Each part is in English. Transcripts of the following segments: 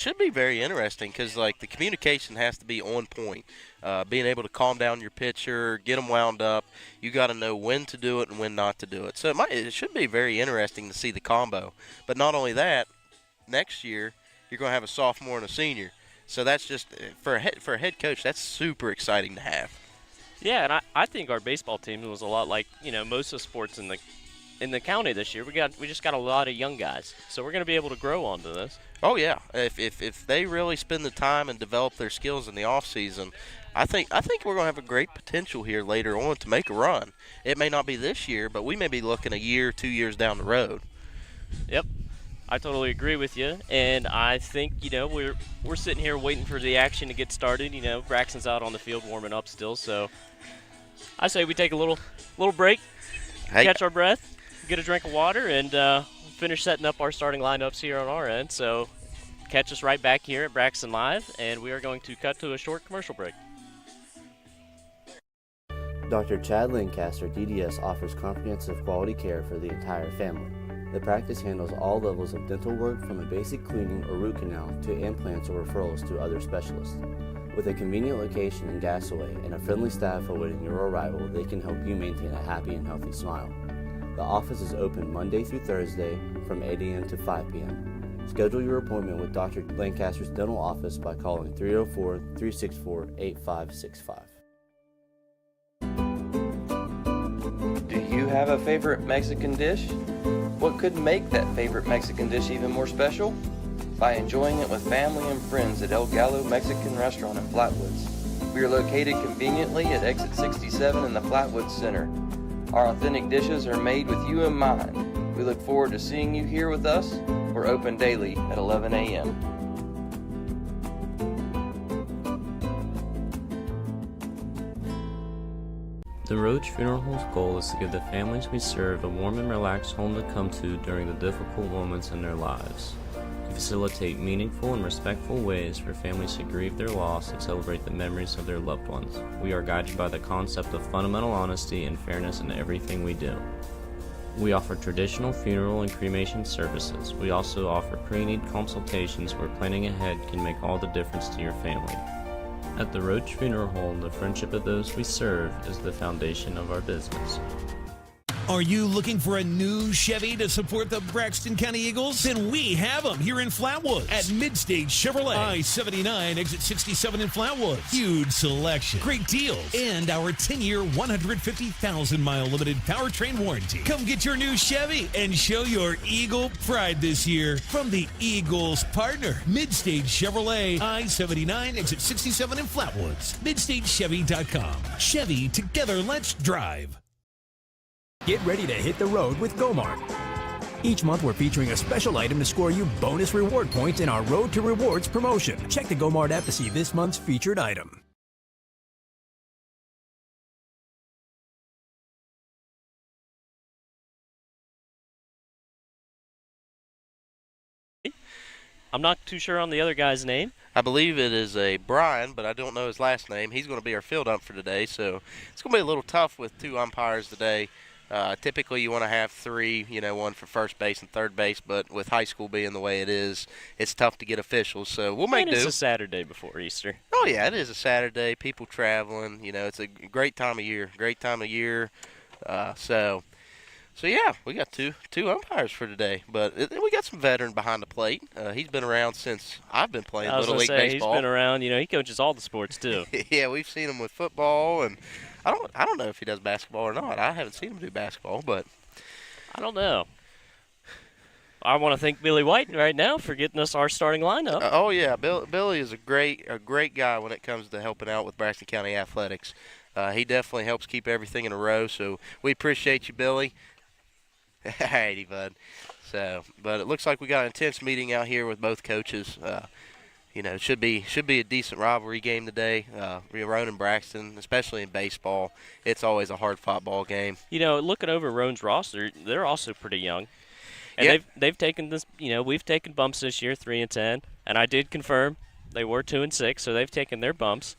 Should be very interesting because, like, the communication has to be on point. Being able to calm down your pitcher, get them wound up. You got to know when to do it and when not to do it. So it should be very interesting to see the combo. But not only that, next year you're going to have a sophomore and a senior. So that's just for a head coach. That's super exciting to have. Yeah, and I think our baseball team was a lot like most of sports in the county this year. We just got a lot of young guys, so we're going to be able to grow onto this. Oh yeah, if they really spend the time and develop their skills in the off season, I think we're going to have a great potential here later on to make a run. It may not be this year, but we may be looking a year, 2 years down the road. Yep, I totally agree with you, and I think we're sitting here waiting for the action to get started. Braxton's out on the field warming up still, so I say we take a little break, catch our breath, get a drink of water, and finish setting up our starting lineups here on our end. So catch us right back here at Braxton Live, and we are going to cut to a short commercial break. Dr. Chad Lancaster, DDS, offers comprehensive quality care for the entire family. The practice handles all levels of dental work, from a basic cleaning or root canal to implants or referrals to other specialists. With a convenient location in Gassaway and a friendly staff awaiting your arrival, they can help you maintain a happy and healthy smile. The office is open Monday through Thursday from 8 a.m. to 5 p.m. Schedule your appointment with Dr. Lancaster's dental office by calling 304-364-8565. Do you have a favorite Mexican dish? What could make that favorite Mexican dish even more special? By enjoying it with family and friends at El Gallo Mexican Restaurant in Flatwoods. We are located conveniently at exit 67 in the Flatwoods Center. Our authentic dishes are made with you in mind. We look forward to seeing you here with us. We're open daily at 11 a.m. The Roach Funeral Home's goal is to give the families we serve a warm and relaxed home to come to during the difficult moments in their lives. We facilitate meaningful and respectful ways for families to grieve their loss and celebrate the memories of their loved ones. We are guided by the concept of fundamental honesty and fairness in everything we do. We offer traditional funeral and cremation services. We also offer pre-need consultations where planning ahead can make all the difference to your family. At the Roach Funeral Home, the friendship of those we serve is the foundation of our business. Are you looking for a new Chevy to support the Braxton County Eagles? Then we have them here in Flatwoods at Mid-State Chevrolet. I-79, exit 67 in Flatwoods. Huge selection, great deals, and our 10-year, 150,000-mile limited powertrain warranty. Come get your new Chevy and show your Eagle pride this year from the Eagles partner, Mid-State Chevrolet. I-79, exit 67 in Flatwoods. MidStateChevy.com. Chevy, together let's drive. Get ready to hit the road with GoMart. Each month we're featuring a special item to score you bonus reward points in our Road to Rewards promotion. Check the GoMart app to see this month's featured item. I'm not too sure on the other guy's name. I believe it is a Brian, but I don't know his last name. He's going to be our field ump for today, so it's going to be a little tough with two umpires today. Typically, you want to have three, one for first base and third base, but with high school being the way it is, it's tough to get officials. So we'll make do. It's a Saturday before Easter. Oh, yeah, it is a Saturday. People traveling. It's a great time of year. So yeah, we got two umpires for today. But we got some veteran behind the plate. He's been around since I've been playing Little League baseball. He's been around. He coaches all the sports, too. Yeah, we've seen him with football, and I don't know if he does basketball or not. I haven't seen him do basketball, but I don't know. I want to thank Billy White right now for getting us our starting lineup. Oh yeah, Billy is a great guy when it comes to helping out with Braxton County athletics. He definitely helps keep everything in a row. So we appreciate you, Billy. Alrighty, bud. But it looks like we got an intense meeting out here with both coaches. It should be a decent rivalry game today. Roane and Braxton, especially in baseball, it's always a hard-fought ball game. Looking over Roane's roster, they're also pretty young, and they've taken this. We've taken bumps this year, 3-10, and I did confirm they were 2-6, so they've taken their bumps.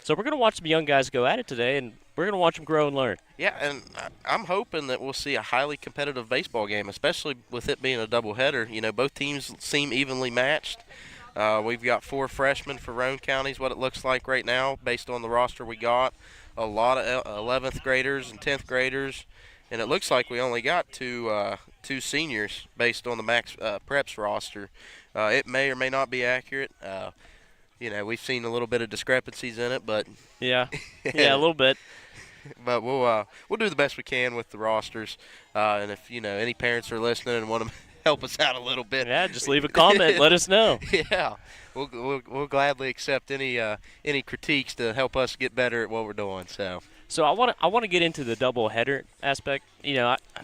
So we're going to watch some young guys go at it today, and we're going to watch them grow and learn. Yeah, and I'm hoping that we'll see a highly competitive baseball game, especially with it being a doubleheader. Both teams seem evenly matched. We've got 4 freshmen for Roane County is what it looks like right now based on the roster we got. A lot of 11th graders and 10th graders, and it looks like we only got two seniors based on the Max Preps roster. It may or may not be accurate. We've seen a little bit of discrepancies in it, but yeah, a little bit. But we'll do the best we can with the rosters, and if any parents are listening and want to help us out a little bit, yeah, just leave a comment. Let us know. Yeah, we'll gladly accept any critiques to help us get better at what we're doing. So I want to get into the doubleheader aspect.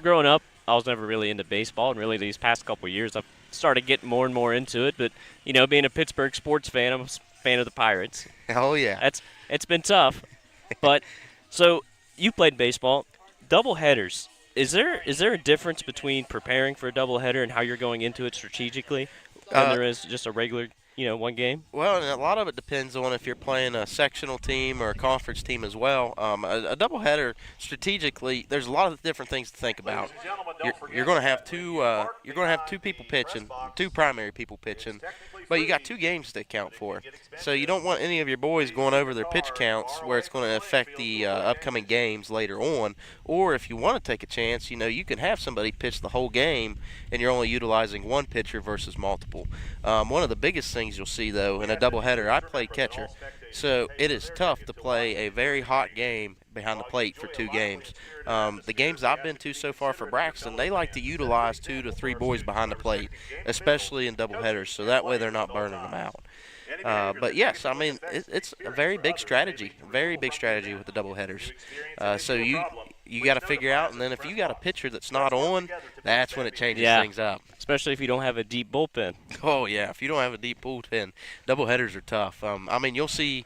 Growing up, I was never really into baseball, and really these past couple of years, I've started getting more and more into it. But being a Pittsburgh sports fan, I'm a fan of the Pirates. Oh yeah, it's been tough, but so you played baseball, doubleheaders. Is there a difference between preparing for a doubleheader and how you're going into it strategically than there is just a regular, one game? Well, and a lot of it depends on if you're playing a sectional team or a conference team as well. A doubleheader, strategically, there's a lot of different things to think about. You're going to have two people pitching, 2 primary people pitching, but you got 2 games to account for. So you don't want any of your boys going over their pitch counts where it's going to affect the upcoming games later on. Or if you want to take a chance, you can have somebody pitch the whole game and you're only utilizing 1 pitcher versus multiple. One of the biggest things you'll see, though, in a doubleheader, I played catcher, so it is tough to play a very hot game behind the plate for 2 games. The games I've been to so far for Braxton, they like to utilize 2 to 3 boys behind the plate, especially in doubleheaders, so that way they're not burning them out. But yes, I mean, it's a very big strategy with the doubleheaders. So you got to figure out, and then if you got a pitcher that's not on, that's when it changes things up. Especially if you don't have a deep bullpen. Oh yeah, if you don't have a deep bullpen, doubleheaders are tough. I mean, you'll see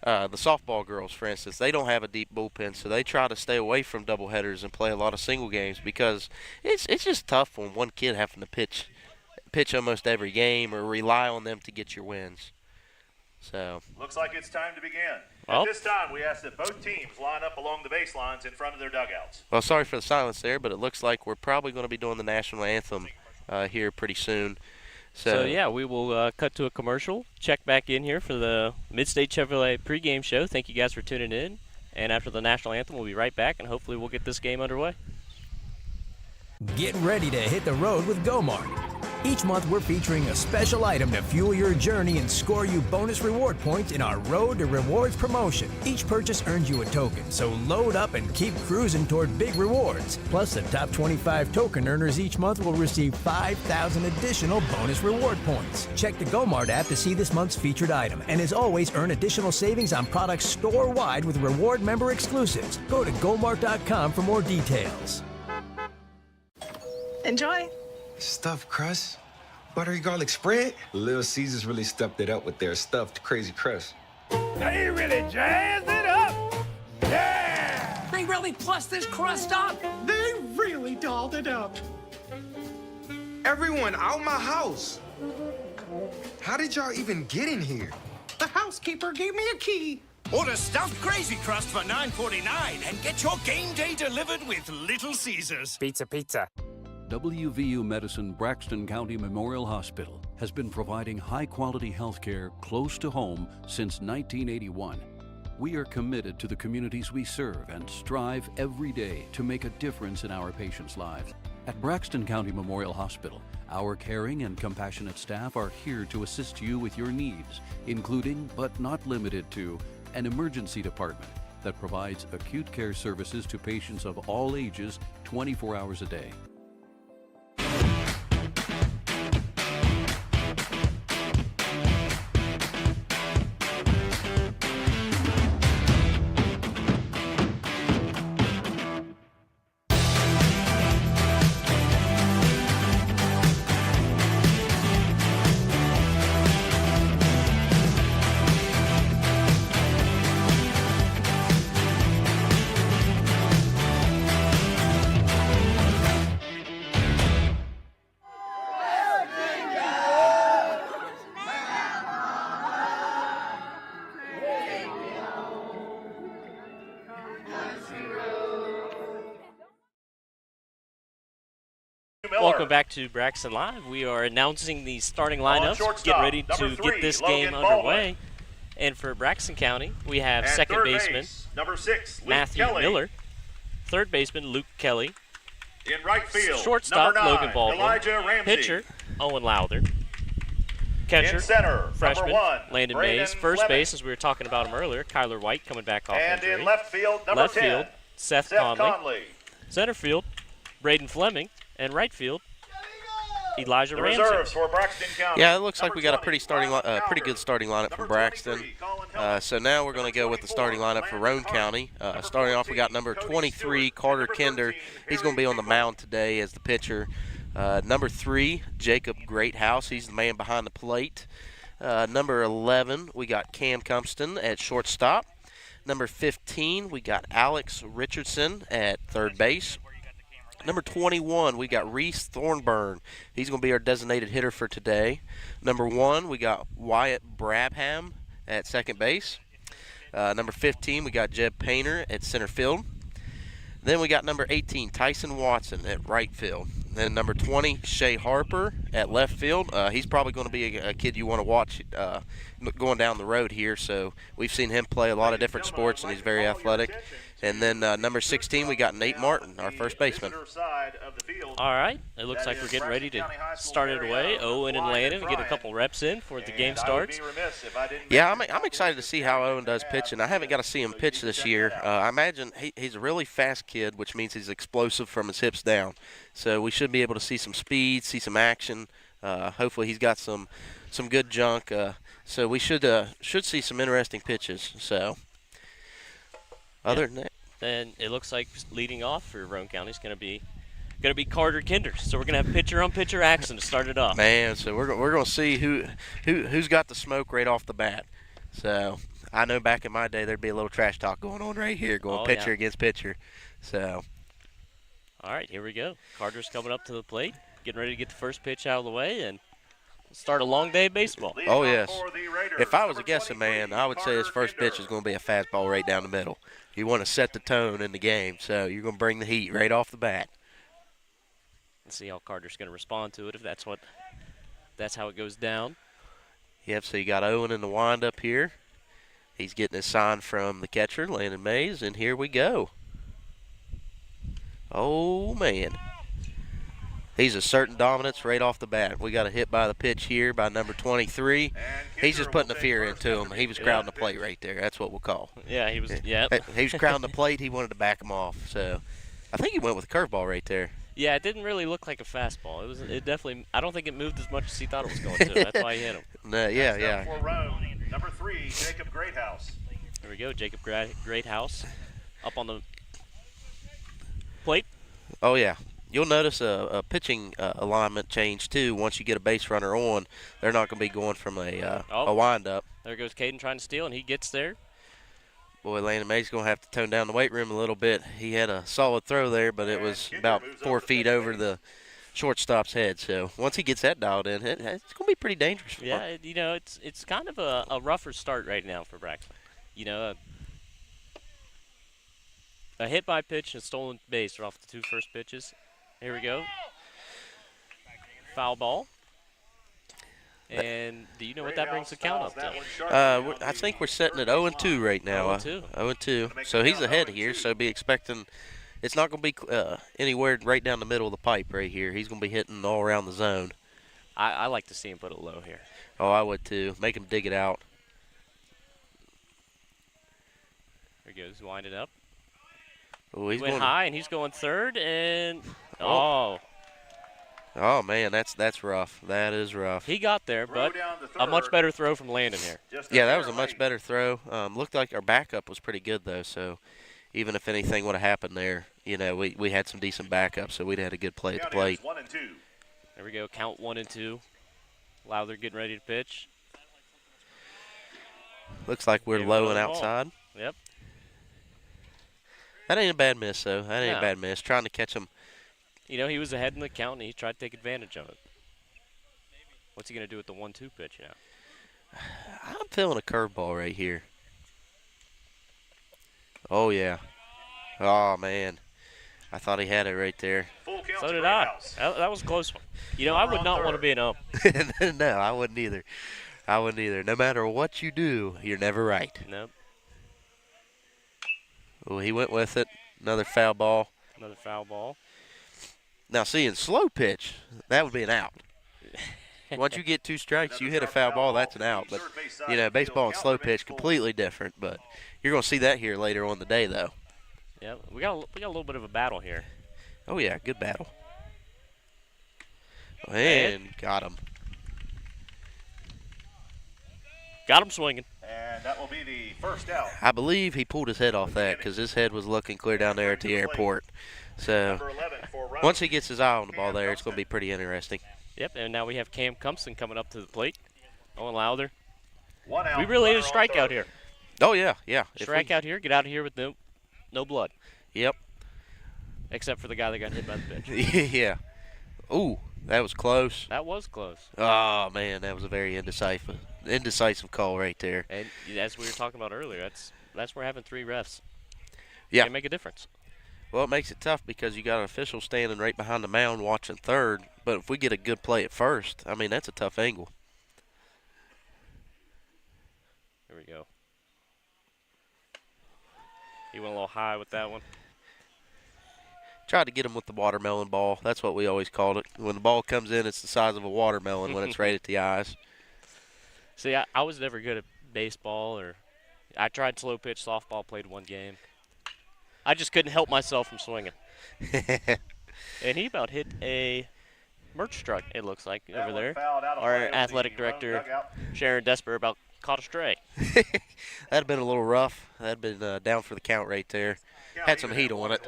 the softball girls, for instance, they don't have a deep bullpen, so they try to stay away from doubleheaders and play a lot of single games because it's just tough when one kid having to pitch almost every game or rely on them to get your wins. So looks like it's time to begin. Well, at this time, we ask that both teams line up along the baselines in front of their dugouts. Well, sorry for the silence there, but it looks like we're probably going to be doing the national anthem here pretty soon. So yeah, we will cut to a commercial, check back in here for the Mid-State Chevrolet pregame show. Thank you guys for tuning in. And after the national anthem, we'll be right back, and hopefully we'll get this game underway. Get ready to hit the road with Mart. Each month, we're featuring a special item to fuel your journey and score you bonus reward points in our Road to Rewards promotion. Each purchase earns you a token, so load up and keep cruising toward big rewards. Plus, the top 25 token earners each month will receive 5,000 additional bonus reward points. Check the Mart app to see this month's featured item, and as always, earn additional savings on products store-wide with reward member exclusives. Go to gomart.com for more details. Enjoy. Stuffed crust, buttery garlic spread. Little Caesars really stepped it up with their stuffed crazy crust. They really jazzed it up. Yeah! They really plussed this crust up. They really dolled it up. Everyone out my house. How did y'all even get in here? The housekeeper gave me a key. Order stuffed crazy crust for $9.49 and get your game day delivered with Little Caesars. Pizza. WVU Medicine Braxton County Memorial Hospital has been providing high-quality health care close to home since 1981. We are committed to the communities we serve and strive every day to make a difference in our patients' lives. At Braxton County Memorial Hospital, our caring and compassionate staff are here to assist you with your needs, including, but not limited to, an emergency department that provides acute care services to patients of all ages 24 hours a day. Welcome back to Braxton Live. We are announcing the starting lineups. Get ready to get this game underway. And for Braxton County, we have second baseman number 6, Matthew Miller, third baseman Luke Kelly, in right field, shortstop number 9, Logan Baldwin, Elijah Ramsey, pitcher Owen Lowther, catcher in center, freshman number 1, Landon Braden Mays, first Fleming. base, as we were talking about him earlier, Kyler White coming back off And injury. in left field, number 10, field, Seth Conley. Center field, Braden Fleming, and right field, Elijah Ramsey. Reserves for Braxton County. Yeah, it looks like we got a pretty good starting lineup from Braxton. So now we're going to go with the starting lineup for Roane County. Starting off, we got number 23, Carter Kinder. He's going to be on the mound today as the pitcher. Number 3, Jacob Greathouse. He's the man behind the plate. Number 11, we got Cam Cumpston at shortstop. Number 15, we got Alex Richardson at third base. Number 21, we got Reese Thornburn. He's going to be our designated hitter for today. Number 1, we got Wyatt Brabham at second base. Number 15, we got Jeb Painter at center field. Then we got number 18, Tyson Watson at right field. Then number 20, Shea Harper at left field. He's probably going to be a kid you want to watch going down the road here. So we've seen him play a lot of different sports, and he's very athletic. And then number 16, we got Nate Martin, our first baseman. All right, it looks like we're getting ready to start it away. Owen and Landon get a couple reps in before the game starts. Yeah, I'm excited to see how Owen does pitching. I haven't got to see him pitch this year. I imagine he's a really fast kid, which means he's explosive from his hips down. So we should be able to see some speed, see some action. Hopefully he's got some good junk. So we should see some interesting pitches. So other than that, then it looks like leading off for Roane County is going to be Carter Kinder. So we're going to have pitcher-on-pitcher action to start it off. Man, so we're going to see who's got the smoke right off the bat. So I know back in my day there'd be a little trash talk going on right here, going pitcher against pitcher. So. All right, here we go. Carter's coming up to the plate, getting ready to get the first pitch out of the way, and start a long day of baseball. Oh, yes. If I was a guessing man, I would say his first pitch is going to be a fastball right down the middle. You want to set the tone in the game, so you're going to bring the heat right off the bat. Let's see how Carter's going to respond to it if that's how it goes down. Yep, so you got Owen in the windup here. He's getting his sign from the catcher, Landon Mays, and here we go. Oh, man. He's asserting dominance right off the bat. We got a hit by the pitch here by number 23. He's just putting the fear into him. He was crowding the plate right there. That's what we'll call. Yeah, he was. Yeah. He was crowding the plate. He wanted to back him off. So I think he went with a curveball right there. Yeah, it didn't really look like a fastball. It definitely. I don't think it moved as much as he thought it was going to. That's why he hit him. Yeah. For Roane, number 3, Jacob Greathouse. There we go, Jacob Greathouse up on the plate. Oh yeah. You'll notice a pitching alignment change, too. Once you get a base runner on, they're not going to be going from a windup. There goes Caden trying to steal, and he gets there. Boy, Landon Mays going to have to tone down the weight room a little bit. He had a solid throw there, but it was about 4 feet over the shortstop's head. So once he gets that dialed in, it's going to be pretty dangerous. Yeah, it's kind of a rougher start right now for Braxton. A hit by pitch and a stolen base off the 2 first pitches. Here we go. Foul ball. And do you know what that brings the count up to? I think we're sitting at 0-2 right now. 0-2. 0-2. So he's ahead here, so be expecting it's not going to be anywhere right down the middle of the pipe right here. He's going to be hitting all around the zone. I like to see him put it low here. Oh, I would too. Make him dig it out. There he goes, wind it up. Oh, he went high, and he's going third, and oh man, that's rough. That is rough. He got there, but a much better throw from Landon here. Yeah, that was a much better throw. Looked like our backup was pretty good though, so even if anything would have happened there, we had some decent backup, so we'd had a good play at the plate. 1 and 2. There we go, count 1 and 2. Lowther getting ready to pitch. Looks like we're low and outside. Yep. That ain't a bad miss, though. That ain't a bad miss. Trying to catch him. He was ahead in the count, and he tried to take advantage of it. What's he going to do with the 1-2 pitch now? I'm feeling a curveball right here. Oh, yeah. Oh, man. I thought he had it right there. So did I. That was a close one. You know, I would not want to be an ump. No, I wouldn't either. I wouldn't either. No matter what you do, you're never right. Nope. Oh, he went with it. Another foul ball. Another foul ball. Now, see, in slow pitch, that would be an out. Once you get 2 strikes, you hit a foul ball, that's an out. But, you know, baseball and slow pitch, completely different. But you're going to see that here later on in the day, though. Yeah, we got a little bit of a battle here. Oh, yeah, good battle. And got him. Got him swinging. And that will be the first out. I believe he pulled his head off that because his head was looking clear down there at the airport. So once he gets his eye on the ball there, it's going to be pretty interesting. Yep, and now we have Cam Cumpson coming up to the plate. Owen Lowther. 1 out. We really need a strikeout here. Oh, yeah, yeah. Strike out here, get out of here with no blood. Yep. Except for the guy that got hit by the pitch. Yeah. Ooh, that was close. That was close. Oh, man, that was a very indecisive call right there. And as we were talking about earlier, that's where having 3 refs can make a difference. Well, it makes it tough because you got an official standing right behind the mound watching third. But if we get a good play at first, I mean, that's a tough angle. Here we go. He went a little high with that one. Tried to get him with the watermelon ball. That's what we always called it. When the ball comes in, it's the size of a watermelon when it's right at the eyes. See, I was never good at baseball, or I tried slow pitch softball, played 1 game. I just couldn't help myself from swinging. And he about hit a merch truck, it looks like, over there. Our athletic director, Sharon Desper, about caught a stray. That'd have been a little rough. That'd been down for the count right there. Had some heat on it.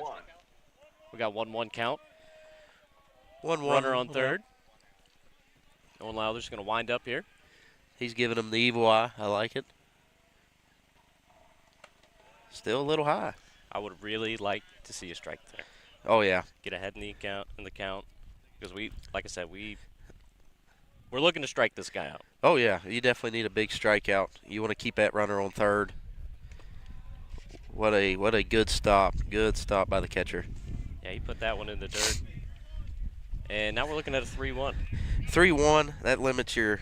We got 1-1 count. 1-1. Runner on third. Owen Lowther's going to wind up here. He's giving him the evil eye. I like it. Still a little high. I would really like to see a strike there. Oh, yeah. Get ahead in the count. Because like I said, we're looking to strike this guy out. Oh, yeah. You definitely need a big strikeout. You want to keep that runner on third. What a good stop. Good stop by the catcher. Yeah, he put that one in the dirt. And now we're looking at a 3-1. 3-1, that limits your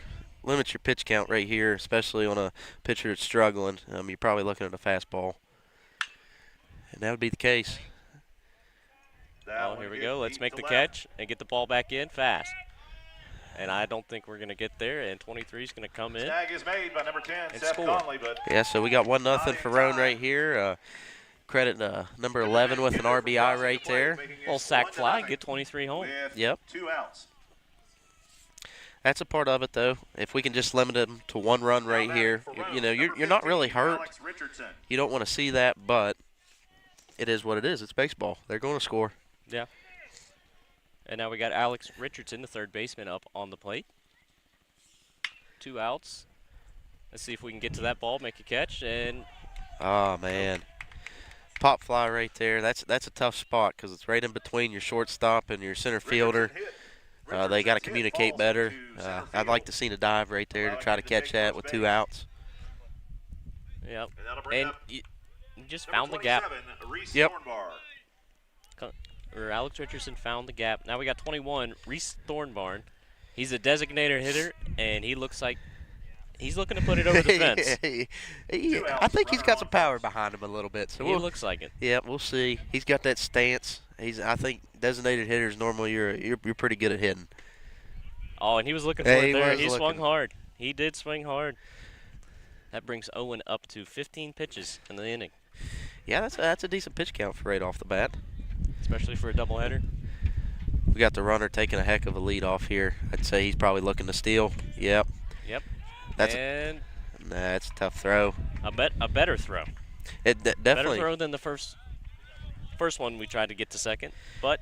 pitch count right here, especially on a pitcher that's struggling. You're probably looking at a fastball. And that would be the case. Oh, here we go. Let's make the catch and get the ball back in fast. And I don't think we're going to get there, and 23 is going to come in. Snag is made by number 10, and Seth score. Conley, but yeah, so we got 1-0 for Roane right here. Credit number 11 with an RBI right there. Little sack fly, get 23 home. Yep. 2 outs. That's a part of it, though. If we can just limit them to 1 run right here, you're not really hurt. You don't want to see that, but it is what it is. It's baseball. They're going to score. Yeah. And now we got Alex Richardson, the third baseman, up on the plate. 2 outs. Let's see if we can get to that ball, make a catch, and oh man, pop fly right there. That's a tough spot because it's right in between your shortstop and your center fielder. They got to communicate better. I'd like to see a dive right there to try to catch that with 2 outs. Yep. And you just found the gap. Yep. Or Alex Richardson found the gap. Now we got 21, Reese Thornbarn. He's a designated hitter, and he looks like he's looking to put it over the fence. I think he's got some power behind him a little bit. So he looks like it. Yeah, we'll see. He's got that stance. I think designated hitters normally you're pretty good at hitting. Oh, and he was looking for it there. He swung hard. He did swing hard. That brings Owen up to 15 pitches in the inning. Yeah, that's a decent pitch count for right off the bat. Especially for a doubleheader. We got the runner taking a heck of a lead off here. I'd say he's probably looking to steal. Yep. That's a tough throw. A better throw. Definitely. Better throw than the first one we tried to get to second, but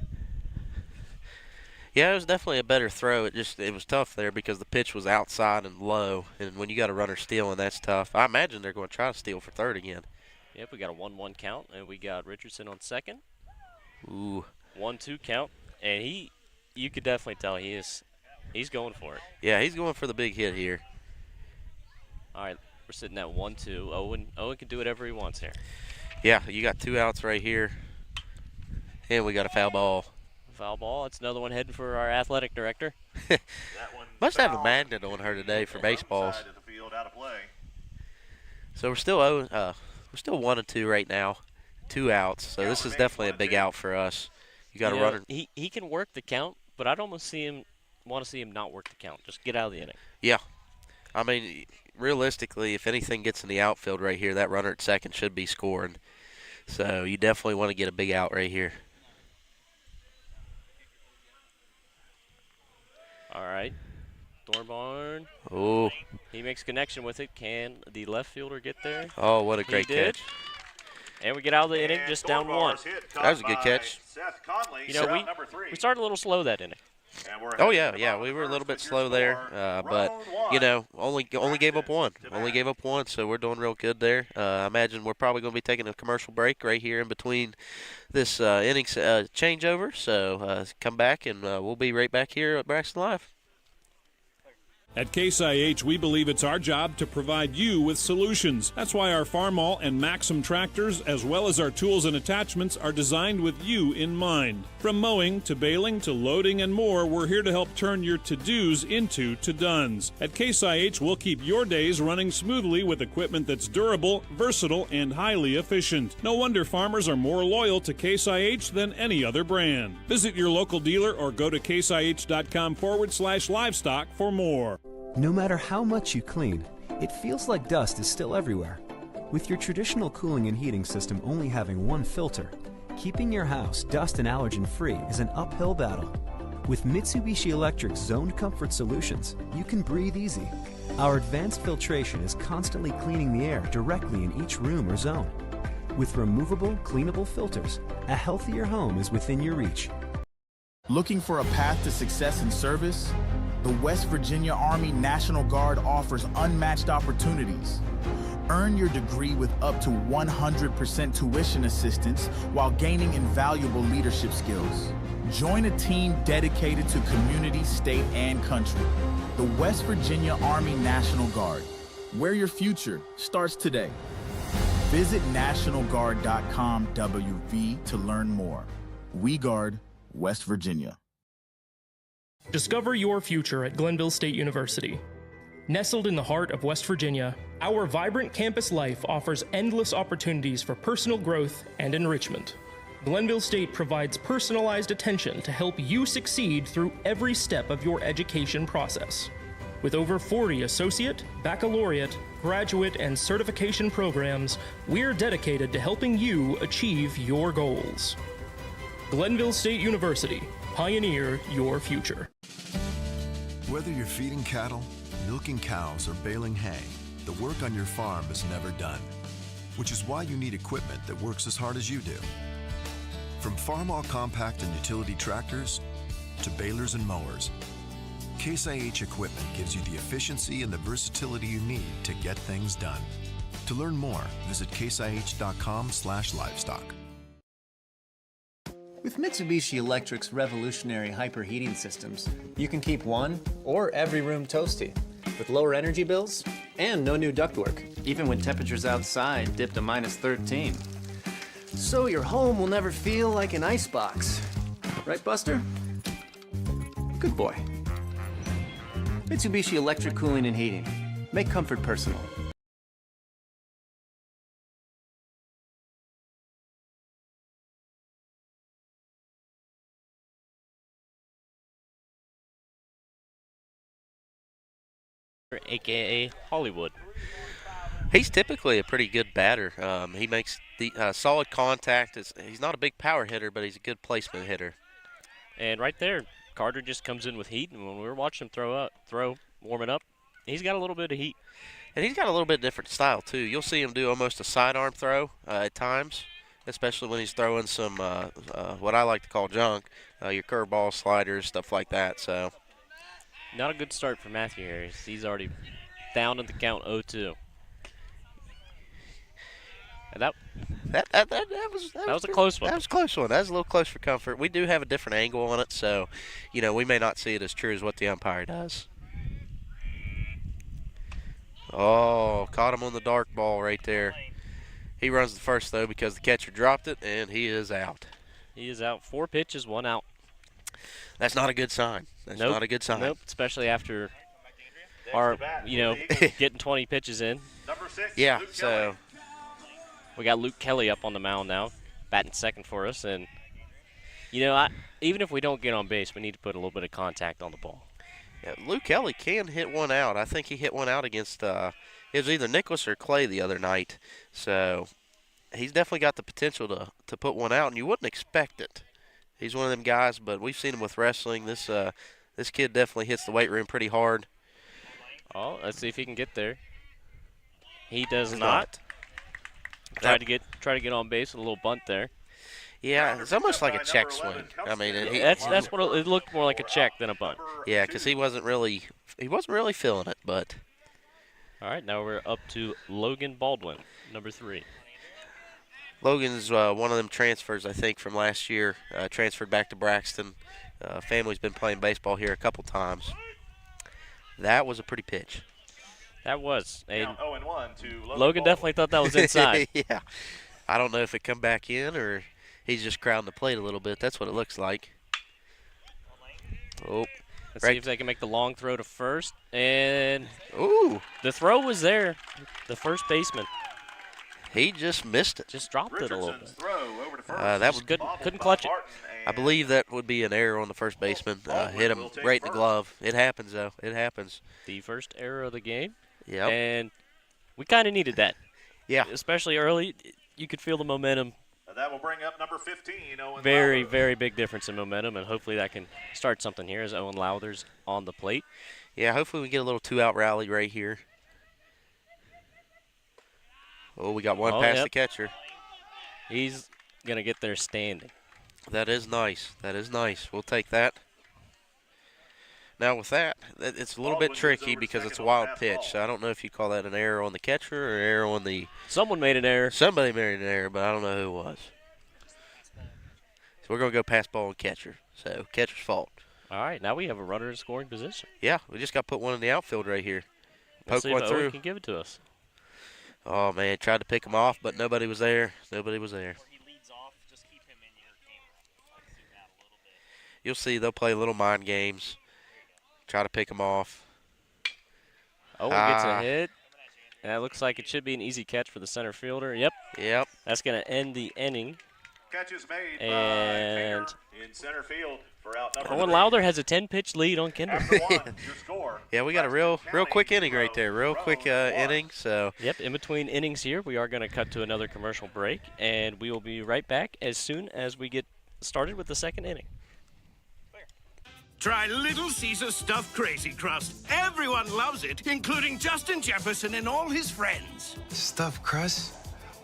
yeah, it was definitely a better throw. It was tough there because the pitch was outside and low, and when you got a runner stealing, that's tough. I imagine they're going to try to steal for third again. Yep, we got a 1-1 count, and we got Richardson on second. Ooh. 1-2 count, and you could definitely tell he's going for it. Yeah, he's going for the big hit here. All right, we're sitting at 1-2. Owen can do whatever he wants here. Yeah, you got 2 outs right here, and we got a foul ball. Foul ball. That's another one heading for our athletic director. Must have a magnet on her today for baseballs. So we're still 1-2 right now, 2 outs. So this is definitely a big out for us. You got to run it. He can work the count, but I'd almost want to see him not work the count. Just get out of the inning. Yeah. I mean, realistically, if anything gets in the outfield right here, that runner at second should be scoring. So you definitely want to get a big out right here. All right. Thornbarn. Oh. He makes connection with it. Can the left fielder get there? Oh, what a great catch. And we get out of the inning just down 1. That was a good catch. You know, we started a little slow that inning. Oh, yeah. We were a little bit slow there. But, you know, only gave up one. Only gave up one, so we're doing real good there. I imagine we're probably going to be taking a commercial break right here in between this innings changeover. So come back, and we'll be right back here at Braxton Live. At Case IH, we believe it's our job to provide you with solutions. That's why our Farmall and Maxim tractors, as well as our tools and attachments, are designed with you in mind. From mowing to baling to loading and more, we're here to help turn your to-dos into to-dones. At Case IH, we'll keep your days running smoothly with equipment that's durable, versatile, and highly efficient. No wonder farmers are more loyal to Case IH than any other brand. Visit your local dealer or go to caseih.com/livestock for more. No matter how much you clean, it feels like dust is still everywhere. With your traditional cooling and heating system only having one filter, keeping your house dust and allergen free is an uphill battle. With Mitsubishi Electric's Zoned Comfort Solutions, you can breathe easy. Our advanced filtration is constantly cleaning the air directly in each room or zone. With removable, cleanable filters, a healthier home is within your reach. Looking for a path to success in service? The West Virginia Army National Guard offers unmatched opportunities. Earn your degree with up to 100% tuition assistance while gaining invaluable leadership skills. Join a team dedicated to community, state, and country. The West Virginia Army National Guard, where your future starts today. Visit NationalGuard.com WV to learn more. We guard West Virginia. Discover your future at Glenville State University. Nestled in the heart of West Virginia, our vibrant campus life offers endless opportunities for personal growth and enrichment. Glenville State provides personalized attention to help you succeed through every step of your education process. With over 40 associate, baccalaureate, graduate, and certification programs, we're dedicated to helping you achieve your goals. Glenville State University. Pioneer your future. Whether you're feeding cattle, milking cows, or baling hay, the work on your farm is never done, which is why you need equipment that works as hard as you do. From Farmall compact and utility tractors to balers and mowers, Case IH equipment gives you the efficiency and the versatility you need to get things done. To learn more, visit caseih.com/livestock. With Mitsubishi Electric's revolutionary hyperheating systems, you can keep one or every room toasty, with lower energy bills and no new ductwork, even when temperatures outside dip to -13. So your home will never feel like an icebox. Right, Buster? Good boy. Mitsubishi Electric Cooling and Heating. Make comfort personal. AKA Hollywood. He's typically a pretty good batter. He makes the solid contact. He's not a big power hitter, but he's a good placement hitter. And right there, Carter just comes in with heat, and when we were watching him warming up, he's got a little bit of heat. And he's got a little bit different style, too. You'll see him do almost a sidearm throw at times, especially when he's throwing some what I like to call junk, your curveball, sliders, stuff like that. So, not a good start for Matthew Harris. He's already down at the count 0-2. And that was a close one. That was a close one. That was a little close for comfort. We do have a different angle on it, so, we may not see it as true as what the umpire does. Oh, caught him on the dark ball right there. He runs the first, though, because the catcher dropped it, and he is out. He is out. 4 pitches, 1 out. That's not a good sign. That's Nope. not a good sign. Nope, especially after our, getting 20 pitches in. Yeah, so we got Luke Kelly up on the mound now, batting second for us. And, even if we don't get on base, we need to put a little bit of contact on the ball. Yeah, Luke Kelly can hit one out. I think he hit one out against it was either Nicholas or Clay the other night. So he's definitely got the potential to put one out, and you wouldn't expect it. He's one of them guys, but we've seen him with wrestling. This kid definitely hits the weight room pretty hard. Oh, let's see if he can get there. He does not. Try to get on base with a little bunt there. Yeah, it's almost like a check swing. I mean, that's what it looked more like a check than a bunt. Yeah, because he wasn't really feeling it. But all right, now we're up to Logan Baldwin, number 3. Logan's one of them transfers, I think, from last year. Transferred back to Braxton. Family's been playing baseball here a couple times. That was a pretty pitch. That was. Now 0-1 to Logan definitely thought that was inside. Yeah. I don't know if it come back in or he's just crowding the plate a little bit. That's what it looks like. Oh. Let's see if they can make the long throw to first. And ooh, the throw was there. The first baseman. He just missed it. Just dropped it a little bit. That was couldn't clutch it. I believe that would be an error on the first baseman. Hit him right in the glove. It happens, though. It happens. The first error of the game. Yep. And we kind of needed that. Yeah. Especially early. You could feel the momentum. That will bring up number 15, Owen Very, Lowther. very big difference in momentum, and hopefully that can start something here as Owen Lowther's on the plate. Yeah, hopefully we get a little 2-out rally right here. Oh, we got one past the catcher. He's going to get there standing. That is nice. That is nice. We'll take that. Now with that, it's a little bit tricky because it's a wild pitch. So I don't know if you call that an error on the catcher or an error on the... Someone made an error. Somebody made an error, but I don't know who it was. So we're going to go pass ball and catcher. So catcher's fault. All right, now we have a runner in scoring position. Yeah, we just got to put one in the outfield right here. Let's Poke see one if through. Owen can give it to us. Oh, man, tried to pick him off, but nobody was there. Nobody was there. You'll see they'll play little mind games. Try to pick him off. Owen gets a hit. And that looks like it should be an easy catch for the center fielder. Yep. Yep. That's going to end the inning. Catch is made and by in center field for out number Owen 3. Lowther has a 10-pitch lead on Kinder. After one, your score. Yeah, we got a real quick inning right there. Real quick inning. So. Yep, in between innings here, we are going to cut to another commercial break, and we will be right back as soon as we get started with the second inning. Try Little Caesar's Stuffed Crazy Crust. Everyone loves it, including Justin Jefferson and all his friends. Stuffed crust?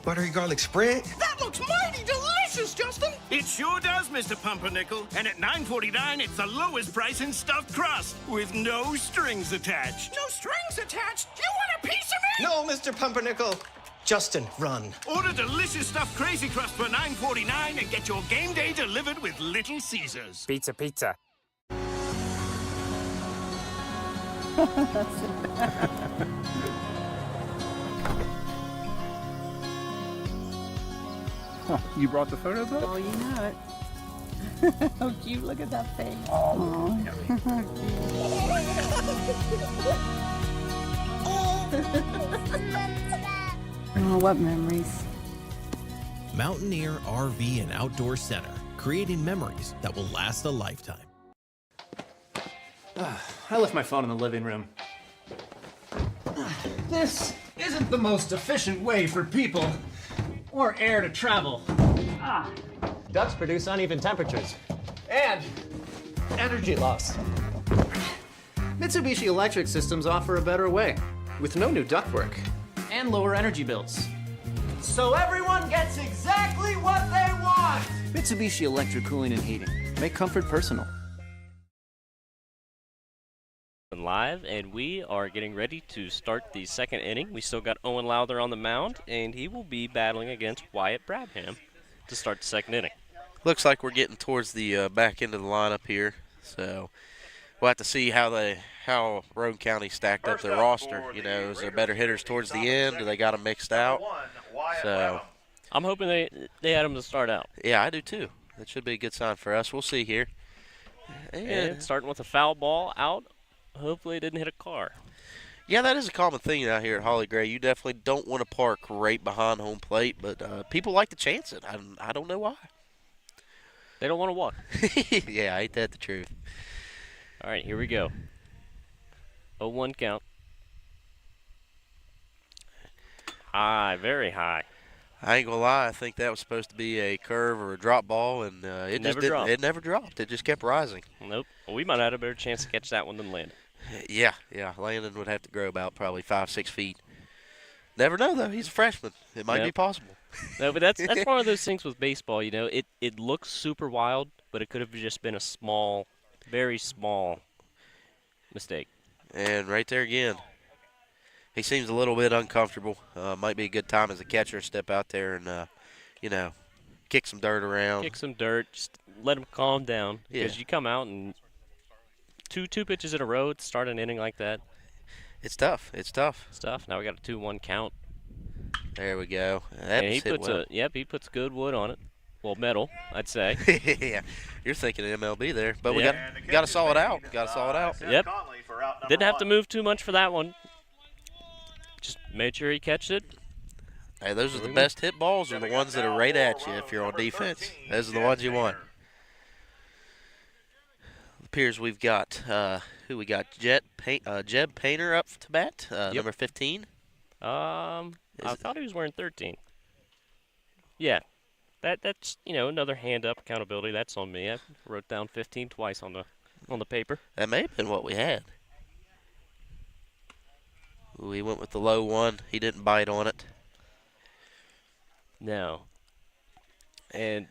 Buttery garlic spread? That looks mighty delicious, Justin. It sure does, Mr. Pumpernickel. And at $9.49, it's the lowest price in stuffed crust with no strings attached. No strings attached? You want a piece of me? No, Mr. Pumpernickel. Justin, run. Order delicious stuffed Crazy Crust for $9.49 and get your game day delivered with Little Caesars. Pizza, pizza. You brought the photo book? Oh, you know it. How cute, look at that face. Oh. Oh, what memories. Mountaineer RV and Outdoor Center, creating memories that will last a lifetime. I left my phone in the living room. This isn't the most efficient way for people or air to travel. Ducts produce uneven temperatures and energy loss. Mitsubishi Electric Systems offer a better way with no new ductwork and lower energy bills. So everyone gets exactly what they want! Mitsubishi Electric Cooling and Heating. Make comfort personal. Live, and we are getting ready to start the second inning. We still got Owen Lowther on the mound, and he will be battling against Wyatt Brabham to start the second inning. Looks like we're getting towards the back end of the lineup here, so we'll have to see how Roane County stacked up their roster. You know, is there better hitters towards the end? Do they got them mixed out? So I'm hoping they had them to start out. Yeah, I do too. That should be a good sign for us. We'll see here. And starting with a foul ball out. Hopefully it didn't hit a car. Yeah, that is a common thing out here at Holly Gray. You definitely don't want to park right behind home plate, but people like to chance it. I don't know why. They don't want to walk. Yeah, ain't that the truth? All right, here we go. 0-1 count. High, very high. I ain't gonna lie. I think that was supposed to be a curve or a drop ball, and it just didn't. It never dropped. It just kept rising. Nope. Well, we might have had a better chance to catch that one than Landon. Yeah. Landon would have to grow about probably 5-6 feet. Never know though. He's a freshman. It might be possible. No, but that's one of those things with baseball. You know, it looks super wild, but it could have just been a small, very small mistake. And right there again. He seems a little bit uncomfortable. Might be a good time as a catcher to step out there and, kick some dirt around. Kick some dirt. Just let him calm down. Because you come out and two pitches in a row to start an inning like that. It's tough. It's tough. Now we got a 2-1 count. There we go. He puts good wood on it. Well, metal, I'd say. Yeah, you're thinking MLB there, but we got to saw it out. Yep. Didn't have to move too much for that one. Just made sure he catched it. Hey, those are the best hit balls, are the ones that are right at you if you're on defense. Those are the ones you want. It appears we've got who we got? Jeb Painter up to bat, number 15. I thought he was wearing 13. Yeah. That's another hand up accountability. That's on me. I wrote down 15 twice on the paper. That may have been what we had. We went with the low one. He didn't bite on it. No. And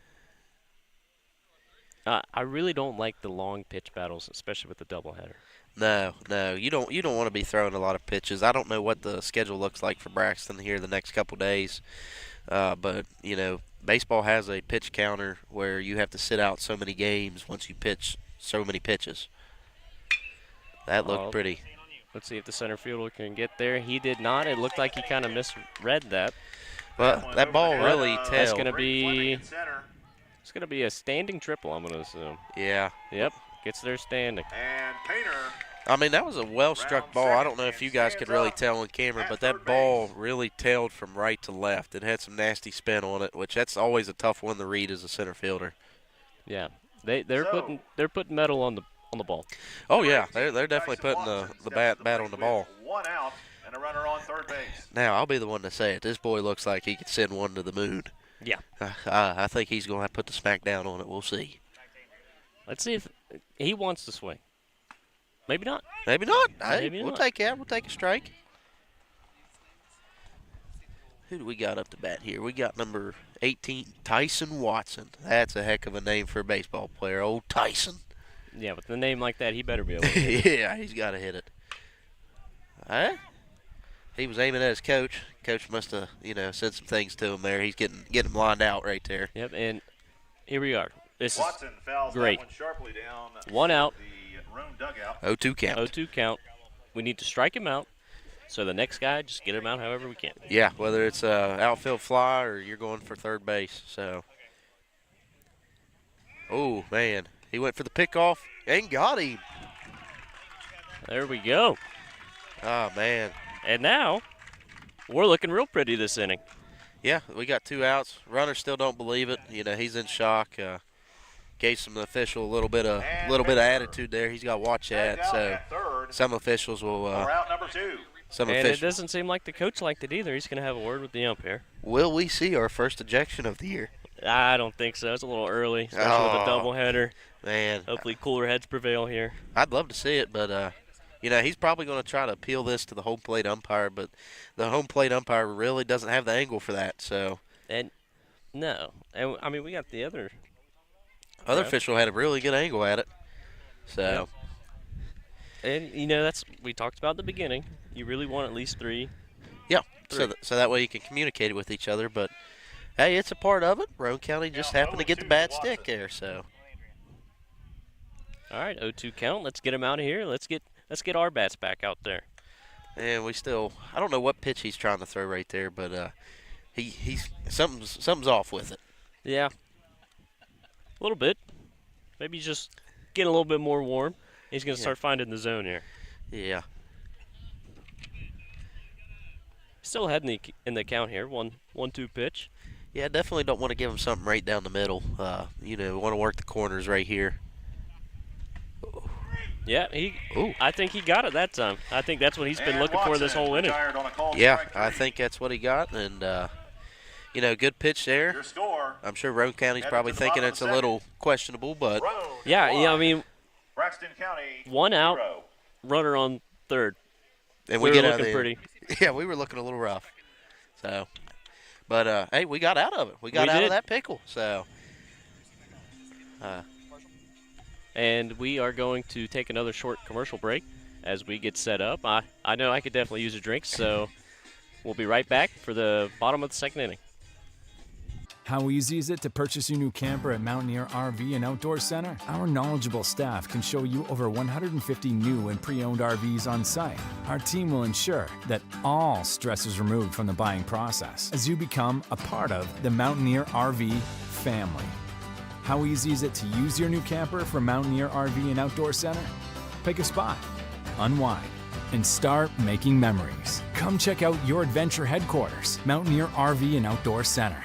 I really don't like the long pitch battles, especially with the doubleheader. No, you don't want to be throwing a lot of pitches. I don't know what the schedule looks like for Braxton here the next couple days, but baseball has a pitch counter where you have to sit out so many games once you pitch so many pitches. That looked pretty. Let's see if the center fielder can get there. He did not. It looked like he kind of misread that. Well, that ball really tailed. That's going to be. It's going to be a standing triple, I'm going to assume. Yeah. Yep. Gets there standing. And Painter. I mean, that was a well-struck ball. I don't know if you guys could really tell on camera, but that ball really tailed from right to left. It had some nasty spin on it, which that's always a tough one to read as a center fielder. Yeah. They're putting metal on the ball. Oh yeah, they're definitely putting the bat on the ball. 1 out and a runner on third base. Now I'll be the one to say it. This boy looks like he could send one to the moon. Yeah. I think he's going to have to put the smack down on it. We'll see. Let's see if he wants to swing. Maybe not. Maybe not. Maybe we'll not. take that. We'll take a strike. Who do we got up to bat here? We got number 18, Tyson Watson. That's a heck of a name for a baseball player. Old Tyson. Yeah, with a name like that, he better be able to hit it. Yeah, he's got to hit it. He was aiming at his coach. Coach must have, said some things to him there. He's getting him lined out right there. Yep, and here we are. This Watson is fouls great. That one sharply down 1 out. The Roane dugout. 0-2 count. 0-2 count. We need to strike him out. So the next guy, just get him out however we can. Yeah, whether it's outfield fly or you're going for third base. So, oh man, he went for the pickoff and got him. There we go. Oh man. And now we're looking real pretty this inning. Yeah, we got 2 outs. Runners still don't believe it. He's in shock. Gave some official a little bit of attitude there. He's got to watch that. So some officials will. Route number 2. It doesn't seem like the coach liked it either. He's going to have a word with the umpire. Will we see our first ejection of the year? I don't think so. It's a little early, especially with a doubleheader. Man. Hopefully cooler heads prevail here. I'd love to see it, but, he's probably going to try to appeal this to the home plate umpire, but the home plate umpire really doesn't have the angle for that. So. And no. And, I mean, we got the other official had a really good angle at it. So. Yeah. And, that's we talked about at the beginning. You really want at least 3. Yeah, so that way you can communicate it with each other. But, hey, it's a part of it. Roane County just happened to get the bad stick there. So. All right, 0-2 count. Let's get him out of here. Let's get our bats back out there. And I don't know what pitch he's trying to throw right there, but he's something's off with it. Yeah. A little bit. Maybe just getting a little bit more warm. He's going to start finding the zone here. Yeah. Still ahead in the count here. 1-2 pitch. Yeah, definitely don't want to give him something right down the middle. We want to work the corners right here. Yeah, I think he got it that time. I think that's what he's been looking for this whole inning. Yeah, I think that's what he got, and good pitch there. I'm sure Roane County's probably thinking it's a little questionable, but yeah, I mean, Braxton County 1 out, runner on third, and we get were out looking of pretty. Yeah, we were looking a little rough. So, but hey, we got out of it. We got out of that pickle. So. And we are going to take another short commercial break as we get set up. I know I could definitely use a drink, so we'll be right back for the bottom of the second inning. How easy is it to purchase your new camper at Mountaineer RV and Outdoor Center? Our knowledgeable staff can show you over 150 new and pre-owned RVs on site. Our team will ensure that all stress is removed from the buying process as you become a part of the Mountaineer RV family. How easy is it to use your new camper from Mountaineer RV and Outdoor Center? Pick a spot, unwind, and start making memories. Come check out your adventure headquarters, Mountaineer RV and Outdoor Center.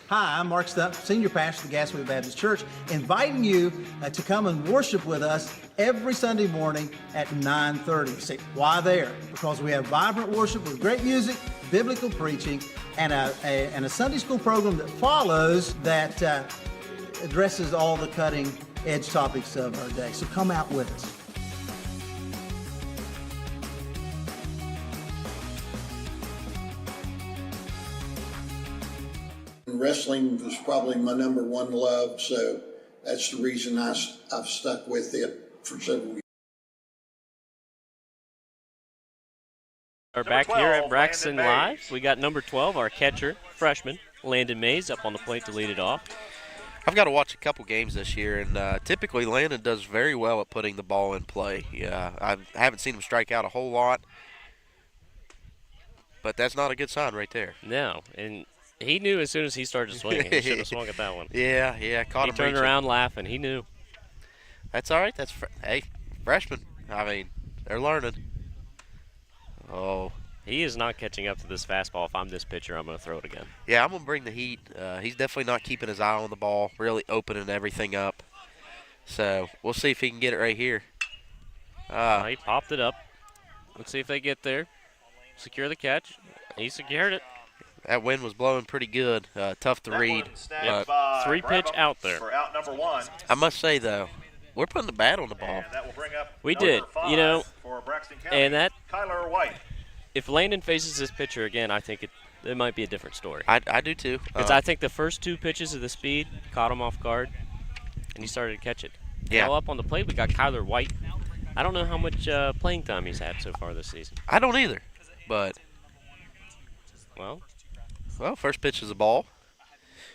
Hi, I'm Mark Stump, Senior Pastor of the Gassaway Baptist Church, inviting you to come and worship with us every Sunday morning at 9:30. Say, why there? Because we have vibrant worship with great music, biblical preaching, and a Sunday school program that follows that addresses all the cutting-edge topics of our day. So come out with us. Wrestling was probably my number one love, so that's the reason I've stuck with it for several years. We're back here at Braxton Live. We got number 12, our catcher, freshman, Landon Mays, up on the plate to lead it off. I've got to watch a couple games this year, and typically Landon does very well at putting the ball in play. Yeah, I haven't seen him strike out a whole lot, but that's not a good sign right there. No, and he knew as soon as he started swinging. He should have swung at that one. Yeah, caught him. He turned around laughing. He knew. That's all right. Hey, freshmen. I mean, they're learning. Oh. He is not catching up to this fastball. If I'm this pitcher, I'm going to throw it again. Yeah, I'm going to bring the heat. He's definitely not keeping his eye on the ball, really opening everything up. So we'll see if he can get it right here. He popped it up. Let's see if they get there. Secure the catch. He secured it. That wind was blowing pretty good. Tough to read. Yep. 3-pitch out there. For out number 1. I must say, though, we're putting the bat on the ball. We did. For Braxton County, and that Kyler White. If Landon faces this pitcher again, I think it might be a different story. I do too. Because I think the first 2 pitches of the speed caught him off guard, and he started to catch it. Yeah. Now up on the plate, we got Kyler White. I don't know how much playing time he's had so far this season. I don't either, but well, first pitch is a ball.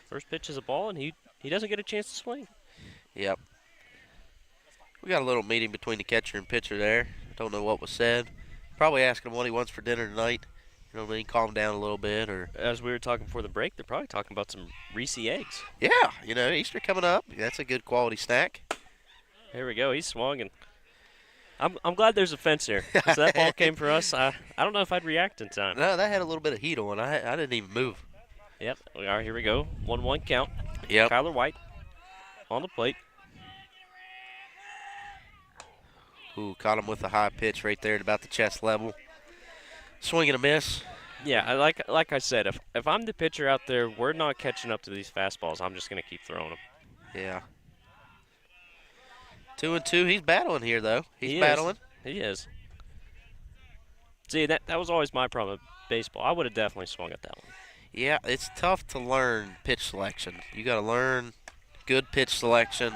First pitch is a ball, and he doesn't get a chance to swing. Yep. We got a little meeting between the catcher and pitcher there. Don't know what was said. Probably asking him what he wants for dinner tonight. You know what I mean? Calm down a little bit. Or as we were talking before the break, they're probably talking about some Reese eggs. Yeah, Easter coming up. That's a good quality snack. Here we go. He swung, and I'm glad there's a fence here. So that ball came for us. I don't know if I'd react in time. No, that had a little bit of heat on. I didn't even move. Yep. All right, here we go. 1-1 count. Yep. Kyler White on the plate. Ooh, caught him with a high pitch right there at about the chest level. Swing and a miss. Yeah, like I said, if I'm the pitcher out there, we're not catching up to these fastballs. I'm just going to keep throwing them. Yeah. 2-2. He's battling here, though. He's battling. He is. See, that was always my problem with baseball. I would have definitely swung at that one. Yeah, it's tough to learn pitch selection. You got to learn good pitch selection.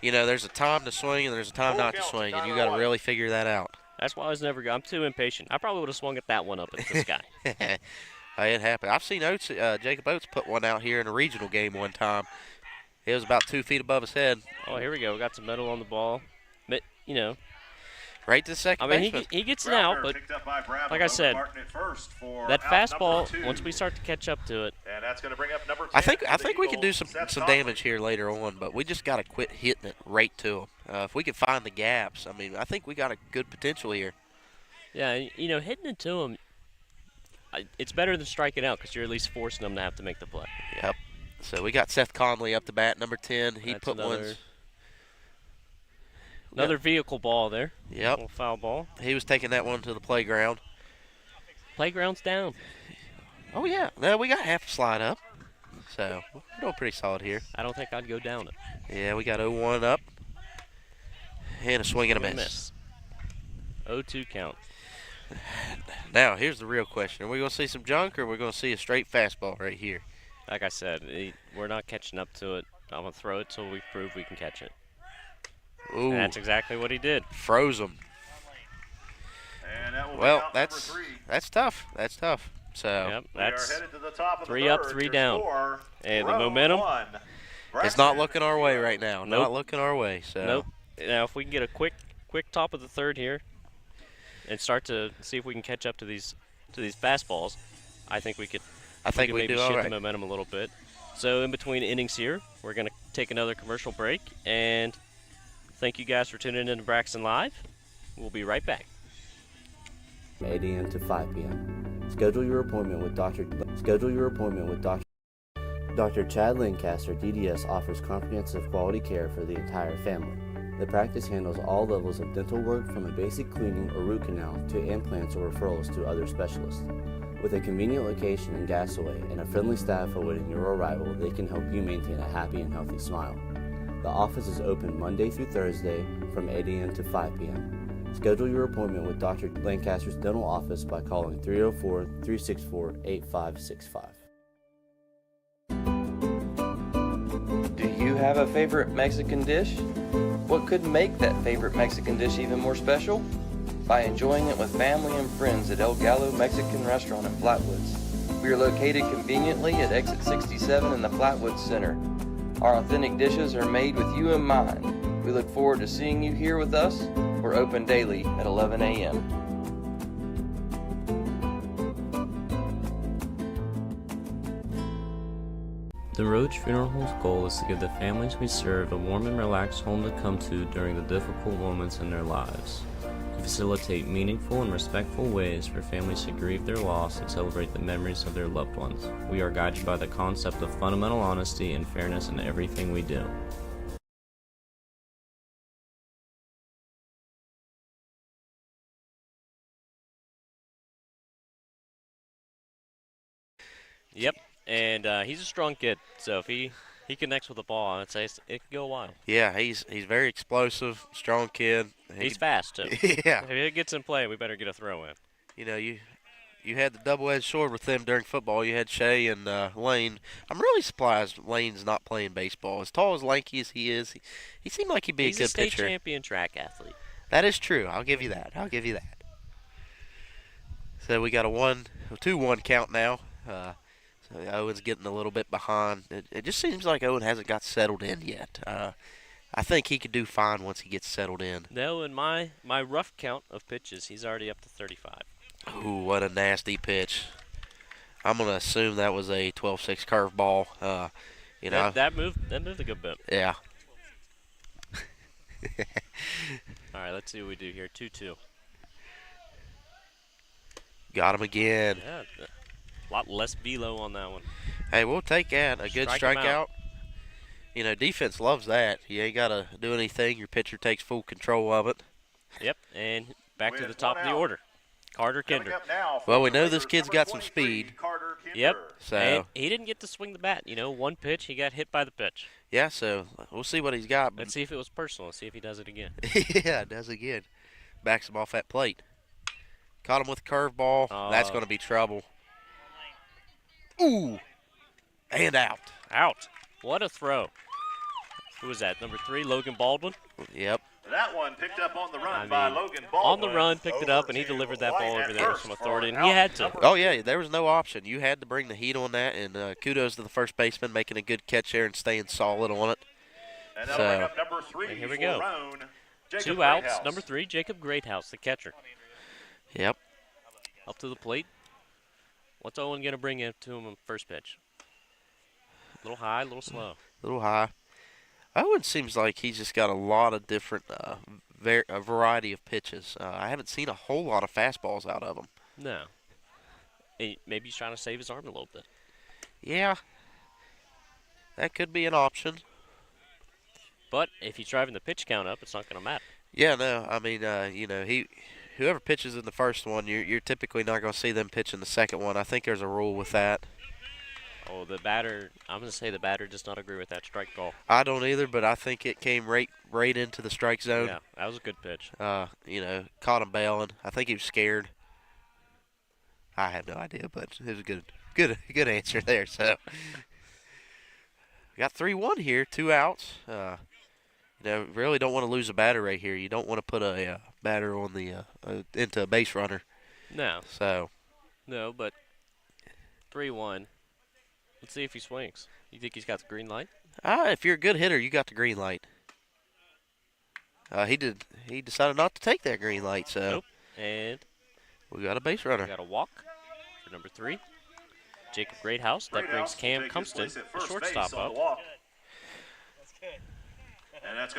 There's a time to swing and there's a time not to swing, and you got to really figure that out. That's why I'm too impatient. I probably would have swung at that one up at this guy. Hey, it happened. I've seen Jacob Oates put one out here in a regional game one time. It was about 2 feet above his head. Oh, here we go. We got some metal on the ball. But, right to second baseman. He gets it out, but like I said, that fastball, once we start to catch up to it, that's going to bring up number 10. I think we can do some damage here later on, but we just got to quit hitting it right to them. If we can find the gaps, I mean, I think we got a good potential here. Yeah, hitting it to them, it's better than striking out because you're at least forcing them to have to make the play. Yep. So we got Seth Conley up to bat, number 10. He put another vehicle ball there. Yep. Little foul ball. He was taking that one to the playground. Playground's down. Oh, yeah. No, we got half a slide up. So we're doing pretty solid here. I don't think I'd go down it. Yeah, we got 0-1 up. And a swing and a miss. 0-2 count. Now, here's the real question. Are we going to see some junk or are we going to see a straight fastball right here? Like I said, we're not catching up to it. I'm going to throw it till we prove we can catch it. Ooh. And that's exactly what he did. Froze him. And that will well, be out that's number 3. That's tough. That's tough. So yep, that's we are headed to the top of 3 the up, third. 3 down. Score, And the momentum. It's not looking our way right now. Nope. Not looking our way. So. Nope. Now, if we can get a quick top of the third here and start to see if we can catch up to these fastballs, I think we could. I think we maybe do shift all right. the momentum a little bit. So in between innings here, we're going to take another commercial break, and thank you guys for tuning in to Braxton Live. We'll be right back. 8 a.m. to 5 p.m. Schedule your appointment with Dr. Chad Lancaster, DDS, offers comprehensive quality care for the entire family. The practice handles all levels of dental work from a basic cleaning or root canal to implants or referrals to other specialists. With a convenient location in Gassaway and a friendly staff awaiting your arrival, they can help you maintain a happy and healthy smile. The office is open Monday through Thursday from 8 a.m. to 5 p.m. Schedule your appointment with Dr. Lancaster's dental office by calling 304-364-8565. Do you have a favorite Mexican dish? What could make that favorite Mexican dish even more special? By enjoying it with family and friends at El Gallo Mexican Restaurant in Flatwoods. We are located conveniently at exit 67 in the Flatwoods Center. Our authentic dishes are made with you in mind. We look forward to seeing you here with us. We're open daily at 11 a.m. The Roach Funeral Home's goal is to give the families we serve a warm and relaxed home to come to during the difficult moments in their lives. We facilitate meaningful and respectful ways for families to grieve their loss and celebrate the memories of their loved ones. We are guided by the concept of fundamental honesty and fairness in everything we do. Yep, and he's a strong kid, so if he connects with the ball, I'd say it could go a while. Yeah, he's very explosive, strong kid. He's fast, too. Yeah. If it gets in play, we better get a throw in. You know, you had the double-edged sword with them during football. You had Shea and Lane. I'm really surprised Lane's not playing baseball. As tall, as lanky as he is, he seemed like he'd be a good pitcher. He's a state champion track athlete. That is true. I'll give you that. So we got a 2-1 count now. So Owen's getting a little bit behind. It just seems like Owen hasn't got settled in yet. I think he could do fine once he gets settled in. No, in my rough count of pitches, he's already up to 35. Ooh, what a nasty pitch. I'm going to assume that was a 12-6 curveball. That moved a good bit. Yeah. All right, let's see what we do here. 2-2. Got him again. Yeah, a lot less velo on that one. Hey, we'll take that. A good strikeout. You know, defense loves that. You ain't got to do anything. Your pitcher takes full control of it. Yep, and back to the top of the order. Carter Kinder. Well, we know this kid's got some speed. Yep. So and he didn't get to swing the bat. You know, one pitch, he got hit by the pitch. Yeah, so we'll see what he's got. Let's see if it was personal. Let's see if he does it again. Yeah, does again. Backs him off that plate. Caught him with a curveball. That's going to be trouble. Ooh. And out. Out. What a throw. Who was that? Number 3, Logan Baldwin? Yep. That one picked up on the run by Logan Baldwin. On the run, picked it up, and he delivered that ball over there with some authority, and he had to. Oh, yeah, there was no option. You had to bring the heat on that, and kudos to the first baseman making a good catch there and staying solid on it. And that'll bring up number 3 and here we go. Roane, 2 outs. Number 3, Jacob Greathouse, the catcher. Yep. Up to the plate. What's Owen going to bring in to him on first pitch? A little high, a little slow. A little high. Owen seems like he's just got a lot of different, a variety of pitches. I haven't seen a whole lot of fastballs out of him. No. Maybe he's trying to save his arm a little bit. Yeah. That could be an option. But if he's driving the pitch count up, it's not going to matter. Yeah, no. I mean, whoever pitches in the first one, you're typically not going to see them pitch in the second one. I think there's a rule with that. Oh, the batter, I'm going to say the batter does not agree with that strike call. I don't either, but I think it came right into the strike zone. Yeah, that was a good pitch. Caught him bailing. I think he was scared. I have no idea, but it was a good answer there. So we got 3-1 here, 2 outs. Really don't want to lose a batter right here. You don't want to put a batter on the into a base runner. No. So. No, but 3-1. Let's see if he swings. You think he's got the green light? If you're a good hitter, you got the green light. He decided not to take that green light, so. Nope. And we got a base runner. We got a walk for number 3. Jacob Greathouse. That brings Cam Cumston, the shortstop, up.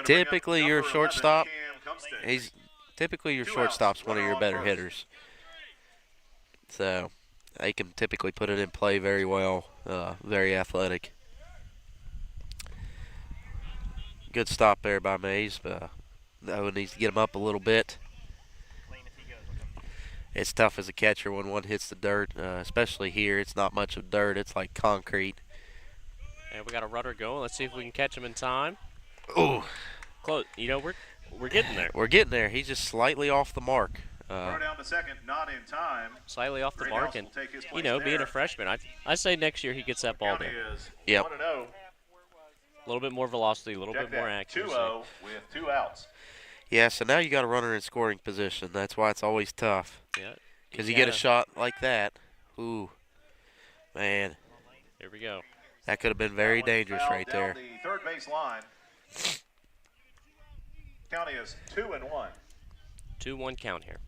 Typically, your shortstop. Shortstop's one of your better hitters. So. They can typically put it in play very well, very athletic. Good stop there by Mays. Owen needs to get him up a little bit. It's tough as a catcher when one hits the dirt, especially here. It's not much of dirt. It's like concrete. And we got a runner going. Let's see if we can catch him in time. Ooh. Close. We're getting there. We're getting there. He's just slightly off the mark. Throw down to second, not in time. Slightly off the mark, and being a freshman, I say next year he gets that ball there. Yep. A little bit more velocity, a little bit more accuracy. 2-0 with 2 outs. Yeah, so now you got a runner in scoring position. That's why it's always tough. Yeah. Because you get a shot like that. Ooh, man. Here we go. That could have been very dangerous right there. The third base line. County is 2-1. 2-1 count here.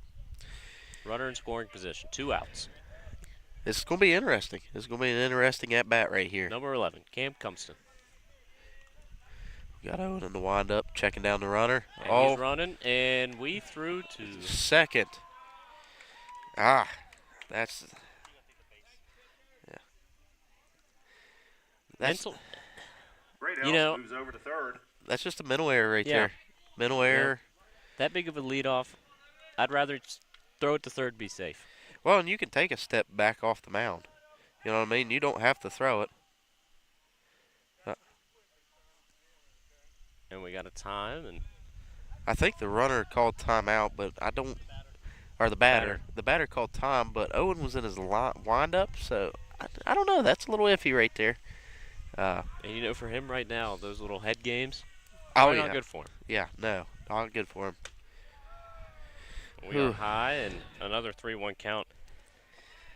Runner in scoring position, 2 outs. This is going to be interesting. This is going to be an interesting at-bat right here. Number 11, Cam Cumston. Got Owen in the windup, checking down the runner. And he's running, and we threw to second. That's moves over to third. That's just a mental error right there. Mental error. That big of a leadoff, I'd rather throw it to third, be safe. Well, and you can take a step back off the mound. You know what I mean? You don't have to throw it. And we got a time, and I think the runner called timeout, but I don't. Or the batter. The batter called time, but Owen was in his windup, so I don't know. That's a little iffy right there. And for him right now, those little head games, not good for him. Yeah, no, not good for him. We are high, and another 3-1 count.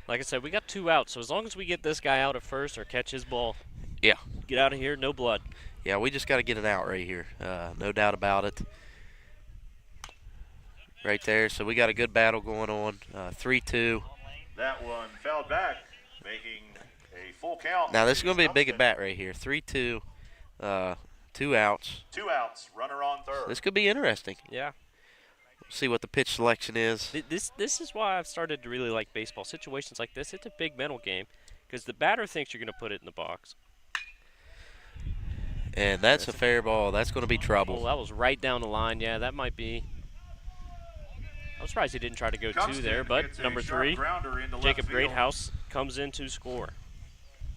Like I said, we got 2 outs, so as long as we get this guy out at first or catch his ball, get out of here, no blood. Yeah, we just got to get it out right here. No doubt about it. Right there, so we got a good battle going on. 3-2. That one fouled back, making a full count. Now, this is going to be a big at-bat right here. 3-2, 2 outs. 2 outs, runner on third. This could be interesting. Yeah. See what the pitch selection is. This is why I've started to really like baseball. Situations like this, it's a big mental game because the batter thinks you're going to put it in the box. And that's a fair ball. That's going to be trouble. Well, that was right down the line. Yeah, that might be. I'm surprised he didn't try to go 2 there, but number 3, Jacob Greathouse comes in to score.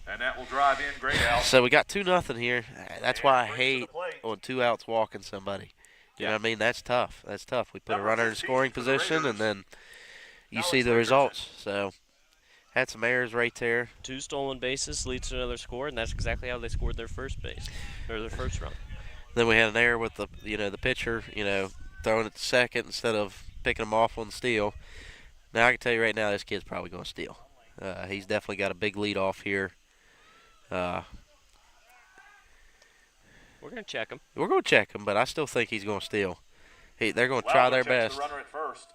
And that will drive in Greathouse. So we got 2-0 here. That's why I hate on 2 outs walking somebody. You know what I mean? That's tough. That's tough. We put a runner in scoring position, and then you see the results. So had some errors right there. 2 stolen bases leads to another score, and that's exactly how they scored their first base, or their first run. Then we had an error with the the pitcher throwing it to second instead of picking him off on the steal. Now I can tell you right now, this kid's probably going to steal. He's definitely got a big lead off here. We're going to check him. We're going to check him, but I still think he's going to steal. They're going to try their best. The runner at first.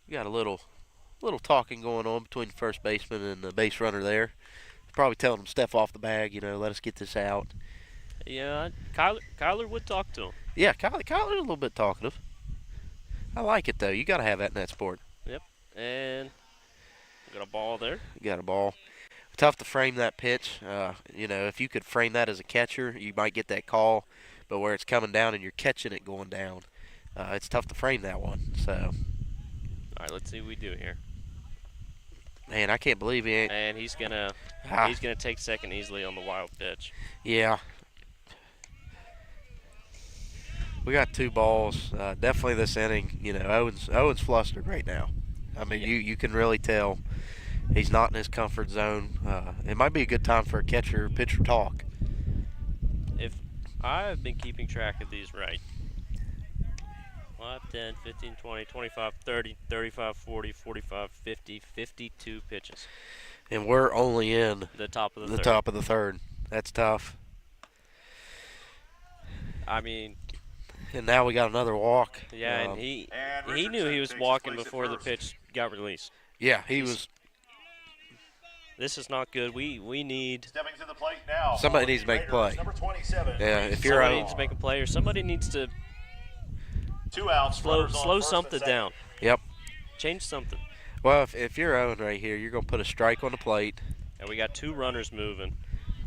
You got a little talking going on between the first baseman and the base runner there. Probably telling him step off the bag, let us get this out. Yeah, Kyler would talk to him. Yeah, Kyler's a little bit talkative. I like it, though. You got to have that in that sport. Yep, and we got a ball there. You got a ball. Tough to frame that pitch. If you could frame that as a catcher, you might get that call. But where it's coming down and you're catching it going down, it's tough to frame that one. So, all right, let's see what we do here. Man, I can't believe he ain't. And he's gonna take second easily on the wild pitch. Yeah. We got 2 balls. Definitely this inning. Owen's flustered right now. I mean, you can really tell he's not in his comfort zone. It might be a good time for a catcher-pitcher talk. If I've been keeping track of these right. 5, 10, 15, 20, 25, 30, 35, 40, 45, 50, 52 pitches. And we're only in the top of the third. Top of the third. That's tough. I mean, and now we got another walk. Yeah, and he knew he was walking before the pitch got released. Yeah, he was. This is not good. We need. Stepping to the plate now. Somebody needs to make a play. Number 27. Yeah, if you're somebody needs to make a play, or somebody needs to 2 outs. Slow something down. Yep. Change something. Well, if you're Owen right here, you're going to put a strike on the plate. And we got 2 runners moving.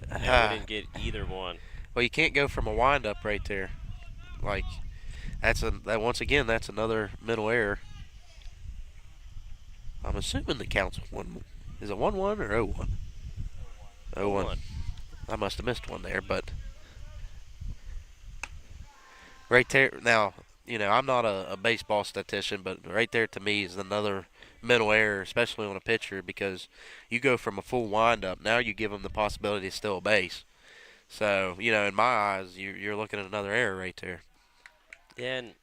And we didn't get either one. Well, you can't go from a windup right there. Like, once again, that's another mental error. I'm assuming the count's 1. Is it 1-1 or 0-1? 0-1. I must have missed one there, but right there now. I'm not a baseball statistician, but right there to me is another mental error, especially on a pitcher, because you go from a full windup, now you give them the possibility to steal a base. So, in my eyes, you're looking at another error right there. Yeah, and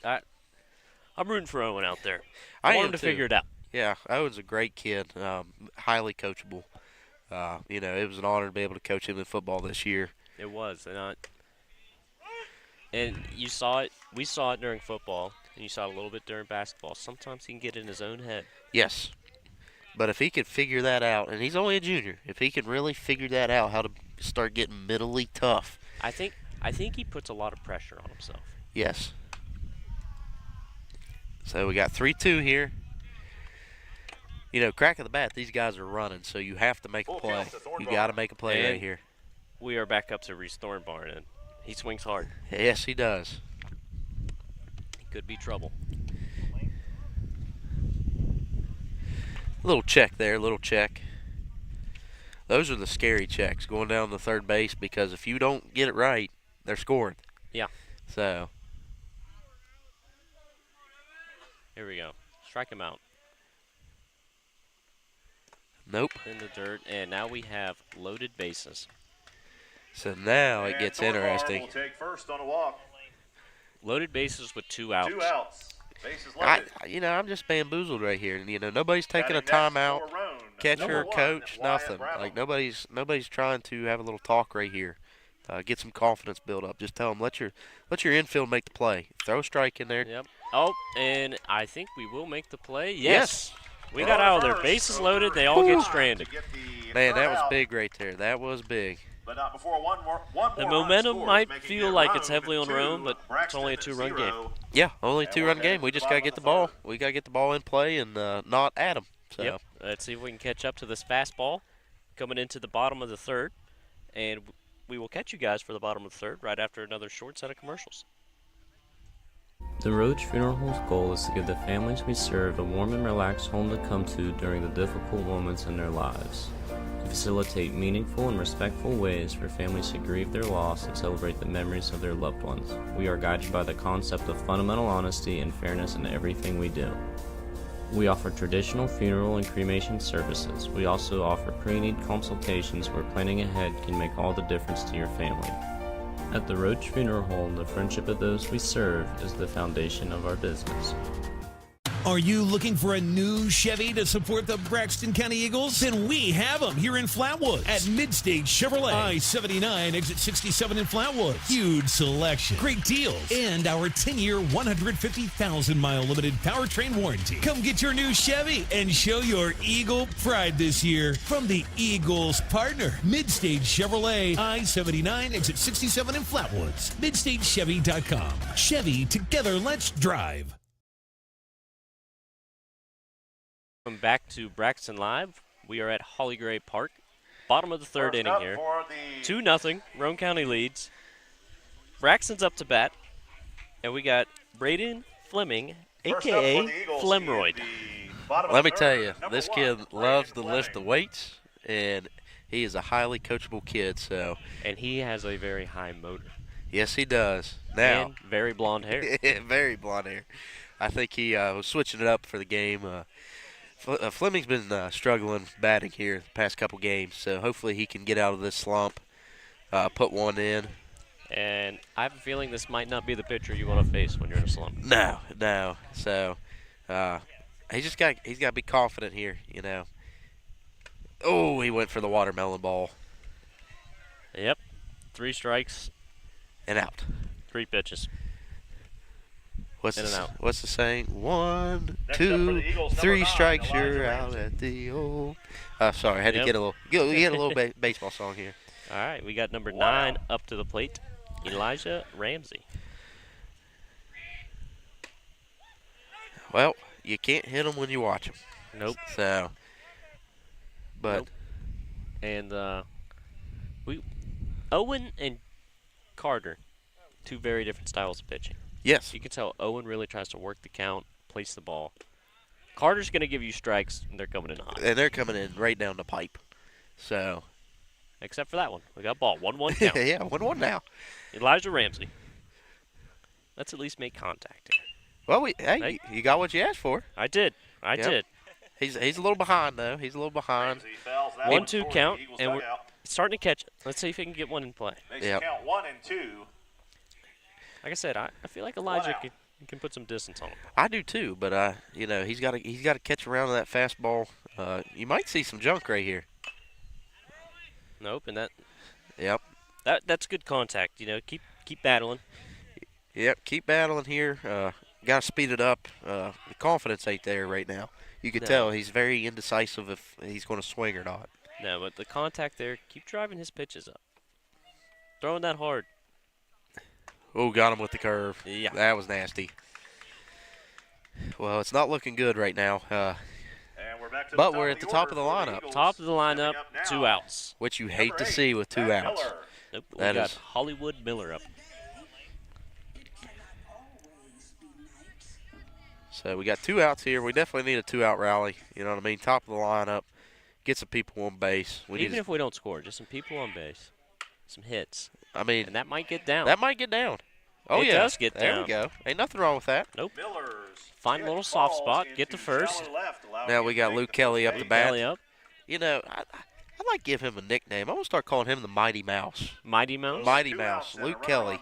I'm rooting for Owen out there. I want him to figure it out. Yeah, Owen's a great kid, highly coachable. It was an honor to be able to coach him in football this year. It was, and you saw it. We saw it during football, and you saw it a little bit during basketball. Sometimes he can get in his own head. Yes, but if he could figure that out, and he's only a junior, if he can really figure that out, how to start getting mentally tough. I think he puts a lot of pressure on himself. Yes. So we got 3-2 here. Crack of the bat, these guys are running, so you have to make a play. You got to make a play right here. We are back up to Reese Thornbarn, and he swings hard. Yes, he does. He could be trouble. Little check there, little check. Those are the scary checks, going down to third base, because if you don't get it right, they're scoring. Yeah. So. Here we go. Strike him out. Nope. In the dirt, and now we have loaded bases. So now it gets interesting. Will take first on a walk. Loaded bases with 2 outs. 2 outs. Bases loaded. I'm just bamboozled right here. Nobody's taking a timeout. Catcher, coach, nothing. Like nobody's trying to have a little talk right here. Get some confidence built up. Just tell them let your infield make the play. Throw a strike in there. Yep. Oh, and I think we will make the play. Yes. We got out of there. Bases loaded. They all get stranded. Man, that was big right there. That was big. But not before one more the momentum might feel like it's heavily on Roane, but it's only a 2-run game. Yeah, only a 2-run game. We just got to get the ball. We got to get the ball in play and not at them. So. Yep. Let's see if we can catch up to this fastball coming into the bottom of the third. And we will catch you guys for the bottom of the third right after another short set of commercials. The Roach Funeral Home's goal is to give the families we serve a warm and relaxed home to come to during the difficult moments in their lives. To facilitate meaningful and respectful ways for families to grieve their loss and celebrate the memories of their loved ones, we are guided by the concept of fundamental honesty and fairness in everything we do. We offer traditional funeral and cremation services. We also offer pre-need consultations where planning ahead can make all the difference to your family. At the Roach Funeral Home, the friendship of those we serve is the foundation of our business. Are you looking for a new Chevy to support the Braxton County Eagles? Then we have them here in Flatwoods at Mid-State Chevrolet. I-79, exit 67 in Flatwoods. Huge selection, great deals, and our 10-year, 150,000-mile limited powertrain warranty. Come get your new Chevy and show your Eagle pride this year from the Eagles partner, Mid-State Chevrolet. I-79, exit 67 in Flatwoods. MidStateChevy.com. Chevy, together, let's drive. Welcome back to Braxton Live. We are at Holly Gray Park. Bottom of the third inning here. 2-0. Roane County leads. Braxton's up to bat. And we got Braden Fleming, a.k.a. Flemroyd. Let me tell you, this kid loves to lift the weights, and he is a highly coachable kid. And he has a very high motor. Yes, he does. Now, and very blonde hair. Very blonde hair. I think he was switching it up for the game. Fleming's been struggling batting here the past couple games, so hopefully he can get out of this slump, put one in. And I have a feeling this might not be the pitcher you want to face when you're in a slump. No. So he's got to be confident here, you know. Oh, he went for the watermelon ball. Yep. 3 strikes. And out. 3 pitches. What's the saying? 1, 2, 3 strikes, you're out at the old. Sorry, I had to get a little baseball song here. All right, we got number 9 up to the plate, Elijah Ramsey. Well, you can't hit them when you watch them. Nope. So, but. Nope. And Owen and Carter, 2 very different styles of pitching. Yes. You can tell Owen really tries to work the count, place the ball. Carter's going to give you strikes, and they're coming in hot. And they're coming in right down the pipe. So. Except for that one. We got ball. 1-1 count. Yeah, 1-1 now. Elijah Ramsey. Let's at least make contact here. Well, you got what you asked for. I did. I did. He's a little behind, though. He's a little behind. 1-2 count, and we're starting to catch it. Let's see if he can get one in play. Makes it count 1 and 2. Like I said, I feel like Elijah can put some distance on him. I do too, but you know, he's got to catch around to that fastball. You might see some junk right here. Nope, and that. Yep. That's good contact. You know, keep battling. Yep, keep battling here. Got to speed it up. The confidence ain't there right now. You can tell he's very indecisive if he's going to swing or not. No, but the contact there. Keep driving his pitches up. Throwing that hard. Oh, got him with the curve. Yeah. That was nasty. Well, it's not looking good right now. But we're at the top of the lineup. Top of the lineup, 2 outs. Which you hate to see with 2 outs. Nope, we got Hollywood Miller up. So we got 2 outs here. We definitely need a 2-out rally. You know what I mean? Top of the lineup. Get some people on base. Even if we don't score, just some people on base. Some hits. I mean, and that might get down. That might get down. Oh, it does get down. There we go. Ain't nothing wrong with that. Nope. Find a little soft spot. Get to first. Now we got Luke Kelly up the bat. Kelly up. You know, I'd like to give him a nickname. I'm going to start calling him the Mighty Mouse. Mighty Mouse? Mighty Mouse. Luke Kelly.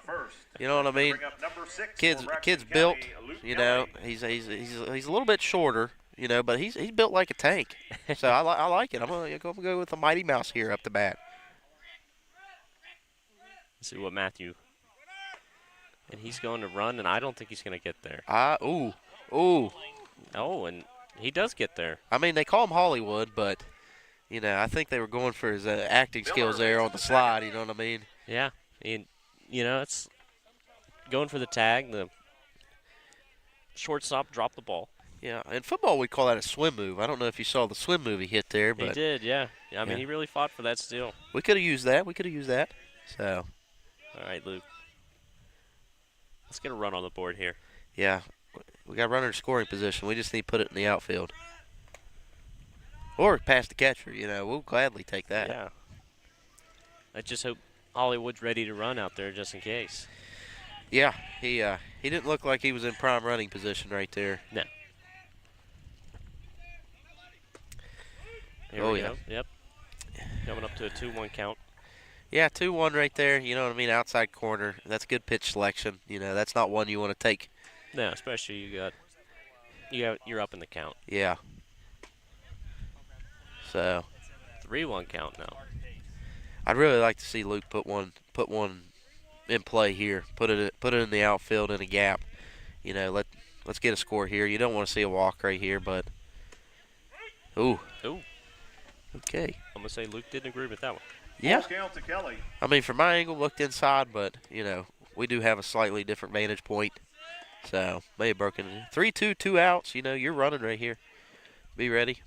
You know what I mean? Kid's built, you know, he's a little bit shorter, you know, but he's built like a tank. So I like it. I'm going to go with the Mighty Mouse here up the bat. Let's see what Matthew. And he's going to run, and I don't think he's going to get there. Ooh. Oh, and he does get there. I mean, they call him Hollywood, but, you know, I think they were going for his acting skills there on the slide, you know what I mean? Yeah. And, you know, it's going for the tag. The shortstop dropped the ball. Yeah, in football we call that a swim move. I don't know if you saw the swim move he hit there. But he did, yeah. I mean, he really fought for that steal. We could have used that. So. All right, Luke. Let's get a run on the board here. Yeah. We got a runner in scoring position. We just need to put it in the outfield. Or past the catcher, you know. We'll gladly take that. Yeah. I just hope Hollywood's ready to run out there just in case. Yeah, he didn't look like he was in prime running position right there. No. Here we go. Yep. Coming up to a 2-1 count. Yeah, 2-1 right there. You know what I mean? Outside corner. That's good pitch selection. You know, that's not one you want to take. No, especially you got You're up in the count. Yeah. So 3-1 count now. I'd really like to see Luke put one in play here. Put it in the outfield in a gap. You know, let's get a score here. You don't want to see a walk right here, but ooh. Okay. I'm gonna say Luke didn't agree with that one. Yeah. Full count to Kelly. I mean, from my angle, looked inside, but you know, we do have a slightly different vantage point. So may have broken it. 3-2, 2 outs. You know, you're running right here. Be ready.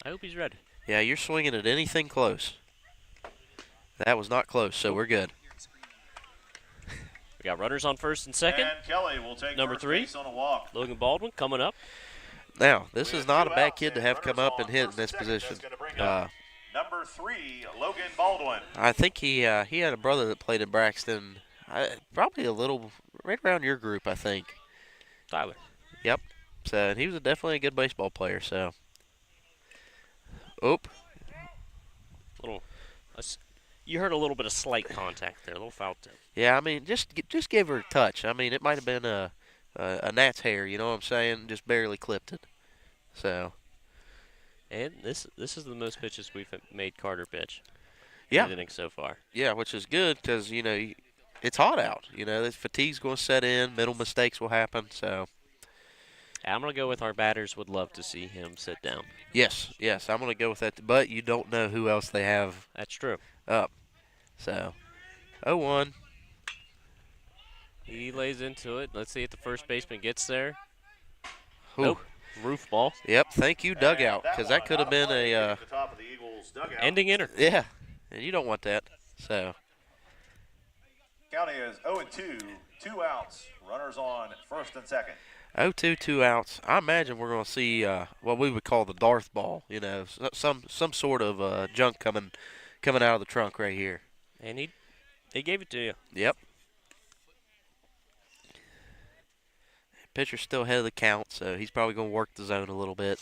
I hope he's ready. Yeah, you're swinging at anything close. That was not close, so we're good. We got runners on first and second. And Kelly will take number first 3 base on a walk. Logan Baldwin coming up. Now, this is not a bad kid to have come up and hit in this position. Number 3, Logan Baldwin. I think he had a brother that played in Braxton, probably a little right around your group, I think. Tyler. Yep. So he was definitely a good baseball player. So, oop. You heard a little bit of slight contact there, a little foul tip. Yeah, I mean, just give her a touch. I mean, it might have been a gnat's hair. You know what I'm saying? Just barely clipped it. So. And this is the most pitches we've made Carter pitch. Yeah. In the inning so far. Yeah, which is good because, you know, it's hot out. You know, the fatigue's going to set in. Mental mistakes will happen. So. I'm going to go with our batters would love to see him sit down. Yes, I'm going to go with that. But you don't know who else they have. That's true. Up. So, 0-1. He lays into it. Let's see if the first baseman gets there. Ooh. Nope. Roof ball. Yep, thank you, dugout, because that could have been a ending inner. Yeah, and you don't want that. So. County is 0-2, 2 outs. Runners on first and second. 0-2, 2 outs. I imagine we're going to see what we would call the Darth ball. You know, some sort of junk coming out of the trunk right here. And he gave it to you. Yep. Pitcher's still ahead of the count, so he's probably going to work the zone a little bit.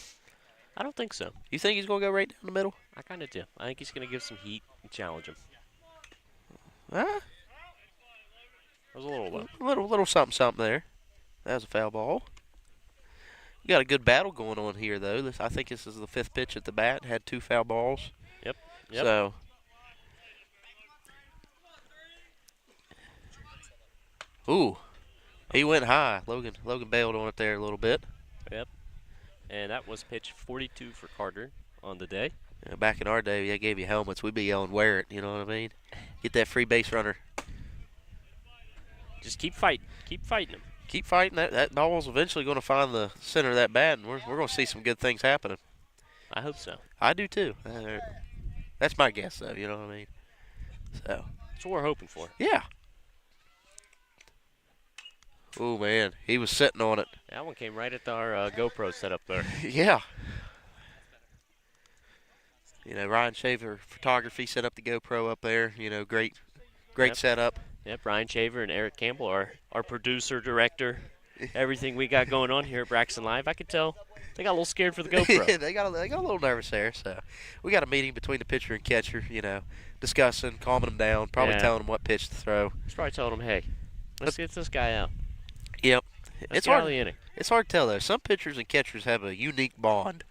I don't think so. You think he's going to go right down the middle? I kind of do. I think he's going to give some heat and challenge him. Huh? That was a little low. Little something there. That was a foul ball. We got a good battle going on here, though. I think this is the 5th pitch at the bat. Had 2 foul balls. Yep. So. Ooh. He went high. Logan bailed on it there a little bit. Yep. And that was pitch 42 for Carter on the day. Yeah, back in our day, they gave you helmets. We'd be yelling, wear it. You know what I mean? Get that free base runner. Just keep fighting. Keep fighting him. Keep fighting. That ball's eventually going to find the center of that bat, and we're going to see some good things happening. I hope so. I do, too. That's my guess, though. You know what I mean? So. That's what we're hoping for. Yeah. Oh, man. He was sitting on it. That one came right at our GoPro setup there. Yeah. You know, Ryan Shaver Photography set up the GoPro up there. You know, great setup. Yep, Ryan Shaver and Eric Campbell, our producer, director, everything we got going on here at Braxton Live. I could tell they got a little scared for the GoPro. Yeah, they got a little nervous there. So we got a meeting between the pitcher and catcher, you know, discussing, calming them down, probably telling them what pitch to throw. He's probably telling them, hey, let's get this guy out. Yep. It's hard. It's hard to tell, though. Some pitchers and catchers have a unique bond,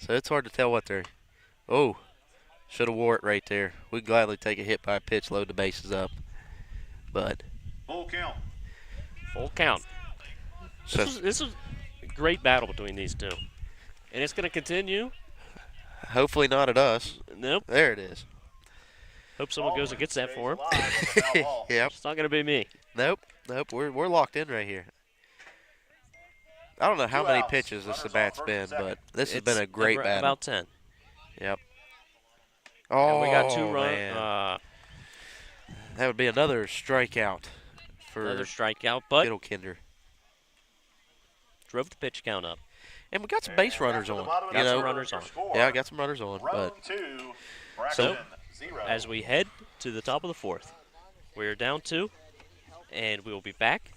so it's hard to tell what they're. Oh, should have wore it right there. We'd gladly take a hit by a pitch, load the bases up. But. Full count. Full count. So, this is a great battle between these two. And it's going to continue. Hopefully not at us. Nope. There it is. Hope someone goes and gets that for him. Yep. It's not going to be me. Nope. We're locked in right here. I don't know how many pitches this bat's been, but this has been a great battle. About 10. Yep. Oh, and we got 2 man. runs. That would be another strikeout for another strikeout, but Kittlekinder. Drove the pitch count up. And we got some base runners on. Got some runners on. Yeah, I got some runners on. But so, as we head to the top of the 4th, we're down 2, and we will be back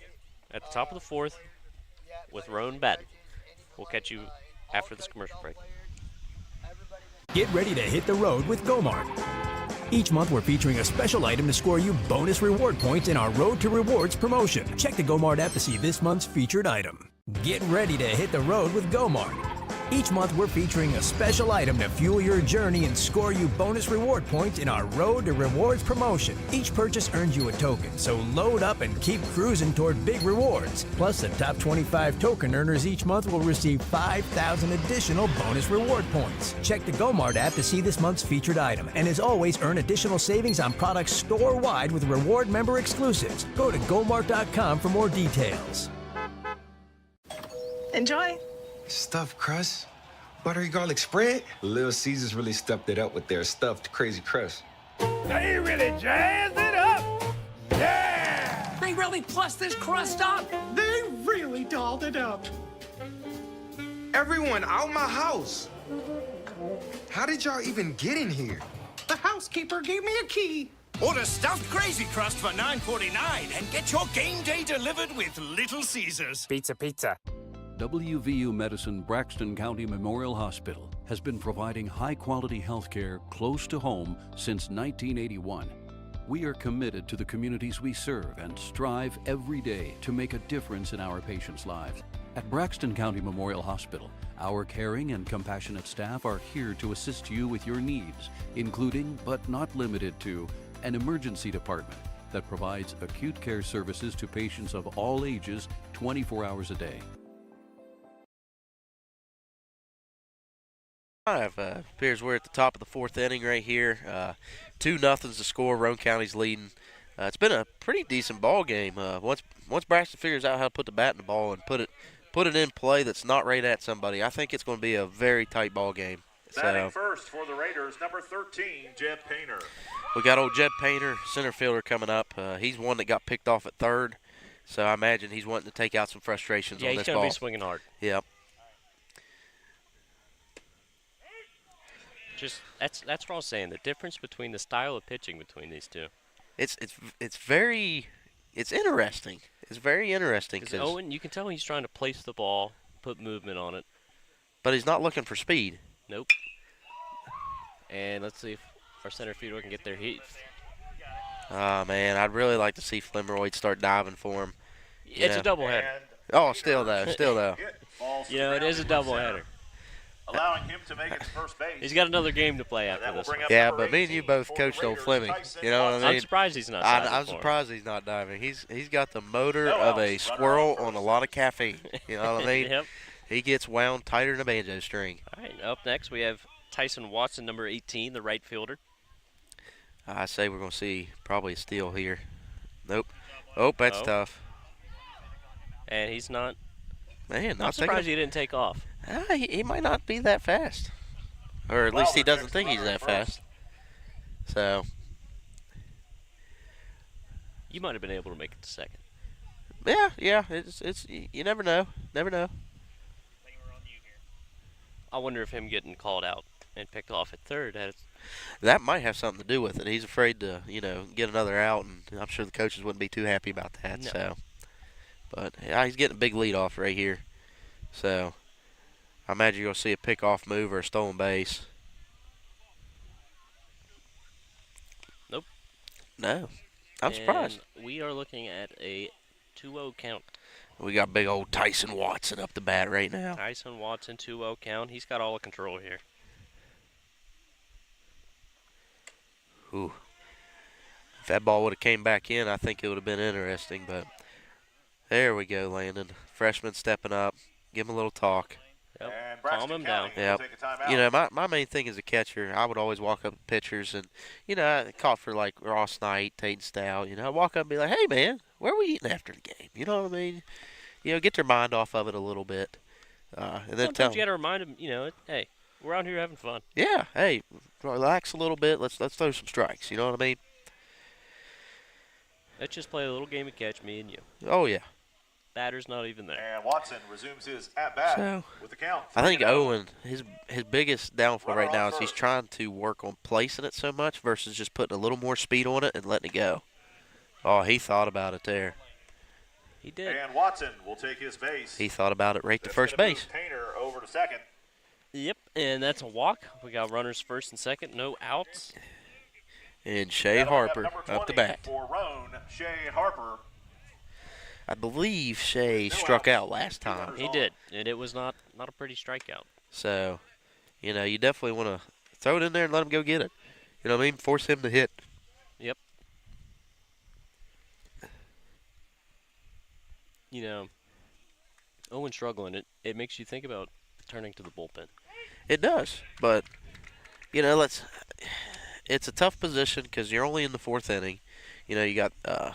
at the top of the 4th with Roane batting. We'll catch you after this commercial break. Get ready to hit the road with Go-Mart. Each month, we're featuring a special item to score you bonus reward points in our Road to Rewards promotion. Check the Go-Mart app to see this month's featured item. Get ready to hit the road with Mart. Each month, we're featuring a special item to fuel your journey and score you bonus reward points in our Road to Rewards promotion. Each purchase earns you a token, so load up and keep cruising toward big rewards. Plus, the top 25 token earners each month will receive 5,000 additional bonus reward points. Check the Mart app to see this month's featured item, and as always, earn additional savings on products store-wide with reward member exclusives. Go to gomart.com for more details. Enjoy. Stuffed crust, buttery garlic spread. Little Caesars really stepped it up with their stuffed crazy crust. They really jazzed it up. Yeah! They really plussed this crust up. They really dolled it up. Everyone out my house. How did y'all even get in here? The housekeeper gave me a key. Order stuffed crazy crust for $9.49 and get your game day delivered with Little Caesars. Pizza. WVU Medicine Braxton County Memorial Hospital has been providing high-quality health care close to home since 1981. We are committed to the communities we serve and strive every day to make a difference in our patients' lives. At Braxton County Memorial Hospital, our caring and compassionate staff are here to assist you with your needs, including, but not limited to, an emergency department that provides acute care services to patients of all ages 24 hours a day. Appears we're at the top of the fourth inning right here. 2-0 the score. Roane County's leading. It's been a pretty decent ball game. Once Braxton figures out how to put the bat in the ball and put it in play that's not right at somebody, I think it's going to be a very tight ball game. Batting first for the Raiders, number 13, Jeb Painter. We got old Jeb Painter, center fielder, coming up. He's one that got picked off at third, so I imagine he's wanting to take out some frustrations on this ball. Yeah, he's going to be swinging hard. Yep. That's what I was saying. The difference between the style of pitching between these two. It's very interesting. It's very interesting. Because Owen, you can tell he's trying to place the ball, put movement on it. But he's not looking for speed. Nope. And let's see if our center fielder can get their heat. Oh, man, I'd really like to see Flimmeroyd start diving for him. It's a doubleheader. Oh, still though. You know, it is a doubleheader. Allowing him to make it to first base. He's got another game to play after this one. Yeah, but me and you both coached old Fleming. You know what I mean? I'm surprised he's not diving. I'm surprised he's not diving. He's got the motor of a squirrel on a lot of caffeine. You know what I mean? Yep. He gets wound tighter than a banjo string. All right, up next we have Tyson Watson, number 18, the right fielder. I say we're going to see probably a steal here. Nope. Oh, that's tough. And he's not. Man, I'm surprised he didn't take off. He might not be that fast. Or at least he doesn't think he's that fast. So. You might have been able to make it to second. Yeah. It's you never know. Never know. I wonder if him getting called out and picked off at third that might have something to do with it. He's afraid to, get another out, and I'm sure the coaches wouldn't be too happy about that. No. So, but yeah, he's getting a big lead off right here. So, I imagine you're going to see a pickoff move or a stolen base. Nope. No. I'm surprised. We are looking at a 2-0 count. We got big old Tyson Watson up the bat right now. Tyson Watson, 2-0 count. He's got all the control here. Ooh. If that ball would have came back in, I think it would have been interesting. But there we go, Landon. Freshman stepping up. Give him a little talk. Yep. Calm him down. Yep. My main thing as a catcher, I would always walk up to pitchers and, I caught for like Ross Knight, Tate Stout. I walk up and be like, hey, man, where are we eating after the game? You know what I mean? Get their mind off of it a little bit. And then sometimes you got to remind them, hey, we're out here having fun. Yeah, hey, relax a little bit. Let's throw some strikes. You know what I mean? Let's just play a little game of catch, me and you. Oh, yeah. Batter's not even there. And Watson resumes his at-bat with the count. I think Owen, his biggest downfall right now is he's trying to work on placing it so much versus just putting a little more speed on it and letting it go. Oh, he thought about it there. He did. And Watson will take his base. He thought about it right to first base. Painter over to second. Yep, and that's a walk. We got runners first and second, no outs. And Shea Harper up the bat. For Roane, Shea Harper. I believe Shea struck out last time. He did, and it was not a pretty strikeout. So, you know, you definitely want to throw it in there and let him go get it. You know what I mean? Force him to hit. Yep. You know, Owen struggling, it makes you think about turning to the bullpen. It does, but, you know, it's a tough position because you're only in the 4th inning. You know, you got a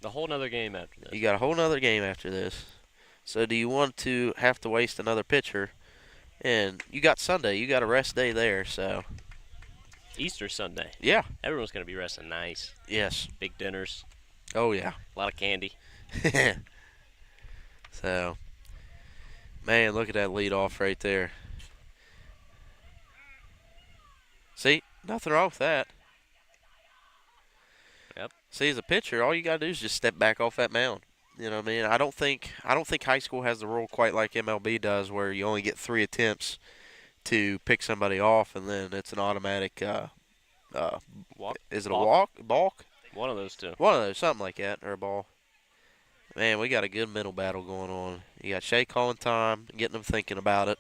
whole nother game after this. You got a whole nother game after this. So do you want to have to waste another pitcher? And you got Sunday. You got a rest day there, so. Easter Sunday. Yeah. Everyone's going to be resting nice. Yes. Big dinners. Oh, yeah. A lot of candy. So, man, look at that lead off right there. See, nothing wrong with that. Yep. See, as a pitcher, all you got to do is just step back off that mound. You know what I mean? I don't think high school has the rule quite like MLB does, where you only get 3 attempts to pick somebody off, and then it's an automatic walk. Is it a walk? Balk? One of those two. One of those, something like that, or a ball. Man, we got a good middle battle going on. You got Shea calling time, getting them thinking about it.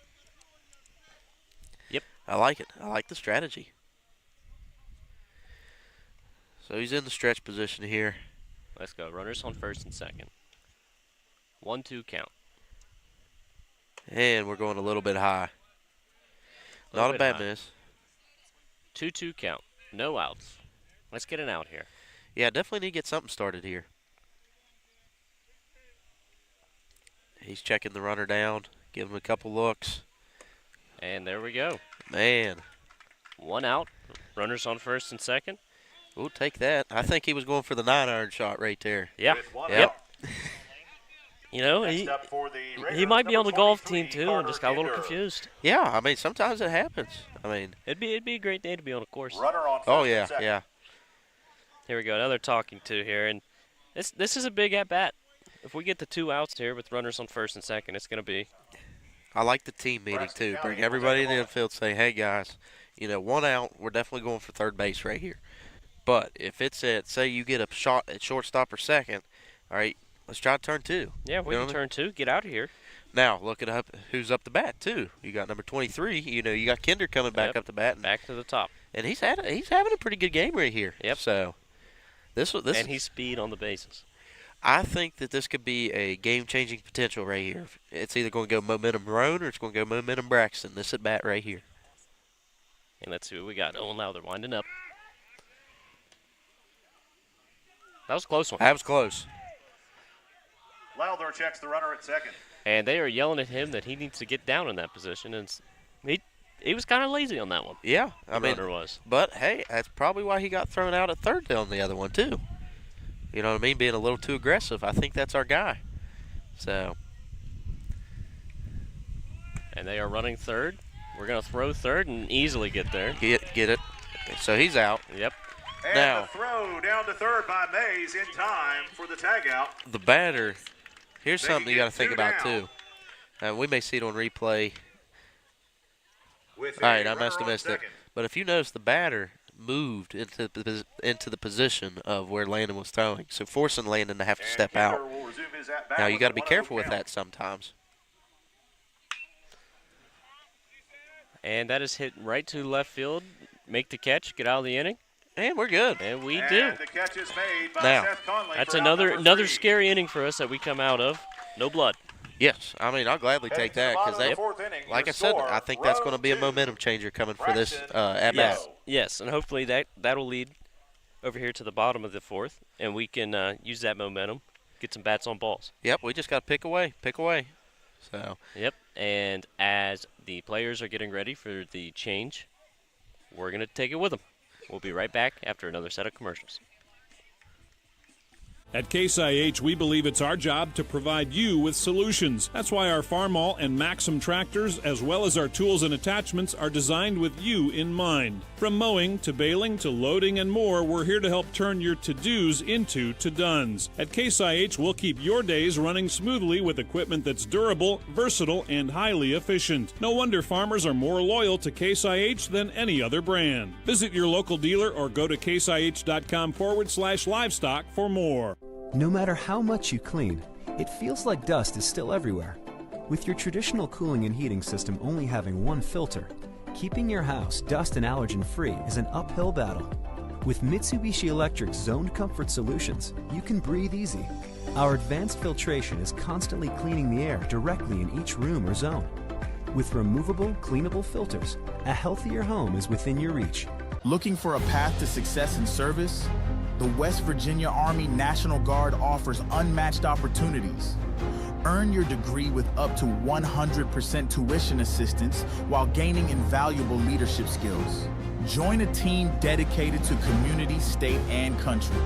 Yep. I like it. I like the strategy. So he's in the stretch position here. Let's go. Runners on first and second. 1-2 count. And we're going a little bit high. Not a bad miss. 2-2 count. No outs. Let's get an out here. Yeah, definitely need to get something started here. He's checking the runner down, giving him a couple looks. And there we go. Man. 1 out. Runners on first and second. We'll take that. I think he was going for the 9-iron shot right there. Yeah. Yep. You know, he might be on the golf team too and just got a little confused. Yeah, I mean, sometimes it happens. I mean, it'd be a great day to be on a course. Oh yeah, yeah. Here we go, another talking to here, and this is a big at bat. If we get the 2 outs here with runners on first and second, it's going to be. I like the team meeting too. Bring everybody in the infield. Say, hey guys, you know, 1 out. We're definitely going for third base right here. But if it's at, say you get a shot at shortstop or second, all right, let's try to turn 2. Yeah, we can turn 2. Get out of here. Now, look at who's up the bat, too. You got number 23. You know, you got Kinder coming back up the bat. Back to the top. And he's having a pretty good game right here. Yep. So, this and he's speed on the bases. I think that this could be a game-changing potential right here. It's either going to go momentum Roane or it's going to go momentum Braxton. This at bat right here. And let's see what we got. Oh, now they're winding up. That was a close one. That was close. Lowther checks the runner at second. And they are yelling at him that he needs to get down in that position, and he was kind of lazy on that one. Yeah, I mean, runner was. But hey, that's probably why he got thrown out at third on the other one too. You know what I mean? Being a little too aggressive. I think that's our guy. So. And they are running third. We're gonna throw third and easily get there. Get it. So he's out. Yep. And now, the throw down to third by Mays in time for the tag out. The batter, here's They something can you got to get think 2 about down. too. We may see it on replay. With All right, I runner must have on missed it. second. But if you notice, the batter moved into the position of where Landon was throwing, so forcing Landon to have to step out. Will resume his at-bat Now you with got to a be 1-0 careful with count. that sometimes. And that is hit right to left field. Make the catch, get out of the inning. And we're good. And we And do. the catch is made by Now, Seth Conley That's for out another number 3. scary inning for us that we come out of. No blood. Yes, I mean, I'll gladly Heading take to the that bottom because of the fourth inning, like your I said, score, I think that's going to Roach be a 2, momentum changer coming for this Braxton at bat. Yes. Yes, and hopefully that'll lead over here to the bottom of the fourth, and we can use that momentum, get some bats on balls. Yep, we just got to pick away. So. Yep, and as the players are getting ready for the change, we're going to take it with them. We'll be right back after another set of commercials. At Case IH, we believe it's our job to provide you with solutions. That's why our Farmall and Maxim tractors, as well as our tools and attachments, are designed with you in mind. From mowing to baling to loading and more, we're here to help turn your to-dos into to-dones. At Case IH, we'll keep your days running smoothly with equipment that's durable, versatile, and highly efficient. No wonder farmers are more loyal to Case IH than any other brand. Visit your local dealer or go to caseih.com/livestock for more. No matter how much you clean, It feels like dust is still everywhere. With your traditional cooling and heating system only having one filter, keeping your house dust and allergen free is an uphill battle. With Mitsubishi Electric's Zoned Comfort Solutions, you can breathe easy. Our advanced filtration is constantly cleaning the air directly in each room or zone. With removable, cleanable filters, a healthier home is within your reach. Looking for a path to success in service? The West Virginia Army National Guard offers unmatched opportunities. Earn your degree with up to 100% tuition assistance while gaining invaluable leadership skills. Join a team dedicated to community, state, and country.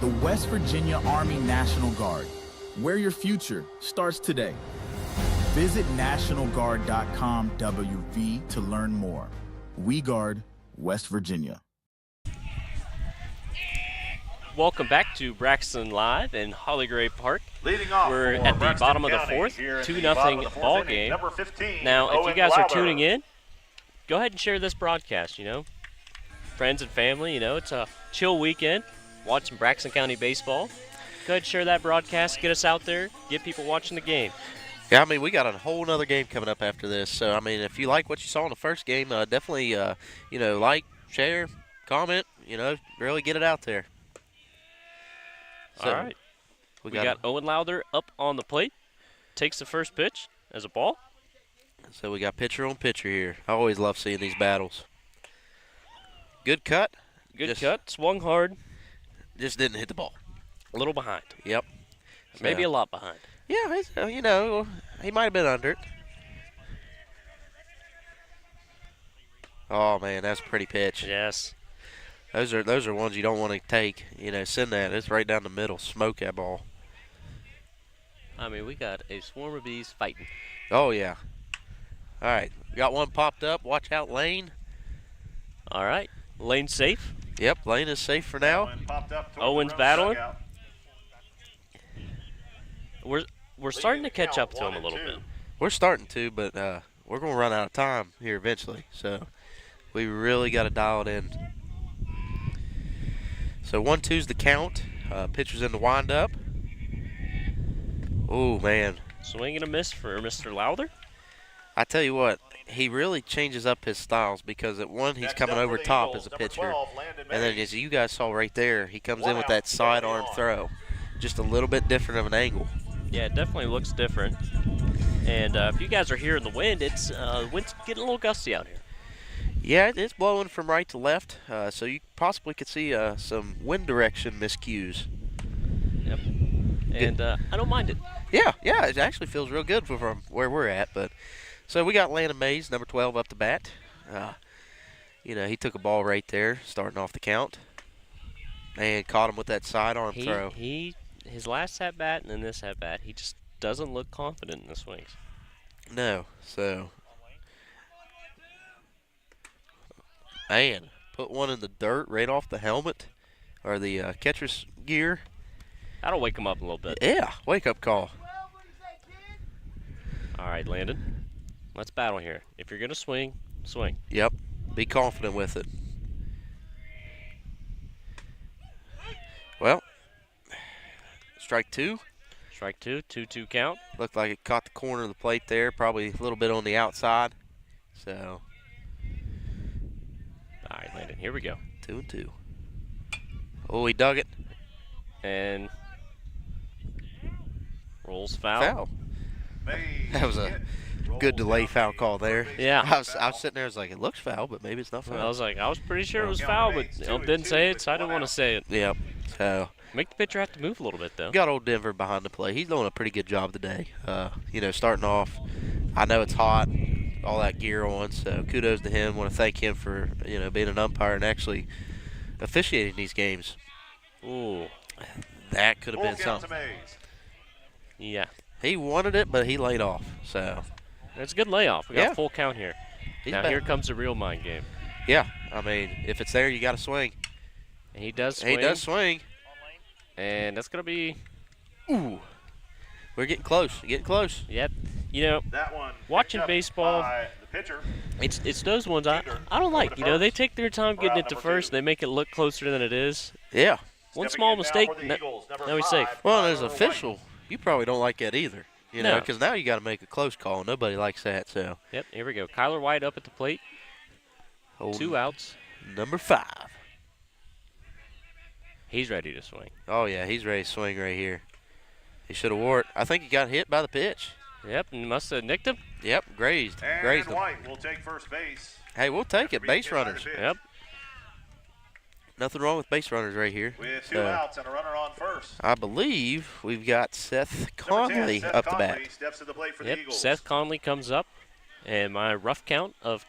The West Virginia Army National Guard, where your future starts today. Visit NationalGuard.com WV to learn more. We guard West Virginia. Welcome back to Braxton Live in Hollygrave Park. Leading off, we're at the bottom of the fourth, 2-0 ball game. Now, if you guys are tuning in, go ahead and share this broadcast, you know. Friends and family, you know, it's a chill weekend watching Braxton County baseball. Go ahead and share that broadcast, get us out there, get people watching the game. Yeah, I mean, we got a whole other game coming up after this. So, I mean, if you like what you saw in the first game, definitely, you know, like, share, comment, you know, really get it out there. So, all right. We got Owen Lowther up on the plate. Takes the first pitch as a ball. So we got pitcher on pitcher here. I always love seeing these battles. Good cut. Good cut. Swung hard. Just didn't hit the ball. A little behind. Yep. Maybe a lot behind. Yeah, you know, he might have been under it. Oh, man, that's a pretty pitch. Yes. Those are ones you don't want to take. You know, send that. It's right down the middle. Smoke that ball. I mean, we got a swarm of bees fighting. Oh, yeah. All right. We got one popped up. Watch out, Lane. All right. Lane's safe. Yep, Lane is safe for now. Owen's battling. We're starting to catch up to him a little bit. We're starting to, but we're going to run out of time here eventually. So we really got to dial it in. So 1-2's the count. Pitcher's in the windup. Oh, man. Swing and a miss for Mr. Lowther. I tell you what, he really changes up his styles because at one, he's coming over top as a pitcher. And then as you guys saw right there, he comes in with that sidearm throw. Just a little bit different of an angle. Yeah, it definitely looks different. And if you guys are hearing the wind, wind's getting a little gusty out here. Yeah, it's blowing from right to left, so you possibly could see some wind direction miscues. Yep. And I don't mind it. Yeah, it actually feels real good from where we're at. But so we got Landon Mays, number 12, up to bat. You know, he took a ball right there, starting off the count, and caught him with that sidearm throw. His last at bat and then this at bat, he just doesn't look confident in the swings. No, so. Man, put one in the dirt right off the helmet or the catcher's gear. That'll wake him up a little bit. Yeah, wake-up call. All right, Landon, let's battle here. If you're going to swing, swing. Yep, be confident with it. Well, strike two. Strike two, 2-2 count. Looked like it caught the corner of the plate there, probably a little bit on the outside. So. All right, Landon, here we go. 2-2. Oh, he dug it. And rolls foul. Foul. That was a good delay foul call there. Yeah. I was sitting there, I was like, it looks foul, but maybe it's not foul. I was pretty sure it was foul, but didn't say it, so I didn't want to say it. Yep. So. Make the pitcher have to move a little bit, though. Got old Denver behind the plate. He's doing a pretty good job today. You know, starting off, I know it's hot, all that gear on, so kudos to him. Want to thank him for, you know, being an umpire and actually officiating these games. Ooh. That could have been something. Yeah. He wanted it, but he laid off. So it's a good layoff. We got full count here. Now here comes the real mind game. Yeah. I mean, if it's there, you got to swing. And he does swing. He does swing. And that's going to be. Ooh. We're getting close. Getting close. Yep. You know, watching baseball, it's those ones I don't like. You know, they take their time getting it to first. They make it look closer than it is. Yeah. One small mistake, now he's safe. Well, as an official, You probably don't like that either, you know, No. because now you got to make a close call. Nobody likes that, so. Yep, here we go. Kyler White up at the plate. Hold 2 outs. Number 5. He's ready to swing. Oh, yeah, he's ready to swing right here. He should have wore it. I think he got hit by the pitch. Yep, and must have nicked him. Yep, grazed And him. White will take first base. Hey, we'll take it. Base runners. Yep. Nothing wrong with base runners right here. With 2 outs and a runner on first. I believe we've got Seth Conley Seth up Conley the bat. steps to the plate for Yep, the Eagles. Seth Conley comes up. And my rough count of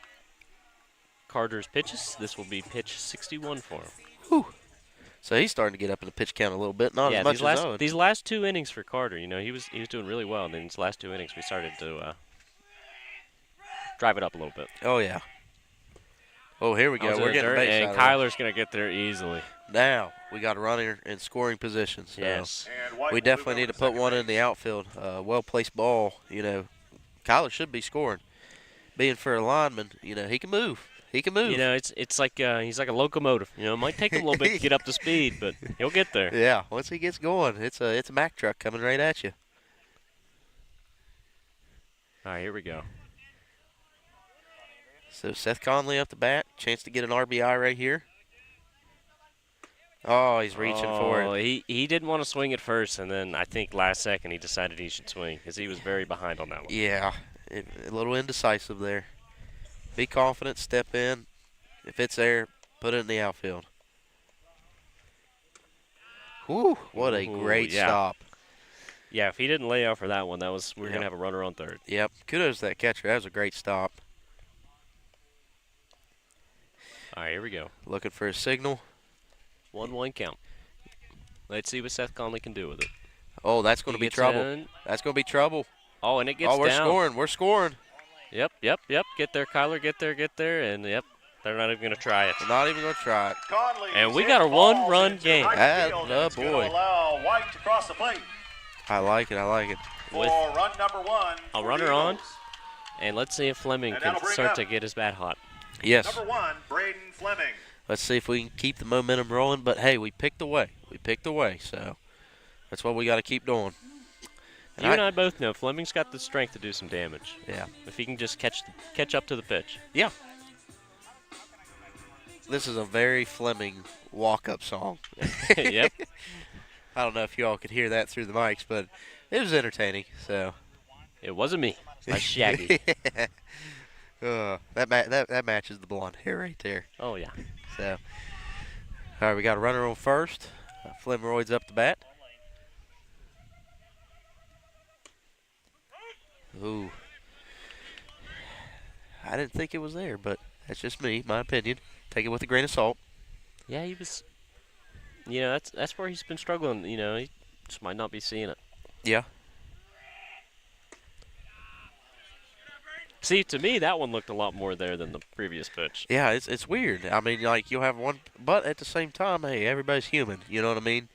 Carter's pitches, this will be pitch 61 for him. Whew. So he's starting to get up in the pitch count a little bit, not as much as Owen. These last 2 innings for Carter, you know, he was doing really well. And then these last 2 innings, we started to drive it up a little bit. Oh, yeah. Oh, here we go. We're getting base and out of Kyler's going to get there easily. Now we got a runner in scoring position. So Yes. we definitely need to put one in the outfield. Well-placed ball, you know. Kyler should be scoring. Being for a lineman, you know, he can move. He can move. You know, it's like he's like a locomotive. You know, it might take him a little bit to get up to speed, but he'll get there. Yeah, once he gets going, it's a Mack truck coming right at you. All right, here we go. So Seth Conley up the bat, chance to get an RBI right here. Oh, he's reaching for it. He didn't want to swing at first, and then I think last second he decided he should swing because he was very behind on that one. Yeah, a little indecisive there. Be confident, step in. If it's there, put it in the outfield. Whew, what a great stop. Yeah, if he didn't lay off for that one, we're going to have a runner on third. Yep, kudos to that catcher. That was a great stop. All right, here we go. Looking for a signal. 1-1 count. Let's see what Seth Conley can do with it. Oh, that's going to be trouble. In. That's going to be trouble. Oh, and it gets down. Oh, we're scoring. We're scoring. Yep. Get there, Kyler. Get there. And, yep, they're not even going to try it. They're not even going to try it. Conley and we got a 1-run game. That's boy. Allow White to cross the plate. I like it. For run number 1. A runner on. And let's see if Fleming can start to get his bat hot. Yes. Number 1, Braden Fleming. Let's see if we can keep the momentum rolling. But, hey, we picked away. So that's what we got to keep doing. You and I both know Fleming's got the strength to do some damage. Yeah. If he can just catch up to the pitch. Yeah. This is a very Fleming walk-up song. Yep. I don't know if you all could hear that through the mics, but it was entertaining. So it wasn't me. It's Shaggy. That matches the blonde hair right there. Oh yeah. So all right, we got a runner on first. Flemroyd's up the bat. Ooh. I didn't think it was there, but that's just me, my opinion. Take it with a grain of salt. Yeah, he was. You know, that's where he's been struggling. You know, he just might not be seeing it. Yeah. See, to me, that one looked a lot more there than the previous pitch. Yeah, it's weird. I mean, like, you'll have one, but at the same time, hey, everybody's human. You know what I mean?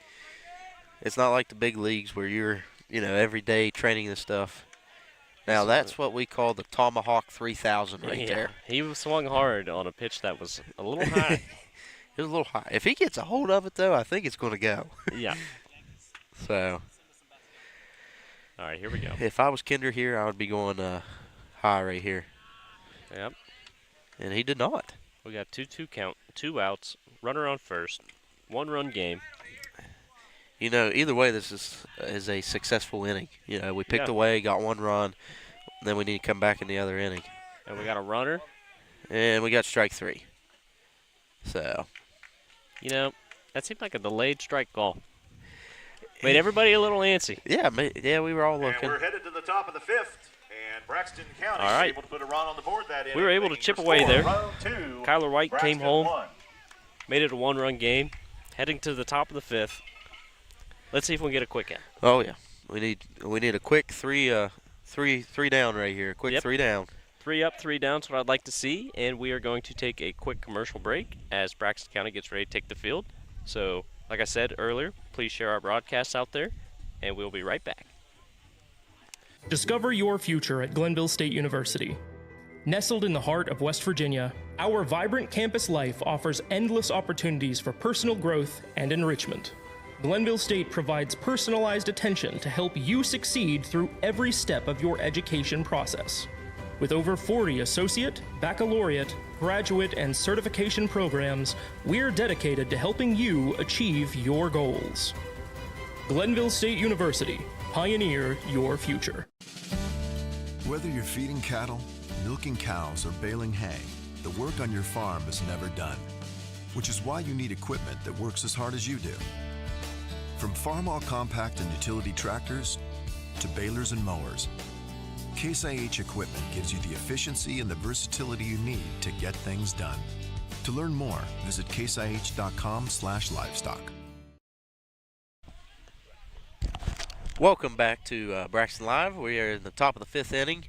It's not like the big leagues where you're, you know, every day training this stuff. Now, that's what we call the Tomahawk 3000 right there. He swung hard on a pitch that was a little high. It was a little high. If he gets a hold of it, though, I think it's going to go. Yeah. So. All right, here we go. If I was Kinder here, I would be going high right here. Yep. And he did not. We got 2-2 count, 2 outs, runner on first, 1-run game. You know, either way, this is a successful inning. You know, we picked away, got 1 run, then we need to come back in the other inning. And we got a runner. And we got strike 3. So. You know, that seemed like a delayed strike call. Made everybody a little antsy. Yeah, we were all looking. And we're headed to the top of the 5th. And Braxton County was able to put a run on the board that inning. We were able to chip away there. Kyler White came home, made it a 1-run game, heading to the top of the 5th. Let's see if we can get a quick out. Oh yeah, we need a quick three down right here. Quick 3 down. 3 up, 3 down is what I'd like to see, and we are going to take a quick commercial break as Braxton County gets ready to take the field. So, like I said earlier, please share our broadcasts out there, and we'll be right back. Discover your future at Glenville State University. Nestled in the heart of West Virginia, our vibrant campus life offers endless opportunities for personal growth and enrichment. Glenville State provides personalized attention to help you succeed through every step of your education process. With over 40 associate, baccalaureate, graduate, and certification programs, we're dedicated to helping you achieve your goals. Glenville State University, pioneer your future. Whether you're feeding cattle, milking cows, or baling hay, the work on your farm is never done, which is why you need equipment that works as hard as you do. From farm-all compact and utility tractors to balers and mowers, Case IH equipment gives you the efficiency and the versatility you need to get things done. To learn more, visit caseih.com/livestock. Welcome back to Braxton Live. We are in the top of the 5th inning.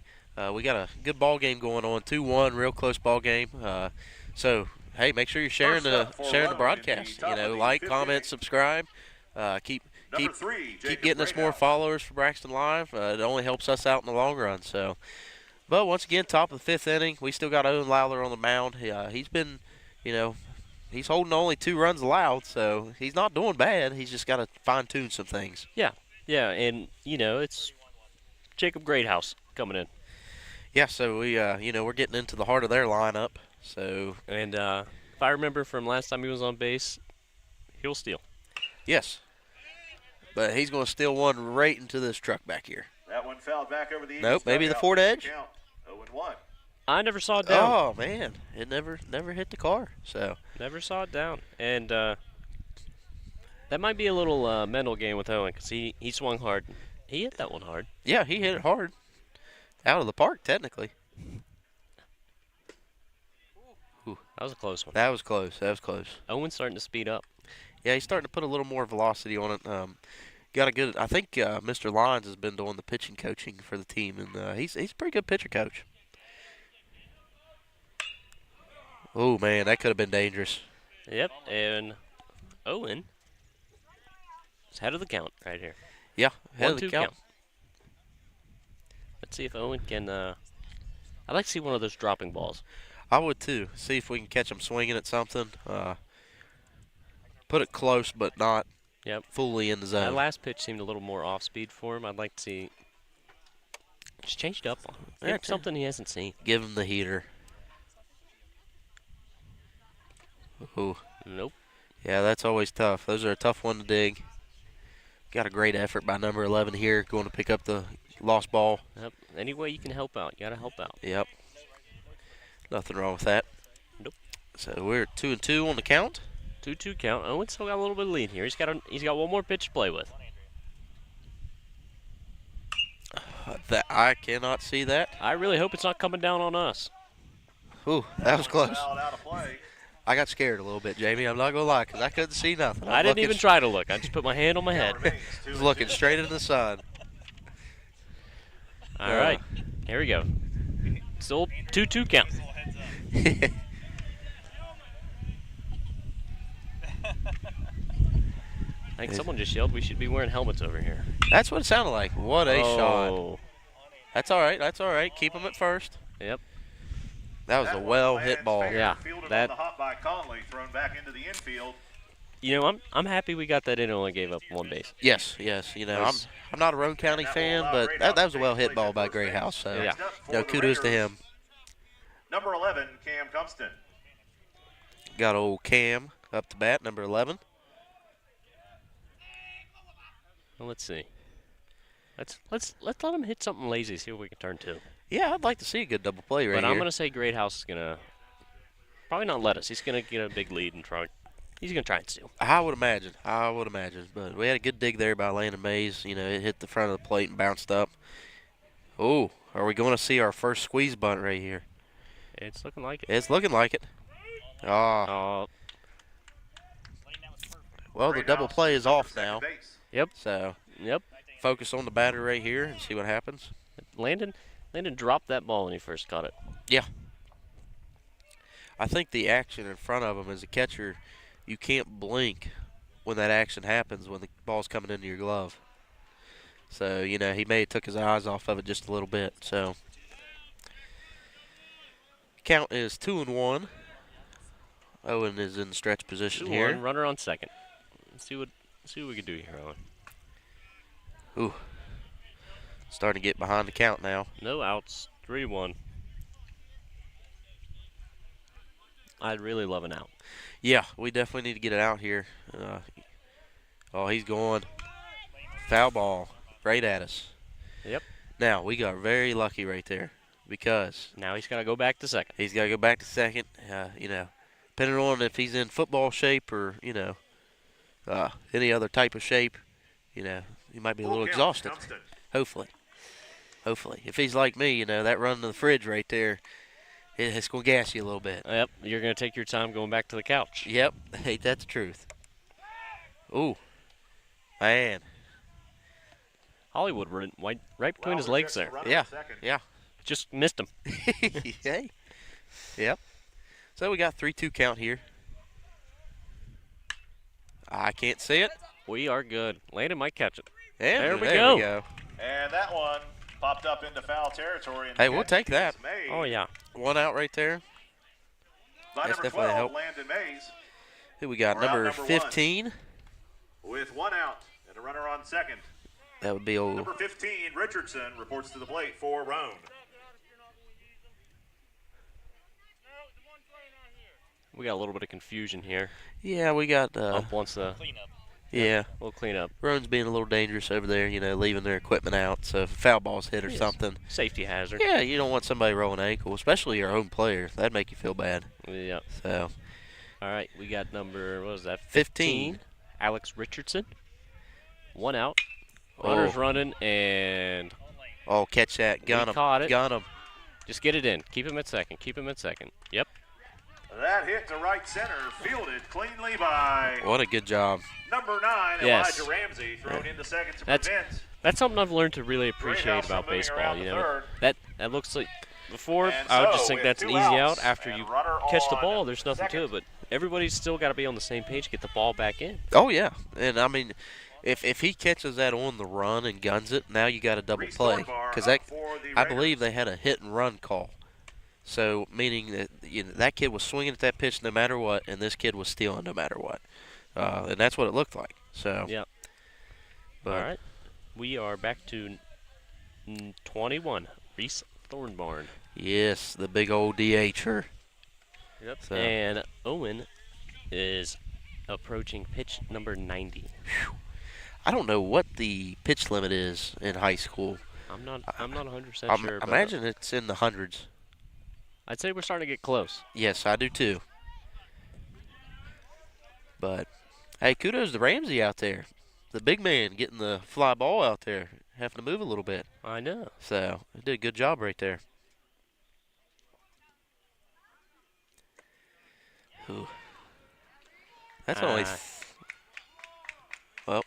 We got a good ball game going on, 2-1, real close ball game. So, hey, make sure you're sharing the broadcast. You know, like, comment, subscribe. Keep getting us more followers for Braxton Live. It only helps us out in the long run. So, but once again, top of the 5th inning, we still got Owen Lowler on the mound. He's been, you know, he's holding only 2 runs allowed, so he's not doing bad. He's just got to fine-tune some things. Yeah, and you know, it's Jacob Greathouse coming in. Yeah, so we, you know, we're getting into the heart of their lineup. So, and if I remember from last time he was on base, he'll steal. Yes. But he's going to steal one right into this truck back here. That one fouled back over the Nope, maybe the Ford Edge. 0-1. I never saw it down. Oh man, it never hit the car. So never saw it down, and that might be a little mental game with Owen because he swung hard. He hit that one hard. Yeah, he hit it hard, out of the park technically. Ooh, that was a close one. That was close. Owen's starting to speed up. Yeah, he's starting to put a little more velocity on it. Got a good. I think Mr. Lyons has been doing the pitching coaching for the team, and he's a pretty good pitcher coach. Oh man, that could have been dangerous. Yep, and Owen is head of the count right here. Yeah, head of the 1-2 count. Let's see if Owen can. I'd like to see one of those dropping balls. I would too. See if we can catch him swinging at something. Put it close, but not fully in the zone. That last pitch seemed a little more off speed for him. I'd like to see just changed up on him. Maybe something he hasn't seen. Give him the heater. Ooh. Nope. Yeah, that's always tough. Those are a tough one to dig. Got a great effort by number 11 here, going to pick up the lost ball. Yep. Any way you can help out, you got to help out. Yep. Nothing wrong with that. Nope. So we're 2-2 on the count. 2-2 count. Owen still got a little bit of lead here. He's got one more pitch to play with. That I cannot see that. I really hope it's not coming down on us. Ooh, that was close. I got scared a little bit, Jamie. I'm not gonna lie, because I couldn't see nothing. I didn't even try to look. I just put my hand on my head. I was looking straight into the sun. All right, here we go. Still 2-2 count. I think someone just yelled we should be wearing helmets over here. That's what it sounded like. What a shot. That's all right. That's all right. Keep them at first. Yep. That was a well-hit ball. Yeah. That. By Conley, thrown back into the infield. You know, I'm happy we got that in and only gave up one base. Yes. You know, I'm not a Roane County fan, but that was a well-hit ball by Greathouse. So, yeah. You know, kudos to him. Number 11, Cam Cumston. Got old Cam up to bat, number 11. Well, let's see. Let's let him hit something lazy. See what we can turn to. Yeah, I'd like to see a good double play right here. But I'm gonna say Greathouse is gonna probably not let us. He's gonna get a big lead and try. He's gonna try and steal. I would imagine. But we had a good dig there by Landon Mays. You know, it hit the front of the plate and bounced up. Oh, are we going to see our first squeeze bunt right here? It's looking like it. It's looking like it. Oh. Well, the double play is off now. Yep. So. Yep. Focus on the batter right here and see what happens. Landon dropped that ball when he first caught it. Yeah. I think the action in front of him as a catcher, you can't blink when that action happens when the ball's coming into your glove. So, you know, he may have took his eyes off of it just a little bit. So, count is 2-1. Owen is in stretch position here. 2-1, runner on second. Let's see what Let's see what we can do here, Owen. Ooh. Starting to get behind the count now. No outs. 3-1. I'd really love an out. Yeah, we definitely need to get it out here. Oh, he's going. Foul ball. Right at us. Yep. Now, we got very lucky right there because now he's got to go back to second. He's got to go back to second. Depending on if he's in football shape or, any other type of shape, he might be a little exhausted. Hopefully. If he's like me, that run to the fridge right there, it's going to gas you a little bit. Yep, you're going to take your time going back to the couch. Yep, ain't that the truth. Ooh, man. Hollywood right between his legs there. Yeah. Just missed him. Hey. Yep. So we got 3-2 count here. I can't see it. We are good. Landon might catch it. And there we go. And that one popped up into foul territory. Hey, we'll take that. Oh, yeah. One out right there. That's definitely a help. Landon Mays. Who we got? Number 15. With one out and a runner on second. That would be old. Number 15, Richardson, reports to the plate for Roane. We got a little bit of confusion here. Yeah, we got Ump wants to Yeah. A little cleanup. Roane's being a little dangerous over there, leaving their equipment out. So if a foul ball's hit or Yes. something. Safety hazard. Yeah, you don't want somebody rolling ankle, especially your own player. That'd make you feel bad. Yep. So. All right, we got number, what was that? 15. Alex Richardson. One out. Runners running, and oh, catch that. Gun him. Caught it. Gun him. Just get it in. Keep him at second. Yep. That hit to right center, fielded cleanly by What a good job. number 9, Yes. Elijah Ramsey, thrown into second to That's prevent. that's something I've learned to really appreciate about moving baseball. around the third. That looks like before And I would so just think with that's an 2 easy outs out. After and you runner catch the on ball, there's nothing to second. it. But everybody's still got to be on the same page, get the ball back in. Oh, yeah. And, I mean, if he catches that on the run and guns it, now you got a double play. Because I believe they had a hit-and-run call. So, meaning that that kid was swinging at that pitch no matter what, and this kid was stealing no matter what. And that's what it looked like. So. Yep. But, all right. We are back to 21. Reese Thornbarn. Yes, the big old DH'er. Yep. So. And Owen is approaching pitch number 90. Whew. I don't know what the pitch limit is in high school. I'm not 100% sure. I imagine it's in the hundreds. I'd say we're starting to get close. Yes, I do too. But, hey, kudos to Ramsey out there. The big man getting the fly ball out there, having to move a little bit. I know. So, he did a good job right there. Ooh. That's only... well,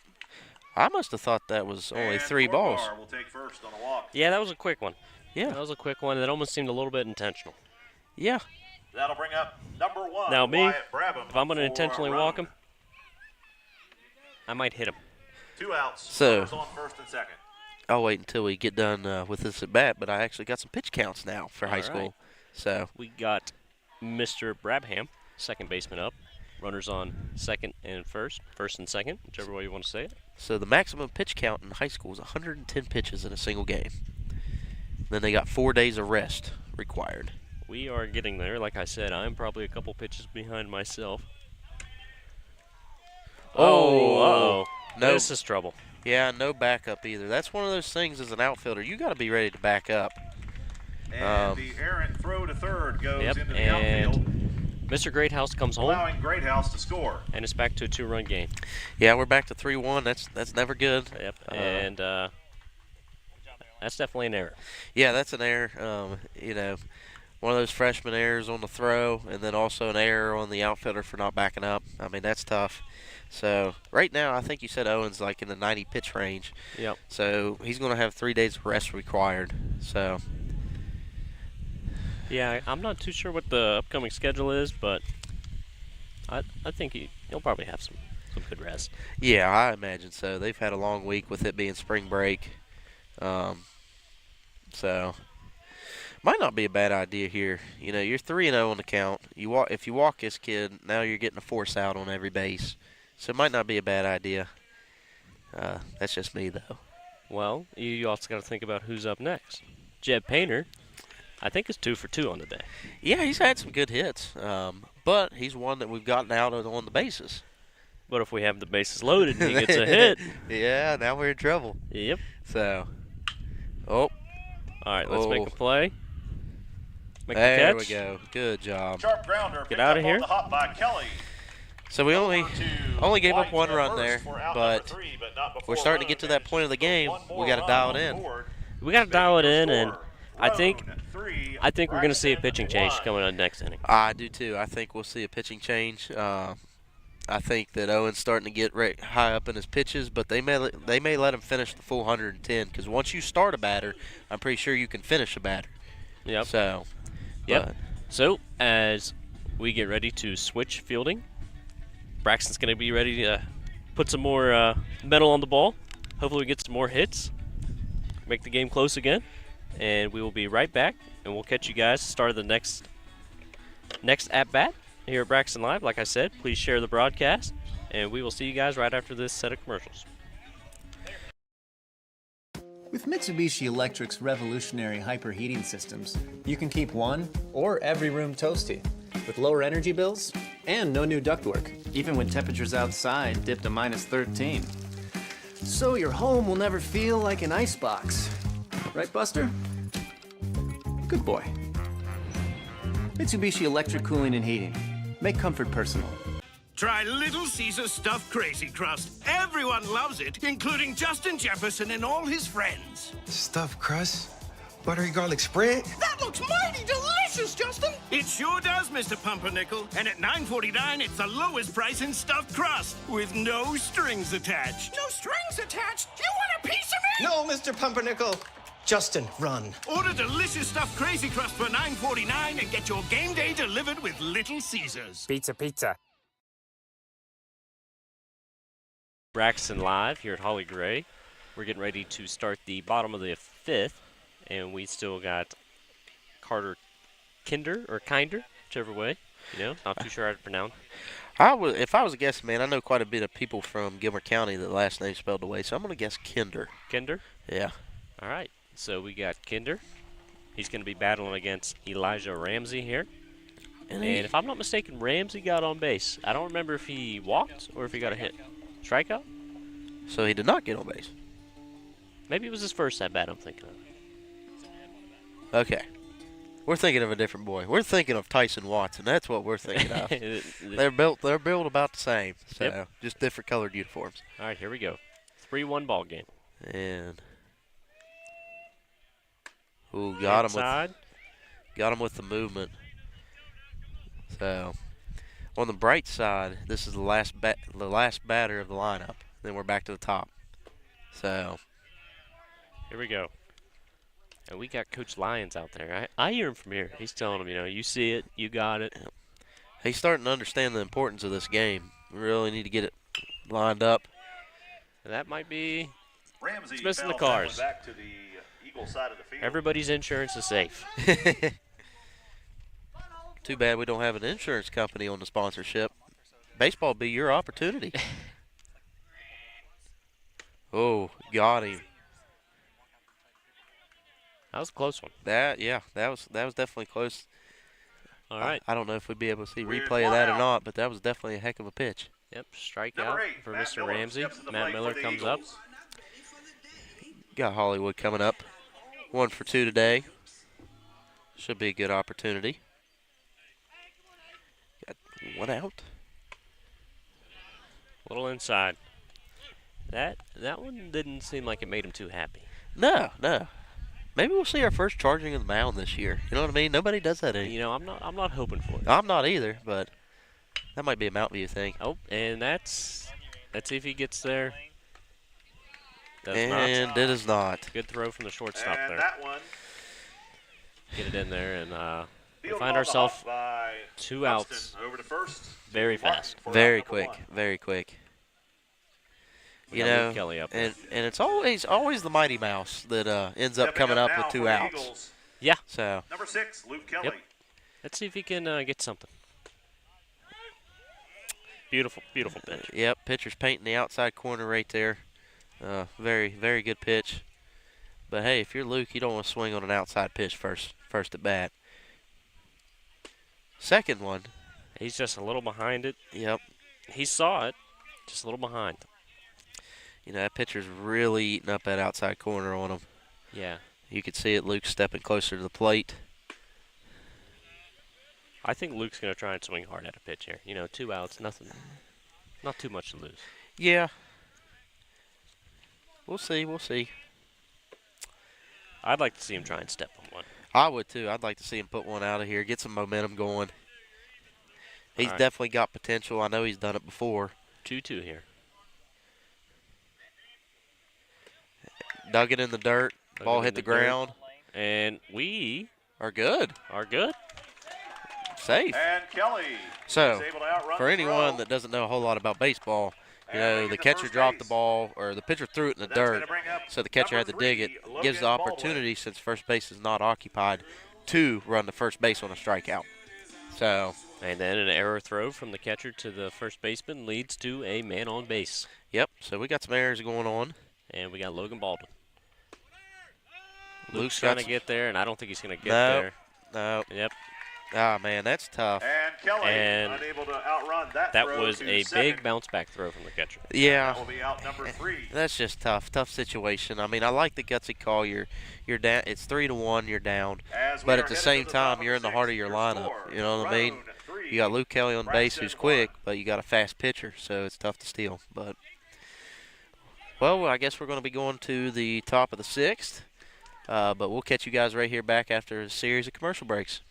I must have thought that was only 3 balls. Will take first on a walk. Yeah, that was a quick one. Yeah. That was a quick one. That almost seemed a little bit intentional. Yeah. That'll bring up number 1. Now me, Wyatt Brabham if I'm going to for intentionally Roane. walk him, I might hit him. 2 outs. So, runners on first and second. I'll wait until we get done with this at bat, but I actually got some pitch counts now for high school. Right. So we got Mr. Brabham, second baseman up. Runners on second and first and second, whichever way you want to say it. So the maximum pitch count in high school is 110 pitches in a single game. Then they got 4 days of rest required. We are getting there. Like I said, I'm probably a couple pitches behind myself. Uh-oh. No, This is trouble. Yeah, no backup either. That's one of those things as an outfielder. You got to be ready to back up. And the errant throw to third goes into the and outfield, Mr. Greathouse comes home. allowing Greathouse to score. And it's back to a 2-run game. Yeah, we're back to 3-1. That's never good. Yep. And that's definitely an error. Yeah, that's an error. One of those freshman errors on the throw, and then also an error on the outfielder for not backing up. I mean, that's tough. So right now, I think you said Owen's like in the 90 pitch range. Yep. So he's going to have 3 days of rest required. So. Yeah, I'm not too sure what the upcoming schedule is, but I think he'll probably have some good rest. Yeah, I imagine so. They've had a long week with it being spring break. So might not be a bad idea here. You're 3-0 on the count. If you walk this kid, now you're getting a force out on every base. So it might not be a bad idea. That's just me, though. Well, you also got to think about who's up next. Jeb Painter, I think, is 2 for 2 on the day. Yeah, he's had some good hits, but he's one that we've gotten out on the bases. But if we have the bases loaded and he gets a hit. Yeah, now we're in trouble. Yep. So, all right, let's make a play. Make there the catch. We go. Good job. Sharp grounder. Get out of here. The hop by Kelly. So we only gave up one run there, but we're starting to get to that point of the game. We got to dial it in. We got to dial it in, and I think we're going to see a pitching change coming on next inning. I do too. I think we'll see a pitching change. I think that Owen's starting to get high up in his pitches, but they may let him finish the full 110 because once you start a batter, I'm pretty sure you can finish a batter. Yep. So. Yep. So as we get ready to switch fielding, Braxton's going to be ready to put some more metal on the ball. Hopefully we get some more hits, make the game close again, and we will be right back, and we'll catch you guys at the start of the next at-bat here at Braxton Live. Like I said, please share the broadcast, and we will see you guys right after this set of commercials. With Mitsubishi Electric's revolutionary hyperheating systems, you can keep one or every room toasty with lower energy bills and no new ductwork, even when temperatures outside dip to -13. So your home will never feel like an icebox. Right, Buster? Good boy. Mitsubishi Electric Cooling and Heating. Make comfort personal. Try Little Caesar Stuffed Crazy Crust. Everyone loves it, including Justin Jefferson and all his friends. Stuffed crust? Buttery garlic spread? That looks mighty delicious, Justin. It sure does, Mr. Pumpernickel. And at $9.49, it's the lowest price in stuffed crust with no strings attached. No strings attached? You want a piece of me? No, Mr. Pumpernickel. Justin, run. Order delicious stuffed Crazy Crust for $9.49 and get your game day delivered with Little Caesars. Pizza. Braxton Live here at Holly Gray. We're getting ready to start the bottom of the 5th, and we still got Carter Kinder, whichever way. Not too sure how to pronounce. If I was a guessing man, I know quite a bit of people from Gilmer County that last name spelled away, so I'm going to guess Kinder. Kinder? Yeah. All right. So we got Kinder. He's going to be battling against Elijah Ramsey here. And if I'm not mistaken, Ramsey got on base. I don't remember if he walked or if he got a hit. Strikeout? So he did not get on base. Maybe it was his first at-bat I'm thinking of. Okay. We're thinking of a different boy. We're thinking of Tyson Watson. That's what we're thinking of. They're built about the same. So just different colored uniforms. All right, here we go. 3-1 ball game. And got him with the movement. So on the bright side, this is the last batter of the lineup. Then we're back to the top. So here we go. And we got Coach Lyons out there. I hear him from here. He's telling them, you see it, you got it. He's starting to understand the importance of this game. We really need to get it lined up. And that might be Ramsey missing the cars. Back to the Eagle side of the field. Everybody's insurance is safe. Too bad we don't have an insurance company on the sponsorship. Baseball will be your opportunity. Oh, got him. That was a close one. That was definitely close. All right. I don't know if we'd be able to see replay of that or not, but that was definitely a heck of a pitch. Yep, strikeout for Mr. Ramsey. Matt Miller comes up. Got Hollywood coming up. 1 for 2 today. Should be a good opportunity. Got 1 out. A little inside. That one didn't seem like it made him too happy. No. Maybe we'll see our first charging of the mound this year. You know what I mean? Nobody does that anymore. I'm not hoping for it. I'm not either, but that might be a Mount View thing. Oh, and let's see if he gets there. It is not. Good throw from the shortstop and there. That one. Get it in there, and we find ourselves 2 outs. Over to first. Very fast. Very quick. Very quick. Kelly up and it's always the Mighty Mouse that ends up coming up with 2 outs. Eagles. Yeah. So number 6, Luke Kelly. Yep. Let's see if he can get something. Beautiful pitch. Yep, pitcher's painting the outside corner right there. Very, very good pitch. But hey, if you're Luke, you don't want to swing on an outside pitch first at bat. Second one. He's just a little behind it. Yep. He saw it, just a little behind. You know, that pitcher's really eating up that outside corner on him. Yeah. You could see it. Luke stepping closer to the plate. I think Luke's going to try and swing hard at a pitch here. You know, 2 outs, nothing, not too much to lose. Yeah. We'll see. We'll see. I'd like to see him try and step on one. I would too. I'd like to see him put one out of here, get some momentum going. He's right. definitely got potential. I know he's done it before. 2-2 here. Dug it in the dirt. Ball hit the ground. And we are good. Safe. And Kelly So, is able to outrun for the anyone throw. that doesn't know a whole lot about baseball, you know, the catcher dropped the ball, or the pitcher threw it in the dirt, so the catcher had to dig it. Gives the opportunity, since first base is not occupied, to run to first base on a strikeout. So, and then an error throw from the catcher to the first baseman leads to a man on base. Yep, so we got some errors going on. And we got Logan Baldwin. Luke's trying got to get there, and I don't think he's going to get there. No. Yep. Ah, man, that's tough. And Kelly And unable to outrun that that throw was to a second. big bounce back throw from the catcher. Yeah. That will be out number 3. That's just tough situation. I mean, I like the gutsy call. You're down. It's 3-1. You're down, but at the same time, you're in the heart of your lineup. You know what I mean? You got Luke Kelly on base, who's quick, but you got a fast pitcher, so it's tough to steal. But well, I guess we're going to be going to the top of the 6th, but we'll catch you guys right here back after a series of commercial breaks.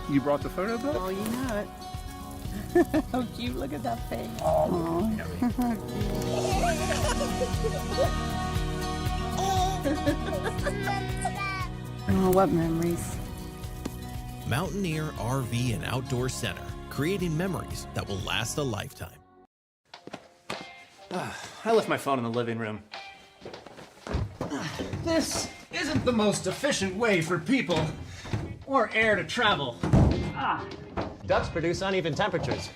You brought the photo book? Oh, you know it. Oh, cute. Look at that face. Oh. Oh, what memories. Mountaineer RV and Outdoor Center, creating memories that will last a lifetime. I left my phone in the living room. This isn't the most efficient way for people or air to travel. Ducts produce uneven temperatures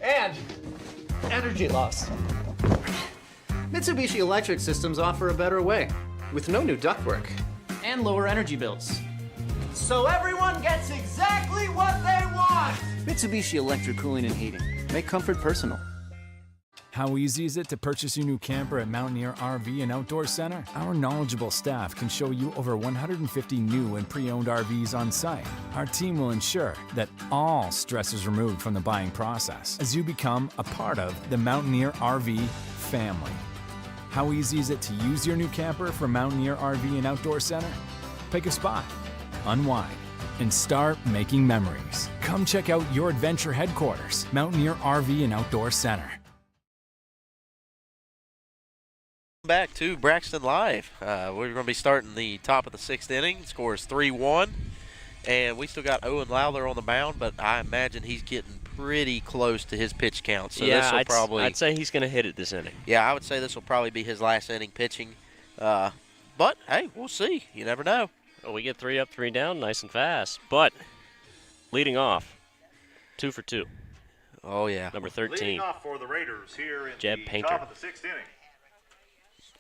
and energy loss. Mitsubishi Electric Systems offer a better way with no new ductwork and lower energy bills. So everyone gets exactly what they want! Mitsubishi Electric Cooling and Heating. Make comfort personal. How easy is it to purchase your new camper at Mountaineer RV and Outdoor Center? Our knowledgeable staff can show you over 150 new and pre-owned RVs on site. Our team will ensure that all stress is removed from the buying process as you become a part of the Mountaineer RV family. How easy is it to use your new camper from Mountaineer RV and Outdoor Center? Pick a spot, unwind, and start making memories. Come check out your adventure headquarters, Mountaineer RV and Outdoor Center. Back to Braxton Live. We're going to be starting the top of the 6th inning. Score is 3-1, and we still got Owen Lowther on the mound, but I imagine he's getting pretty close to his pitch count. So yeah, I'd say he's going to hit it this inning. Yeah, I would say this will probably be his last inning pitching. But hey, we'll see. You never know. Well, we get 3 up, 3 down, nice and fast. But leading off, 2 for 2. Oh yeah, number 13. Leading off for the Raiders here in Jeb the Painter. top of the 6th inning.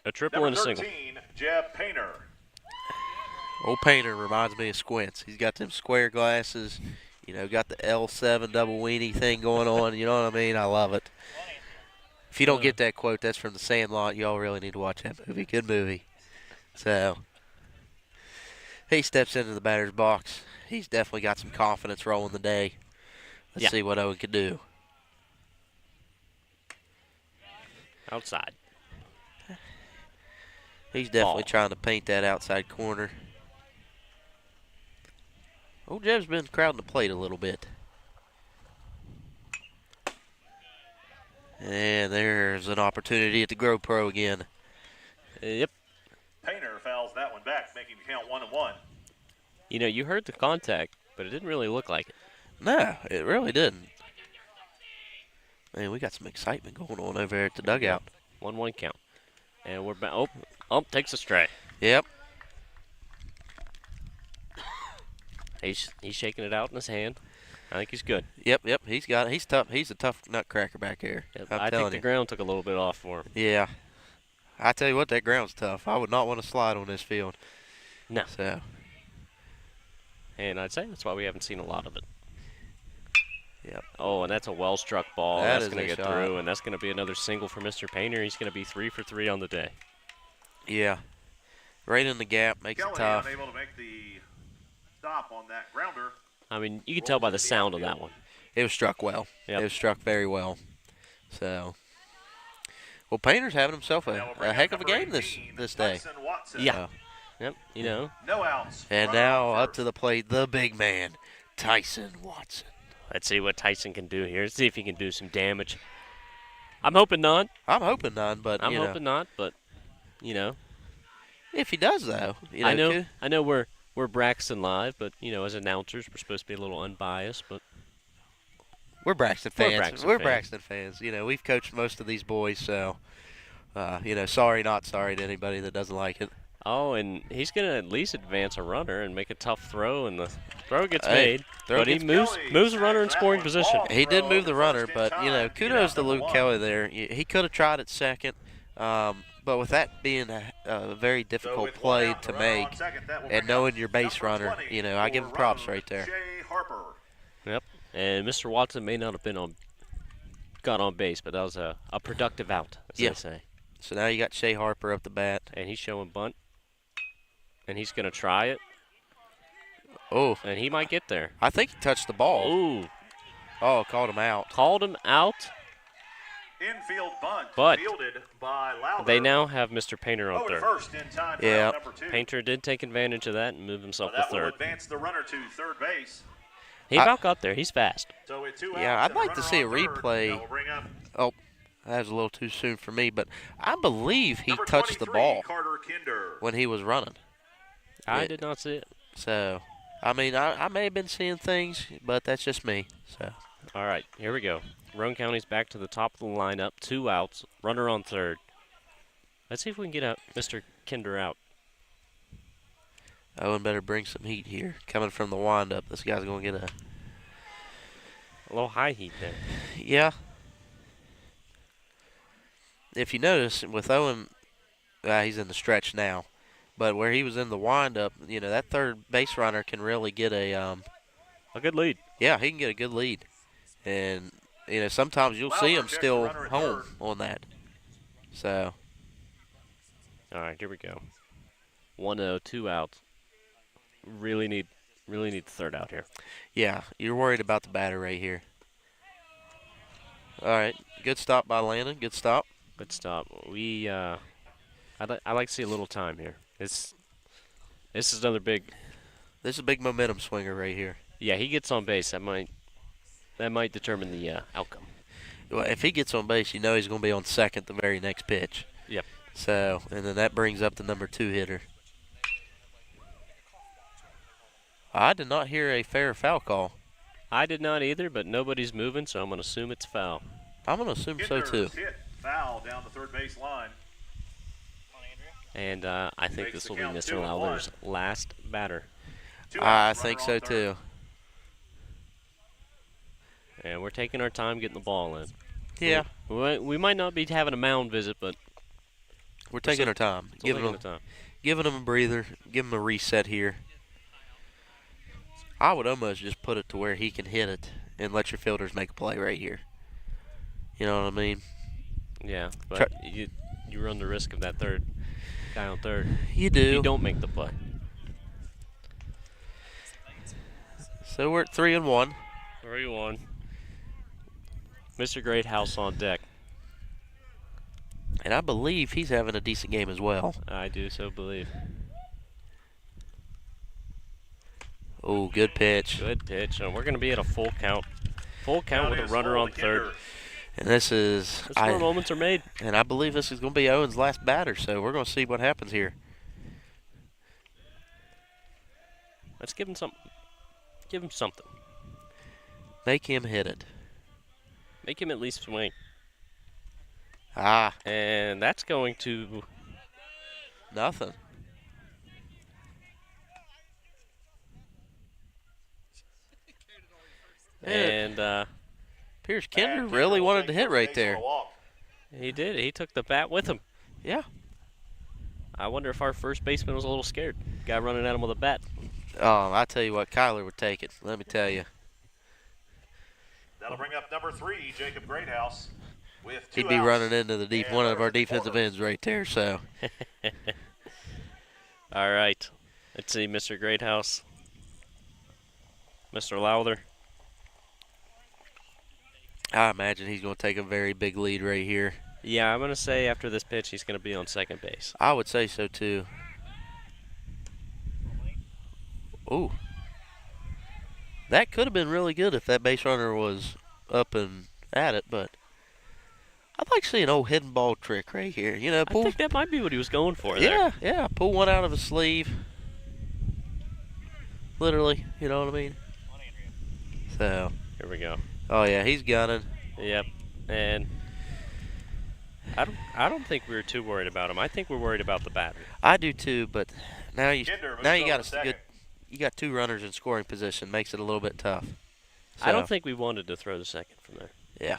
A triple Number and a 13, single. Jeb Painter. Old Painter reminds me of Squints. He's got them square glasses, you know, got the L7 double weenie thing going on. You know what I mean? I love it. If you don't get that quote, that's from The Sandlot. Y'all really need to watch that movie. Good movie. So, he steps into the batter's box. He's definitely got some confidence rolling the day. Let's see what Owen can do. Outside. He's definitely trying to paint that outside corner. Old Jeb's been crowding the plate a little bit. And there's an opportunity at the Grow Pro again. Yep. Painter fouls that one back, making the count 1-1. You know, you heard the contact, but it didn't really look like it. No, it really didn't. Man, we got some excitement going on over there at the dugout. 1-1 count. And we're back. Oh, takes a strike. Yep. He's shaking it out in his hand. I think he's good. Yep. He's tough. He's a tough nutcracker back here. Yep, I'm I telling think the you. ground took a little bit off for him. Yeah. I tell you what, that ground's tough. I would not want to slide on this field. No. So. And I'd say that's why we haven't seen a lot of it. Yep. Oh, and that's a well-struck ball. That That's is going to a get shot. through, and that's going to be another single for Mr. Painter. He's going to be 3 for 3 on the day. Yeah. Right in the gap, makes it tough. Unable to make the stop on that grounder. I mean, you can tell by the sound of that one. It was struck well. Yep. It was struck very well. So, well, Painter's having himself a heck of a game this day. Yeah. Yep, you know. No outs. And now up to the plate, the big man, Tyson Watson. Let's see what Tyson can do here. Let's see if he can do some damage. I'm hoping not. I'm hoping none, but I'm you know. hoping not, but you know. If he does, though, you know, I know we're Braxton Live, but you know, as announcers, we're supposed to be a little unbiased, but we're Braxton fans. We're Braxton fans. You know, we've coached most of these boys, so you know, sorry, not sorry to anybody that doesn't like it. Oh, and he's going to at least advance a runner and make a tough throw, and the throw gets made. But he moves the runner in scoring position. He did move the runner, but, you know, kudos to Luke Kelly there. He could have tried at second, but with that being a very difficult play to make and knowing your base runner, you know, I give him props right there. Yep, and Mr. Watson may not have got on base, but that was a productive out, as they say. So now you got Shea Harper up the bat. And he's showing bunt. And he's going to try it. Oh. And he might get there. I think he touched the ball. Ooh. Oh, called him out. Called him out. Infield bunt But fielded by Lowther. they now have Mr. Painter on third. First in time for yeah. number 2. Painter did take advantage of that and move himself to That will third. advance the runner to third base. He about got there. He's fast. So with 2 Yeah, outs I'd like to see a replay. Oh, that was a little too soon for me, but I believe he touched the ball when he was running. I did not see it. So, I mean, I may have been seeing things, but that's just me. So, all right, here we go. Roane County's back to the top of the lineup. 2 outs, runner on third. Let's see if we can get Mr. Kinder out. Owen better bring some heat here. Coming from the windup, this guy's going to get a little high heat there. Yeah. If you notice, with Owen, he's in the stretch now. But where he was in the windup, you know, that third base runner can really get a good lead. Yeah, he can get a good lead. And, you know, sometimes you'll see him still home on that. So. All right, here we go. 1-0, 2 outs. Really need the third out here. Yeah, you're worried about the batter right here. All right, good stop by Landon. Good stop. Good stop. I like to see a little time here. This is another big. This is a big momentum swinger right here. Yeah, he gets on base. That might determine the outcome. Well, if he gets on base, you know he's going to be on second the very next pitch. Yep. So, and then that brings up the number 2 hitter. I did not hear a fair foul call. I did not either, but nobody's moving, so I'm going to assume it's foul. I'm going to assume so too. Hit foul down the third base line. And I think this will be Mr. Lowther's last batter. I think so too. And we're taking our time getting the ball in. Yeah. We might not be having a mound visit, but we're taking our time. Giving him a breather, give him a reset here. I would almost just put it to where he can hit it and let your fielders make a play right here. You know what I mean? Yeah, but you run the risk of that third guy on third. You do. If you don't make the play. So we're at 3-1. 3-1. Mr. Greathouse on deck. And I believe he's having a decent game as well. I do so believe. Oh, good pitch. Good pitch. And we're going to be at a full count. Full count with a runner on third. And this is... That's where moments are made. And I believe this is going to be Owen's last batter, so we're going to see what happens here. Let's give him something. Give him something. Make him hit it. Make him at least swing. Ah. And that's going to... Nothing. And Pierce Kinder really wanted to hit right there. He did. He took the bat with him. Yeah. I wonder if our first baseman was a little scared. Guy running at him with a bat. Oh, I tell you what, Kyler would take it. Let me tell you. That'll bring up number 3, Jacob Greathouse. With 2 He'd be outs. running into the one of our defensive ends right there. So. All right. Let's see, Mr. Greathouse. Mr. Lowther. I imagine he's going to take a very big lead right here. Yeah, I'm going to say after this pitch he's going to be on second base. I would say so too. Ooh. That could have been really good if that base runner was up and at it, but I'd like to see an old hidden ball trick right here. You know, I think that might be what he was going for there. Yeah, yeah. Pull one out of his sleeve. Literally, you know what I mean? So. Here we go. Oh yeah, he's gunning. Yep. And I don't think we were too worried about him. I think we're worried about the batter. I do too, but now you got 2 runners in scoring position, makes it a little bit tough. So. I don't think we wanted to throw the second from there. Yeah.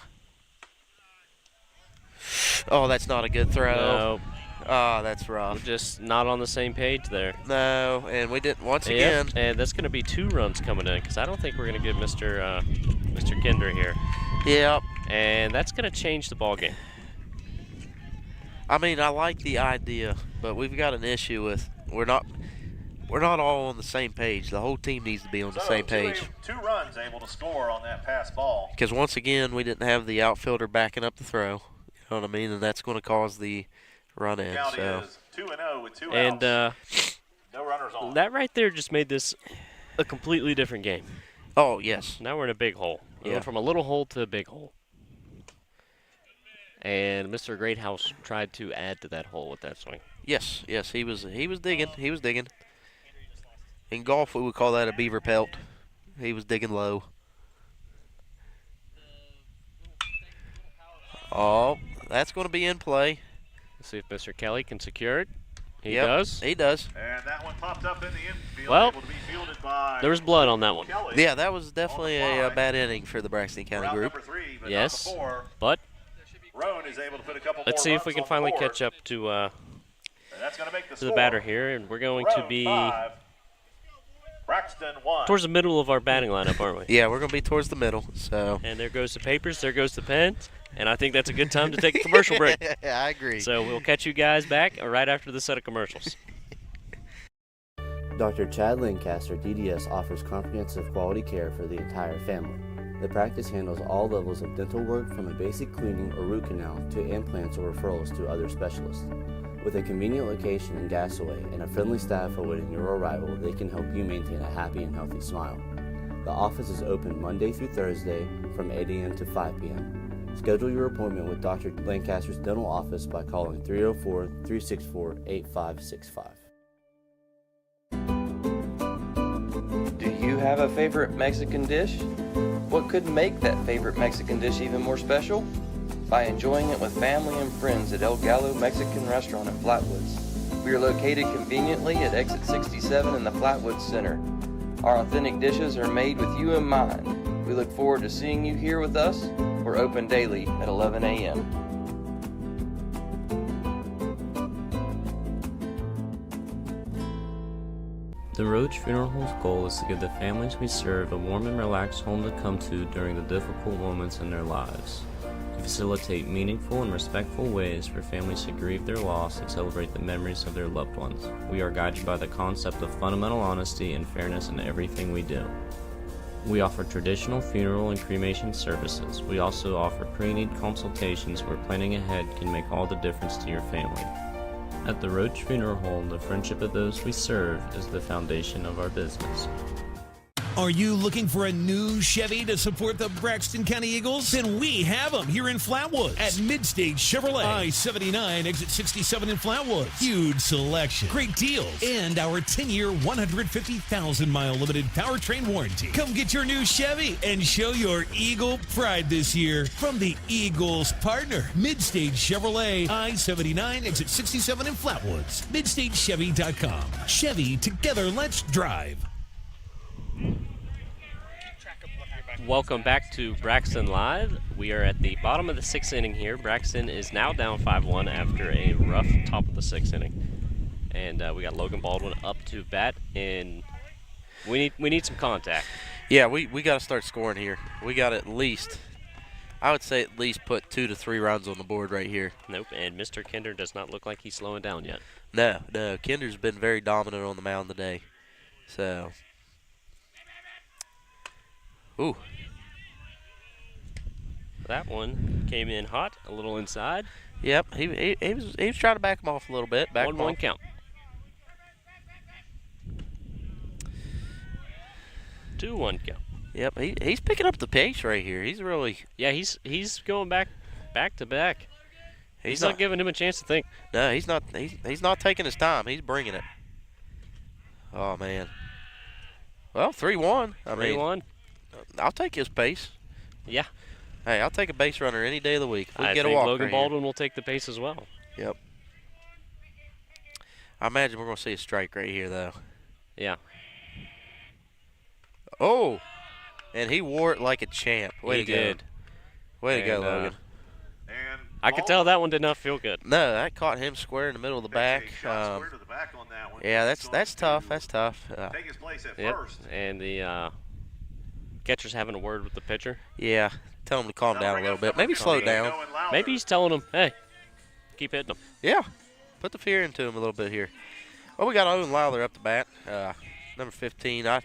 Oh, that's not a good throw. No. Oh, that's rough. We're just not on the same page there. No, and we didn't once again. And that's going to be 2 runs coming in because I don't think we're going to get Mr. Kinder here. Yep. And that's going to change the ball game. I mean, I like the idea, but we've got an issue with we're not all on the same page. The whole team needs to be on the same page. 2 runs able to score on that pass ball. Because once again, we didn't have the outfielder backing up the throw. You know what I mean? And that's going to cause the run in. County so. is 2-0 with 2 and outs. No runners on. That right there just made this a completely different game. Oh, yes. Now we're in a big hole. We Yeah. went from a little hole to a big hole. And Mr. Greathouse tried to add to that hole with that swing. Yes, he was digging. He was digging. In golf, we would call that a beaver pelt. He was digging low. Oh, that's going to be in play. Let's see if Mr. Kelly can secure it. He Yep, does. He does. And that one popped up in the infield, Well, able to be fielded by there was blood on that one. Kelly. Yeah, that was definitely a bad inning for the Braxton County Round group. number 3, but Yes, not before. but Roane is able to put a couple let's more see if we runs can on finally the board. catch up to And that's going to make the the batter here, and we're going to be Braxton 1. towards the middle of our batting lineup, aren't we? Yeah, we're going to be towards the middle. So. And there goes the papers, there goes the pen, and I think that's a good time to take a commercial break. Yeah, I agree. So we'll catch you guys back right after the set of commercials. Dr. Chad Lancaster, DDS, offers comprehensive quality care for the entire family. The practice handles all levels of dental work from a basic cleaning or root canal to implants or referrals to other specialists. With a convenient location in Gassaway and a friendly staff awaiting your arrival, they can help you maintain a happy and healthy smile. The office is open Monday through Thursday from 8 a.m. to 5 p.m. Schedule your appointment with Dr. Lancaster's dental office by calling 304-364-8565. Do you have a favorite Mexican dish? What could make that favorite Mexican dish even more special? By enjoying it with family and friends at El Gallo Mexican Restaurant in Flatwoods. We are located conveniently at exit 67 in the Flatwoods Center. Our authentic dishes are made with you in mind. We look forward to seeing you here with us. We're open daily at 11 a.m. The Roach Funeral Home's goal is to give the families we serve a warm and relaxed home to come to during the difficult moments in their lives. To facilitate meaningful and respectful ways for families to grieve their loss and celebrate the memories of their loved ones. We are guided by the concept of fundamental honesty and fairness in everything we do. We offer traditional funeral and cremation services. We also offer pre-need consultations where planning ahead can make all the difference to your family. At the Roach Funeral Home, the friendship of those we serve is the foundation of our business. Are you looking for a new Chevy to support the Braxton County Eagles? Then we have them here in Flatwoods at Mid-State Chevrolet. I-79, exit 67 in Flatwoods. Huge selection, great deals, and our 10-year, 150,000-mile limited powertrain warranty. Come get your new Chevy and show your Eagle pride this year from the Eagles partner, Mid-State Chevrolet. I-79, exit 67 in Flatwoods. MidStateChevy.com. Chevy, together let's drive. Welcome back to Braxton Live. We are at the bottom of the 6th inning here. Braxton is now down 5-1 after a rough top of the 6th inning. And we got Logan Baldwin up to bat, and we need some contact. Yeah, we got to start scoring here. We got at least, I would say at least put 2 to 3 runs on the board right here. Nope, and Mr. Kinder does not look like he's slowing down yet. No, Kinder's been very dominant on the mound today. So, ooh. That one came in hot, a little inside. Yep, he was trying to back him off a little bit. 1-1 count. 2-1 count. Yep, he's picking up the pace right here. He's really. Yeah, he's going back to back. He's not giving him a chance to think. No, he's not. He's not taking his time. He's bringing it. Oh man. Well, 3-1. 3-1. I'll take his pace. Yeah. Hey, I'll take a base runner any day of the week. I think Logan Baldwin will take the pace as well. Yep. I imagine we're going to see a strike right here, though. Yeah. Oh, and he wore it like a champ. Way to go. Way to go, Logan. I could tell that one did not feel good. No, that caught him square in the middle of the back. Yeah, that's tough. That's tough. Yep. And the catcher's having a word with the pitcher. Yeah, tell him to calm down a little bit. Maybe slow down. Maybe he's telling him, hey, keep hitting him. Yeah, put the fear into him a little bit here. Well, we got Owen Lowther up the bat, number 15. I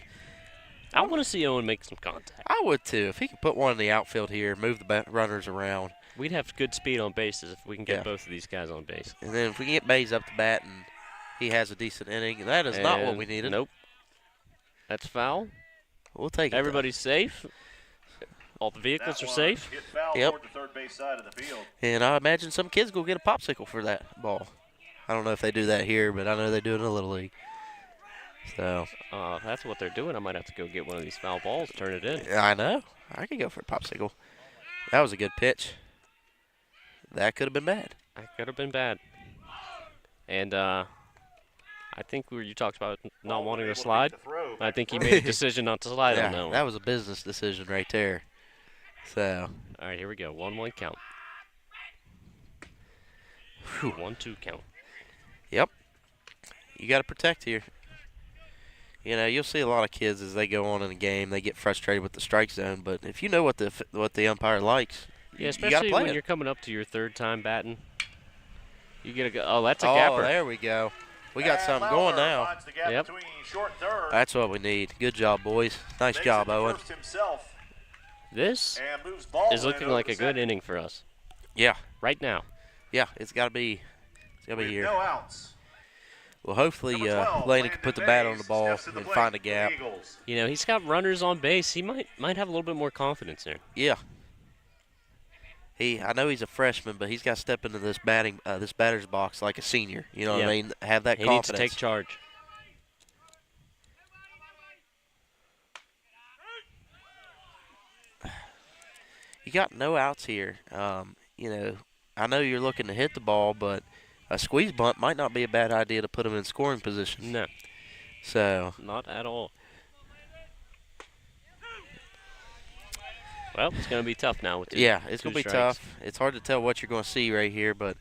want to see Owen make some contact. I would too. If he could put one in the outfield here, move the runners around. We'd have good speed on bases if we can get both of these guys on base. And then if we can get Bays up the bat and he has a decent inning, that is not what we needed. Nope. That's foul. We'll take it. Everybody's safe. All the vehicles are safe. Yep. And I imagine some kids go get a popsicle for that ball. I don't know if they do that here, but I know they do it in the Little League. So if that's what they're doing, I might have to go get one of these foul balls, turn it in. I know. I could go for a popsicle. That was a good pitch. That could have been bad. That could have been bad. And I think you talked about not wanting to slide. I think he made a decision not to slide on that one. That was a business decision right there. So. All right, here we go. 1-1 count. 1-2 count. Yep. You got to protect here. You know, you'll see a lot of kids as they go on in a game, they get frustrated with the strike zone. But if you know what the umpire likes, yeah, you got to especially play when it. you're coming up to your third time batting. You get a go. Oh, that's a gapper. Oh, there we go. We got something going now. Yep. That's what we need. Good job, boys. Nice job, Owen. This is looking like a good inning for us. Yeah. Right now. Yeah, it's got to be here. No outs. Well, hopefully Laney can put the bat on the ball and find a gap. You know, he's got runners on base. He might have a little bit more confidence there. Yeah. I know he's a freshman, but he's got to step into this batter's box like a senior. You know what I mean? Have that confidence. He needs to take charge. You got no outs here. You know, I know you're looking to hit the ball, but a squeeze bunt might not be a bad idea to put him in scoring position. No. So. Not at all. Well, it's going to be tough now with two. Yeah, it's going to be strikes. tough. It's hard to tell what you're going to see right here, but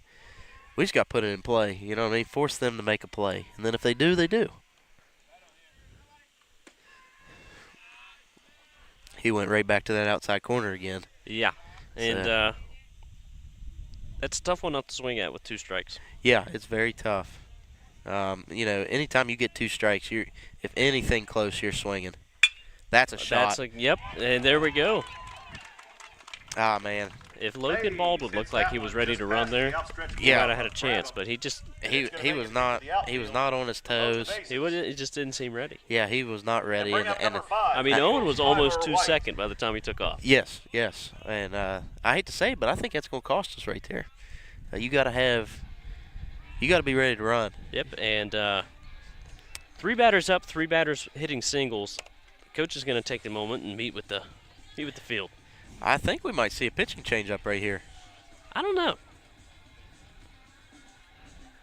we just got to put it in play. You know what I mean? Force them to make a play. And then if they do, they do. He went right back to that outside corner again. Yeah. And that's a tough one not to swing at with 2 strikes. Yeah, it's very tough. You know, anytime you get 2 strikes, if anything close, you're swinging. That's a shot. Yep, and there we go. Ah, man. If Logan Baldwin looked like he was ready to run there, he might have had a chance, but he was not on his toes. He just didn't seem ready. Yeah, he was not ready. I mean, Owen was almost 2 seconds by the time he took off. Yes. And I hate to say it, but I think that's going to cost us right there. You got to be ready to run. Yep, and 3 batters up, 3 batters hitting singles. The coach is going to take the moment and meet with the field. I think we might see a pitching change-up right here. I don't know.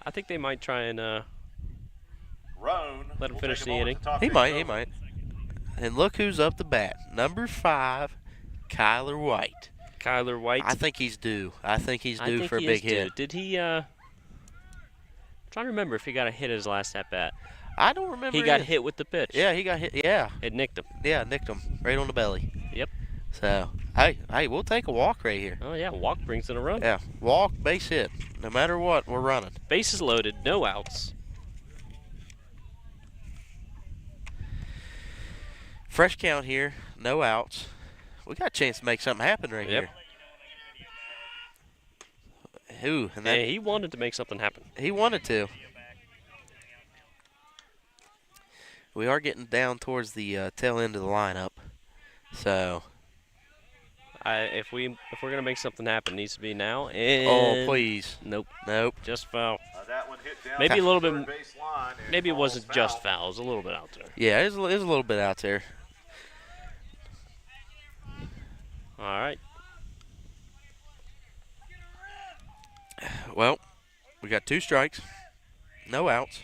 I think they might try and let him finish the inning. He might. And look who's up the bat. Number 5, Kyler White. Kyler White. I think he's due. I think he's due for a big hit. Did he? I'm trying to remember if he got a hit his last at bat. I don't remember. He got hit with the pitch. Yeah, he got hit. Yeah. It nicked him. Yeah, nicked him right on the belly. Yep. So, hey, we'll take a walk right here. Oh yeah, walk brings in a run. Yeah, walk, base hit. No matter what, we're running. Bases loaded, no outs. Fresh count here, no outs. We got a chance to make something happen right here. Who? And yeah, he wanted to make something happen. He wanted to. We are getting down towards the tail end of the lineup, so. If we're gonna make something happen, it needs to be now. And oh please! Nope. Just foul. That one hit down maybe a little bit. Baseline, maybe it wasn't just foul. It was a little bit out there. Yeah, it was a little bit out there. All right. Well, we got 2 strikes, no outs.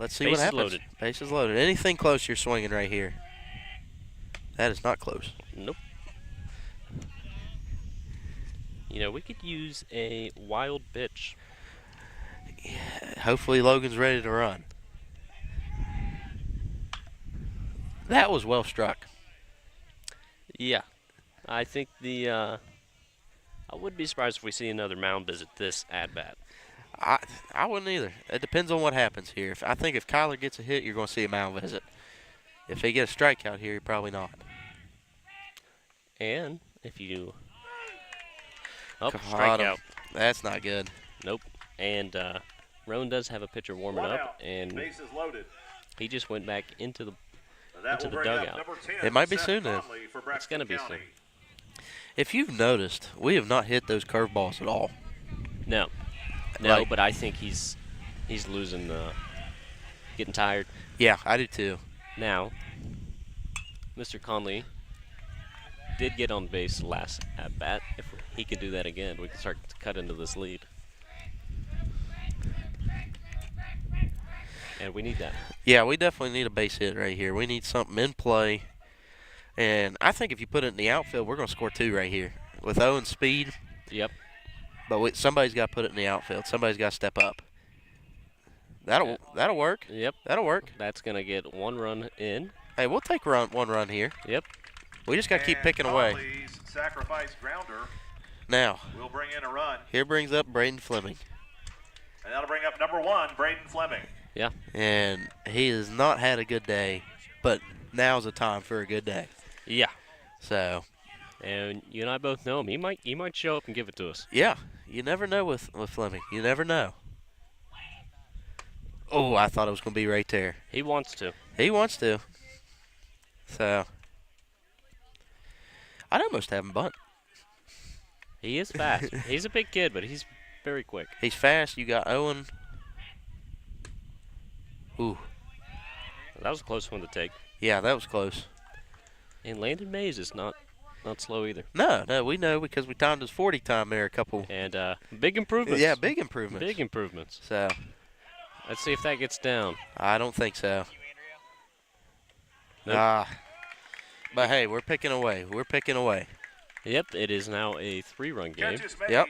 Let's see what happens. Loaded. Bases loaded. Anything close, you're swinging right here. That is not close. Nope. You know, we could use a wild pitch. Yeah, hopefully Logan's ready to run. That was well struck. Yeah. I think I wouldn't be surprised if we see another mound visit this at-bat. I wouldn't either. It depends on what happens here. I think if Kyler gets a hit, you're going to see a mound visit. If he gets a strikeout here, you're probably not. And if you... Oh, strikeout. That's not good. Nope. And Roane does have a pitcher warming up, and bases loaded. he just went back into the dugout. It might be soon then. It's going to be soon. If you've noticed, we have not hit those curveballs at all. No. No, but I think he's losing, getting tired. Yeah, I do too. Now, Mr. Conley did get on base last at bat. If he could do that again, we can start to cut into this lead. And we need that. Yeah, we definitely need a base hit right here. We need something in play. And I think if you put it in the outfield, we're going to score 2 right here. With Owen's speed. Yep. But somebody's got to put it in the outfield. Somebody's got to step up. That'll work. Yep. That'll work. That's going to get 1 run in. Hey, we'll take 1 run here. Yep. We just got to keep picking away. Sacrifice grounder. Now. We'll bring in a run. Here brings up Braden Fleming. And that'll bring up number 1, Braden Fleming. Yeah. And he has not had a good day, but now's the time for a good day. Yeah. So. And you and I both know him. He might show up and give it to us. Yeah. You never know with Fleming. You never know. Oh, I thought it was going to be right there. He wants to. He wants to. So. I'd almost have him bunt. He is fast. He's a big kid, but he's very quick. He's fast. You got Owen. Ooh. That was a close one to take. Yeah, that was close. And Landon Mays is not slow either. No, we know because we timed his 40 time there a couple. And big improvements. Yeah, big improvements. Big improvements. So. Let's see if that gets down. I don't think so. Nope. But hey, we're picking away. We're picking away. Yep, it is now a 3-run game. Yep.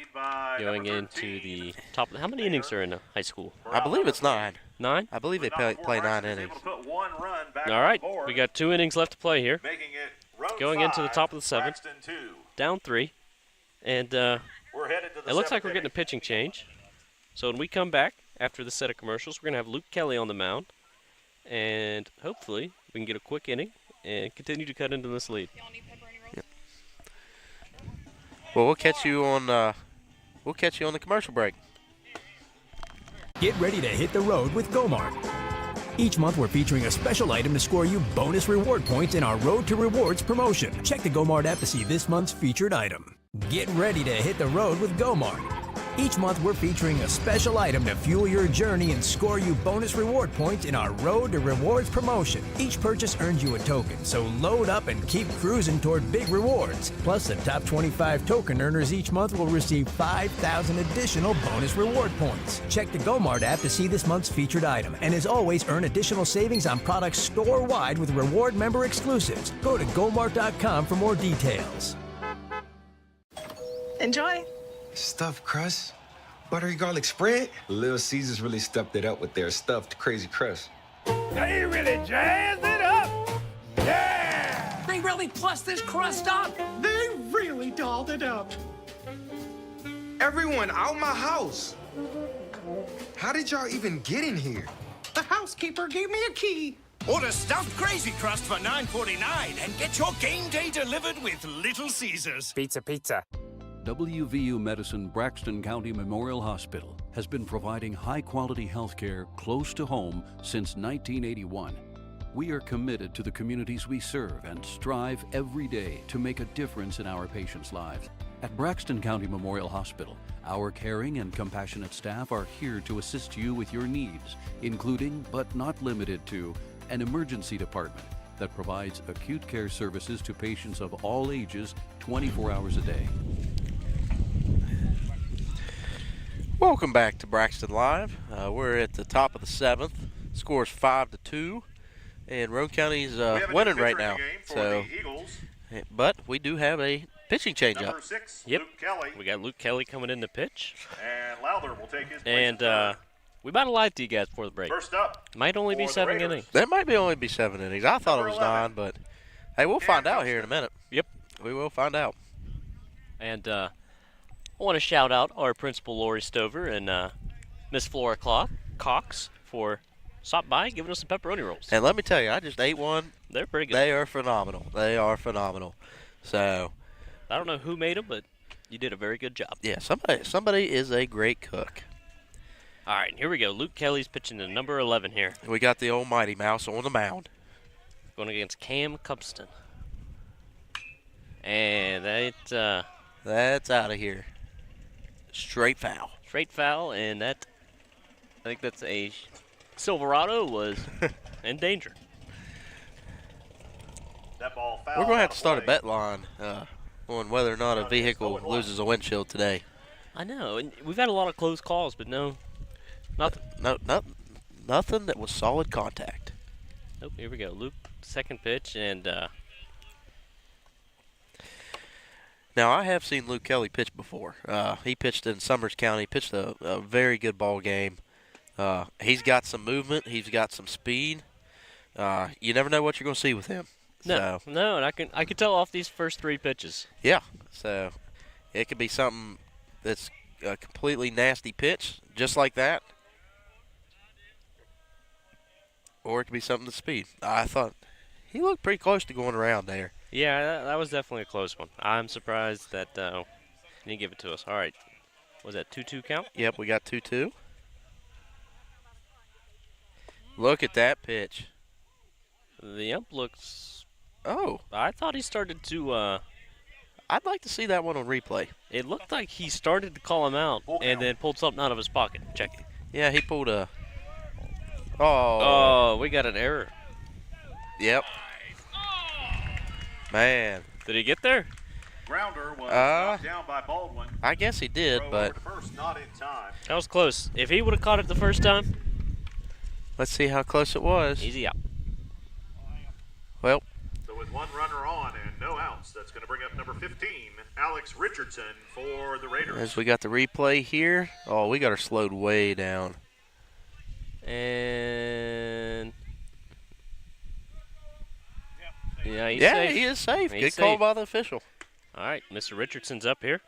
Going into the top. How many innings are in high school? I believe it's 9. 9? I believe they play 9 innings. All right, we got 2 innings left to play here. Going into the top of the 7th. Down 3. And it looks like we're getting a pitching change. So when we come back after the set of commercials, we're going to have Luke Kelly on the mound. And hopefully we can get a quick inning and continue to cut into this lead. Yep. Well, we'll catch you on the commercial break. Get ready to hit the road with Go-Mart. Each month, we're featuring a special item to score you bonus reward points in our Road to Rewards promotion. Check the Go-Mart app to see this month's featured item. Get ready to hit the road with Go-Mart. Each month, we're featuring a special item to fuel your journey and score you bonus reward points in our Road to Rewards promotion. Each purchase earns you a token, so load up and keep cruising toward big rewards. Plus, the top 25 token earners each month will receive 5,000 additional bonus reward points. Check the GoMart app to see this month's featured item, and as always, earn additional savings on products store-wide with reward member exclusives. Go to gomart.com for more details. Enjoy. Stuffed crust, buttery garlic spread. Little Caesars really stepped it up with their stuffed crazy crust. They really jazzed it up. Yeah! They really plussed this crust up. They really dolled it up. Everyone out my house. How did y'all even get in here? The housekeeper gave me a key. Order stuffed crazy crust for $9.49 and get your game day delivered with Little Caesars. Pizza. WVU Medicine Braxton County Memorial Hospital has been providing high-quality health care close to home since 1981. We are committed to the communities we serve and strive every day to make a difference in our patients' lives. At Braxton County Memorial Hospital, our caring and compassionate staff are here to assist you with your needs, including, but not limited to, an emergency department that provides acute care services to patients of all ages 24 hours a day. Welcome back to Braxton Live. We're at the top of the 7th. Score's 5-2, and Roane County's winning right now. So, but we do have a pitching change-up. Number 6, Yep. Luke Kelly. We got Luke Kelly coming in to pitch. And Lowther will take his place. And we might have lied to you guys before the break. First up, might only be for the 7 Raiders. innings. That might be only be 7 innings. I thought it was 11. 9, but hey, we'll find out here in a minute. Yep. We will find out. And I want to shout out our principal, Lori Stover, and Miss Flora Cox for stopping by, giving us some pepperoni rolls. And let me tell you, I just ate one. They're pretty good. They are phenomenal. They are phenomenal. So, I don't know who made them, but you did a very good job. yeah, somebody is a great cook. All right, here we go. Luke Kelly's pitching to number 11 here. We got the old Mighty Mouse on the mound. Going against Cam Cupston. And that's out of here. Straight foul. Straight foul, and I think that's a Silverado was in danger. That ball foul. We're going to have out to of start a play. bet line on whether or not a vehicle loses a windshield today. I know, and we've had a lot of close calls, but no, nothing. Nothing that was solid contact. Nope, here we go. Luke, second pitch, and now, I have seen Luke Kelly pitch before. He pitched in Summers County, pitched a very good ball game. He's got some movement. He's got some speed. You never know what you're going to see with him. no, and I can tell off these first 3 pitches. Yeah, so it could be something that's a completely nasty pitch, just like that. Or it could be something to speed. I thought he looked pretty close to going around there. Yeah, that was definitely a close one. I'm surprised that he didn't give it to us. All right, was that 2-2 count? Yep, we got 2-2. Look at that pitch. The ump looks. Oh, I thought he started to. I'd like to see that one on replay. It looked like he started to call him out and then pulled something out of his pocket. Check it. Yeah, he pulled a. Oh, we got an error. Yep. Man. Did he get there? Grounder was knocked down by Baldwin. I guess he did, Throw but over to first, not in time. That was close. If he would have caught it the first time, let's see how close it was. easy out. Well, So with 1 runner on and no outs, that's going to bring up number 15, Alex Richardson for the Raiders. as we got the replay here, oh, we got her slowed way down. And yeah, he's Yeah, safe. he is safe. He's Good safe. call by the official. All right, Mr. Richardson's up here.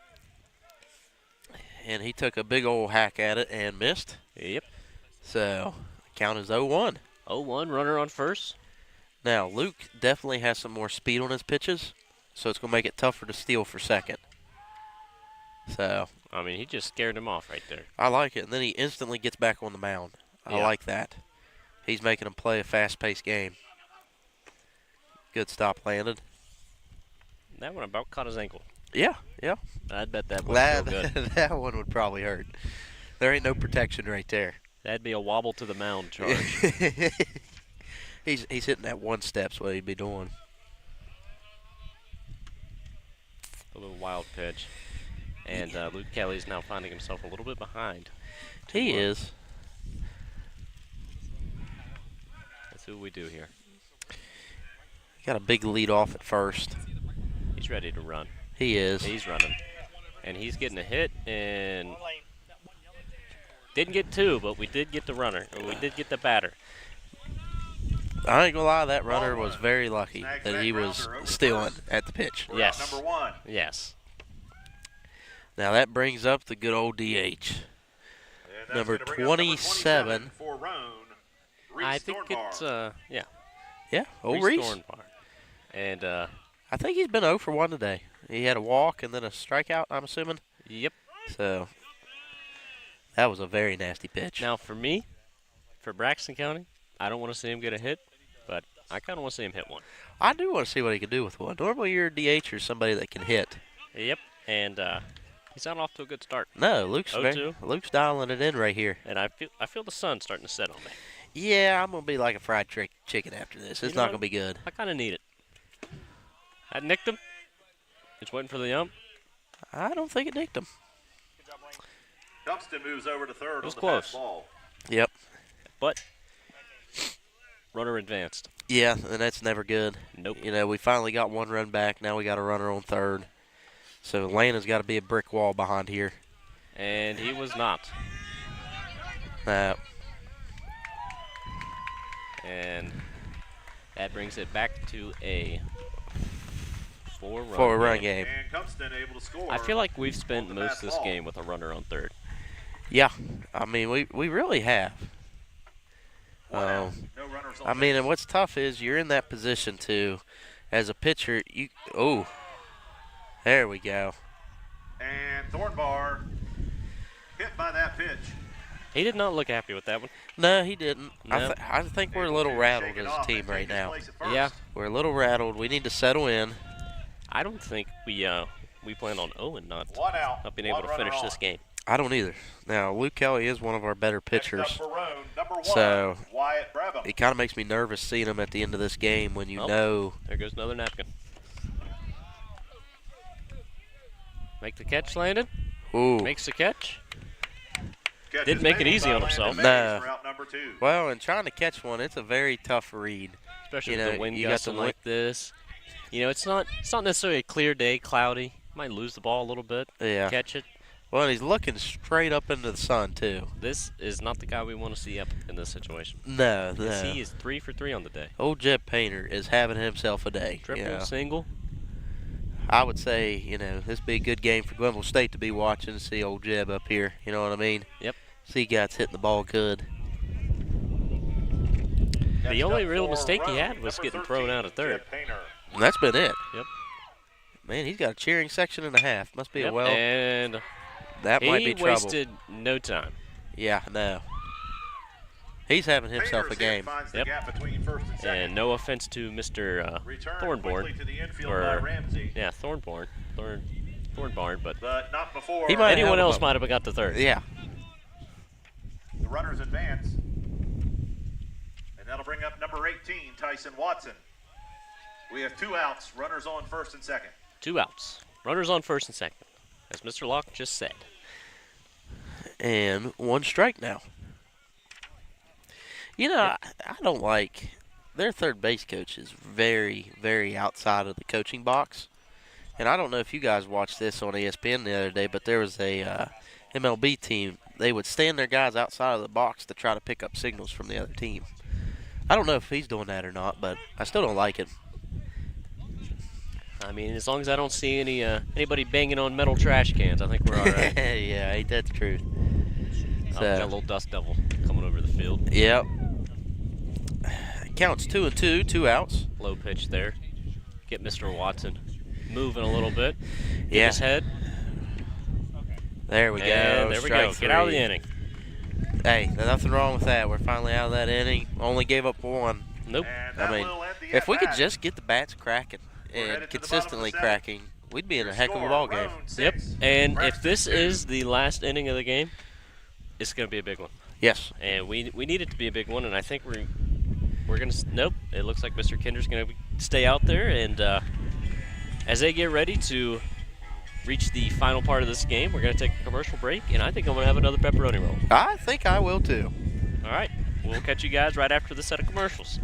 And he took a big old hack at it and missed. Yep. So, count is 0-1. 0-1, runner on first. Now, Luke definitely has some more speed on his pitches, so it's going to make it tougher to steal for second. So, I mean, he just scared him off right there. I like it. And then he instantly gets back on the mound. I Yeah. like that. He's making him play a fast-paced game. Good stop landed. That one about caught his ankle. Yeah, yeah. I'd bet that would feel good. That one would probably hurt. There ain't no protection right there. That'd be a wobble to the mound charge. He's hitting that one step's what he'd be doing. A little wild pitch. And Luke Kelly's now finding himself a little bit behind. He is. Let's see what we do here. Got a big lead off at first. He's ready to run. He is. He's running. And he's getting a hit, and didn't get two, but we did get the runner, or we did get the batter. I ain't gonna lie, that runner was very lucky that he was stealing at the pitch. Yes. Number 1. Yes. Now that brings up the good old DH. Number 27. For Roane, I think it's, yeah. Yeah, old Reese. And I think he's been 0 for 1 today. He had a walk and then a strikeout, I'm assuming. Yep. So that was a very nasty pitch. Now for me, for Braxton County, I don't want to see him get a hit, but I kind of want to see him hit one. I do want to see what he can do with one. Normally you're a DH or somebody that can hit. Yep. And he's not off to a good start. No, Luke's dialing it in right here. And I feel the sun starting to set on me. Yeah, I'm going to be like a fried chicken after this. It's not going to be good. I kind of need it. I nicked him. Just waiting for the ump. I don't think it nicked him. Dumpston moves over to third. It was on the close. ball. Yep. But runner advanced. Yeah, and that's never good. Nope. You know, we finally got one run back. Now we got a runner on third. So Atlanta's got to be a brick wall behind here. And he was not. And that brings it back to a four-run game. And Dumpston able to score. I feel like we've spent most of this game with a runner on third. Yeah, I mean, we really have. No runners on I mean, and what's tough is you're in that position too, as a pitcher. There we go. And Thornbar hit by that pitch. He did not look happy with that one. No, he didn't. No. I think we're a little rattled as a team right now. Yeah. We're a little rattled. We need to settle in. I don't think we plan on Owen not being able to finish this game. I don't either. Now, Luke Kelly is one of our better pitchers. For Roane, number 1, so Wyatt Brabham. it kind of makes me nervous seeing him at the end of this game when you know. There goes another napkin. Make the catch, Landon. Ooh. Makes the catch. Didn't make it easy on himself. No. Well, and trying to catch one, it's a very tough read. Especially with the wind gusting like this. You know, it's not necessarily a clear day, cloudy. Might lose the ball a little bit. Yeah. Catch it. Well, and he's looking straight up into the sun, too. This is not the guy we want to see up in this situation. No. He is 3 for 3 on the day. Old Jeb Painter is having himself a day. Triple, single. I would say, this would be a good game for Glenville State to be watching, see old Jeb up here. You know what I mean? Yep. See guys hitting the ball good. The only real mistake he had was getting thrown out at third. And that's been it. Yep. Man, he's got a cheering section and a half. Must be a well. And that might be trouble. He wasted no time. Yeah, no. He's having himself a game. Yep. And no offense to Mr. Thornborn. Thornborn, but not before. Anyone else might have got to third. Yeah. The runners advance. And that'll bring up number 18, Tyson Watson. We have 2 outs, runners on first and second. 2 outs, runners on first and second, as Mr. Locke just said. And 1 strike now. I don't like their third base coach is very, very outside of the coaching box. And I don't know if you guys watched this on ESPN the other day, but there was a MLB team. They would stand their guys outside of the box to try to pick up signals from the other team. I don't know if he's doing that or not, but I still don't like it. I mean, as long as I don't see anybody banging on metal trash cans, I think we're all right. Yeah, ain't that the truth? So, got a little dust devil coming over the field. Yep. Counts 2-2, 2 outs. Low pitch there. Get Mr. Watson moving a little bit. Yeah. His head. There we go. There we go. Get out of the inning. Hey, there's nothing wrong with that. We're finally out of that inning. Only gave up 1. Nope. I mean, if we could just get the bats cracking and consistently cracking, we'd be in a heck of a ball game. Yep. And if this is the last inning of the game, it's going to be a big one. Yes. And we need it to be a big one, and I think we're going to – nope. It looks like Mr. Kinder's going to stay out there. And as they get ready to reach the final part of this game, we're going to take a commercial break, and I think I'm going to have another pepperoni roll. I think I will too. All right. We'll catch you guys right after the set of commercials.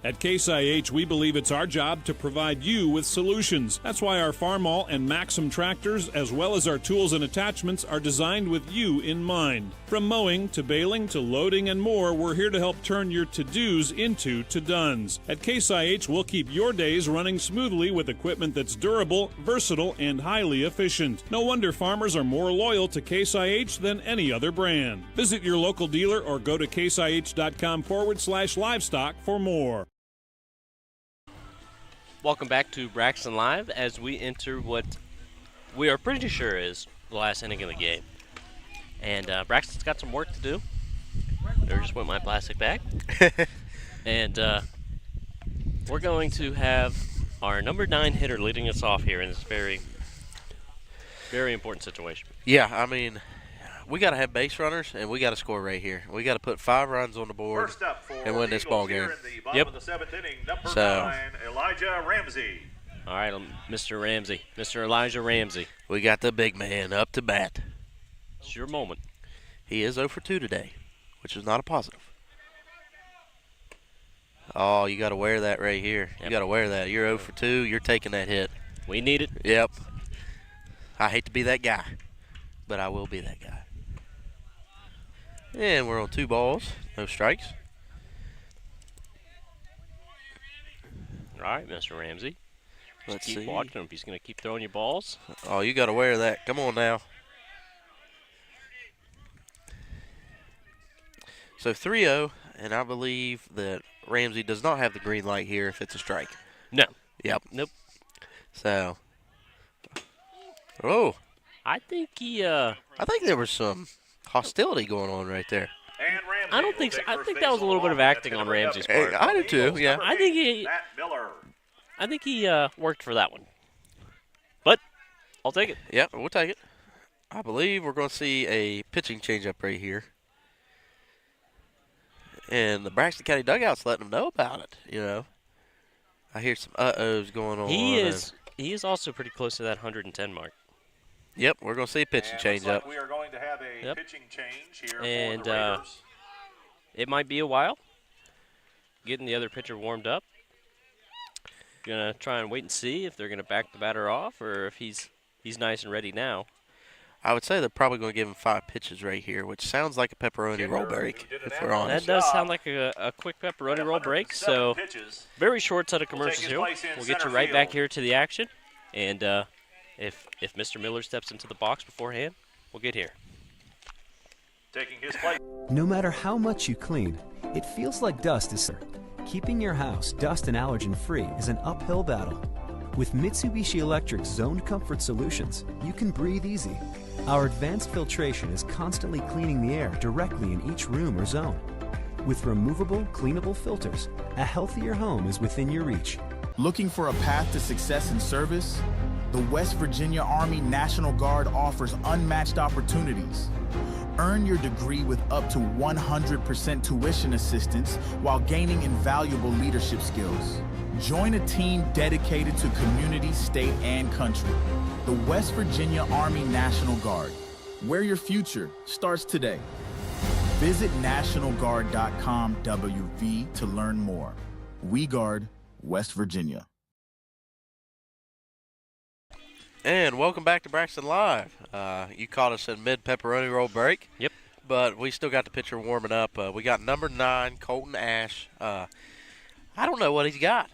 At Case IH, we believe it's our job to provide you with solutions. That's why our Farmall and Maxim tractors, as well as our tools and attachments, are designed with you in mind. From mowing to baling to loading and more, we're here to help turn your to-dos into to-dones. At Case IH, we'll keep your days running smoothly with equipment that's durable, versatile, and highly efficient. No wonder farmers are more loyal to Case IH than any other brand. Visit your local dealer or go to caseih.com/livestock for more. Welcome back to Braxton Live as we enter what we are pretty sure is the last inning of the game. And Braxton's got some work to do. There just went my plastic bag. And we're going to have our number 9 hitter leading us off here in this very, very important situation. Yeah, I mean, we got to have base runners, and we got to score right here. We got to put 5 runs on the board and win this ball game. Yep. Of the 7th inning, number So 9, Elijah Ramsey. All right, Mr. Ramsey, Mr. Elijah Ramsey. We got the big man up to bat. It's your moment. He is 0 for 2 today, which is not a positive. Oh, you got to wear that right here. Yep. You got to wear that. You're 0 for 2. You're taking that hit. We need it. Yep. I hate to be that guy, but I will be that guy. And we're on 2 balls, no strikes. All right, Mr. Ramsey. Let's keep see. watching him. If he's going to keep throwing you balls. Oh, you got to wear that. Come on now. So 3-0, and I believe that Ramsey does not have the green light here if it's a strike. No. Yep. Nope. So. Oh. I think he. I think there was some hostility going on right there. I don't think so. I think that was a little bit of acting on Ramsey's part. I do too, yeah. I think he worked for that one. But I'll take it. Yeah, we'll take it. I believe we're going to see a pitching changeup right here. And the Braxton County dugout's letting them know about it, you know. I hear some uh-ohs going on. He is also pretty close to that 110 mark. Yep, we're going to see a pitching changeup. Like we are going to have a pitching change here and for the Raiders. It might be a while getting the other pitcher warmed up. Gonna try and wait and see if they're gonna back the batter off or if he's nice and ready now. I would say they're probably going to give him 5 pitches right here, which sounds like a pepperoni roll break, if we're honest. That does sound like a quick pepperoni roll break. So very short set of commercials here. We'll get you right back here to the action. And if Mr. Miller steps into the box beforehand, we'll get here. Taking his place. No matter how much you clean, it feels like dust is there. Keeping your house dust and allergen free is an uphill battle. With Mitsubishi Electric's Zoned Comfort Solutions, you can breathe easy. Our advanced filtration is constantly cleaning the air directly in each room or zone. With removable, cleanable filters, a healthier home is within your reach. Looking for a path to success in service? The West Virginia Army National Guard offers unmatched opportunities. Earn your degree with up to 100% tuition assistance while gaining invaluable leadership skills. Join a team dedicated to community, state, and country. The West Virginia Army National Guard, where your future starts today. Visit NationalGuard.com WV to learn more. We guard West Virginia. And welcome back to Braxton Live. You caught us in mid-pepperoni roll break. Yep. But we still got the pitcher warming up. We got number 9, Colton Ash. I don't know what he's got.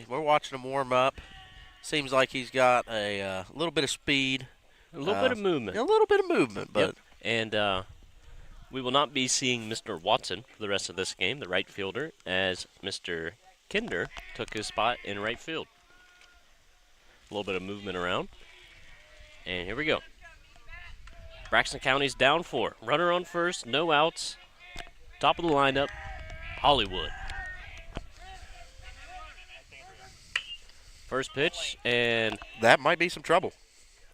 We're watching him warm up. Seems like he's got a little bit of speed. A little bit of movement. A little bit of movement. But yep. And we will not be seeing Mr. Watson for the rest of this game, the right fielder, as Mr. Kinder took his spot in right field. A little bit of movement around. And here we go. Braxton County's down 4. Runner on first, no outs. Top of the lineup, Hollywood. First pitch, and that might be some trouble.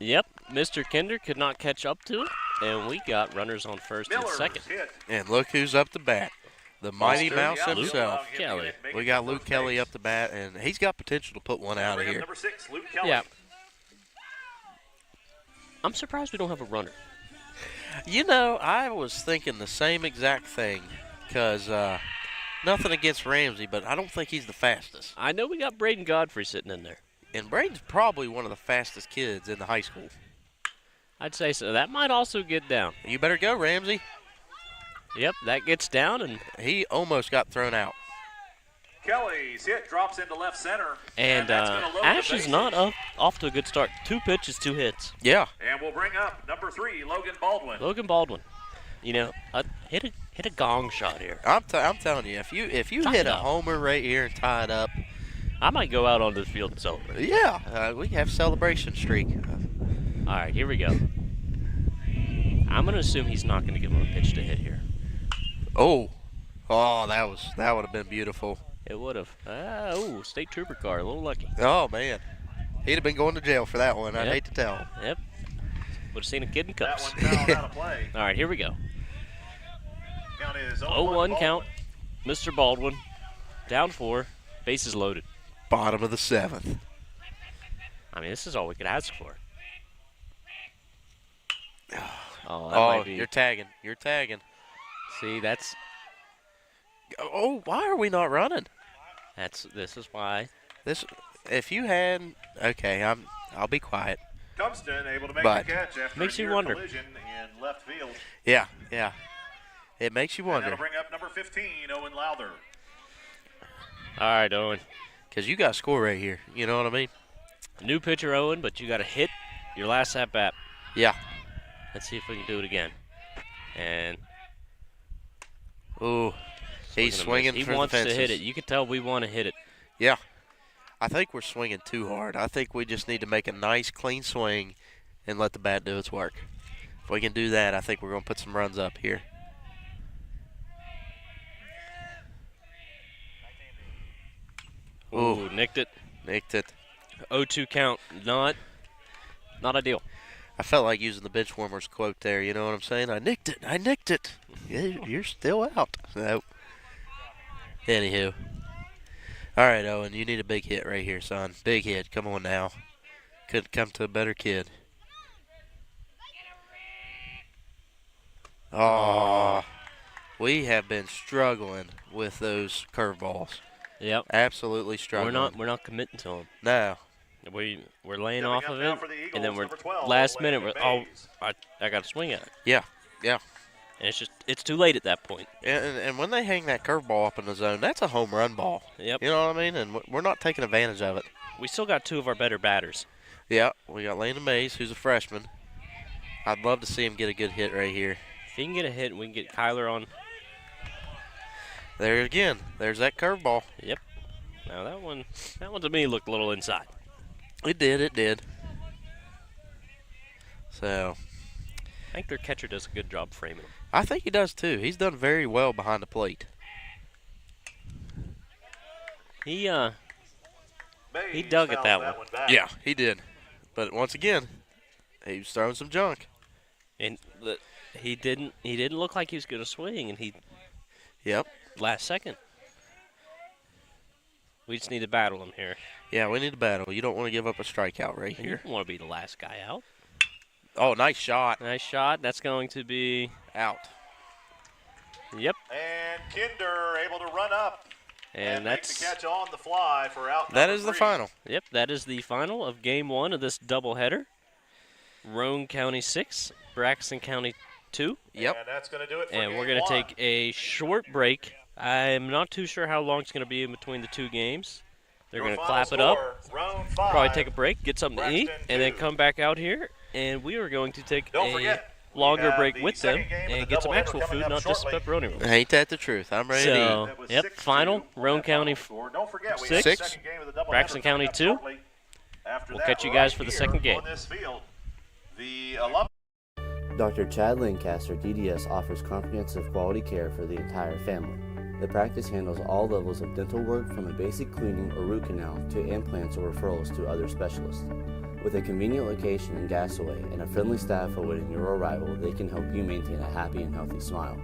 Yep, Mr. Kinder could not catch up to it, and we got runners on first and second. And look who's up to bat. The mighty mouse Luke himself. Kelly. We got Luke Kelly up to bat, and he's got potential to put one out of here. Number 6, Luke Kelly. Yeah. I'm surprised we don't have a runner. You know, I was thinking the same exact thing because nothing against Ramsey, but I don't think he's the fastest. I know we got Braden Godfrey sitting in there. And Braden's probably one of the fastest kids in the high school. I'd say so. That might also get down. You better go, Ramsey. Yep, that gets down, and he almost got thrown out. Kelly's hit drops into left center. And Ash is not off to a good start. 2 pitches, 2 hits. Yeah. And we'll bring up number 3, Logan Baldwin. Logan Baldwin. You know, hit a gong shot here. I'm telling you, if you hit a homer right here and tie it up, I might go out on this field and celebrate. Yeah, we have celebration streak. All right, here we go. I'm going to assume he's not going to give him a pitch to hit here. Oh, that would have been beautiful. It would have. State trooper car, a little lucky. Oh, man. He'd have been going to jail for that one. I'd hate to tell him. Yep. Would have seen a kid in cuffs. That one fouled out of play. All right, here we go. Count is 0-1 count. Mr. Baldwin, down 4, bases loaded. Bottom of the 7th. I mean, this is all we could ask for. Oh, you're tagging. You're tagging. See, that's... Oh, why are we not running? This is why. If you had... Okay, I'll be quiet. Dunston able to make the catch after makes a you near wonder. collision in left field. Yeah. It makes you wonder. And that'll bring up number 15, Owen Lowther. All right, Owen. Because you got to score right here. You know what I mean? New pitcher, Owen, but you got to hit your last at-bat. Yeah. Let's see if we can do it again. And... Ooh. He's swinging He for wants the fences. to hit it. You can tell we want to hit it. Yeah. I think we're swinging too hard. I think we just need to make a nice, clean swing and let the bat do its work. If we can do that, I think we're going to put some runs up here. Ooh, nicked it. Nicked it. 0-2 count. Not ideal. I felt like using the bench warmers quote there. You know what I'm saying? I nicked it. I nicked it. Yeah, you're still out. Nope. Anywho. All right, Owen, you need a big hit right here, son. Big hit. Come on now. Couldn't come to a better kid. Oh, we have been struggling with those curveballs. Yep. Absolutely struggling. We're not committing to them. No. We're laying off of it, and then we're last minute. I got to swing at it. Yeah. And it's too late at that point. And when they hang that curveball up in the zone, that's a home run ball. Yep. You know what I mean? And we're not taking advantage of it. We still got 2 of our better batters. Yeah, we got Landon Mays, who's a freshman. I'd love to see him get a good hit right here. If he can get a hit, we can get Kyler on. There again. There's that curveball. Yep. Now that one to me looked a little inside. It did. So, I think their catcher does a good job framing him. I think he does too. He's done very well behind the plate. He dug at that one. Yeah, he did. But once again, he was throwing some junk. And he didn't look like he was going to swing, and he. Yep. Last second. We just need to battle him here. Yeah, we need to battle. You don't want to give up a strikeout right here. You don't want to be the last guy out. Oh, nice shot. Nice shot. That's going to be out. Yep. And Kinder able to run up. And makes that's the catch on the fly for out. That number is the 3. final. Yep, that is the final of Game 1 of this doubleheader. Roane County 6, Braxton County 2. Yep. And that's going to do it for And we're game going to 1. take a short break. I'm not too sure how long it's going to be in between the two games. They're going to clap it up, Roane 5, probably take a break, get something to eat, Braxton and then 2. come back out here. And we are going to take Don't a forget, longer we break have with the them second game of and the get some doubleheader actual coming food, up not just shortly. pepperoni rolls. Ain't that the truth? I'm ready So, to eat. yep, final, Roane County Don't forget, we 6, have the second game of the doubleheader Braxton coming County up 2. shortly. After We'll that, catch you guys for the here second game. on this field, the alum. Dr. Chad Lancaster, DDS, offers comprehensive quality care for the entire family. The practice handles all levels of dental work from a basic cleaning or root canal to implants or referrals to other specialists. With a convenient location in Gassaway and a friendly staff awaiting your arrival, they can help you maintain a happy and healthy smile.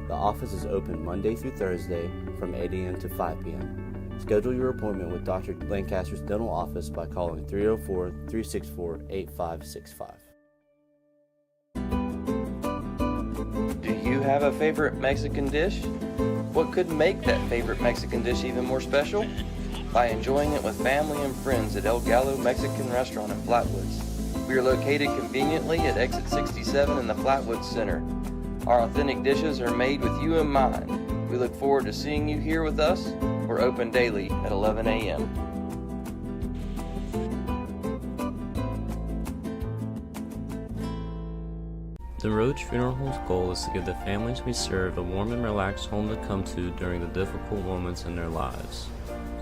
The office is open Monday through Thursday from 8 a.m. to 5 p.m. Schedule your appointment with Dr. Lancaster's dental office by calling 304-364-8565. Do you have a favorite Mexican dish? What could make that favorite Mexican dish even more special? By enjoying it with family and friends at Gallo Mexican Restaurant in Flatwoods. We are located conveniently at exit 67 in the Flatwoods Center. Our authentic dishes are made with you in mind. We look forward to seeing you here with us. We're open daily at 11 a.m. The Roach Funeral Home's goal is to give the families we serve a warm and relaxed home to come to during the difficult moments in their lives.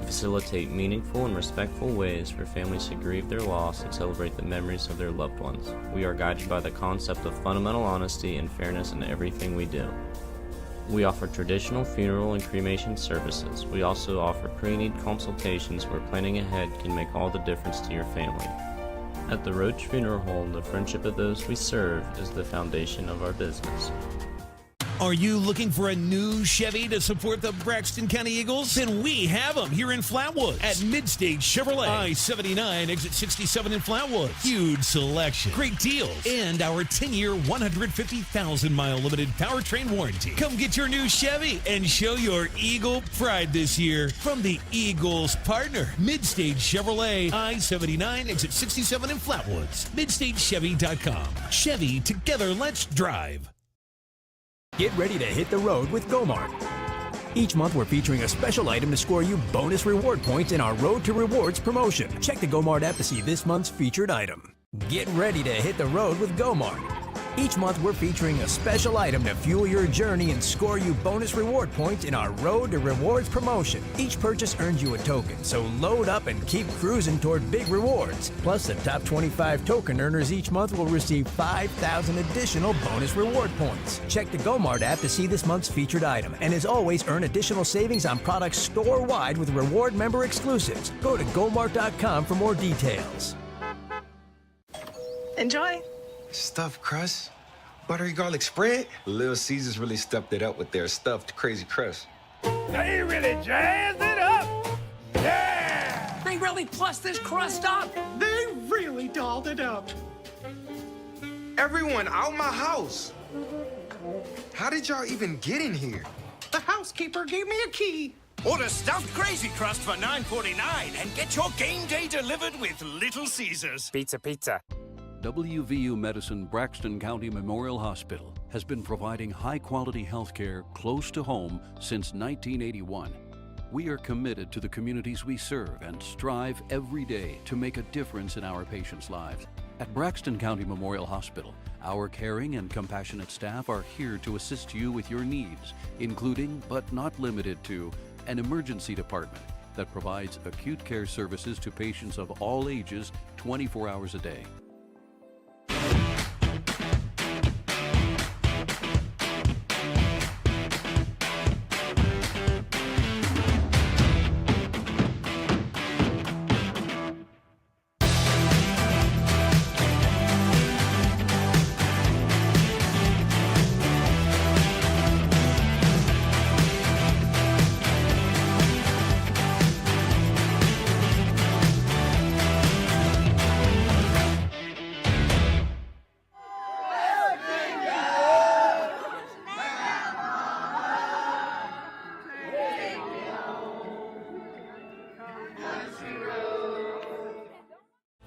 We facilitate meaningful and respectful ways for families to grieve their loss and celebrate the memories of their loved ones. We are guided by the concept of fundamental honesty and fairness in everything we do. We offer traditional funeral and cremation services. We also offer pre-need consultations where planning ahead can make all the difference to your family. At the Roach Funeral Home, the friendship of those we serve is the foundation of our business. Are you looking for a new Chevy to support the Braxton County Eagles? Then we have them here in Flatwoods at Mid-State Chevrolet. I-79, exit 67 in Flatwoods. Huge selection, great deals, and our 10-year, 150,000-mile limited powertrain warranty. Come get your new Chevy and show your Eagle pride this year from the Eagles partner, Mid-State Chevrolet. I-79, exit 67 in Flatwoods. MidStateChevy.com. Chevy, together let's drive. Get ready to hit the road with GoMart. Each month, we're featuring a special item to score you bonus reward points in our Road to Rewards promotion. Check the GoMart app to see this month's featured item. Get ready to hit the road with GoMart. Each month, we're featuring a special item to fuel your journey and score you bonus reward points in our Road to Rewards promotion. Each purchase earns you a token, so load up and keep cruising toward big rewards. Plus, the top 25 token earners each month will receive 5,000 additional bonus reward points. Check the GoMart app to see this month's featured item. And as always, earn additional savings on products store-wide with reward member exclusives. Go to GoMart.com for more details. Enjoy. Stuffed crust, buttery garlic spread. Little Caesars really stepped it up with their stuffed crazy crust. They really jazzed it up. Yeah! They really plussed this crust up. They really dolled it up. Everyone out my house. How did y'all even get in here? The housekeeper gave me a key. Order stuffed crazy crust for $9.49 and get your game day delivered with Little Caesars. Pizza. WVU Medicine Braxton County Memorial Hospital has been providing high-quality health care close to home since 1981. We are committed to the communities we serve and strive every day to make a difference in our patients' lives. At Braxton County Memorial Hospital, our caring and compassionate staff are here to assist you with your needs, including but not limited to an emergency department that provides acute care services to patients of all ages 24 hours a day.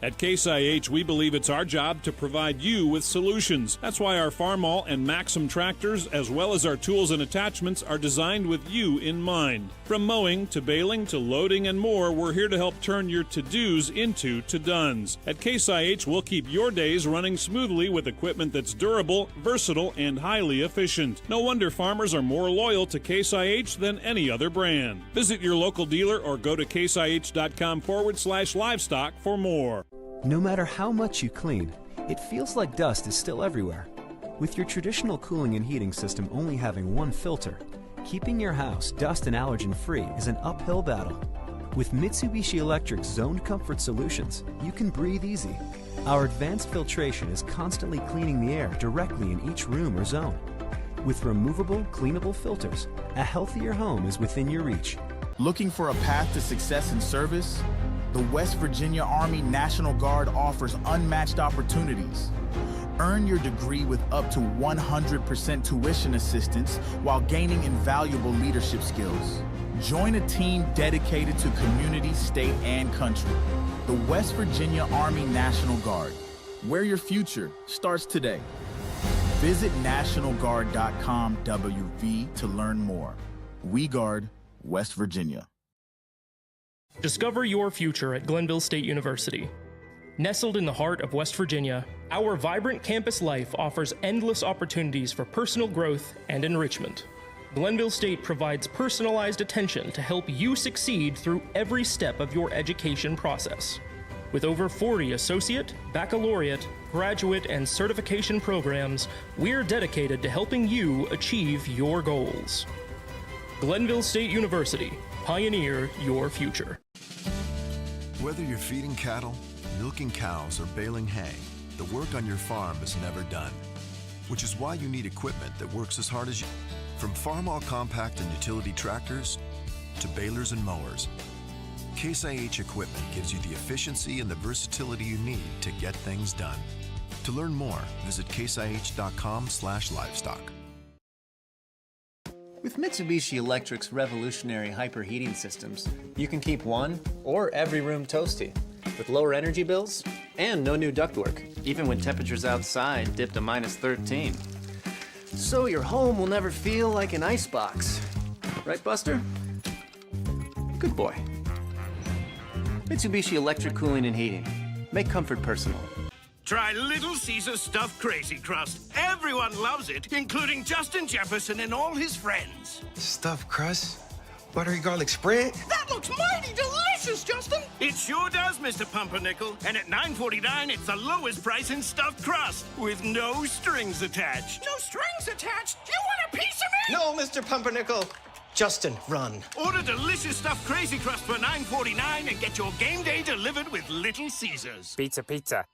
At Case IH, we believe it's our job to provide you with solutions. That's why our Farmall and Maxim tractors, as well as our tools and attachments, are designed with you in mind. From mowing to baling to loading and more, we're here to help turn your to-dos into to-dones. At Case IH, we'll keep your days running smoothly with equipment that's durable, versatile, and highly efficient. No wonder farmers are more loyal to Case IH than any other brand. Visit your local dealer or go to caseih.com/livestock for more. No matter how much you clean, it feels like dust is still everywhere. With your traditional cooling and heating system only having one filter, keeping your house dust and allergen free is an uphill battle. With Mitsubishi Electric's Zoned Comfort Solutions, you can breathe easy. Our advanced filtration is constantly cleaning the air directly in each room or zone. With removable, cleanable filters, a healthier home is within your reach. Looking for a path to success in service? The West Virginia Army National Guard offers unmatched opportunities. Earn your degree with up to 100% tuition assistance while gaining invaluable leadership skills. Join a team dedicated to community, state, and country. The West Virginia Army National Guard, where your future starts today. Visit nationalguard.com/WV to learn more. We guard West Virginia. Discover your future at Glenville State University. Nestled in the heart of West Virginia, our vibrant campus life offers endless opportunities for personal growth and enrichment. Glenville State provides personalized attention to help you succeed through every step of your education process. With over 40 associate, baccalaureate, graduate, and certification programs, we're dedicated to helping you achieve your goals. Glenville State University, pioneer your future. Whether you're feeding cattle, milking cows, or baling hay, the work on your farm is never done. Which is why you need equipment that works as hard as you. From Farmall compact and utility tractors to balers and mowers, Case IH equipment gives you the efficiency and the versatility you need to get things done. To learn more, visit caseih.com/livestock. With Mitsubishi Electric's revolutionary hyperheating systems, you can keep one or every room toasty, with lower energy bills and no new ductwork, even when temperatures outside dip to -13. So your home will never feel like an icebox. Right, Buster? Good boy. Mitsubishi Electric Cooling and Heating. Make comfort personal. Try Little Caesar's Stuffed Crazy Crust. Everyone loves it, including Justin Jefferson and all his friends. Stuffed crust? Buttery garlic spread? That looks mighty delicious, Justin! It sure does, Mr. Pumpernickel. And at $9.49, it's the lowest price in stuffed crust, with no strings attached. No strings attached? You want a piece of me? No, Mr. Pumpernickel. Justin, run. Order delicious stuffed Crazy Crust for $9.49 and get your game day delivered with Little Caesars. Pizza, pizza.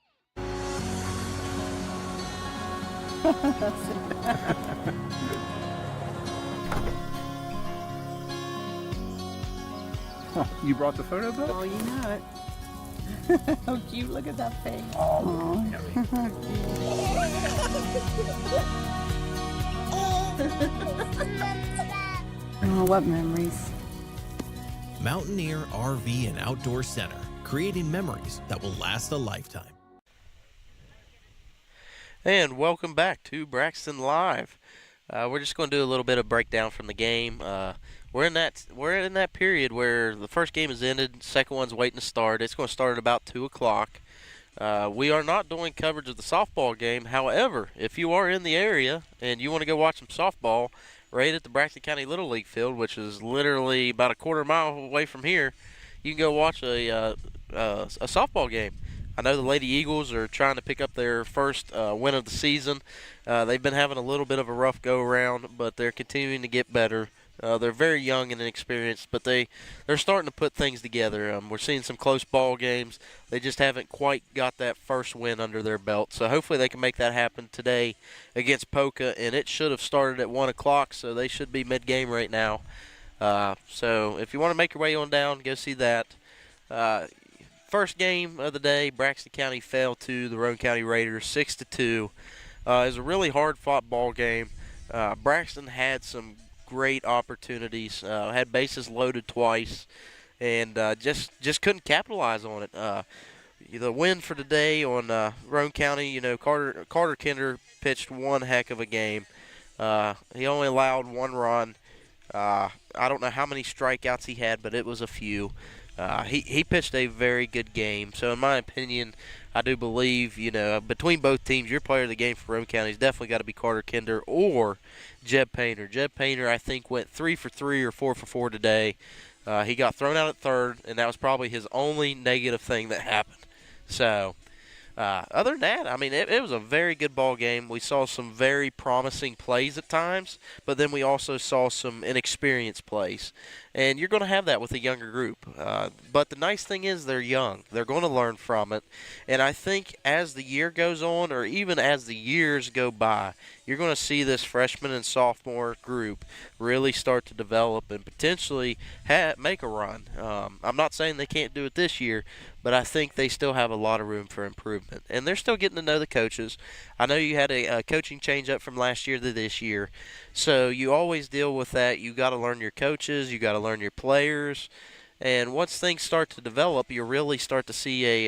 Oh, you brought the photo book? Oh, you know it. How cute, look at that face. Oh, oh, what memories. Mountaineer RV and Outdoor Center, creating memories that will last a lifetime. And welcome back to Braxton Live. We're just going to do a little bit of breakdown from the game. We're in that period where the first game is ended, second one's waiting to start. It's going to start at about 2 o'clock. We are not doing coverage of the softball game. However, if you are in the area and you want to go watch some softball right at the Braxton County Little League field, which is literally about a quarter mile away from here, you can go watch a softball game. I know the Lady Eagles are trying to pick up their first win of the season. They've been having a little bit of a rough go-around, but they're continuing to get better. They're very young and inexperienced, but they're starting to put things together. We're seeing some close ball games. They just haven't quite got that first win under their belt. So hopefully they can make that happen today against Polka, and it should have started at 1 o'clock, so they should be mid-game right now. So if you want to make your way on down, go see that. First game of the day, Braxton County fell to the Roane County Raiders 6-2. It was a really hard-fought ball game. Braxton had some great opportunities, had bases loaded twice, and just couldn't capitalize on it. the win for today on Roane County. You know, Carter Kinder pitched one heck of a game. He only allowed one run. I don't know how many strikeouts he had, but it was a few. He pitched a very good game. So in my opinion, I do believe, you know, between both teams, your player of the game for Roane County has definitely got to be Carter Kinder or Jeb Painter. Jeb Painter, I think, went 3 for 3 or 4 for 4 today. He got thrown out at third, and that was probably his only negative thing that happened. So, other than that, I mean, it was a very good ball game. We saw some very promising plays at times, but then we also saw some inexperienced plays. And you're going to have that with a younger group. But the nice thing is they're young. They're going to learn from it. And I think as the year goes on, or even as the years go by, you're going to see this freshman and sophomore group really start to develop and potentially make a run. I'm not saying they can't do it this year, but I think they still have a lot of room for improvement. And they're still getting to know the coaches. I know you had a coaching change up from last year to this year, so you always deal with that. You got to learn your coaches. You got to learn your players. And once things start to develop, you'll really start to see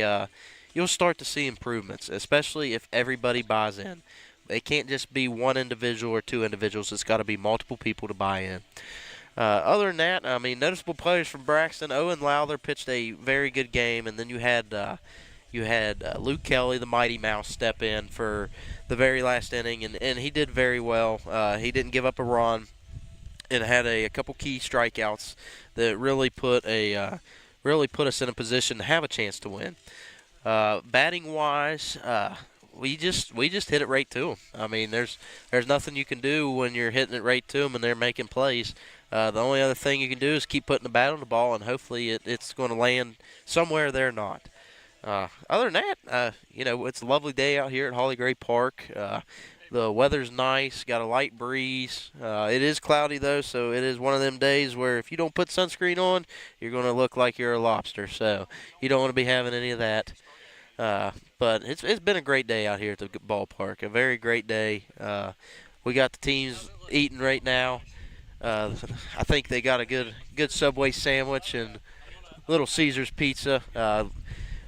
you'll start to see improvements, especially if everybody buys in. It can't just be one individual or two individuals. It's got to be multiple people to buy in. Other than that, I mean, noticeable players from Braxton. Owen Lowther pitched a very good game, and then you had Luke Kelly, the Mighty Mouse, step in for the very last inning, and he did very well. He didn't give up a run and had a couple key strikeouts that really put us in a position to have a chance to win. Batting wise, we just hit it right to them. I mean, there's nothing you can do when you're hitting it right to them and they're making plays. The only other thing you can do is keep putting the bat on the ball, and hopefully it's going to land somewhere they're not. Other than that, you know, it's a lovely day out here at Holly Gray Park. The weather's nice, got a light breeze. It is cloudy, though, so it is one of them days where if you don't put sunscreen on, you're going to look like you're a lobster. So you don't want to be having any of that. But it's been a great day out here at the ballpark, a very great day. We got the teams eating right now. I think they got a good Subway sandwich and Little Caesars pizza.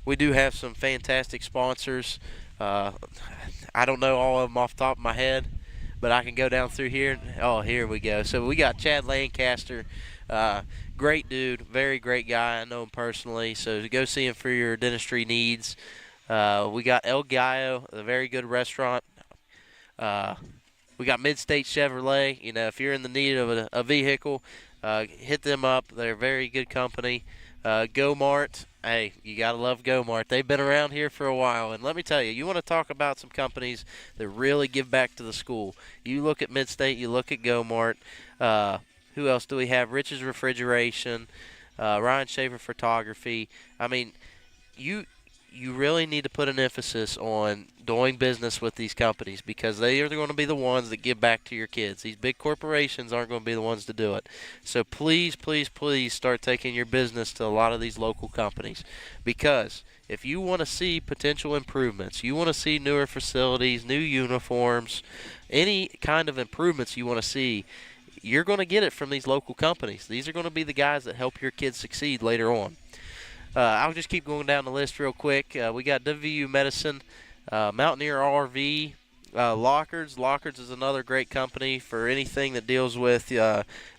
We do have some fantastic sponsors. I don't know all of them off the top of my head, but I can go down through here. Oh, here we go. So we got Chad Lancaster. Great dude, very great guy. I know him personally, so go see him for your dentistry needs. We got El Gallo, a very good restaurant. We got Mid-State Chevrolet. You know, if you're in the need of a vehicle, hit them up. They're a very good company. Mart. Hey, you got to love Mart. They've been around here for a while. And let me tell you, you want to talk about some companies that really give back to the school. You look at Mid-State, you look at Mart. Who else do we have? Rich's Refrigeration, Ryan Schaefer Photography. I mean, you really need to put an emphasis on doing business with these companies because they are going to be the ones that give back to your kids. These big corporations aren't going to be the ones to do it. So please, please, please start taking your business to a lot of these local companies because if you want to see potential improvements, you want to see newer facilities, new uniforms, any kind of improvements you want to see, you're going to get it from these local companies. These are going to be the guys that help your kids succeed later on. I'll just keep going down the list real quick. We got WVU Medicine, Mountaineer RV, Lockards. Lockards is another great company for anything that deals with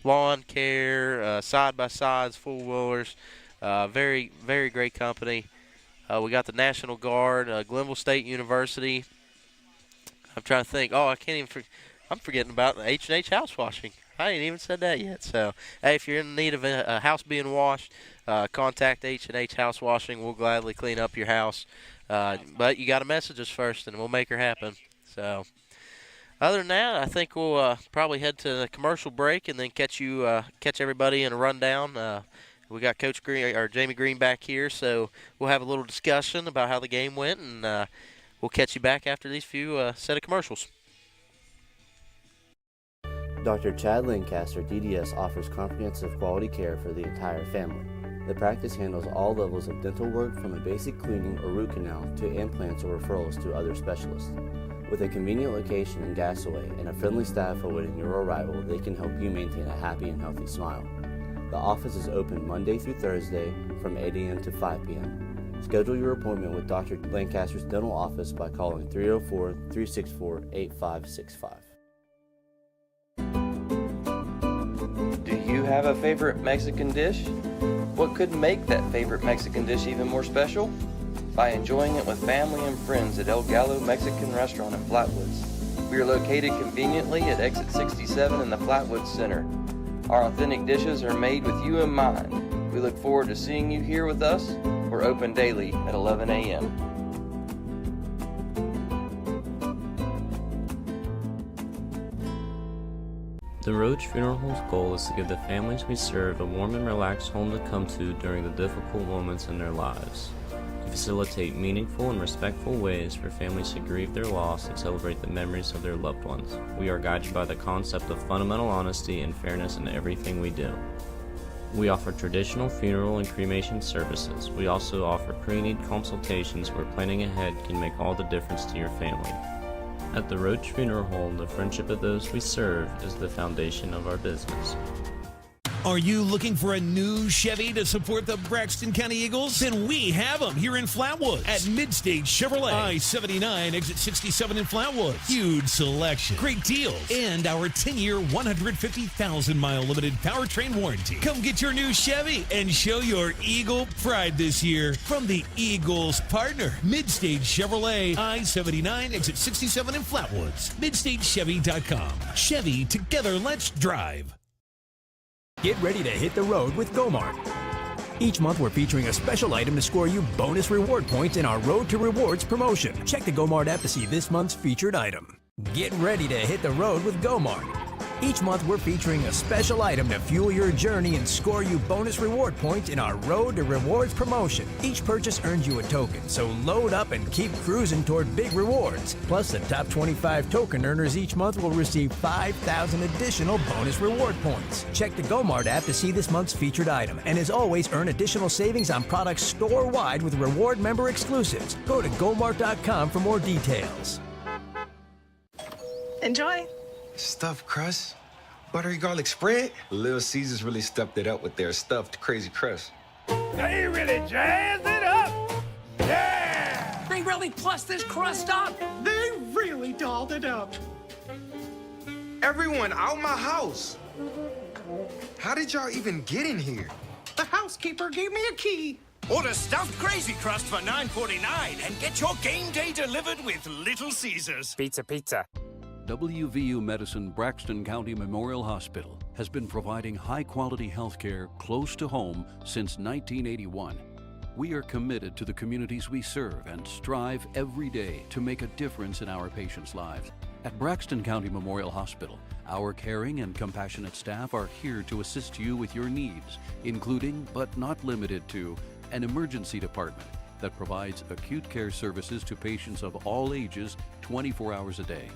lawn care, side-by-sides, four-wheelers. Very, very great company. We got the National Guard, Glenville State University. I'm trying to think. Oh, I can't even I'm forgetting about H&H Housewashing. I ain't even said that yet. So, hey, if you're in need of a house being washed, contact H&H Housewashing. We'll gladly clean up your house. But you got to message us first, and we'll make her happen. So, other than that, I think we'll probably head to the commercial break and then catch everybody in a rundown. We got Coach Green or Jamie Green back here, so we'll have a little discussion about how the game went, and we'll catch you back after these few set of commercials. Dr. Chad Lancaster, DDS, offers comprehensive quality care for the entire family. The practice handles all levels of dental work from a basic cleaning or root canal to implants or referrals to other specialists. With a convenient location in Gassaway and a friendly staff awaiting your arrival, they can help you maintain a happy and healthy smile. The office is open Monday through Thursday from 8 a.m. to 5 p.m. Schedule your appointment with Dr. Lancaster's dental office by calling 304-364-8565. Do you have a favorite Mexican dish? What could make that favorite Mexican dish even more special? By enjoying it with family and friends at Gallo Mexican Restaurant in Flatwoods. We are located conveniently at exit 67 in the Flatwoods Center. Our authentic dishes are made with you in mind. We look forward to seeing you here with us. We're open daily at 11 a.m. The Roach Funeral Home's goal is to give the families we serve a warm and relaxed home to come to during the difficult moments in their lives. We facilitate meaningful and respectful ways for families to grieve their loss and celebrate the memories of their loved ones. We are guided by the concept of fundamental honesty and fairness in everything we do. We offer traditional funeral and cremation services. We also offer pre-need consultations where planning ahead can make all the difference to your family. At the Roach Funeral Home, the friendship of those we serve is the foundation of our business. Are you looking for a new Chevy to support the Braxton County Eagles? Then we have them here in Flatwoods at Mid-State Chevrolet. I-79, exit 67 in Flatwoods. Huge selection, great deals, and our 10-year, 150,000-mile limited powertrain warranty. Come get your new Chevy and show your Eagle pride this year from the Eagles partner, Mid-State Chevrolet. I-79, exit 67 in Flatwoods. MidStateChevy.com. Chevy, together, let's drive. Get ready to hit the road with GoMart. Each month, we're featuring a special item to score you bonus reward points in our Road to Rewards promotion. Check the GoMart app to see this month's featured item. Get ready to hit the road with GoMart. Each month, we're featuring a special item to fuel your journey and score you bonus reward points in our Road to Rewards promotion. Each purchase earns you a token, so load up and keep cruising toward big rewards. Plus, the top 25 token earners each month will receive 5,000 additional bonus reward points. Check the GoMart app to see this month's featured item. And as always, earn additional savings on products store-wide with reward member exclusives. Go to GoMart.com for more details. Enjoy. Stuffed crust, buttery garlic spread. Little Caesars really stepped it up with their stuffed crazy crust. They really jazzed it up. Yeah! They really plussed this crust up. They really dolled it up. Everyone out my house. How did y'all even get in here? The housekeeper gave me a key. Order stuffed crazy crust for $9.49 and get your game day delivered with Little Caesars. Pizza. WVU Medicine Braxton County Memorial Hospital has been providing high-quality health care close to home since 1981. We are committed to the communities we serve and strive every day to make a difference in our patients' lives. At Braxton County Memorial Hospital, our caring and compassionate staff are here to assist you with your needs, including but not limited to an emergency department that provides acute care services to patients of all ages 24 hours a day.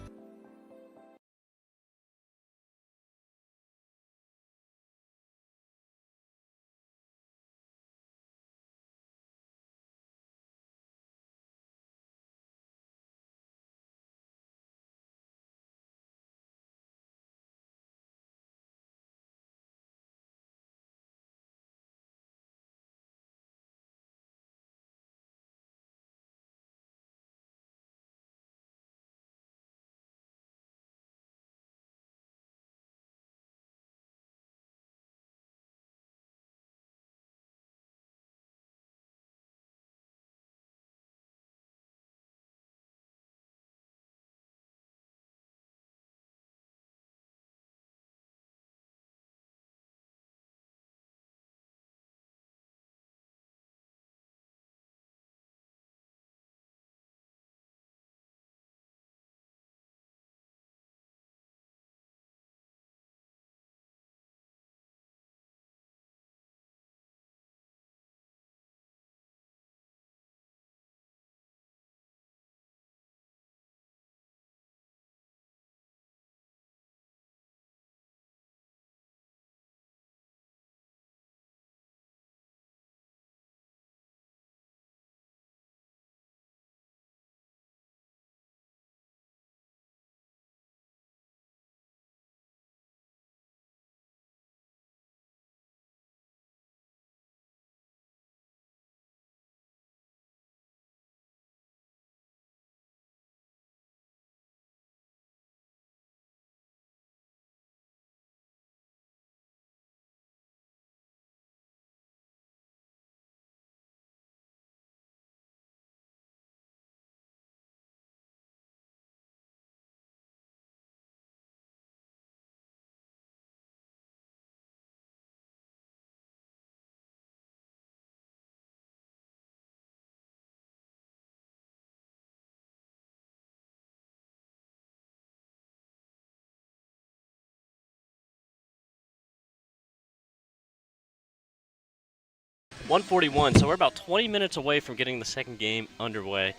1:41, so we're about 20 minutes away from getting the second game underway.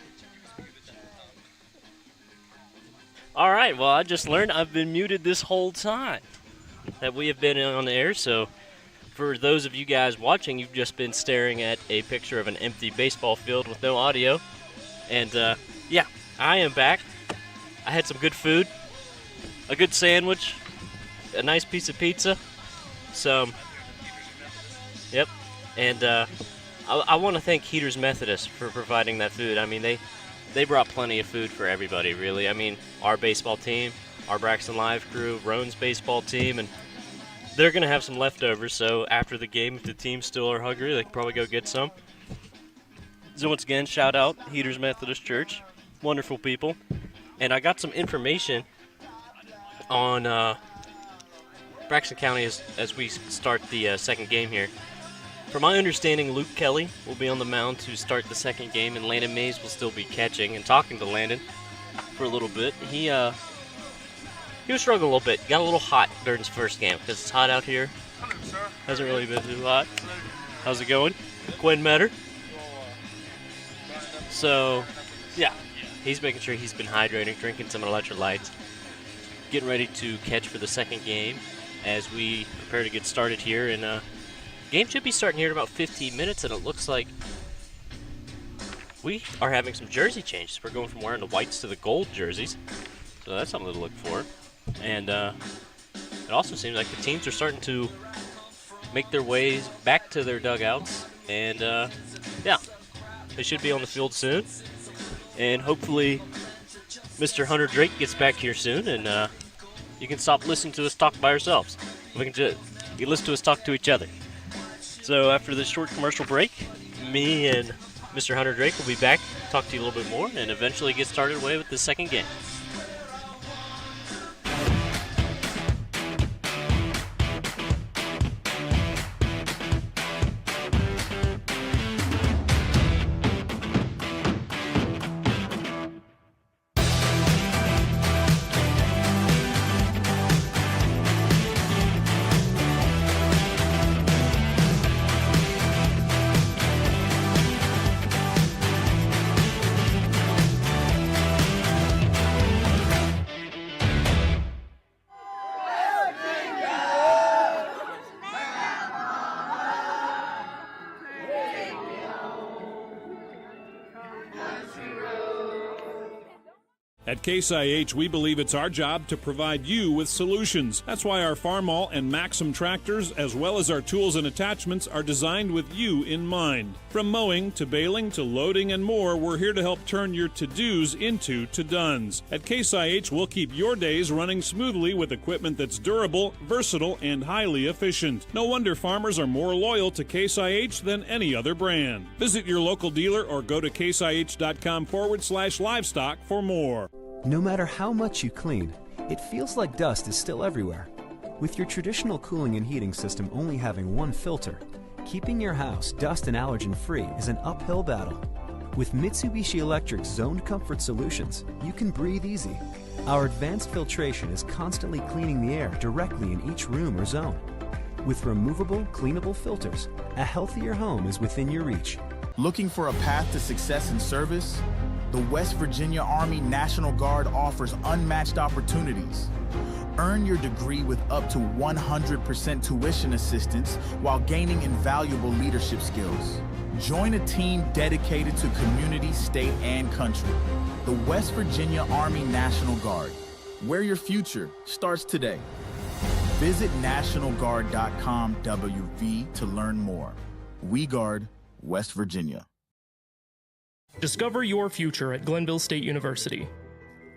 All right, well, I just learned I've been muted this whole time that we have been on the air, so for those of you guys watching, you've just been staring at a picture of an empty baseball field with no audio. And, yeah, I am back. I had some good food, a good sandwich, a nice piece of pizza, yep. And I want to thank Heaters Methodist for providing that food. I mean, they brought plenty of food for everybody, really. I mean, our baseball team, our Braxton Live crew, Roane's baseball team, and they're going to have some leftovers, so after the game, if the team still are hungry, they can probably go get some. So once again, shout out Heaters Methodist Church. Wonderful people. And I got some information on Braxton County as we start the second game here. From my understanding, Luke Kelly will be on the mound to start the second game, and Landon Mays will still be catching. And talking to Landon for a little bit, he was struggling a little bit. Got a little hot during his first game because it's hot out here. Hasn't really been too hot. How's it going? Quinn met her. So, yeah, he's making sure he's been hydrating, drinking some electrolytes, getting ready to catch for the second game as we prepare to get started here. And game should be starting here in about 15 minutes, and it looks like we are having some jersey changes. We're going from wearing the whites to the gold jerseys, so that's something to look for. And it also seems like the teams are starting to make their ways back to their dugouts. And, yeah, they should be on the field soon. And hopefully Mr. Hunter Drake gets back here soon, and you can stop listening to us talk by ourselves. You can listen to us talk to each other. So after this short commercial break, me and Mr. Hunter Drake will be back, talk to you a little bit more, and eventually get started away with the second game. At Case IH, we believe it's our job to provide you with solutions. That's why our Farmall and Maxim tractors, as well as our tools and attachments, are designed with you in mind. From mowing to baling to loading and more, we're here to help turn your to-dos into to-dones. At Case IH, we'll keep your days running smoothly with equipment that's durable, versatile, and highly efficient. No wonder farmers are more loyal to Case IH than any other brand. Visit your local dealer or go to caseih.com/livestock for more. No matter how much you clean, it feels like dust is still everywhere. With your traditional cooling and heating system only having one filter, keeping your house dust and allergen free is an uphill battle. With Mitsubishi Electric's Zoned Comfort Solutions, you can breathe easy. Our advanced filtration is constantly cleaning the air directly in each room or zone. With removable, cleanable filters, a healthier home is within your reach. Looking for a path to success in service? The West Virginia Army National Guard offers unmatched opportunities. Earn your degree with up to 100% tuition assistance while gaining invaluable leadership skills. Join a team dedicated to community, state, and country. The West Virginia Army National Guard, where your future starts today. Visit NationalGuard.com WV to learn more. We guard West Virginia. Discover your future at Glenville State University.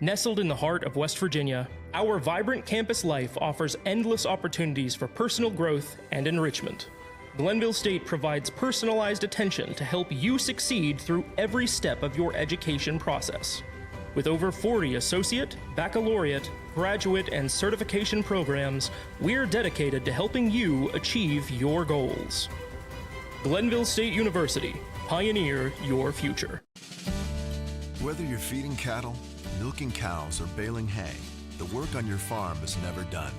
Nestled in the heart of West Virginia, our vibrant campus life offers endless opportunities for personal growth and enrichment. Glenville State provides personalized attention to help you succeed through every step of your education process. With over 40 associate, baccalaureate, graduate, and certification programs, we're dedicated to helping you achieve your goals. Glenville State University. Pioneer your future. Whether you're feeding cattle, milking cows, or baling hay, the work on your farm is never done,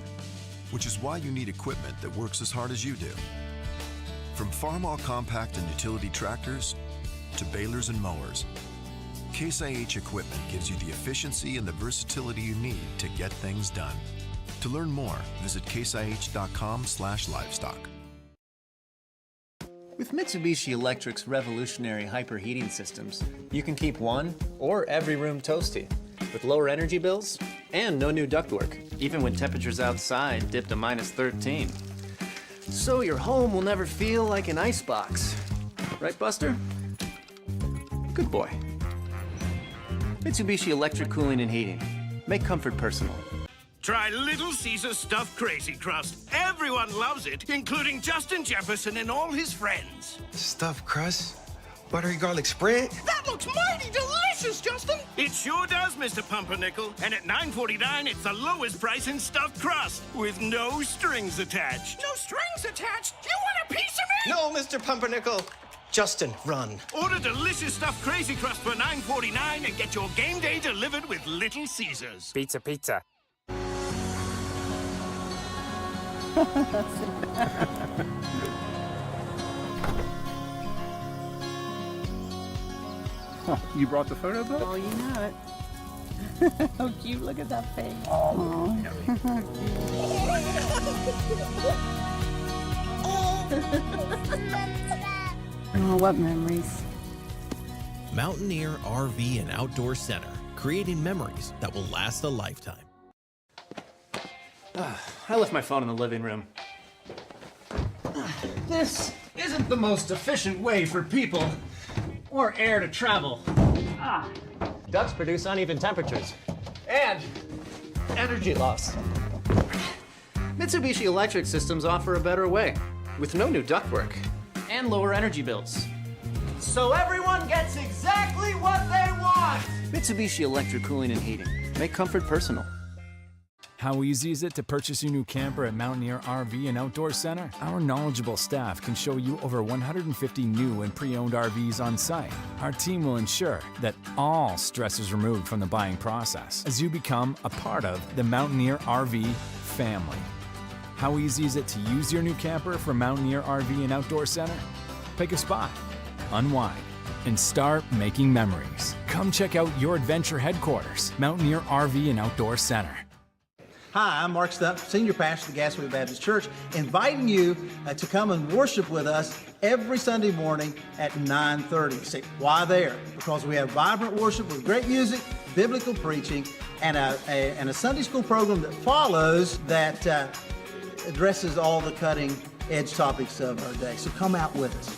which is why you need equipment that works as hard as you do. From farm-all compact and utility tractors to balers and mowers, Case IH equipment gives you the efficiency and the versatility you need to get things done. To learn more, visit caseih.com/livestock. With Mitsubishi Electric's revolutionary hyperheating systems, you can keep one or every room toasty with lower energy bills and no new ductwork, even when temperatures outside dip to -13. So your home will never feel like an icebox. Right, Buster? Good boy. Mitsubishi Electric Cooling and Heating. Make comfort personal. Try Little Caesar's Stuffed Crazy Crust. Everyone loves it, including Justin Jefferson and all his friends. Stuffed crust? Buttery garlic spread? That looks mighty delicious, Justin! It sure does, Mr. Pumpernickel. And at $9.49, it's the lowest price in stuffed crust, with no strings attached. No strings attached? You want a piece of me? No, Mr. Pumpernickel. Justin, run. Order delicious stuffed Crazy Crust for $9.49 and get your game day delivered with Little Caesars. Pizza, pizza. You brought the photo book? Oh, you know it. How cute. Look at that face. Oh. Oh, what memories. Mountaineer RV and Outdoor Center, creating memories that will last a lifetime. I left my phone in the living room. This isn't the most efficient way for people or air to travel. Ducts produce uneven temperatures and energy loss. Mitsubishi Electric systems offer a better way with no new ductwork and lower energy bills. So everyone gets exactly what they want! Mitsubishi Electric Cooling and Heating. Make comfort personal. How easy is it to purchase your new camper at Mountaineer RV and Outdoor Center? Our knowledgeable staff can show you over 150 new and pre-owned RVs on site. Our team will ensure that all stress is removed from the buying process as you become a part of the Mountaineer RV family. How easy is it to use your new camper from Mountaineer RV and Outdoor Center? Pick a spot, unwind, and start making memories. Come check out your adventure headquarters, Mountaineer RV and Outdoor Center. Hi, I'm Mark Stump, Senior Pastor of the Gassaway Baptist Church, inviting you to come and worship with us every Sunday morning at 9:30. Say, why there? Because we have vibrant worship with great music, biblical preaching, and a Sunday school program that follows that addresses all the cutting edge topics of our day. So come out with us.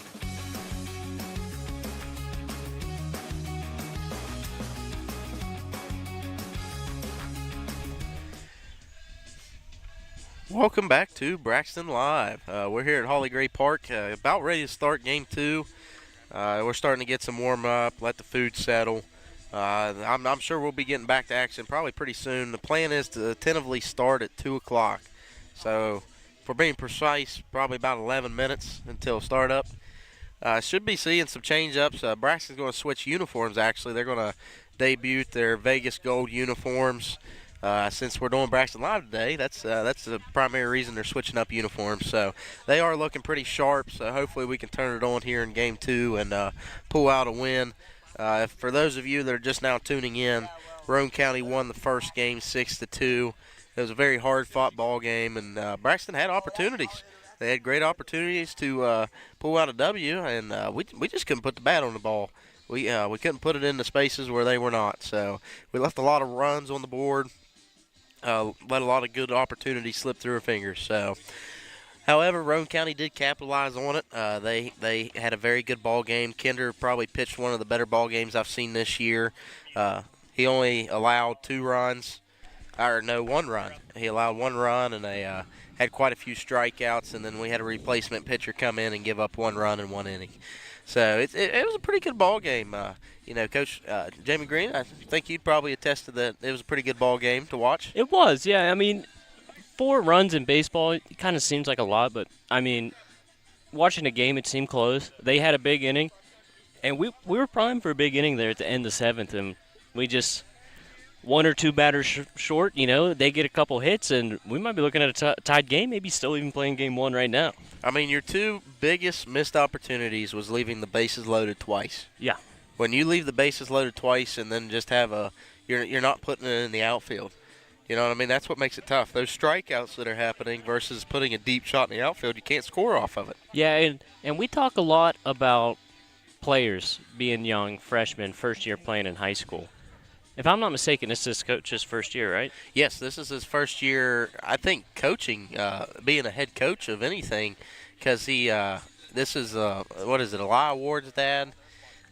Welcome back to Braxton Live. We're here at Holly Gray Park, about ready to start Game 2. We're starting to get some warm up, let the food settle. I'm sure we'll be getting back to action probably pretty soon. The plan is to tentatively start at 2 o'clock. So, for being precise, probably about 11 minutes until startup. Should be seeing some change-ups. Braxton's going to switch uniforms, actually. They're going to debut their Vegas Gold uniforms. Since we're doing Braxton Live today, that's the primary reason they're switching up uniforms. So they are looking pretty sharp. So hopefully we can turn it on here in Game 2 and pull out a win. For those of you that are just now tuning in, Roane County won the first game 6-2. It was a very hard-fought ball game, and Braxton had opportunities. They had great opportunities to pull out a W, and we just couldn't put the bat on the ball. We couldn't put it in the spaces where they were not. So we left a lot of runs on the board. Let a lot of good opportunities slip through our fingers. So, however, Roane County did capitalize on it. They had a very good ball game. Kinder probably pitched one of the better ball games I've seen this year. He only allowed 2 runs, or no, 1 run. He allowed 1 run, and they had quite a few strikeouts. And then we had a replacement pitcher come in and give up 1 run in 1 inning. So it was a pretty good ball game. Coach Jamie Green, I think you'd probably attest to that. It was a pretty good ball game to watch. It was, yeah. I mean, 4 runs in baseball, it kind of seems like a lot, but, I mean, watching the game, it seemed close. They had a big inning, and we were primed for a big inning there at the end of the 7th, and we just one or two batters short, they get a couple hits, and we might be looking at a tied game, maybe still even playing game one right now. I mean, your two biggest missed opportunities was leaving the bases loaded twice. Yeah. When you leave the bases loaded twice and then just have you're not putting it in the outfield. You know what I mean? That's what makes it tough. Those strikeouts that are happening versus putting a deep shot in the outfield, you can't score off of it. Yeah, and we talk a lot about players being young, freshmen, first year playing in high school. If I'm not mistaken, this is coach's first year, right? Yes, this is his first year, I think, coaching, being a head coach of anything, because this is, Eli Ward's dad.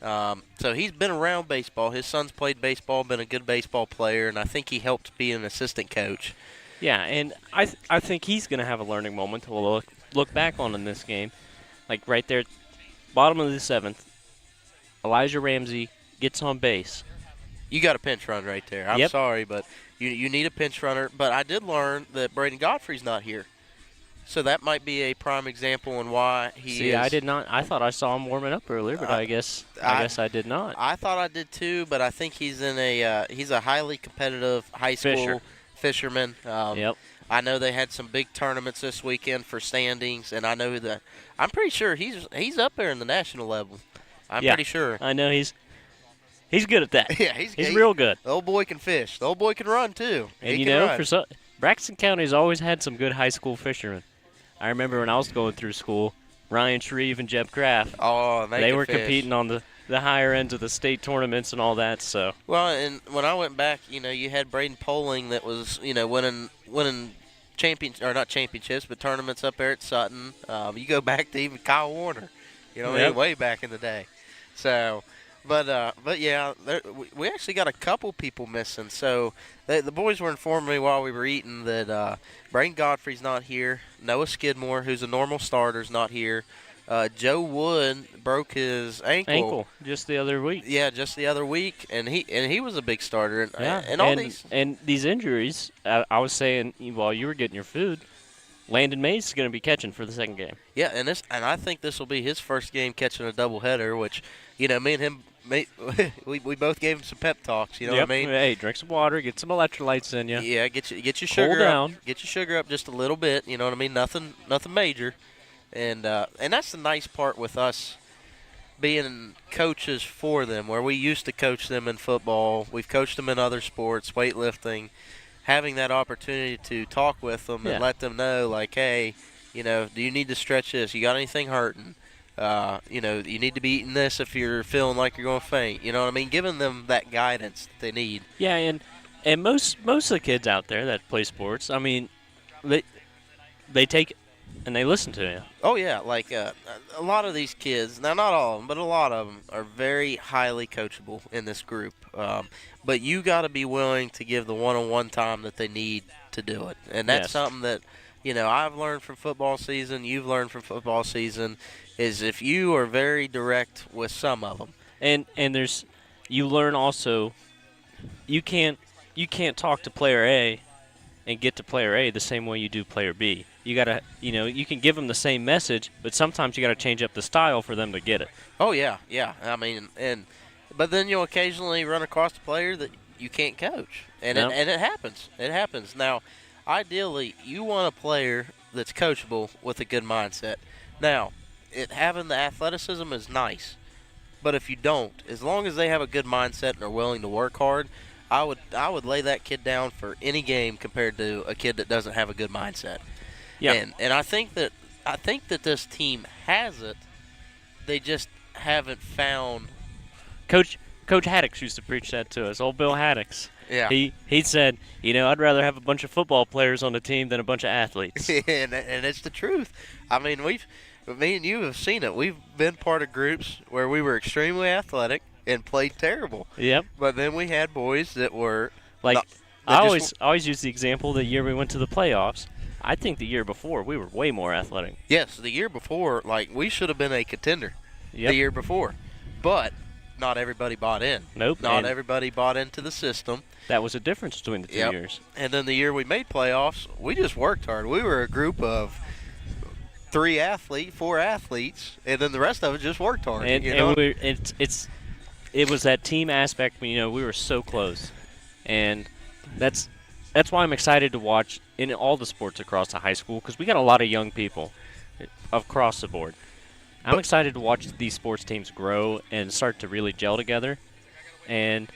So he's been around baseball. His son's played baseball, been a good baseball player, and I think he helped be an assistant coach. Yeah, and I think he's going to have a learning moment to look back on in this game. Like right there, bottom of the seventh, Elijah Ramsey gets on base. You got a pinch run right there. I'm sorry, but you need a pinch runner. But I did learn that Braden Godfrey's not here. So that might be a prime example on why he is. See, I did not. I thought I saw him warming up earlier, but I guess I did not. I thought I did too, but I think he's in he's a highly competitive high school fisherman. Yep. I know they had some big tournaments this weekend for standings, and I know that I'm pretty sure he's up there in the national level. I'm pretty sure. I know he's good at that. Yeah, he's real good. The old boy can fish. The old boy can run too. And Braxton County's always had some good high school fishermen. I remember when I was going through school, Ryan Shreve and Jeb Kraft. Oh, they were competing on the higher ends of the state tournaments and all that. So well, and when I went back, you had Braden Poling that was winning not championships, but tournaments up there at Sutton. You go back to even Kyle Warner, way back in the day. So. But yeah, we actually got a couple people missing. So the boys were informing me while we were eating that Braden Godfrey's not here. Noah Skidmore, who's a normal starter, is not here. Joe Wood broke his ankle just the other week. Yeah, just the other week, and he was a big starter. And these injuries, I was saying while you were getting your food, Landon Mays is going to be catching for the second game. Yeah, and I think this will be his first game catching a doubleheader, which me and him. We both gave him some pep talks, you know what I mean? Hey, drink some water, get some electrolytes in you. Yeah, get your sugar Cool down. up. Get your sugar up just a little bit, you know what I mean? Nothing major. And that's the nice part with us being coaches for them, where we used to coach them in football. We've coached them in other sports, weightlifting, having that opportunity to talk with them and let them know, like, hey, do you need to stretch this? You got anything hurting? You need to be eating this if you're feeling like you're going to faint. You know what I mean? Giving them that guidance that they need. Yeah, and most of the kids out there that play sports, I mean, they take it and they listen to you. Oh, yeah. Like a lot of these kids, now not all of them, but a lot of them are very highly coachable in this group. But you got to be willing to give the one-on-one time that they need to do it. And that's something that, I've learned from football season, you've learned from football season, is if you are very direct with some of them. And you learn also, you can't talk to player A and get to player A the same way you do player B. You gotta, you can give them the same message, but sometimes you gotta change up the style for them to get it. Oh yeah. I mean, but then you'll occasionally run across a player that you can't coach, and it happens. It happens. Now, ideally, you want a player that's coachable with a good mindset. Now, having the athleticism is nice, but if you don't, as long as they have a good mindset and are willing to work hard, I would lay that kid down for any game compared to a kid that doesn't have a good mindset. Yeah. And I think that this team has it. They just haven't found. Coach Haddix used to preach that to us. Old Bill Haddix. Yeah. He said, I'd rather have a bunch of football players on the team than a bunch of athletes. and it's the truth. I mean, me and you have seen it. We've been part of groups where we were extremely athletic and played terrible. Yep. But then we had boys that were like. I always use the example the year we went to the playoffs. I think the year before we were way more athletic. Yes, the year before, we should have been a contender. Yep. The year before, but not everybody bought in. Nope. Not everybody bought into the system. That was the difference between the 2 years. And then the year we made playoffs, we just worked hard. We were a group of 4 athletes, and then the rest of it just worked hard. And it was that team aspect. We were so close, And that's why I'm excited to watch in all the sports across the high school, because we got a lot of young people across the board. I'm excited to watch these sports teams grow and start to really gel together. And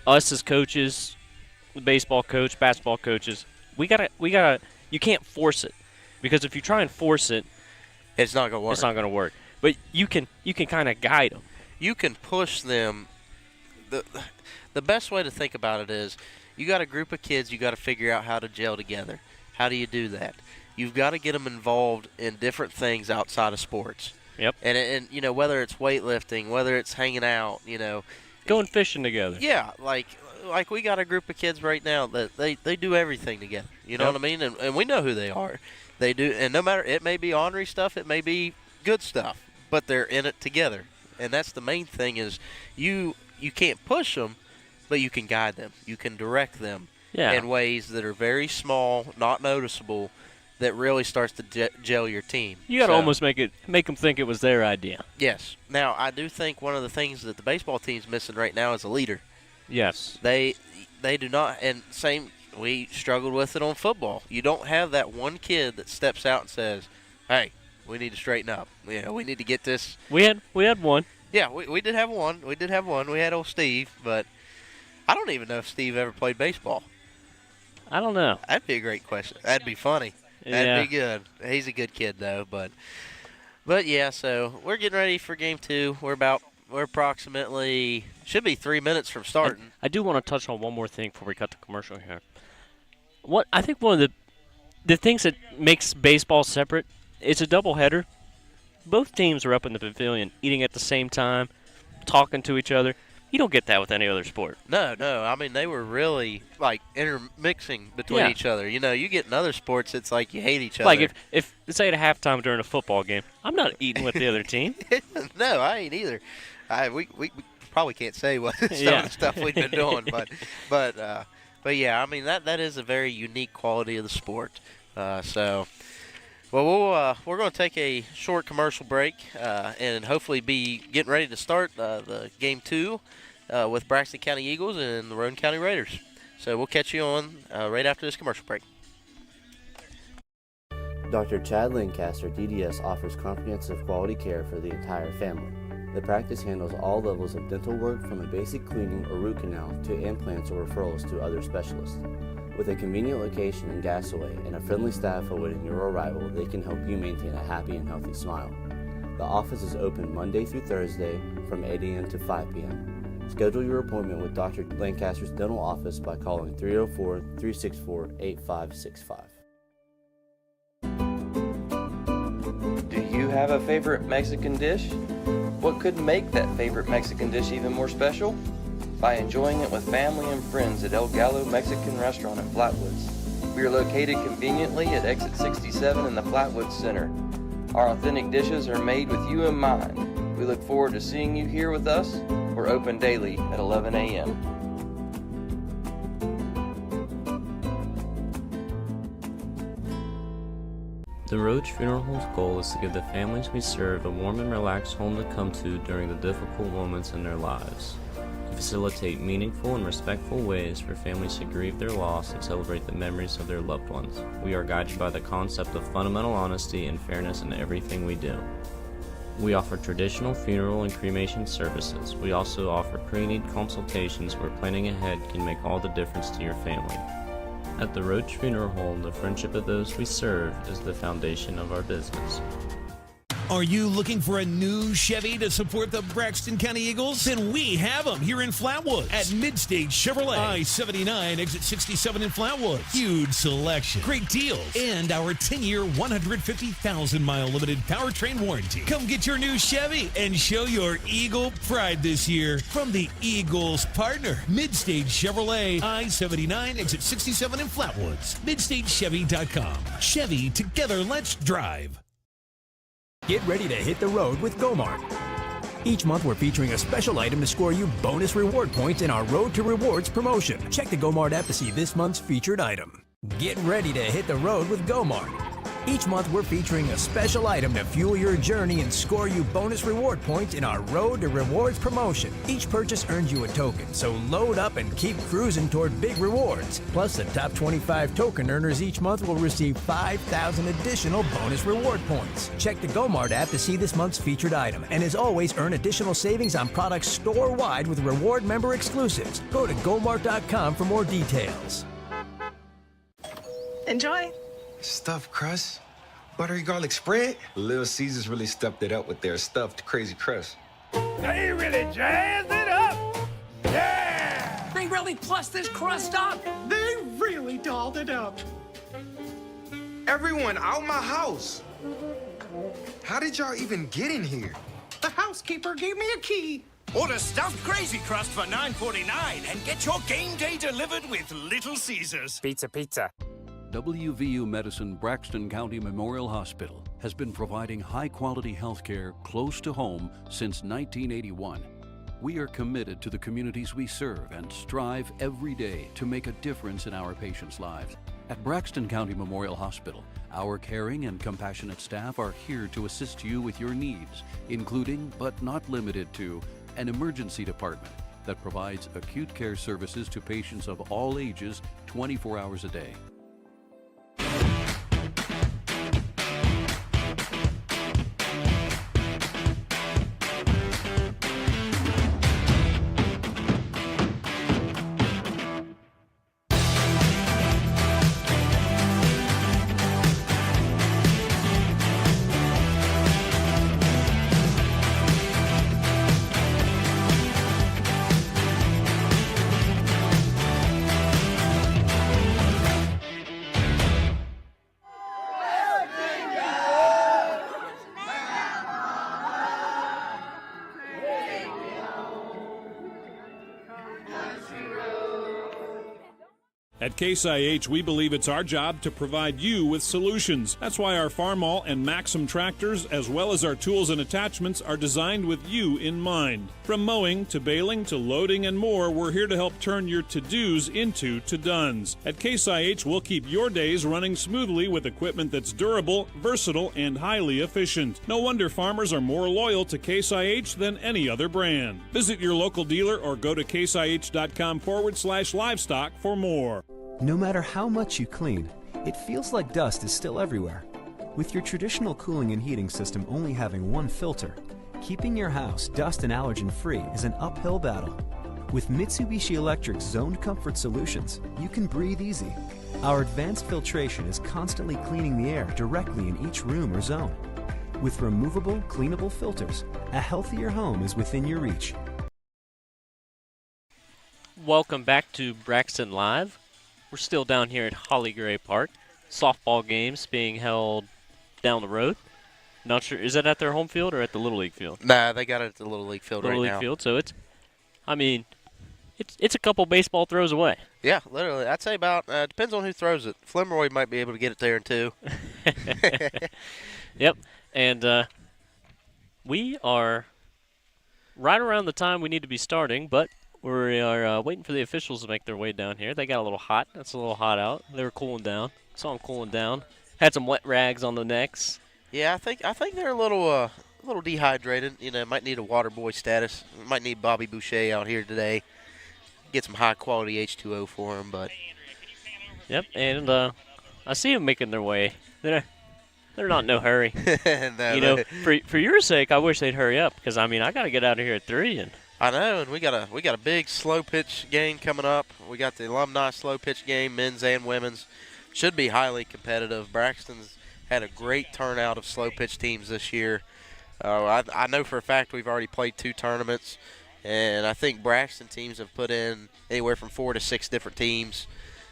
us as coaches, the baseball coach, basketball coaches, we gotta. You can't force it, because if you try and force it, it's not gonna work. It's not gonna work. But you can kind of guide them. You can push them. The best way to think about it is, you got a group of kids. You got to figure out how to gel together. How do you do that? You've got to get them involved in different things outside of sports. Yep. And you know, whether it's weightlifting, whether it's hanging out, you know, going fishing together. Yeah, like we got a group of kids right now that they do everything together. You know what I mean? And we know who they are. They do, and no matter, it may be ornery stuff, it may be good stuff, but they're in it together. And that's the main thing is you can't push them, but you can guide them. You can direct them in ways that are very small, not noticeable, that really starts to gel your team. You got to almost make them think it was their idea. Yes. Now, I do think one of the things that the baseball team's missing right now is a leader. Yes. They do not, and same, we struggled with it on football. You don't have that one kid that steps out and says, hey, we need to straighten up. You know, we need to get this. We had one. Yeah, we did have one. We did have one. We had old Steve, but I don't even know if Steve ever played baseball. I don't know. That'd be a great question. That'd be funny. That'd be good. He's a good kid though, but yeah. So we're getting ready for game 2. We're approximately should be 3 minutes from starting. I do want to touch on one more thing before we cut the commercial here. I think one of the things that makes baseball separate, it's a doubleheader. Both teams are up in the pavilion eating at the same time, talking to each other. You don't get that with any other sport. No. I mean, they were really, like, intermixing between each other. You know, you get in other sports, it's like you hate each other. Like, if say, at halftime during a football game, I'm not eating with the other team. No, I ain't either. We probably can't say what some of the stuff we've been doing. But yeah, I mean, that is a very unique quality of the sport. Well, we're going to take a short commercial break and hopefully be getting ready to start the Game 2 with Braxton County Eagles and the Roane County Raiders. So we'll catch you on right after this commercial break. Dr. Chad Lancaster, DDS, offers comprehensive quality care for the entire family. The practice handles all levels of dental work, from a basic cleaning or root canal to implants or referrals to other specialists. With a convenient location in Gassaway and a friendly staff awaiting your arrival, they can help you maintain a happy and healthy smile. The office is open Monday through Thursday from 8 a.m. to 5 p.m. Schedule your appointment with Dr. Lancaster's dental office by calling 304-364-8565. Do you have a favorite Mexican dish? What could make that favorite Mexican dish even more special? By enjoying it with family and friends at El Gallo Mexican Restaurant in Flatwoods. We are located conveniently at exit 67 in the Flatwoods Center. Our authentic dishes are made with you in mind. We look forward to seeing you here with us. We're open daily at 11 a.m. The Roach Funeral Home's goal is to give the families we serve a warm and relaxed home to come to during the difficult moments in their lives. We facilitate meaningful and respectful ways for families to grieve their loss and celebrate the memories of their loved ones. We are guided by the concept of fundamental honesty and fairness in everything we do. We offer traditional funeral and cremation services. We also offer pre-need consultations where planning ahead can make all the difference to your family. At the Roach Funeral Home, the friendship of those we serve is the foundation of our business. Are you looking for a new Chevy to support the Braxton County Eagles? Then we have them here in Flatwoods at Mid-State Chevrolet. I-79, exit 67 in Flatwoods. Huge selection, great deals, and our 10-year, 150,000-mile limited powertrain warranty. Come get your new Chevy and show your Eagle pride this year from the Eagles partner, Mid-State Chevrolet. I-79, exit 67 in Flatwoods. MidStateChevy.com. Chevy, together let's drive. Get ready to hit the road with Mart. Each month, we're featuring a special item to score you bonus reward points in our Road to Rewards promotion. Check the Mart app to see this month's featured item. Get ready to hit the road with Mart. Each month, we're featuring a special item to fuel your journey and score you bonus reward points in our Road to Rewards promotion. Each purchase earns you a token, so load up and keep cruising toward big rewards. Plus, the top 25 token earners each month will receive 5,000 additional bonus reward points. Check the GoMart app to see this month's featured item. And as always, earn additional savings on products store-wide with reward member exclusives. Go to gomart.com for more details. Enjoy. Stuffed crust, buttery garlic spread. Little Caesars really stepped it up with their stuffed crazy crust. They really jazzed it up. Yeah! They really plussed this crust up. They really dolled it up. Everyone out my house. How did y'all even get in here? The housekeeper gave me a key. Order stuffed crazy crust for $9.49 and get your game day delivered with Little Caesars. Pizza. WVU Medicine Braxton County Memorial Hospital has been providing high-quality health care close to home since 1981. We are committed to the communities we serve and strive every day to make a difference in our patients' lives. At Braxton County Memorial Hospital, our caring and compassionate staff are here to assist you with your needs, including, but not limited to, an emergency department that provides acute care services to patients of all ages 24 hours a day. At Case IH, we believe it's our job to provide you with solutions. That's why our Farmall and Maxim tractors, as well as our tools and attachments, are designed with you in mind. From mowing to baling to loading and more, we're here to help turn your to-dos into to-dones. At Case IH, we'll keep your days running smoothly with equipment that's durable, versatile, and highly efficient. No wonder farmers are more loyal to Case IH than any other brand. Visit your local dealer or go to caseih.com/livestock for more. No matter how much you clean, it feels like dust is still everywhere. With your traditional cooling and heating system only having one filter, keeping your house dust and allergen free is an uphill battle. With Mitsubishi Electric's Zoned Comfort Solutions, you can breathe easy. Our advanced filtration is constantly cleaning the air directly in each room or zone. With removable, cleanable filters, a healthier home is within your reach. Welcome back to Braxton Live. We're still down here at Holly Gray Park. Softball games being held down the road. Not sure, is that at their home field or at the Little League field? Nah, they got it at the Little League field right now. Little League field, so it's a couple baseball throws away. Yeah, literally. I'd say about, depends on who throws it. Flimmeroy might be able to get it there in two. Yep, and we are right around the time we need to be starting, but we are waiting for the officials to make their way down here. They got a little hot. That's a little hot out. They were cooling down. Saw them cooling down. Had some wet rags on the necks. Yeah, I think they're a little dehydrated. You know, might need a water boy status. Might need Bobby Boucher out here today. Get some high quality H2O for them, but. Yep, and I see them making their way. They're not in no hurry. No, you know, for your sake, I wish they'd hurry up because I got to get out of here at 3 and. I know, and we got a big slow pitch game coming up. We got the alumni slow pitch game, men's and women's. Should be highly competitive. Braxton's had a great turnout of slow pitch teams this year. I know for a fact we've already played 2 tournaments, and I think Braxton teams have put in anywhere from 4 to 6 different teams.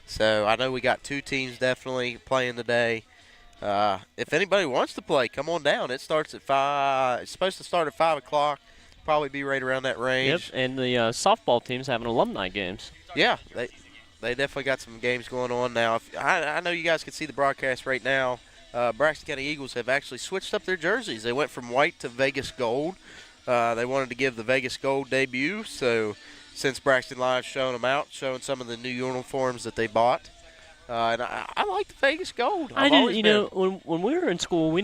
So I know we got 2 teams definitely playing today. If anybody wants to play, come on down. It starts at 5. It's supposed to start at 5 o'clock. Probably be right around that range. Yep, and the softball team's having alumni games. Yeah, they definitely got some games going on now. I know you guys can see the broadcast right now. Braxton County Eagles have actually switched up their jerseys. They went from white to Vegas gold. They wanted to give the Vegas gold debut, so since Braxton Live's showing them out, showing some of the new uniforms that they bought. And I like the Vegas Gold. I do. You know, when we were in school, we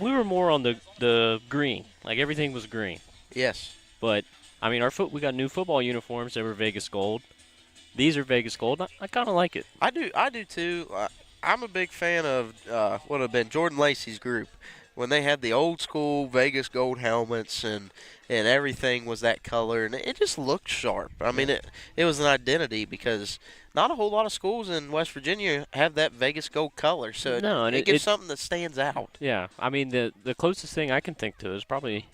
were more on the green. Like everything was green. Yes. But I mean, we got new football uniforms that were Vegas Gold. These are Vegas Gold. I kind of like it. I do too. I'm a big fan of what would have been Jordan Lacey's group when they had the old school Vegas Gold helmets and everything was that color, and it just looked sharp. I mean, it was an identity because not a whole lot of schools in West Virginia have that Vegas Gold color, so it gives something that stands out. Yeah, I mean the closest thing I can think to is probably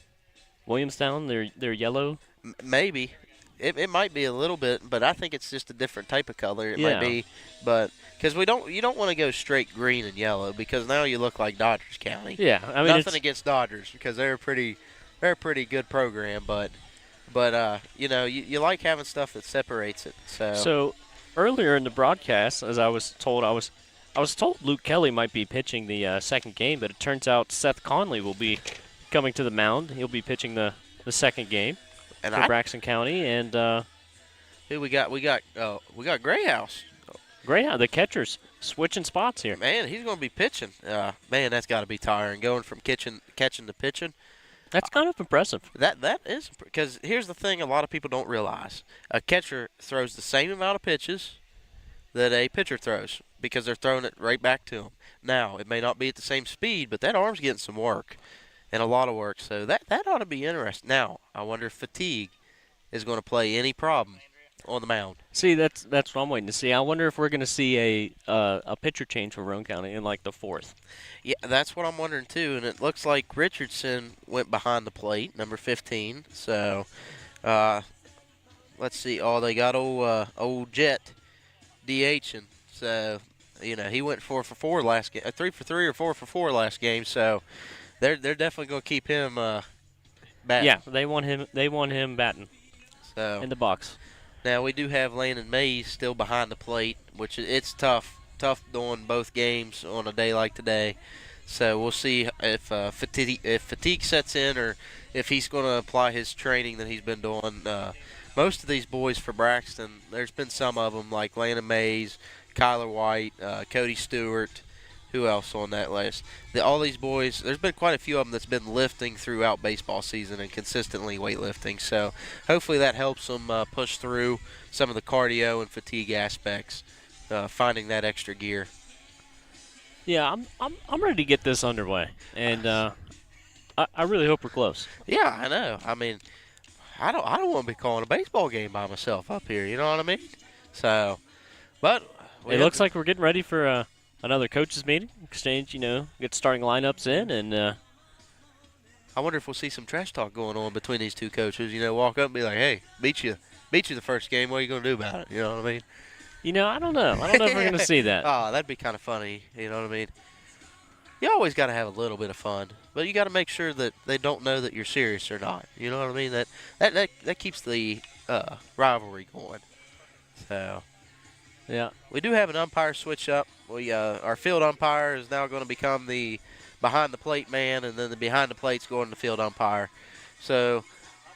Williamstown. They're yellow. Maybe. It might be a little bit, but I think it's just a different type of color. It might be, but because you don't want to go straight green and yellow because now you look like Dodgers County. Yeah, I mean nothing against Dodgers because they're a pretty good program, but you know you like having stuff that separates it. So earlier in the broadcast, as I was told, I was told Luke Kelly might be pitching the second game, but it turns out Seth Conley will be coming to the mound. He'll be pitching the second game. And for Braxton County, and who we got? We got Grayhouse. Grayhouse, the catcher's switching spots here. Man, he's going to be pitching. Man, that's got to be tiring going from catching to pitching. That's kind of impressive. That is because here's the thing: a lot of people don't realize a catcher throws the same amount of pitches that a pitcher throws because they're throwing it right back to him. Now, it may not be at the same speed, but that arm's getting some work. And a lot of work, so that ought to be interesting. Now, I wonder if fatigue is going to play any problem on the mound. See, that's what I'm waiting to see. I wonder if we're going to see a pitcher change for Roane County in like the fourth. Yeah, that's what I'm wondering too. And it looks like Richardson went behind the plate, number 15. So, let's see. Oh, they got old Jet DHing. So, you know, he went 4 for 4 last game, 3 for 3 or 4 for 4 last game. So. They're definitely going to keep him batting. Yeah, they want him batting. So in the box. Now we do have Landon Mays still behind the plate, which it's tough doing both games on a day like today. So we'll see if fatigue sets in or if he's going to apply his training that he's been doing. Most of these boys for Braxton, there's been some of them like Landon Mays, Kyler White, Cody Stewart. Who else on that list? All these boys, there's been quite a few of them that's been lifting throughout baseball season and consistently weightlifting. So hopefully that helps them push through some of the cardio and fatigue aspects, finding that extra gear. Yeah, I'm ready to get this underway, and I really hope we're close. Yeah, I know. I mean, I don't want to be calling a baseball game by myself up here. You know what I mean? So, but it looks like we're getting ready for another coaches meeting, exchange, get starting lineups in, and I wonder if we'll see some trash talk going on between these two coaches. Walk up and be like, "Hey, beat you the first game. What are you going to do about it?" You know what I mean? I don't know. I don't know if we're going to see that. Oh, that'd be kind of funny. You know what I mean? You always got to have a little bit of fun, but you got to make sure that they don't know that you're serious or not. You know what I mean? That keeps the rivalry going. So. Yeah, we do have an umpire switch up. Our field umpire is now going to become the behind-the-plate man, and then the behind-the-plate's going to field umpire. So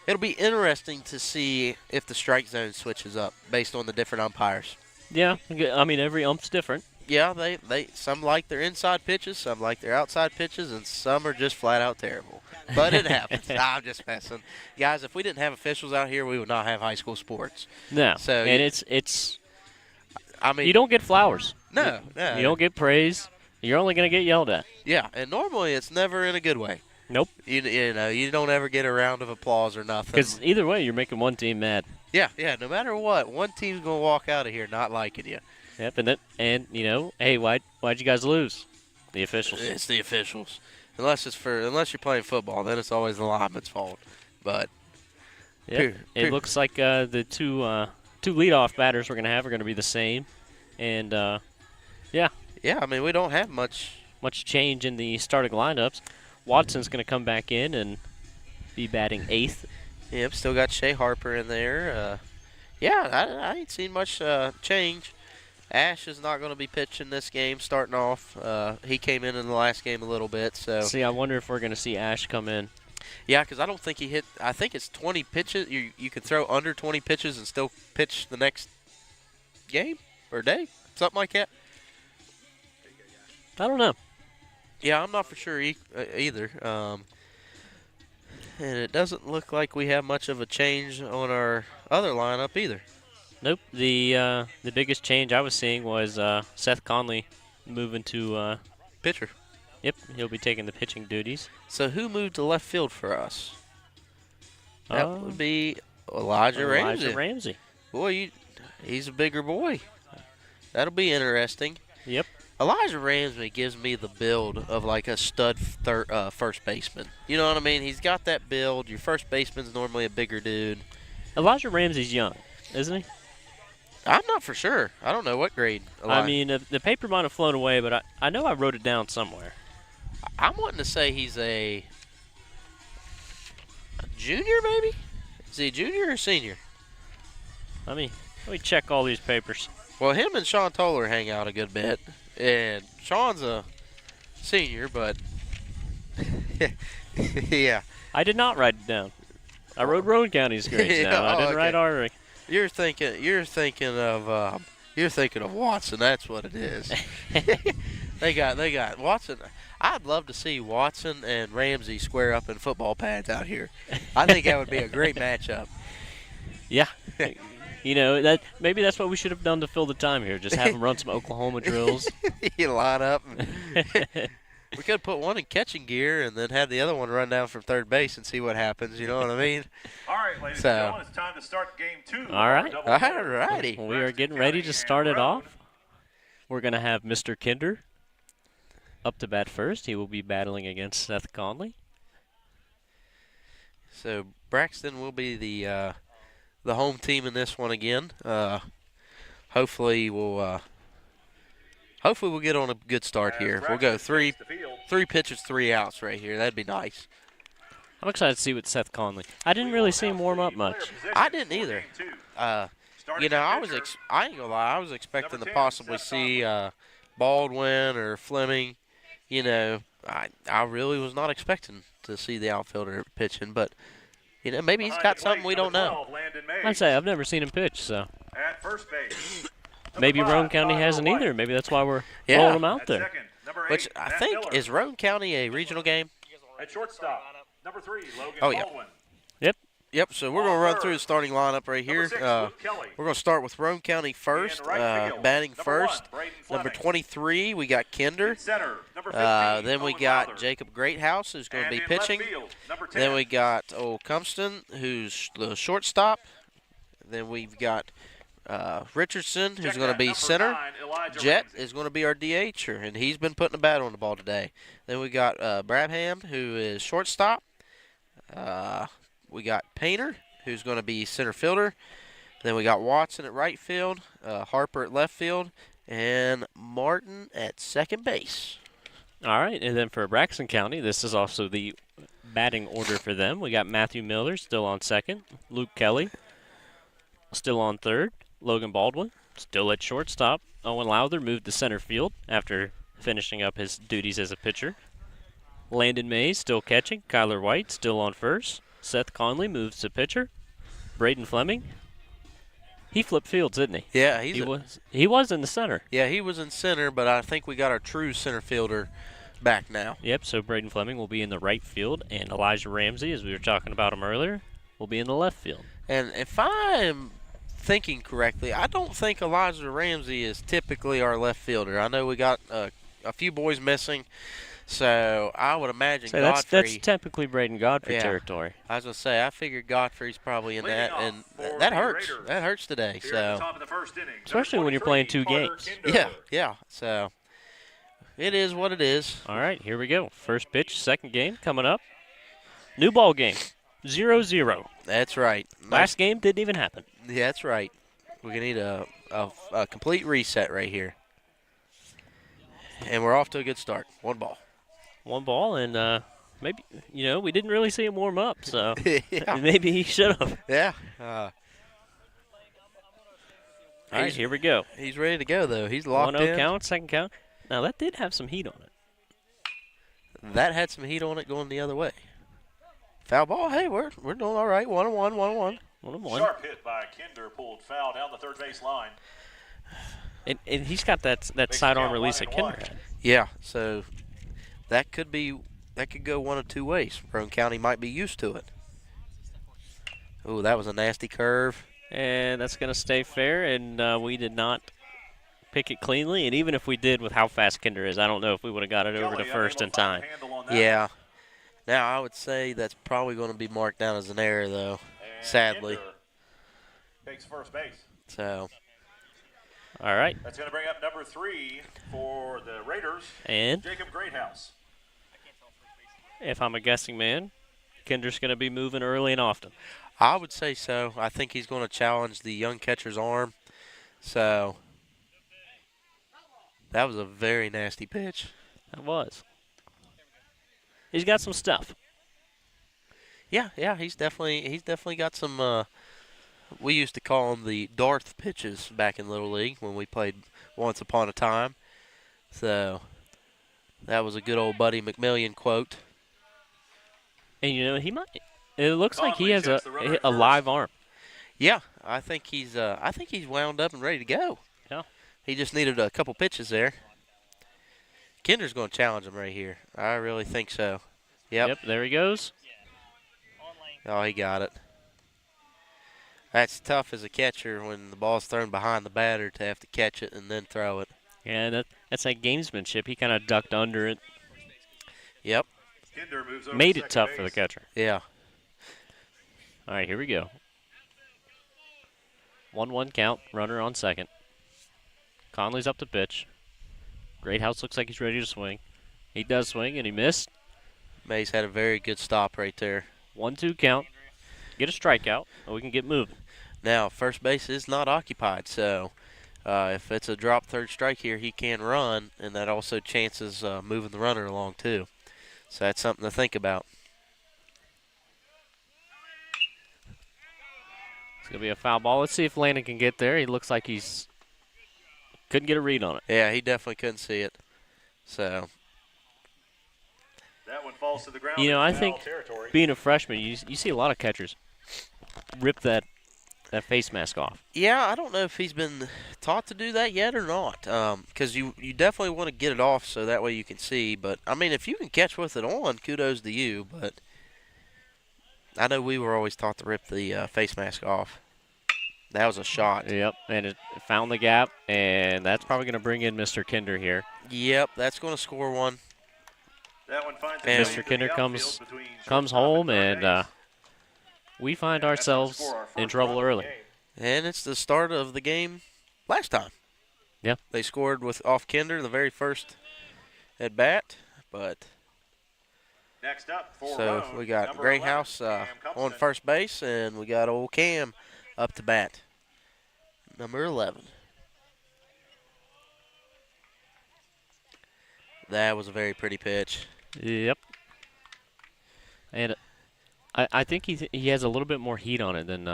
it'll be interesting to see if the strike zone switches up based on the different umpires. Yeah, I mean, every ump's different. Yeah, they some like their inside pitches, some like their outside pitches, and some are just flat-out terrible. But it happens. I'm just messing. Guys, if we didn't have officials out here, we would not have high school sports. No, so and it's I mean, you don't get flowers. No. You don't get praise. You're only going to get yelled at. Yeah, and normally it's never in a good way. Nope. You don't ever get a round of applause or nothing. Because either way, you're making one team mad. Yeah, no matter what, one team's going to walk out of here not liking you. Yep, and hey, why'd you guys lose? The officials. It's the officials. Unless you're playing football, then it's always the lineman's fault. But it looks like the two leadoff batters we're going to have are going to be the same. And, yeah. Yeah, I mean, we don't have much change in the starting lineups. Watson's going to come back in and be batting eighth. Yep, still got Shea Harper in there. I ain't seen much change. Ash is not going to be pitching this game starting off. He came in the last game a little bit. So see, I wonder if we're going to see Ash come in. Yeah, because I don't think he hit – I think it's 20 pitches. You can throw under 20 pitches and still pitch the next game. or a day, something like that. I don't know. Yeah, I'm not for sure either. And it doesn't look like we have much of a change on our other lineup either. Nope. The biggest change I was seeing was Seth Conley moving to pitcher. Yep, he'll be taking the pitching duties. So who moved to left field for us? That would be Elijah Ramsey. Boy, he's a bigger boy. That'll be interesting. Yep. Elijah Ramsey gives me the build of like a stud first baseman. You know what I mean? He's got that build. Your first baseman's normally a bigger dude. Elijah Ramsey's young, isn't he? I'm not for sure. I don't know what grade. I mean, the paper might have flown away, but I know I wrote it down somewhere. I'm wanting to say he's a junior, maybe? Is he a junior or senior? Let me check all these papers. Well, him and Sean Toller hang out a good bit. And Sean's a senior, but yeah. I did not write it down. I wrote Roane County's grades down. I didn't write our. You're thinking of Watson. That's what it is. They got Watson. I'd love to see Watson and Ramsey square up in football pads out here. I think that would be a great matchup. Yeah. You know, maybe that's what we should have done to fill the time here. Just have them run some Oklahoma drills. You line up. We could put one in catching gear and then have the other one run down from third base and see what happens. You know what I mean? All right, ladies and gentlemen, it's time to start game 2. All right. All righty. We are getting ready to start it off. We're going to have Mr. Kinder up to bat first. He will be battling against Seth Conley. So Braxton will be the home team in this one again. Hopefully we'll get on a good start here. We'll go three pitches, 3 outs right here. That'd be nice. I'm excited to see what Seth Conley. I didn't really see him warm up much. I didn't either. You know, I ain't gonna lie. I was expecting to possibly see Baldwin or Fleming. You know, I really was not expecting to see the outfielder pitching, but you know, maybe he's got something we don't know. I'd say I've never seen him pitch, so. At first base. Maybe Roane County hasn't either. Maybe that's why we're rolling him out there. Which I think is Roane County a regional game? At shortstop, number 3, Logan Baldwin. Yep, so we're going to run through the starting lineup right here. We're going to start with Roane County first, batting first. Number 23, we got Kinder. Then we got Jacob Greathouse, who's going to be pitching. Then we got Old Cumston, who's the shortstop. Then we've got Richardson, who's going to be center. Jet is going to be our DHer, and he's been putting a bat on the ball today. Then we got Brabham, who is shortstop. We got Painter, who's going to be center fielder. Then we got Watson at right field, Harper at left field, and Martin at second base. All right, and then for Braxton County, this is also the batting order for them. We got Matthew Miller still on second, Luke Kelly still on third, Logan Baldwin still at shortstop. Owen Lowther moved to center field after finishing up his duties as a pitcher. Landon Mays still catching, Kyler White still on first. Seth Conley moves to pitcher. Braden Fleming, he flipped fields, didn't he? Yeah, he was in the center. Yeah, he was in center, but I think we got our true center fielder back now. Yep, so Braden Fleming will be in the right field, and Elijah Ramsey, as we were talking about him earlier, will be in the left field. And if I'm thinking correctly, I don't think Elijah Ramsey is typically our left fielder. I know we got a few boys missing. So I would imagine Godfrey. That's typically Braden Godfrey territory. I was gonna say I figured Godfrey's probably in that, and that hurts. That hurts today. So especially when you're playing 2 games. Yeah. So it is what it is. All right, here we go. First pitch, second game coming up. New ball game, 0-0. That's right. Last game didn't even happen. Yeah, that's right. We're gonna need a complete reset right here, and we're off to a good start. 1 ball. 1 ball, and maybe, we didn't really see him warm up, so maybe he should have. Yeah. All right, here we go. He's ready to go, though. He's locked in. 1-0 count, second count. Now, that did have some heat on it. That had some heat on it going the other way. Foul ball. Hey, we're doing all right. 1-1, 1-1. 1-1. Sharp hit by Kinder, pulled foul down the third base line. And he's got that sidearm release that Kinder had. Yeah, so that could go one of two ways. Roane County might be used to it. Ooh, that was a nasty curve. And that's going to stay fair, and we did not pick it cleanly. And even if we did with how fast Kinder is, I don't know if we would have got it over to first in time. Yeah. Now, I would say that's probably going to be marked down as an error, though, sadly. Kinder takes first base. So. All right. That's going to bring up number 3 for the Raiders, and Jacob Greathouse. If I'm a guessing man, Kinder's going to be moving early and often. I would say so. I think he's going to challenge the young catcher's arm. So, that was a very nasty pitch. That was. He's got some stuff. Yeah, he's definitely got some. We used to call them the Darth pitches back in Little League when we played once upon a time. So, that was a good old Buddy McMillian quote. And it looks like he has a live arm. Yeah, I think he's wound up and ready to go. Yeah. He just needed a couple pitches there. Kinder's going to challenge him right here. I really think so. Yep, there he goes. Oh, he got it. That's tough as a catcher when the ball's thrown behind the batter to have to catch it and then throw it. Yeah, that's that gamesmanship. He kind of ducked under it. Yep. Made it tough for the catcher. Yeah. All right, here we go. 1-1 count, runner on second. Conley's up to pitch. Greathouse looks like he's ready to swing. He does swing, and he missed. Mays had a very good stop right there. 1-2 count. Get a strikeout, and we can get moving. Now, first base is not occupied, so if it's a drop third strike here, he can run, and that also chances moving the runner along too. So that's something to think about. It's going to be a foul ball. Let's see if Landon can get there. He looks like he's couldn't get a read on it. Yeah, he definitely couldn't see it. So that one falls to the ground. I think being a freshman, you see a lot of catchers rip that face mask off. Yeah, I don't know if he's been taught to do that yet or not, because you definitely want to get it off so that way you can see. But, I mean, if you can catch with it on, kudos to you. But I know we were always taught to rip the face mask off. That was a shot. Yep, and it found the gap, and that's probably going to bring in Mr. Kinder here. Yep, that's going to score one. That one finds and Mr. Kinder comes home, and we find ourselves in trouble early. And it's the start of the game last time. Yeah. They scored off Kinder the very first at bat, but next up for so we got Greathouse on first base, and we got old Cam up to bat. Number 11. That was a very pretty pitch. Yep. And I think he has a little bit more heat on it than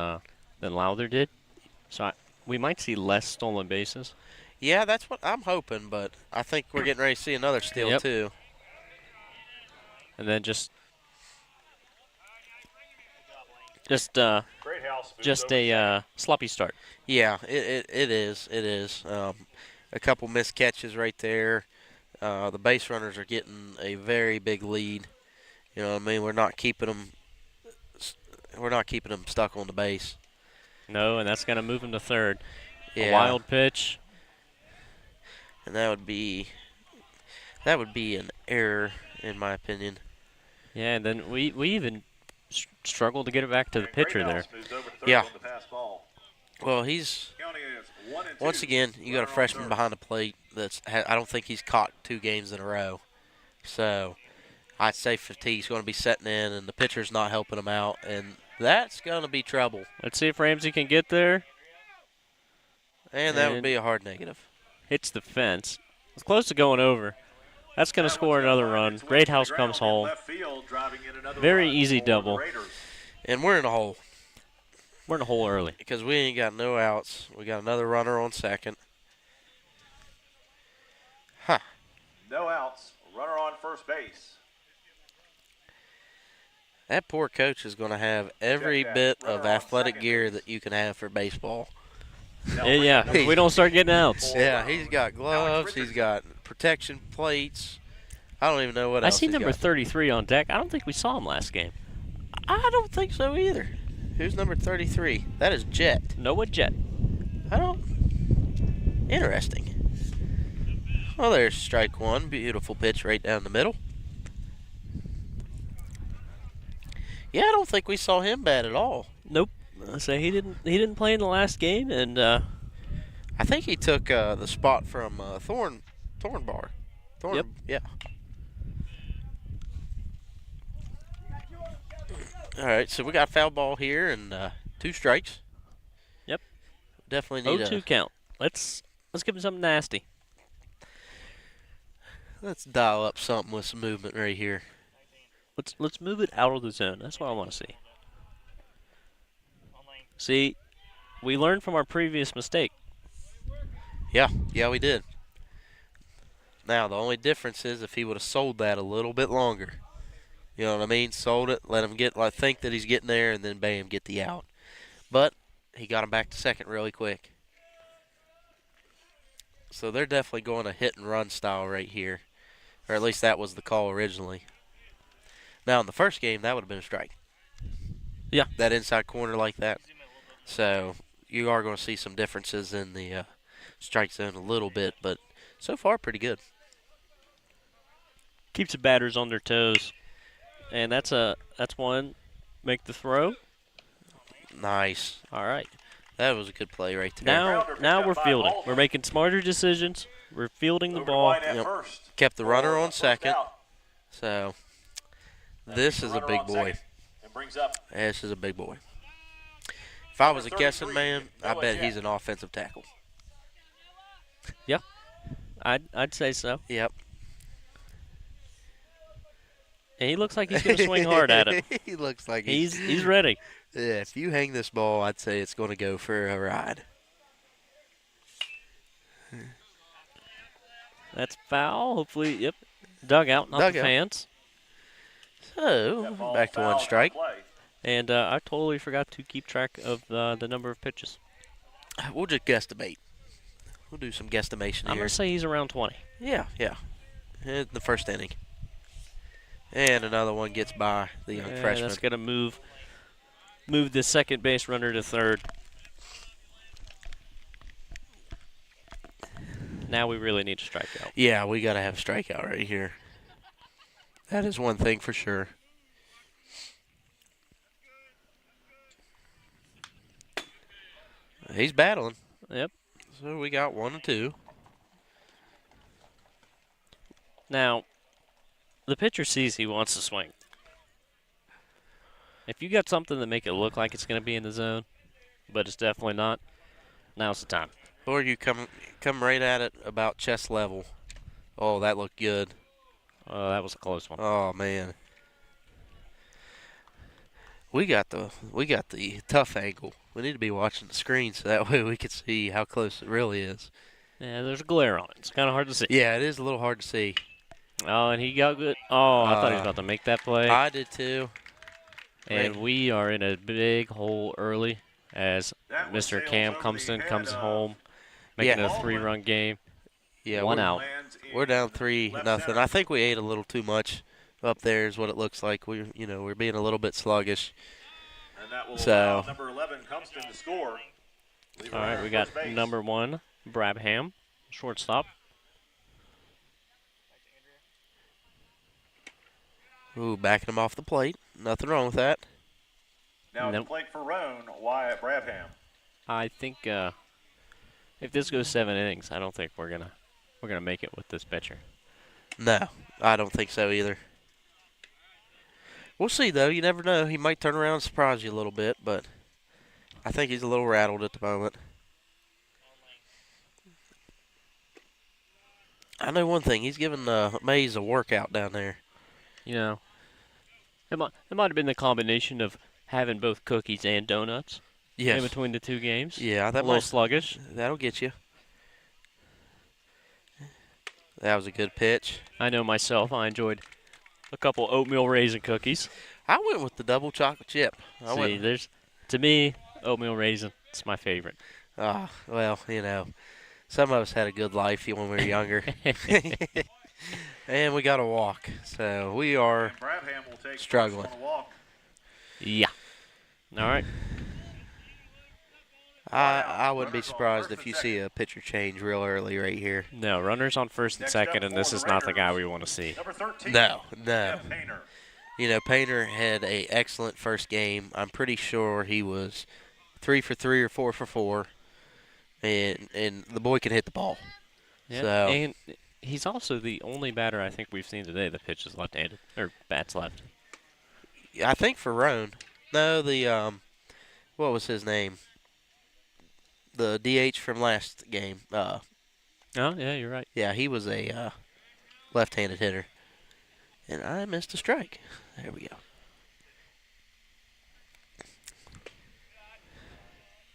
Lowther did. So we might see less stolen bases. Yeah, that's what I'm hoping, but I think we're getting ready to see another steal too. And then just a sloppy start. Yeah, it is. It is. A couple missed catches right there. The base runners are getting a very big lead. You know what I mean? We're not keeping them stuck on the base. No, and that's going to move him to third. Yeah. A wild pitch. And that would be an error in my opinion. Yeah, and then we even struggled to get it back to the pitcher there. Yeah. Well, he's once again, you got a freshman behind the plate I don't think he's caught 2 games in a row. So I'd say fatigue's going to be setting in, and the pitcher's not helping him out, and that's going to be trouble. Let's see if Ramsey can get there. And that would be a hard negative. Hits the fence. It's close to going over. That's going to score another run. Greathouse comes home. Very easy double. And we're in a hole. We're in a hole early. Because we ain't got no outs. We got another runner on second. Huh. No outs. Runner on first base. That poor coach is going to have every bit of athletic gear that you can have for baseball. Yeah, if we don't start getting outs. Yeah, he's got gloves. He's got protection plates. I don't even know what else I see he's number got. 33 on deck. I don't think we saw him last game. I don't think so either. Who's number 33? That is Jet. Noah Jet. I don't. Interesting. Well, there's strike one. Beautiful pitch right down the middle. Yeah, I don't think we saw him bad at all. Nope. I say he didn't play in the last game, and I think he took the spot from Thorn Bar. Yep. Yeah. All right, so we got foul ball here and 2 strikes. Yep. Definitely need 0-2 count. Let's give him something nasty. Let's dial up something with some movement right here. Let's move it out of the zone. That's what I want to see. See, we learned from our previous mistake. Yeah, we did. Now, the only difference is if he would have sold that a little bit longer. You know what I mean? Sold it, let him think that he's getting there, and then bam, get the out. But he got him back to second really quick. So they're definitely going a hit and run style right here. Or at least that was the call originally. Now, in the first game, that would have been a strike. Yeah. That inside corner like that. So you are going to see some differences in the strike zone a little bit, but so far pretty good. Keeps the batters on their toes. And that's one. Make the throw. Nice. All right. That was a good play right there. Now we're fielding. We're making smarter decisions. We're fielding the ball. Yep. Kept the runner on second. So this is a big boy. This is a big boy. If I was a guessing man, I bet he's an offensive tackle. Yeah. I'd say so. Yep. And he looks like he's going to swing hard at it. He looks like he's ready. Yeah, if you hang this ball, I'd say it's going to go for a ride. That's foul. Hopefully, yep. Dugout, not the fans. So, back to 1 strike. And I totally forgot to keep track of the number of pitches. We'll just guesstimate. We'll do some guesstimation here. I'm going to say he's around 20. Yeah. In the first inning. And another one gets by the young freshman. That's going to move the second base runner to third. Now we really need to strike out. Yeah, we got to have a strikeout right here. That is one thing for sure. He's battling. Yep. So we got 1 and 2. Now, the pitcher sees he wants to swing. If you got something that make it look like it's going to be in the zone, but it's definitely not, now's the time. Or you come right at it about chest level. Oh, that looked good. Oh, that was a close one. Oh man. We got the tough angle. We need to be watching the screen so that way we can see how close it really is. Yeah, there's a glare on it. It's kind of hard to see. Yeah, it is a little hard to see. Oh, and he got good. Oh, I thought he was about to make that play. I did too. And we are in a big hole early as Mr. Cam comes home, making a 3-run game. Yeah, 1 out. We're down 3-0. I think we ate a little too much up there is what it looks like. We're being a little bit sluggish. And that will so number 11 Cumston to score. All right, we got number 1, Brabham, shortstop. Ooh, backing him off the plate. Nothing wrong with that. Now the plate for Roane, Wyatt Brabham. I think if this goes 7 innings, I don't think we're gonna make it with this pitcher. No, I don't think so either. We'll see though. You never know. He might turn around and surprise you a little bit, but I think he's a little rattled at the moment. I know one thing. He's giving Mays a workout down there. You know, it might have been the combination of having both cookies and donuts in between the 2 games. Yeah, that a little sluggish. That'll get you. That was a good pitch. I know myself. I enjoyed a couple oatmeal raisin cookies. I went with the double chocolate chip. To me, oatmeal raisin, it's my favorite. Well, some of us had a good life when we were younger. And we got to walk. So we are struggling. Yeah. All right. I wouldn't be surprised if you see a pitcher change real early right here. No, runners on first and second, and this is not the guy we want to see. No. Painter had an excellent first game. I'm pretty sure he was 3 for 3 or 4 for 4, and the boy can hit the ball. Yeah, so. And he's also the only batter I think we've seen today that pitches left-handed, or bats left. I think for Roane. No, what was his name? The DH from last game. Oh, yeah, you're right. Yeah, he was a left-handed hitter. And I missed a strike. There we go.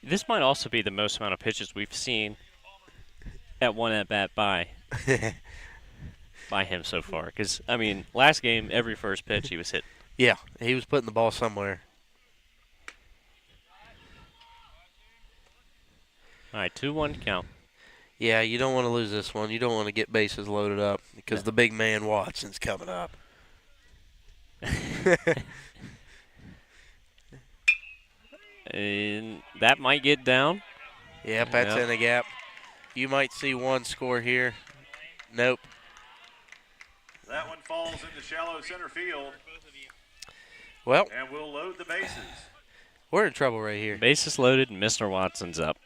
This might also be the most amount of pitches we've seen at one at-bat by him so far. Because, last game, every first pitch he was hit. Yeah, he was putting the ball somewhere. All right, 2-1 count. Yeah, you don't want to lose this one. You don't want to get bases loaded up because the big man Watson's coming up. And that might get down. Yep, that's in the gap. You might see one score here. Nope. That one falls into shallow center field. Well, and we'll load the bases. We're in trouble right here. Bases loaded, and Mr. Watson's up.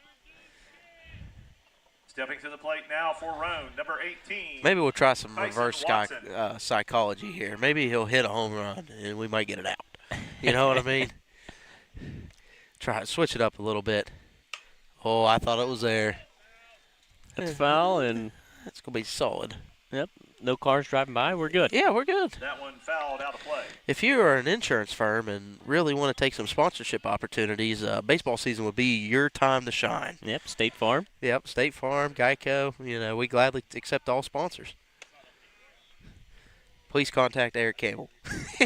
Stepping to the plate now for Roane, number 18. Maybe we'll try some Tyson reverse Watson. psychology here. Maybe he'll hit a home run, and we might get it out. You know what I mean? Try to switch it up a little bit. Oh, I thought it was there. That's foul, and it's going to be solid. Yep, no cars driving by. We're good. Yeah, we're good. That one fouled out of play. If you are an insurance firm and really want to take some sponsorship opportunities, baseball season would be your time to shine. Yep, State Farm. Yep, State Farm, Geico. We gladly accept all sponsors. Please contact Eric Campbell.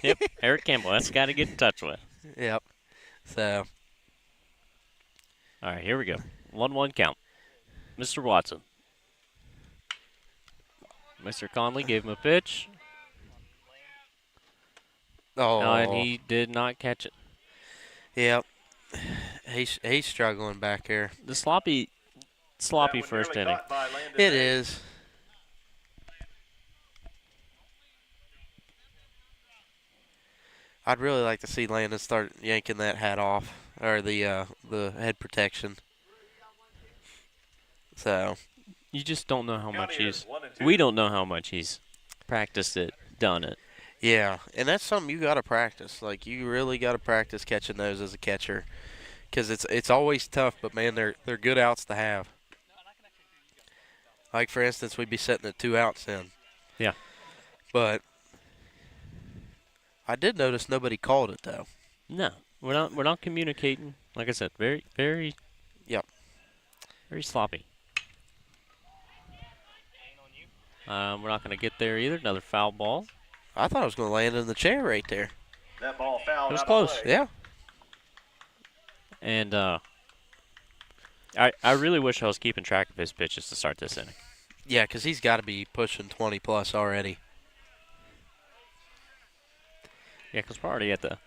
Yep, Eric Campbell. That's the guy to get in touch with. Yep. So. All right, here we go. 1-1 count. Mr. Watson. Mr. Conley gave him a pitch. Oh. And he did not catch it. Yep. He's struggling back here. The sloppy first inning. It is. I'd really like to see Landon start yanking that hat off, or the head protection. So. You just don't know how much we don't know how much he's practiced it, done it. Yeah, and that's something you got to practice. Like, you really got to practice catching those as a catcher, because it's always tough. But man, they're good outs to have. Like, for instance, we'd be sitting at 2 outs in. Yeah. But I did notice nobody called it though. No, we're not communicating. Like I said, very, very. Yep. Very sloppy. We're not going to get there either. Another foul ball. I thought I was going to land in the chair right there. That ball fouled. It was close. Yeah. And I really wish I was keeping track of his pitches to start this inning. Yeah, because he's got to be pushing 20 plus already. Yeah, because we're already at the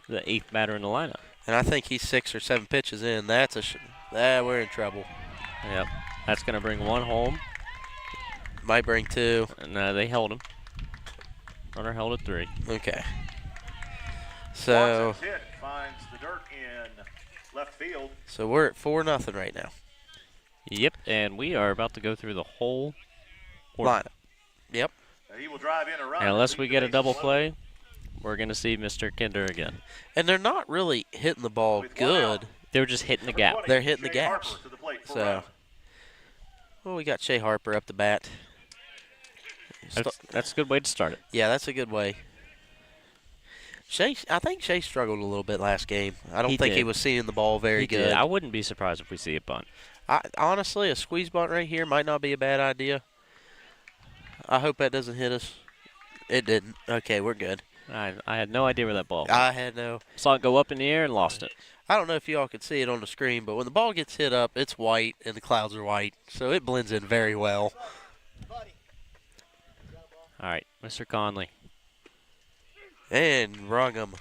8th batter in the lineup. And I think he's 6 or 7 pitches in. We're in trouble. Yep. That's going to bring one home. Might bring 2. No, they held him. Runner held at 3. Okay. So. Watson's hit finds the dirt in left field. So we're at 4-0 right now. Yep, and we are about to go through the whole lineup. Yep. He will drive in a run. And unless we get a double play, we're going to see Mr. Kinder again. And they're not really hitting the ball good. They're just hitting the gap. They're hitting the gaps. So, well, we got Shea Harper up the bat. That's a good way to start it. Yeah, that's a good way. I think Shea struggled a little bit last game. I don't think he was seeing the ball very good. I wouldn't be surprised if we see a bunt. Honestly, a squeeze bunt right here might not be a bad idea. I hope that doesn't hit us. It didn't. Okay, we're good. I had no idea where that ball went. I had no. Saw it go up in the air and lost it. I don't know if y'all can see it on the screen, but when the ball gets hit up, it's white and the clouds are white, so it blends in very well. All right, Mr. Conley. And rung him.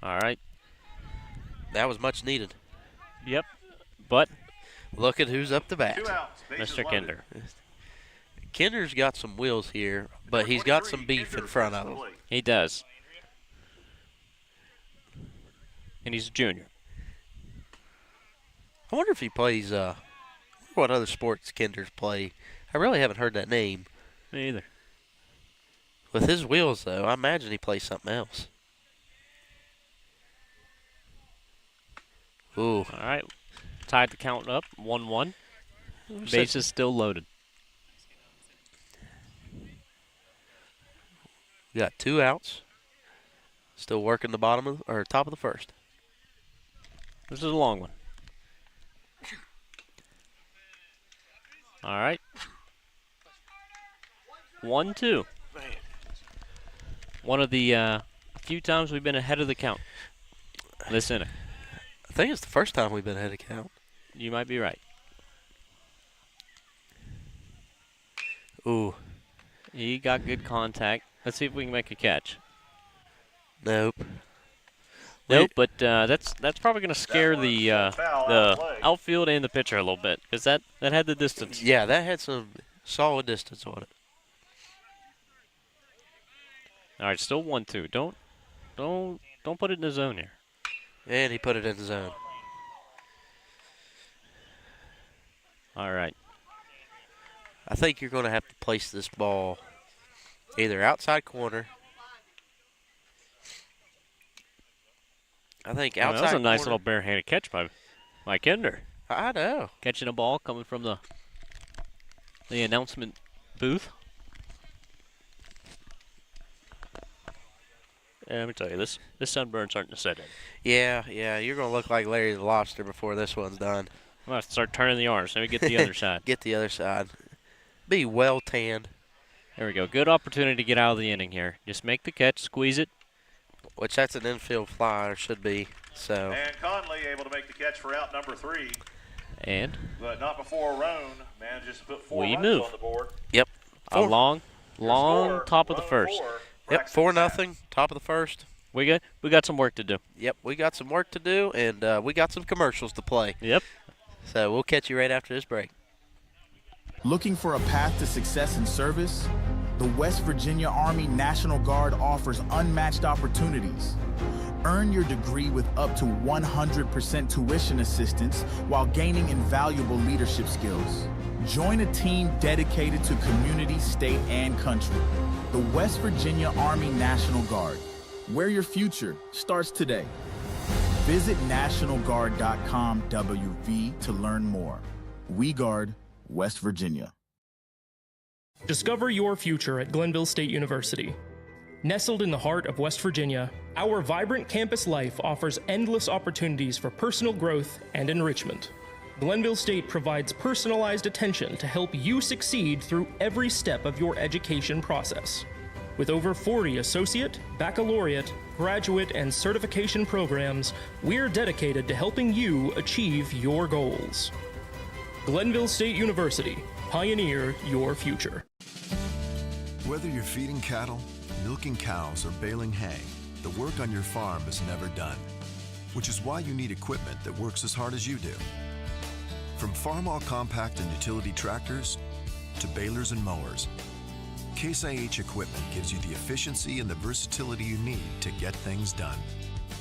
All right. That was much needed. Yep, but look at who's up the bat. Mr. Kinder. Kinder's got some wheels here, but he's got some beef in front of him. He does. And he's a junior. I wonder if he plays, what other sports Kinder's play. I really haven't heard that name. Me either. With his wheels, though, I imagine he plays something else. Ooh. All right. Tied the count up, 1-1. Base is still loaded. We got 2 outs. Still working the bottom of or top of the first. This is a long one. All right. 1-2. One of the few times we've been ahead of the count this inning. I think it's the first time we've been ahead of count. You might be right. Ooh. He got good contact. Let's see if we can make a catch. Nope. Nope, but that's probably going to scare the outfield and the pitcher a little bit because that had the distance. Yeah, that had some solid distance on it. All right, still 1-2. Don't put it in the zone here. And he put it in the zone. All right. I think you're going to have to place this ball either outside corner. I think outside. That was a nice corner. little barehanded catch by Kinder. I know. Catching a ball coming from the announcement booth. Yeah, let me tell you, this sunburn's starting to set in. Yeah, you're going to look like Larry the Lobster before this one's done. I'm going to start turning the arms. Let me get the other side. Get the other side. Be well tanned. There we go. Good opportunity to get out of the inning here. Just make the catch, squeeze it. Which that's an infield fly, or should be. So. And Conley able to make the catch for out number 3. And? But not before Roane manages to put 4 we runs move. on the board. Yep. A long top of the first. Yep, 4-0, top of the first. We got some work to do. Yep, we got some work to do, and we got some commercials to play. Yep. So we'll catch you right after this break. Looking for a path to success in service? The West Virginia Army National Guard offers unmatched opportunities. Earn your degree with up to 100% tuition assistance while gaining invaluable leadership skills. Join a team dedicated to community, state, and country. The West Virginia Army National Guard, where your future starts today. Visit nationalguard.com WV to learn more. We guard West Virginia. Discover your future at Glenville State University. Nestled in the heart of West Virginia, our vibrant campus life offers endless opportunities for personal growth and enrichment. Glenville State provides personalized attention to help you succeed through every step of your education process. With over 40 associate, baccalaureate, graduate, and certification programs, we're dedicated to helping you achieve your goals. Glenville State University, pioneer your future. Whether you're feeding cattle, milking cows, or baling hay, the work on your farm is never done, which is why you need equipment that works as hard as you do. From farm-all compact and utility tractors to balers and mowers, Case IH equipment gives you the efficiency and the versatility you need to get things done.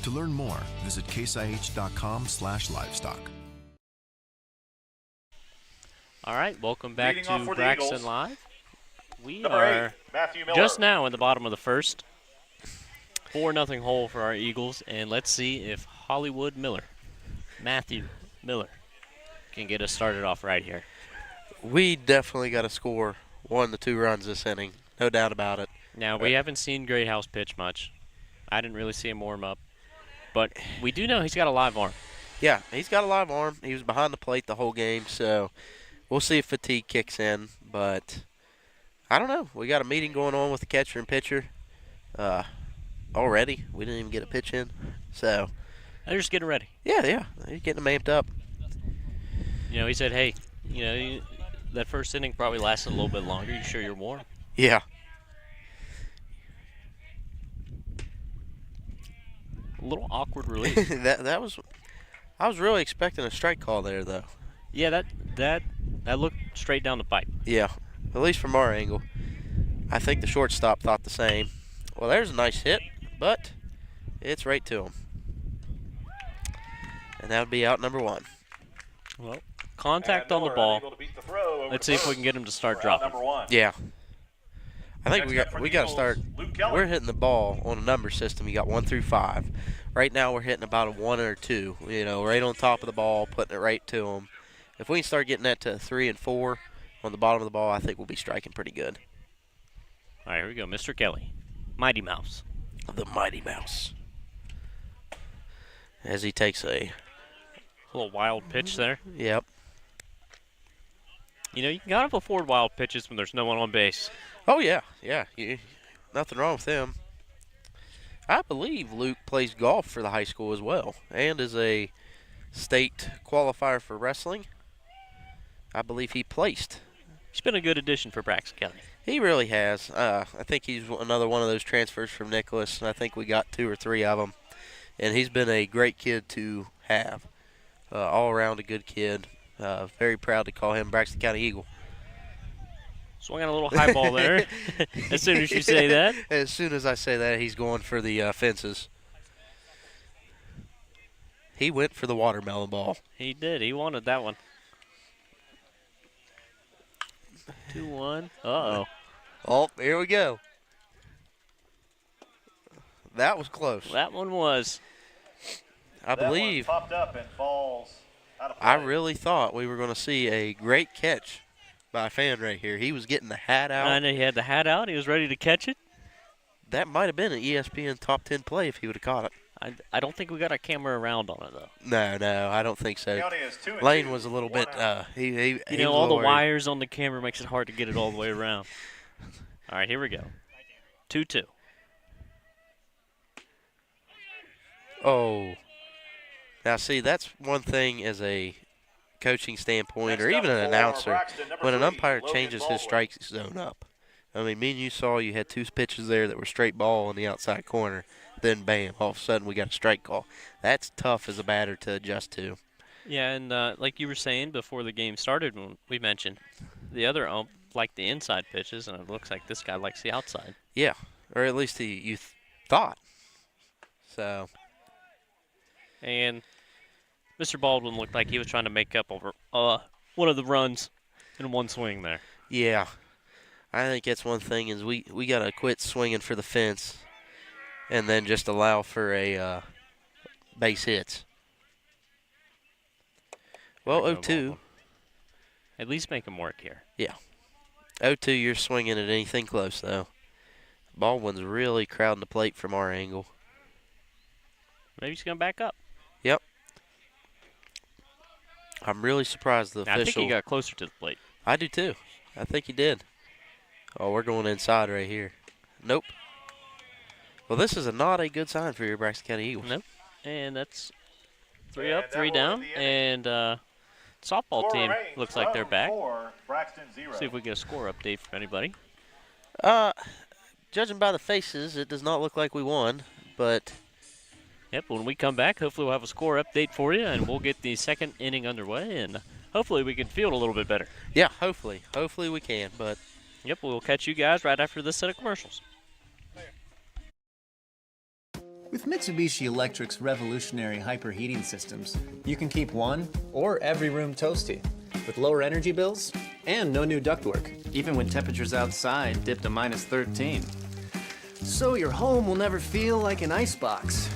To learn more, visit caseih.com/livestock. All right, welcome back Leading off to for the Braxton Eagles. Live. We Number are 8, Matthew Miller. just now in the bottom of the first. 4-0 hole for our Eagles, and let's see if Matthew Miller, can get us started off right here. We definitely got to score 1 to 2 runs this inning, no doubt about it. Now, we haven't seen Greathouse pitch much. I didn't really see him warm up, but we do know he's got a live arm. Yeah, he's got a live arm. He was behind the plate the whole game, so we'll see if fatigue kicks in. But I don't know. We got a meeting going on with the catcher and pitcher already. We didn't even get a pitch in. So they're just getting ready. Yeah. They're getting them amped up. You know, he said, hey, you know, that first inning probably lasted a little bit longer. You sure you're warm? Yeah. A little awkward release. that was. I was really expecting a strike call there, though. Yeah, that looked straight down the pipe. Yeah, at least from our angle. I think the shortstop thought the same. Well, there's a nice hit, but it's right to him. And that would be out number 1. Well, contact on the ball. Let's see if we can get him to start dropping. Yeah. I think we got to start. We're hitting the ball on a number system. You got 1 through 5. Right now we're hitting about a 1 or 2. You know, right on top of the ball, putting it right to them. If we can start getting that to 3 and 4 on the bottom of the ball, I think we'll be striking pretty good. All right, here we go, Mr. Kelly, Mighty Mouse. The Mighty Mouse. As he takes a little wild pitch there. Yep. You know, you can kind of afford wild pitches when there's no one on base. Oh, yeah. Nothing wrong with him. I believe Luke plays golf for the high school as well and is a state qualifier for wrestling. I believe he placed. He's been a good addition for Braxton County. He really has. I think he's another one of those transfers from Nicholas, and I think we got 2 or 3 of them. And he's been a great kid to have. All around a good kid. Very proud to call him Braxton County Eagle. Swung on a little high ball there. As soon as you say that. As soon as I say that, he's going for the fences. He went for the watermelon ball. He did. He wanted that one. 2-1. Uh-oh. Oh, here we go. That was close. That one was. I believe. That one popped up and falls out of play. I really thought we were going to see a great catch by a fan right here. He was getting the hat out. I know he had the hat out. He was ready to catch it. That might have been an ESPN top 10 play if he would have caught it. I don't think we got our camera around on it, though. No, I don't think so. Lane was a little bit, he you know, all the wires on the camera makes it hard to get it all the way around. All right, here we go. 2-2. Oh. Now, see, that's one thing as a coaching standpoint or even an announcer. When an umpire changes his strike zone up. I mean, me and you saw you had 2 pitches there that were straight ball in the outside corner. Then, bam, all of a sudden we got a strike call. That's tough as a batter to adjust to. Yeah, and like you were saying before the game started, when we mentioned the other ump liked the inside pitches, and it looks like this guy likes the outside. Yeah, or at least you thought. So. And Mr. Baldwin looked like he was trying to make up over one of the runs in one swing there. Yeah. I think that's one thing is we got to quit swinging for the fence and then just allow for a base hits. Well, 0-2. At least make him work here. Yeah. 0-2, you're swinging at anything close, though. Baldwin's really crowding the plate from our angle. Maybe he's going to back up. Yep. I'm really surprised the official. I think he got closer to the plate. I do, too. I think he did. Oh, we're going inside right here. Nope. Well, this is not a good sign for your Braxton County Eagles. Nope. And that's 3 up, 3 down. And softball team looks like they're back. See if we get a score update from anybody. Judging by the faces, it does not look like we won, but. Yep, when we come back, hopefully we'll have a score update for you, and we'll get the second inning underway, and hopefully we can field a little bit better. Yeah, hopefully. Hopefully we can, but. Yep, we'll catch you guys right after this set of commercials. With Mitsubishi Electric's revolutionary hyperheating systems, you can keep one or every room toasty with lower energy bills and no new ductwork, even when temperatures outside dip to -13. So your home will never feel like an icebox.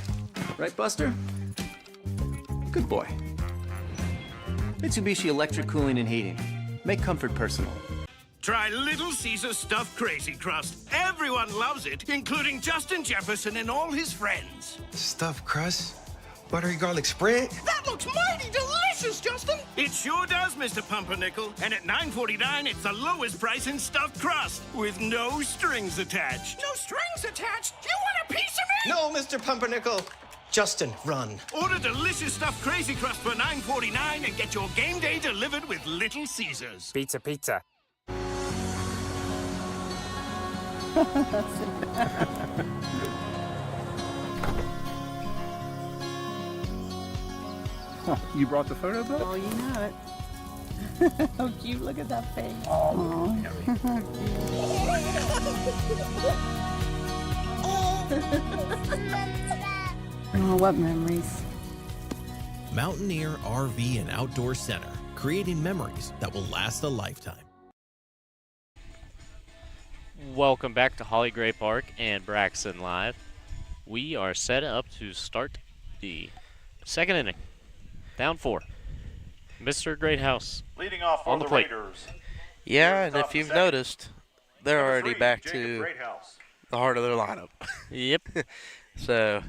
Right, Buster? Good boy. Mitsubishi Electric Cooling and Heating. Make comfort personal. Try Little Caesar's Stuffed Crazy Crust. Everyone loves it, including Justin Jefferson and all his friends. Stuffed crust? Buttery garlic spread? That looks mighty delicious, Justin. It sure does, Mr. Pumpernickel. And at $9.49, it's the lowest price in stuffed crust with no strings attached. No strings attached? You want a piece of me? No, Mr. Pumpernickel. Justin, run. Order delicious stuffed crazy crust for $9.49 and get your game day delivered with Little Caesars. Pizza, pizza. You brought the photo book? Oh, you know it. How cute. Look at that face. Oh. Oh, what memories. Mountaineer RV and Outdoor Center, creating memories that will last a lifetime. Welcome back to Holly Gray Park and Braxton Live. We are set up to start the second inning. Down 4. Mr. Greathouse leading off for on the the plate. Raiders. Yeah, and if you've noticed, they're already back to the heart of their lineup. Yep. So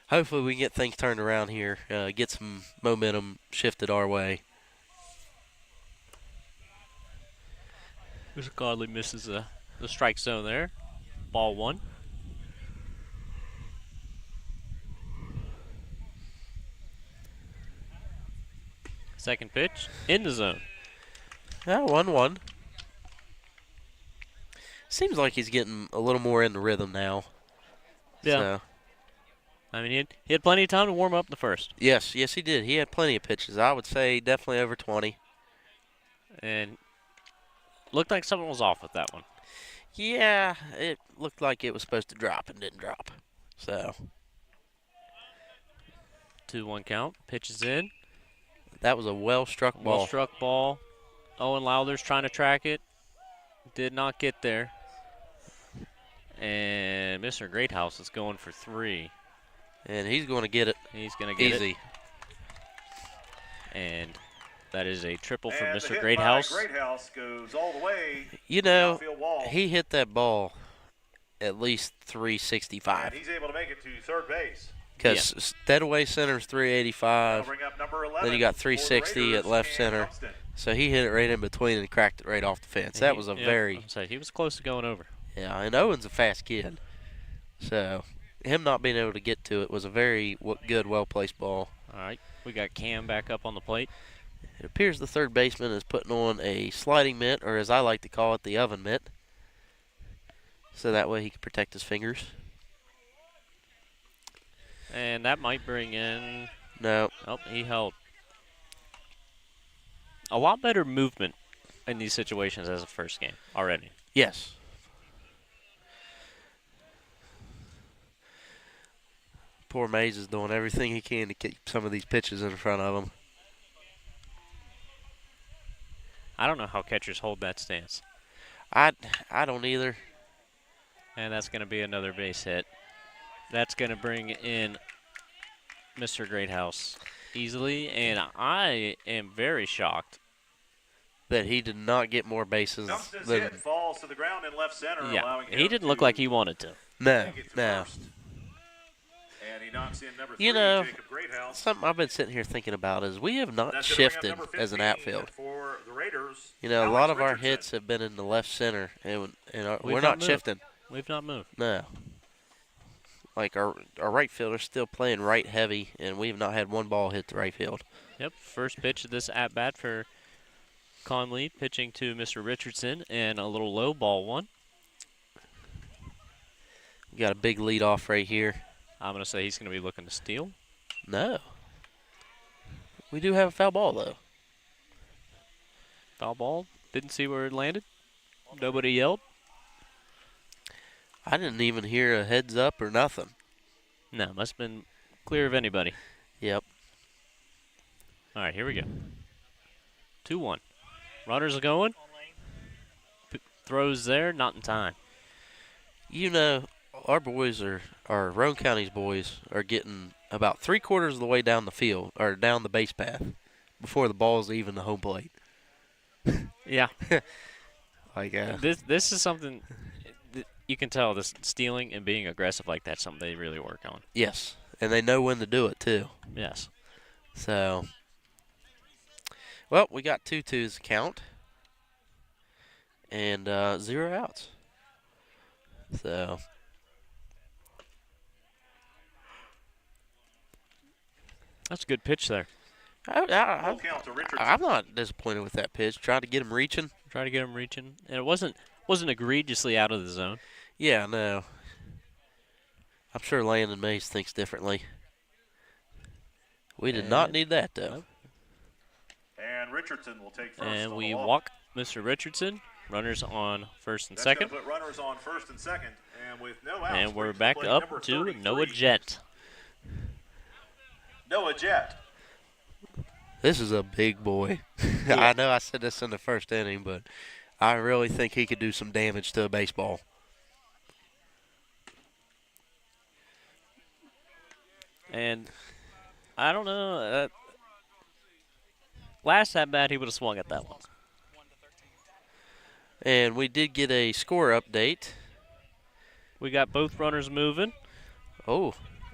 hopefully we can get things turned around here, get some momentum shifted our way. Mr. Godley misses the strike zone there. Ball 1. Second pitch in the zone. Yeah, 1-1. Seems like he's getting a little more in the rhythm now. Yeah. So. I mean, he had plenty of time to warm up the first. Yes, he did. He had plenty of pitches. I would say definitely over 20. And looked like something was off with that one. Yeah, it looked like it was supposed to drop and didn't drop. So. 2-1 count. Pitches in. That was a well-struck ball. Well-struck ball. Owen Lowther's trying to track it. Did not get there. And Mr. Greathouse is going for 3. And he's going to get it. He's going to get easy. it. And that is a triple for And Mr. the hit Greathouse. by Greathouse goes all the way. You know, Outfield wall. he hit that ball at least 365. And he's able to make it to third base. Because Steadaway center's 385. Bring up number 11 Then you got 360 at left center. Buxton. So he hit it right in between and cracked it right off the fence. That was a very. He was close to going over. Yeah, and Owen's a fast kid. So him not being able to get to it was a very good, well-placed ball. All right, we got Cam back up on the plate. It appears the third baseman is putting on a sliding mitt, or as I like to call it, the oven mitt. So that way he can protect his fingers. And that might bring in. No. Oh, he held. A lot better movement in these situations as a first game already. Yes. Poor Mays is doing everything he can to keep some of these pitches in front of him. I don't know how catchers hold that stance. I don't either. And that's going to be another base hit. That's going to bring in Mr. Greathouse easily, and I am very shocked that he did not get more bases. Dumpston's than hit falls to the ground in left center, allowing him he didn't look like he wanted to. No. And he knocks in number 3, You know, Jacob Greathouse. something I've been sitting here thinking about is we have not That's gonna bring up shifted number as an 15 outfield. for the Raiders. You know, a Alex lot of our Richardson. hits have been in the left center, and We've we're not moved. shifting. We've not moved. No. Like our right fielder's still playing right heavy, and we have not had one ball hit the right field. Yep, first pitch of this at-bat for Conley, pitching to Mr. Richardson, and a little low, ball 1. We got a big lead off right here. I'm going to say he's going to be looking to steal. No. We do have a foul ball, though. Foul ball. Didn't see where it landed. Nobody yelled. I didn't even hear a heads up or nothing. No, must have been clear of anybody. Yep. All right, here we go. 2-1. Runners are going. Throws there, not in time. You know, our boys our Roane County's boys are getting about 3/4 of the way down the field, or down the base path, before the ball's even the home plate. Yeah. Like this is something you can tell. This stealing and being aggressive like that's something they really work on. Yes, and they know when to do it too. Yes. So, well, we got 2-2s to count. And 0 outs. So, that's a good pitch there. I'm not disappointed with that pitch. Trying to get him reaching. And it wasn't egregiously out of the zone. Yeah, no. I'm sure Landon Mays thinks differently. We did not need that, though. And Richardson will take first. And we walk Mr. Richardson. Runners on first and second. Put runners on first and second, and with no outs. And we're back up to Noah Jett. Noah Jett. This is a big boy. I know I said this in the first inning, but I really think he could do some damage to a baseball. And I don't know. Last at bat, he would have swung at that one. And we did get a score update. We got both runners moving. Oh.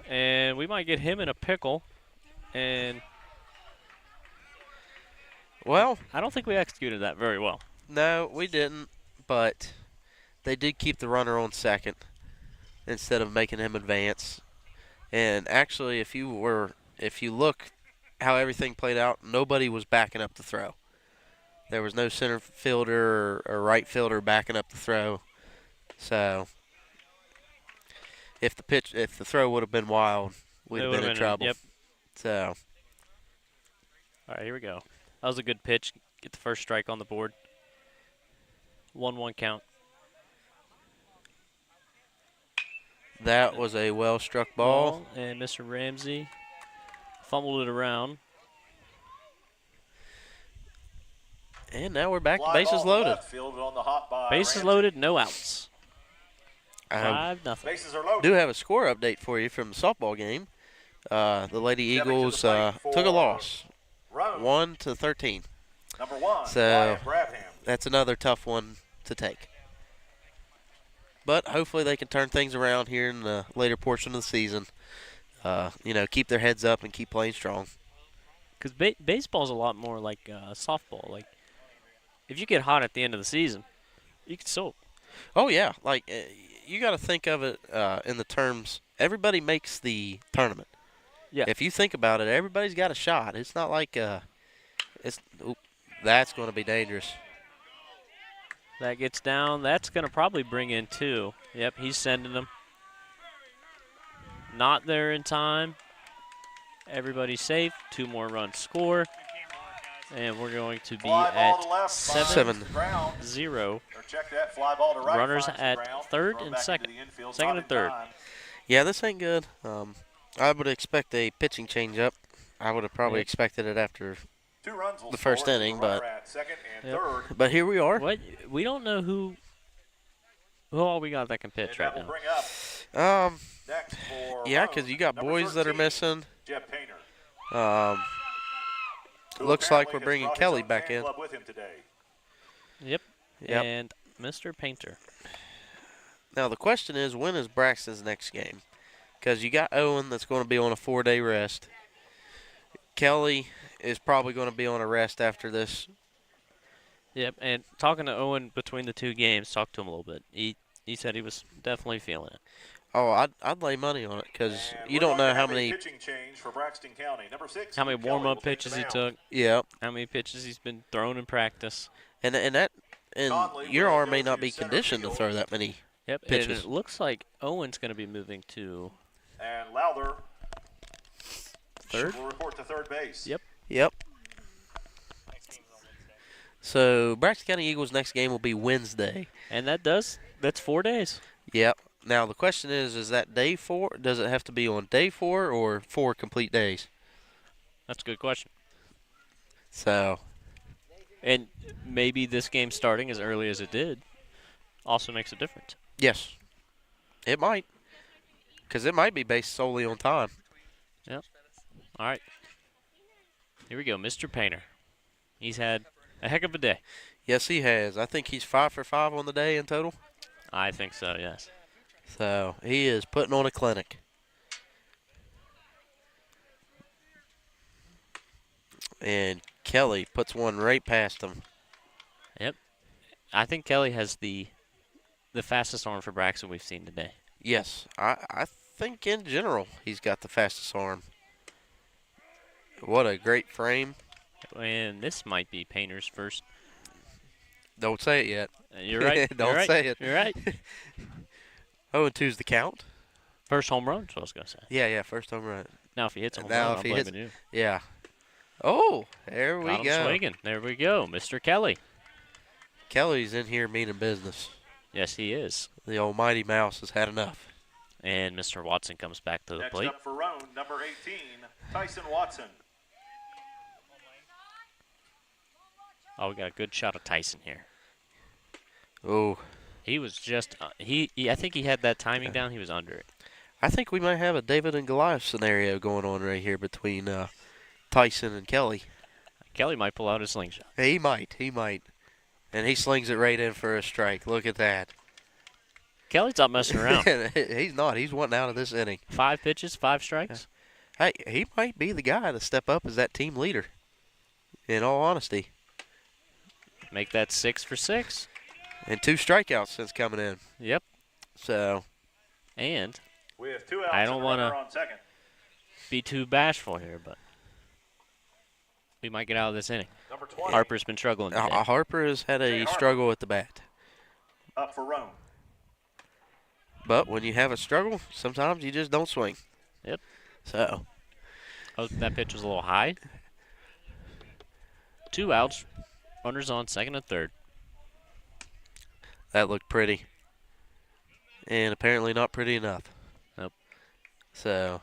And we might get him in a pickle. And, well, I don't think we executed that very well. No, we didn't. But they did keep the runner on second instead of making him advance. And actually, if you look how everything played out, nobody was backing up the throw. There was no center fielder or right fielder backing up the throw. So if the throw would have been wild, we'd have been in trouble. Yep. So. All right, here we go. That was a good pitch. Get the first strike on the board. 1-1 count. That was a well-struck ball. And Mr. Ramsey fumbled it around. And now we're back to bases loaded. Bases loaded, no outs. 5-0. Bases are loaded. Do have a score update for you from the softball game. The Lady Eagles took a loss, 1-13. Number 1, so that's another tough one to take. But hopefully they can turn things around here in the later portion of the season. Keep their heads up and keep playing strong. Because baseball's a lot more like softball. Like, if you get hot at the end of the season, you can still. Oh, yeah. Like, you got to think of it in the terms, everybody makes the tournament. Yeah. If you think about it, everybody's got a shot. It's not like that's going to be dangerous. That gets down. That's going to probably bring in 2. Yep, he's sending them. Not there in time. Everybody's safe. 2 more runs score. And we're going to be at 7-0. Runners at third and second. Second and third. Yeah, this ain't good. I would expect a pitching change-up. I would have probably expected it after the first inning, but here we are. What? We don't know who all we got that can pitch right now. Yeah, because you got boys that are missing. Looks like we're bringing Kelly back in. Yep. And Mr. Painter. Now the question is, when is Braxton's next game? Because you got Owen that's going to be on a 4-day rest. Kelly is probably going to be on a rest after this. Yep, and talking to Owen between the 2 games, talked to him a little bit. He said he was definitely feeling it. Oh, I'd lay money on it because you don't know how many pitching change for Braxton County. Number 6. How many warm-up pitches he took. Yeah. How many pitches he's been thrown in practice. And your arm may not be conditioned to throw that many pitches. And it looks like Owen's going to be moving to and Lowther third. Will report to third base. Yep. So Braxton County Eagles' next game will be Wednesday. And that's 4 days. Yep. Now the question is that day 4? Does it have to be on day 4 or 4 complete days? That's a good question. So. And maybe this game starting as early as it did also makes a difference. Yes. It might. Because it might be based solely on time. Yep. All right. Here we go, Mr. Painter. He's had a heck of a day. Yes, he has. I think he's 5 for 5 on the day in total. I think so, yes. So he is putting on a clinic. And Kelly puts one right past him. Yep. I think Kelly has the fastest arm for Braxton we've seen today. Yes, I think in general he's got the fastest arm. What a great frame. And this might be Painter's first. Don't say it yet. You're right. Don't say it. You're right. 0-2's the count. First home run, that's what I was going to say. Yeah, first home run. Now if he hits a home now run, if I'm he hits, blaming you. Yeah. Oh, there we Got him go. swinging. There we go, Mr. Kelly. Kelly's in here meaning business. Yes, he is. The almighty mouse has had enough. And Mr. Watson comes back to the plate. Next up for Roane, number 18, Tyson Watson. Oh, we got a good shot of Tyson here. Oh. He was just, I think he had that timing down. He was under it. I think we might have a David and Goliath scenario going on right here between Tyson and Kelly. Kelly might pull out his slingshot. He might. And he slings it right in for a strike. Look at that. Kelly's not messing around. He's not. He's wanting out of this inning. 5 pitches, 5 strikes. Hey, he might be the guy to step up as that team leader, in all honesty. Make that 6 for 6. And 2 strikeouts since coming in. Yep. So. And We have 2 outs. I don't want on second. to be too bashful here, but we might get out of this inning. Number 20. Harper's been struggling today. Harper has had a struggle with the bat. Up for Roane. But when you have a struggle, sometimes you just don't swing. Yep. So. Oh, that pitch was a little high. 2 outs. Runners on second and third. That looked pretty. And apparently not pretty enough. Nope. So.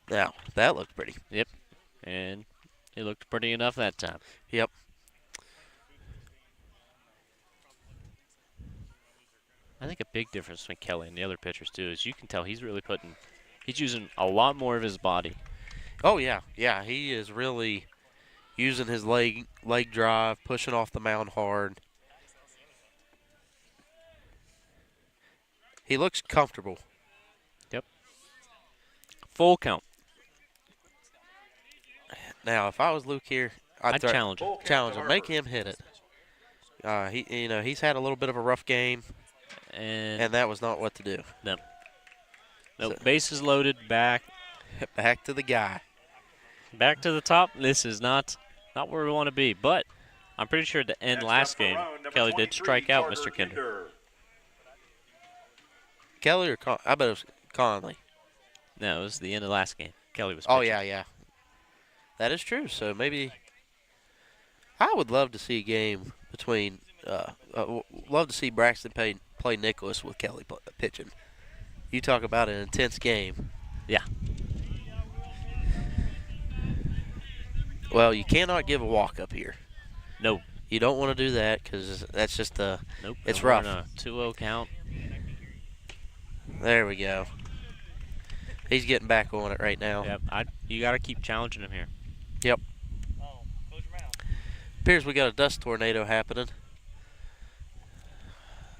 Now, that looked pretty. Yep. And it looked pretty enough that time. Yep. I think a big difference between Kelly and the other pitchers, too, is you can tell he's really he's using a lot more of his body. Oh, yeah. Yeah, he is really using his leg drive, pushing off the mound hard. He looks comfortable. Yep. Full count. Now, if I was Luke here, I'd challenge him. Challenge him. Make him hit it. He's had a little bit of a rough game, and that was not what to do. No. No, bases loaded, back to the guy. Back to the top. This is not where we want to be, but I'm pretty sure at the end last game, Kelly did strike out Mr. Kinder. Kelly or I bet it was Conley. No, it was the end of last game. Kelly was pitching. pitching. Yeah. That is true. So maybe I would love to see a game between love to see Braxton play Nicholas with Kelly pitching. You talk about an intense game. Yeah. Well, you cannot give a walk up here. No. You don't want to do that because that's just nope. It's rough. 2-0 count. There we go. He's getting back on it right now. Yep. You got to keep challenging him here. Yep. Appears we got a dust tornado happening.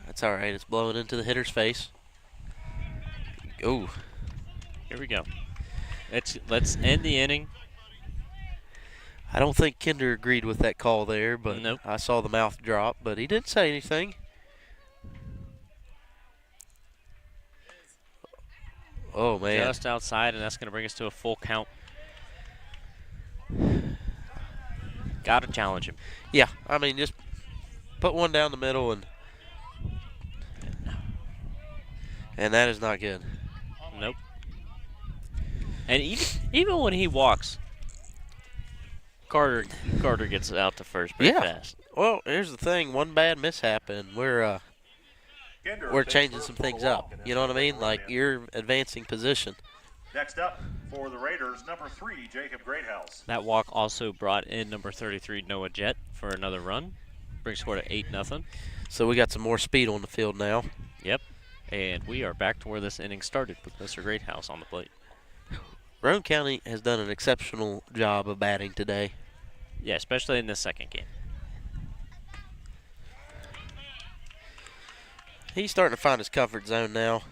That's all right. It's blowing into the hitter's face. Ooh. Here we go. Let's end the inning. I don't think Kinder agreed with that call there, but nope. I saw the mouth drop, but he didn't say anything. Oh, man. Just outside, and that's going to bring us to a full count. Got to challenge him. Yeah, I mean, just put one down the middle, and that is not good. Nope. And even when he walks, Carter gets out to first pretty fast. Well, here's the thing: one bad mishap, and we're changing some things up. You know what I mean? Like you're advancing position. Next up for the Raiders, number 3, Jacob Greathouse. That walk also brought in number 33, Noah Jett, for another run. Brings score to 8-0. So we got some more speed on the field now. Yep. And we are back to where this inning started with Mr. Greathouse on the plate. Roane County has done an exceptional job of batting today. Yeah, especially in this second game. He's starting to find his comfort zone now.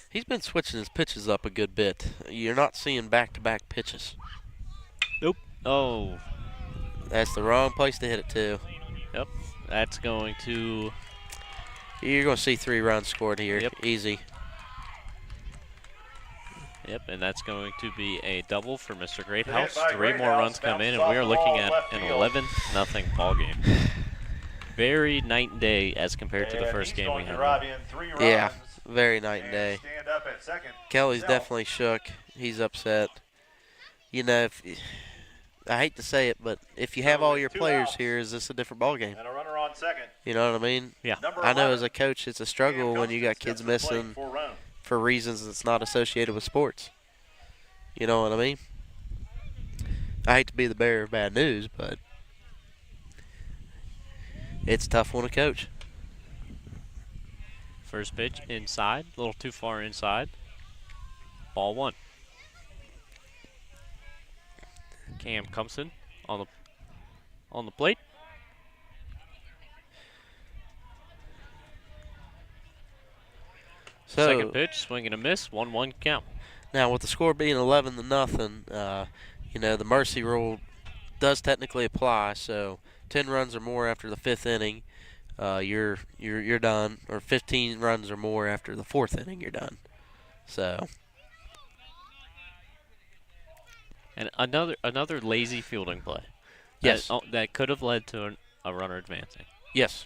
He's been switching his pitches up a good bit. You're not seeing back-to-back pitches. Nope. Oh. That's the wrong place to hit it to. Yep. That's going to... You're going to see 3 runs scored here. Yep. Easy. Yep, and that's going to be a double for Mr. Greathouse. 3 more runs come in, and we are looking at an 11-0 ball game. Very night and day as compared to the first game we had. Yeah, very night and day. Stand up at second. Kelly's definitely shook. He's upset. You know, I hate to say it, but if you have all your players here, is this a different ball game? And a runner on second. You know what I mean? Yeah. I know as a coach, it's a struggle when you got kids missing for reasons that's not associated with sports. You know what I mean? I hate to be the bearer of bad news, but it's a tough one to coach. First pitch inside, a little too far inside. Ball 1. Cam Cumpson on the plate. So, second pitch, swing and a miss, 1-1 count. Now with the score being 11-0, you know, the mercy rule does technically apply. So 10 runs or more after the 5th inning, you're done, or 15 runs or more after the 4th inning, you're done. So. And another lazy fielding play. Yes. That could have led to a runner advancing. Yes.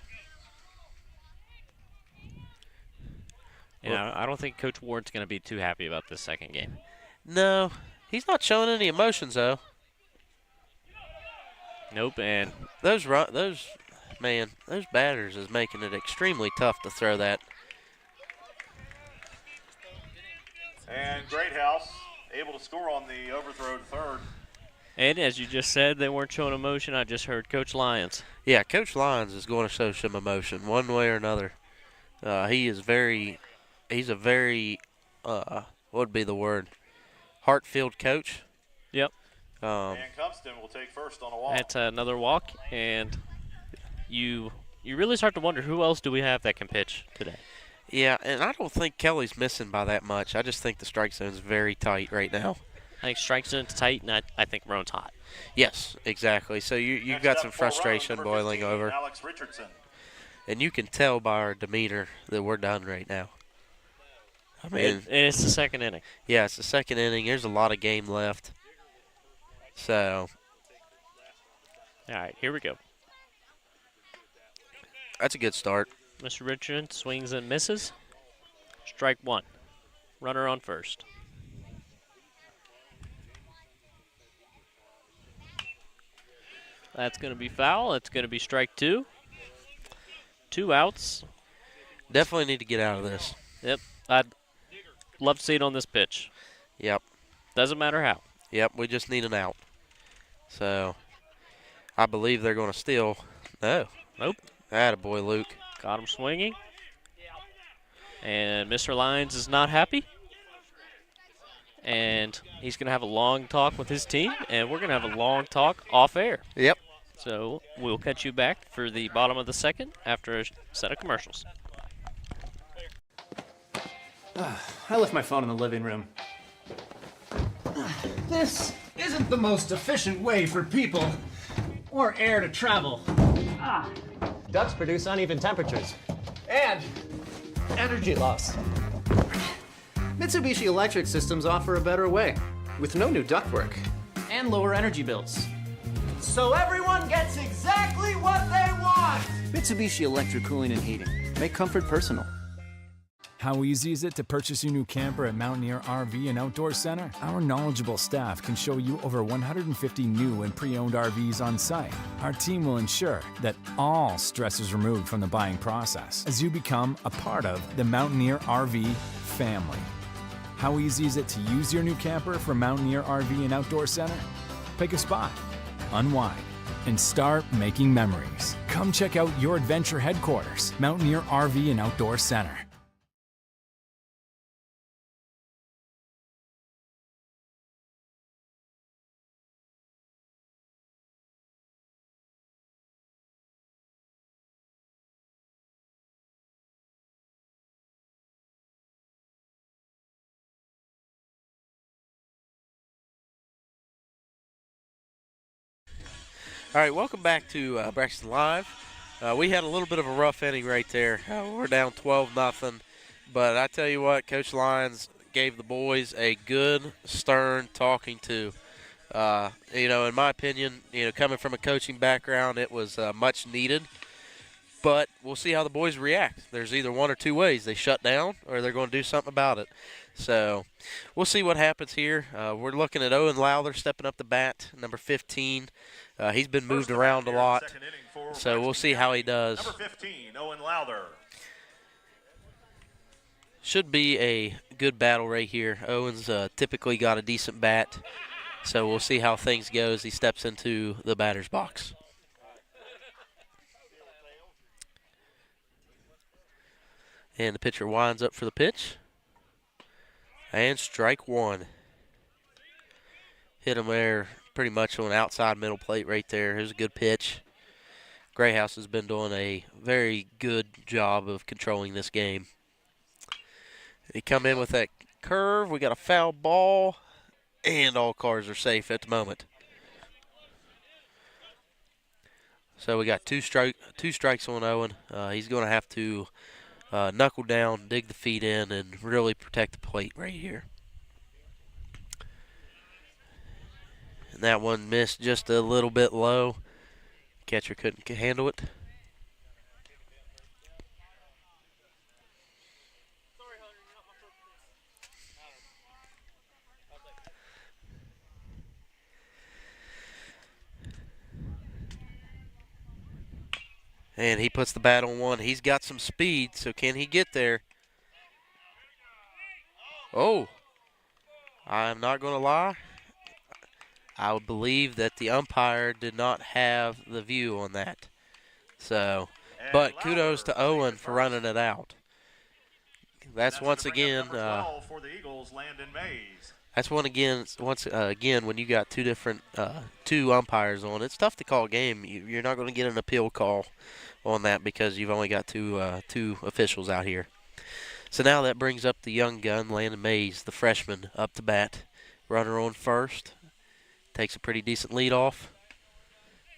And I don't think Coach Ward's going to be too happy about this second game. No, he's not showing any emotions though. Nope, and those batters is making it extremely tough to throw that. And Greathouse able to score on the overthrow to third. And as you just said, they weren't showing emotion. I just heard Coach Lyons. Yeah, Coach Lyons is going to show some emotion one way or another. He's a very, what would be the word? Heart-filled coach. Yep. And Cumpston will take first on a walk. That's another walk, and you really start to wonder who else do we have that can pitch today. Yeah, and I don't think Kelly's missing by that much. I just think the strike zone is very tight right now. I think strike zone's tight, and I think Roan's hot. Yes, exactly. So you've got some frustration boiling over. Alex Richardson. And you can tell by our demeanor that we're done right now. I mean, and it's the second inning. Yeah, it's the second inning. There's a lot of game left. So. All right, here we go. That's a good start. Mr. Richardson swings and misses. Strike 1. Runner on first. That's going to be foul. It's going to be strike 2. 2 outs. Definitely need to get out of this. Yep. I'd love to see it on this pitch. Yep. Doesn't matter how. Yep, we just need an out. So, I believe they're going to steal. No. Nope. Attaboy, Luke. Got him swinging. And Mr. Lyons is not happy. And he's going to have a long talk with his team, and we're going to have a long talk off air. Yep. So we'll catch you back for the bottom of the second after a set of commercials. I left my phone in the living room. This isn't the most efficient way for people or air to travel. Ducts produce uneven temperatures and energy loss. Mitsubishi Electric Systems offer a better way with no new ductwork and lower energy bills. So everyone gets exactly what they want! Mitsubishi Electric Cooling and Heating. Make comfort personal. How easy is it to purchase your new camper at Mountaineer RV and Outdoor Center? Our knowledgeable staff can show you over 150 new and pre-owned RVs on site. Our team will ensure that all stress is removed from the buying process as you become a part of the Mountaineer RV family. How easy is it to use your new camper from Mountaineer RV and Outdoor Center? Pick a spot, unwind, and start making memories. Come check out your adventure headquarters, Mountaineer RV and Outdoor Center. All right, welcome back to Braxton Live. We had a little bit of a rough inning right there. We're down 12-0, but I tell you what, Coach Lyons gave the boys a good, stern talking to. In my opinion, coming from a coaching background, it was much needed. But we'll see how the boys react. There's either one or two ways. They shut down or they're going to do something about it. So we'll see what happens here. We're looking at Owen Lowther stepping up the bat, number 15. He's been moved around a lot, so we'll see how he does. Number 15, Owen Lowther. Should be a good battle right here. Owen's typically got a decent bat, so we'll see how things go as he steps into the batter's box. And the pitcher winds up for the pitch. And strike one. Hit him there pretty much on outside middle plate right there. Here's a good pitch. Grayhouse has been doing a very good job of controlling this game. They come in with that curve. We got a foul ball. And all cards are safe at the moment. So we got two strikes on Owen. He's going to have to knuckle down, dig the feet in, and really protect the plate right here. And that one missed just a little bit low. Catcher couldn't handle it. And he puts the bat on one. He's got some speed, so can he get there? Oh, I'm not going to lie. I would believe that the umpire did not have the view on that. So, but kudos to Owen for running it out. That's once again. For the Eagles, Landon Mays. That's once again when you got two umpires on. It's tough to call a game. You're not going to get an appeal call on that because you've only got two officials out here. So now that brings up the young gun, Landon Mays, the freshman, up to bat. Runner on first. Takes a pretty decent lead off.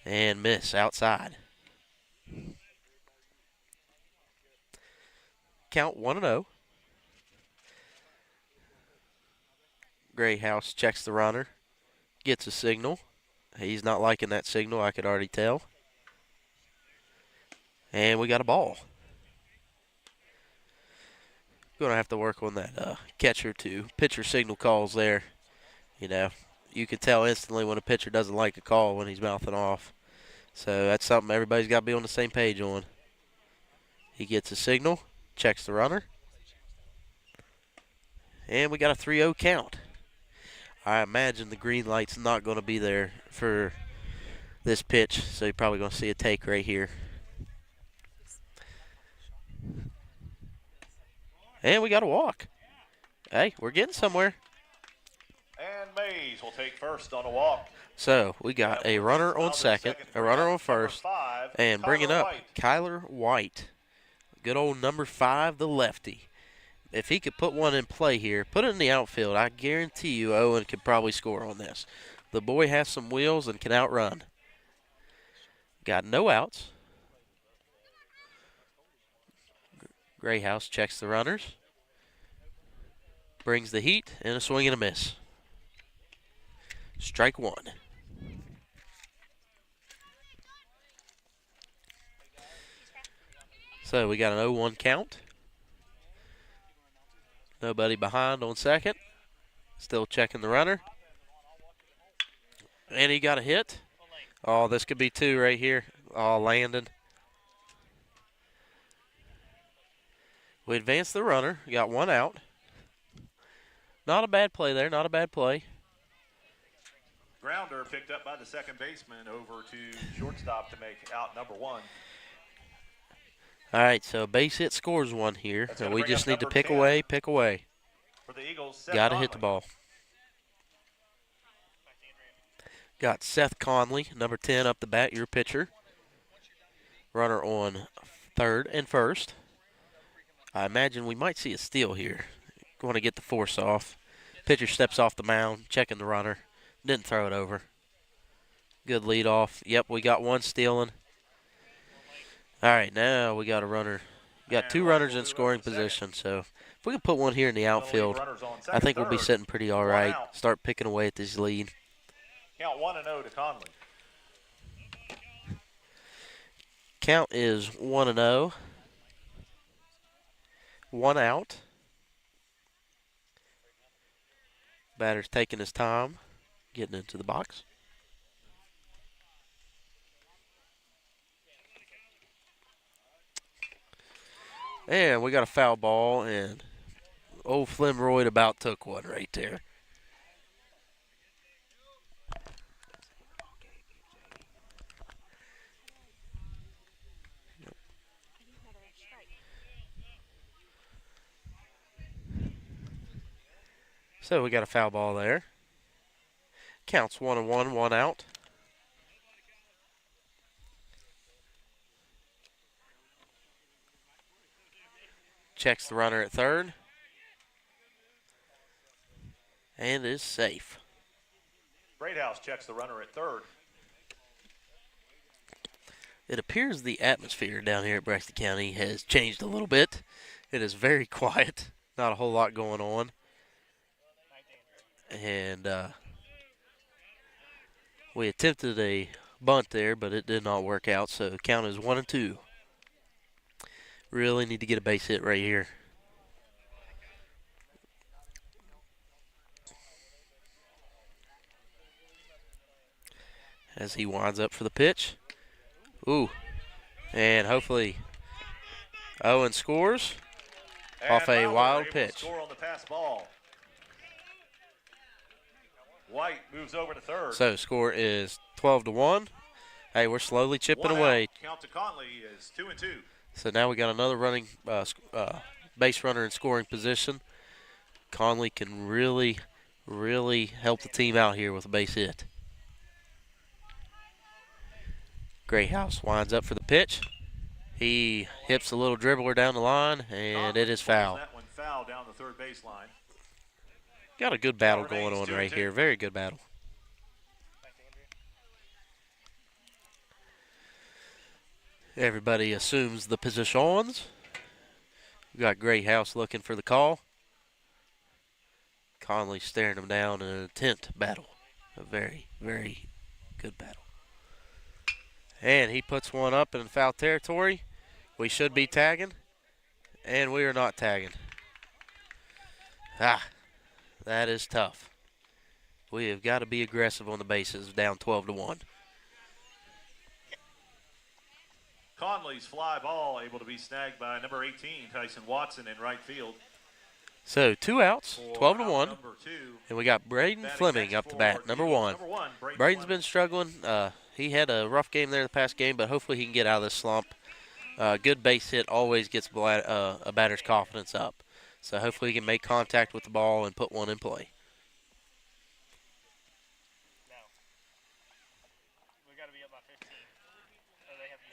And miss outside. Count 1-0. Grayhouse checks the runner. Gets a signal. He's not liking that signal, I could already tell. And we got a ball. Going to have to work on that catcher to pitcher signal calls there. You can tell instantly when a pitcher doesn't like a call when he's mouthing off. So that's something everybody's got to be on the same page on. He gets a signal, checks the runner. And we got a 3-0 count. I imagine the green light's not going to be there for this pitch, so you're probably going to see a take right here. And we got a walk. Hey, we're getting somewhere. And Mays will take first on a walk. So we got a runner on second, a runner on first, and bringing up Kyler White. Good old number 5, the lefty. If he could put one in play here, put it in the outfield, I guarantee you Owen could probably score on this. The boy has some wheels and can outrun. Got no outs. Grayhouse checks the runners. Brings the heat and a swing and a miss. Strike one. So we got an 0-1 count. Nobody behind on second. Still checking the runner. And he got a hit. Oh, this could be two right here. Oh, Landon. We advanced the runner. We got one out. Not a bad play there. Not a bad play. Grounder picked up by the second baseman over to shortstop to make out number 1. All right, so base hit scores one here. So we just need to pick away, pick away. For the Eagles, got to hit the ball. Got Seth Conley, number 10, up the bat, your pitcher. Runner on third and first. I imagine we might see a steal here. Going to get the force off. Pitcher steps off the mound, checking the runner. Didn't throw it over. Good lead off. Yep, we got one stealing. All right, now we got a runner. We got two runners in scoring position, so if we can put one here in the outfield, I think we'll be sitting pretty all right. Start picking away at this lead. Count 1-0 to Conley. Count is 1-0. 1 out. Batter's taking his time, getting into the box. And we got a foul ball, and old Flimroyd about took one right there. So we got a foul ball there. Counts 1-1, 1 out. Checks the runner at third. And is safe. Greathouse checks the runner at third. It appears the atmosphere down here at Braxton County has changed a little bit. It is very quiet. Not a whole lot going on. And we attempted a bunt there, but it did not work out. So the count is 1-2. Really need to get a base hit right here. As he winds up for the pitch. Ooh. And hopefully Owen scores off a wild pitch. Score on the pass ball. White moves over to third. So score is 12-1. Hey, we're slowly chipping away. Count to Conley is 2-2. So now we got another running base runner in scoring position. Conley can really, really help the team out here with a base hit. Greathouse winds up for the pitch. He hips a little dribbler down the line, and it is foul. That one foul down the third baseline. Got a good battle going on right here. Very good battle. Everybody assumes the positions. We got Greathouse looking for the call. Conley staring him down in an intense battle. A very, very good battle. And he puts one up in foul territory. We should be tagging, and we are not tagging. That is tough. We have got to be aggressive on the bases, down 12-1. Conley's fly ball able to be snagged by number 18, Tyson Watson, in right field. So 2 outs, 12-1, and we got Braden Fleming up to bat, number one. Braden's been struggling. He had a rough game there the past game, but hopefully he can get out of this slump. Good base hit always gets a batter's confidence up. So hopefully he can make contact with the ball and put one in play.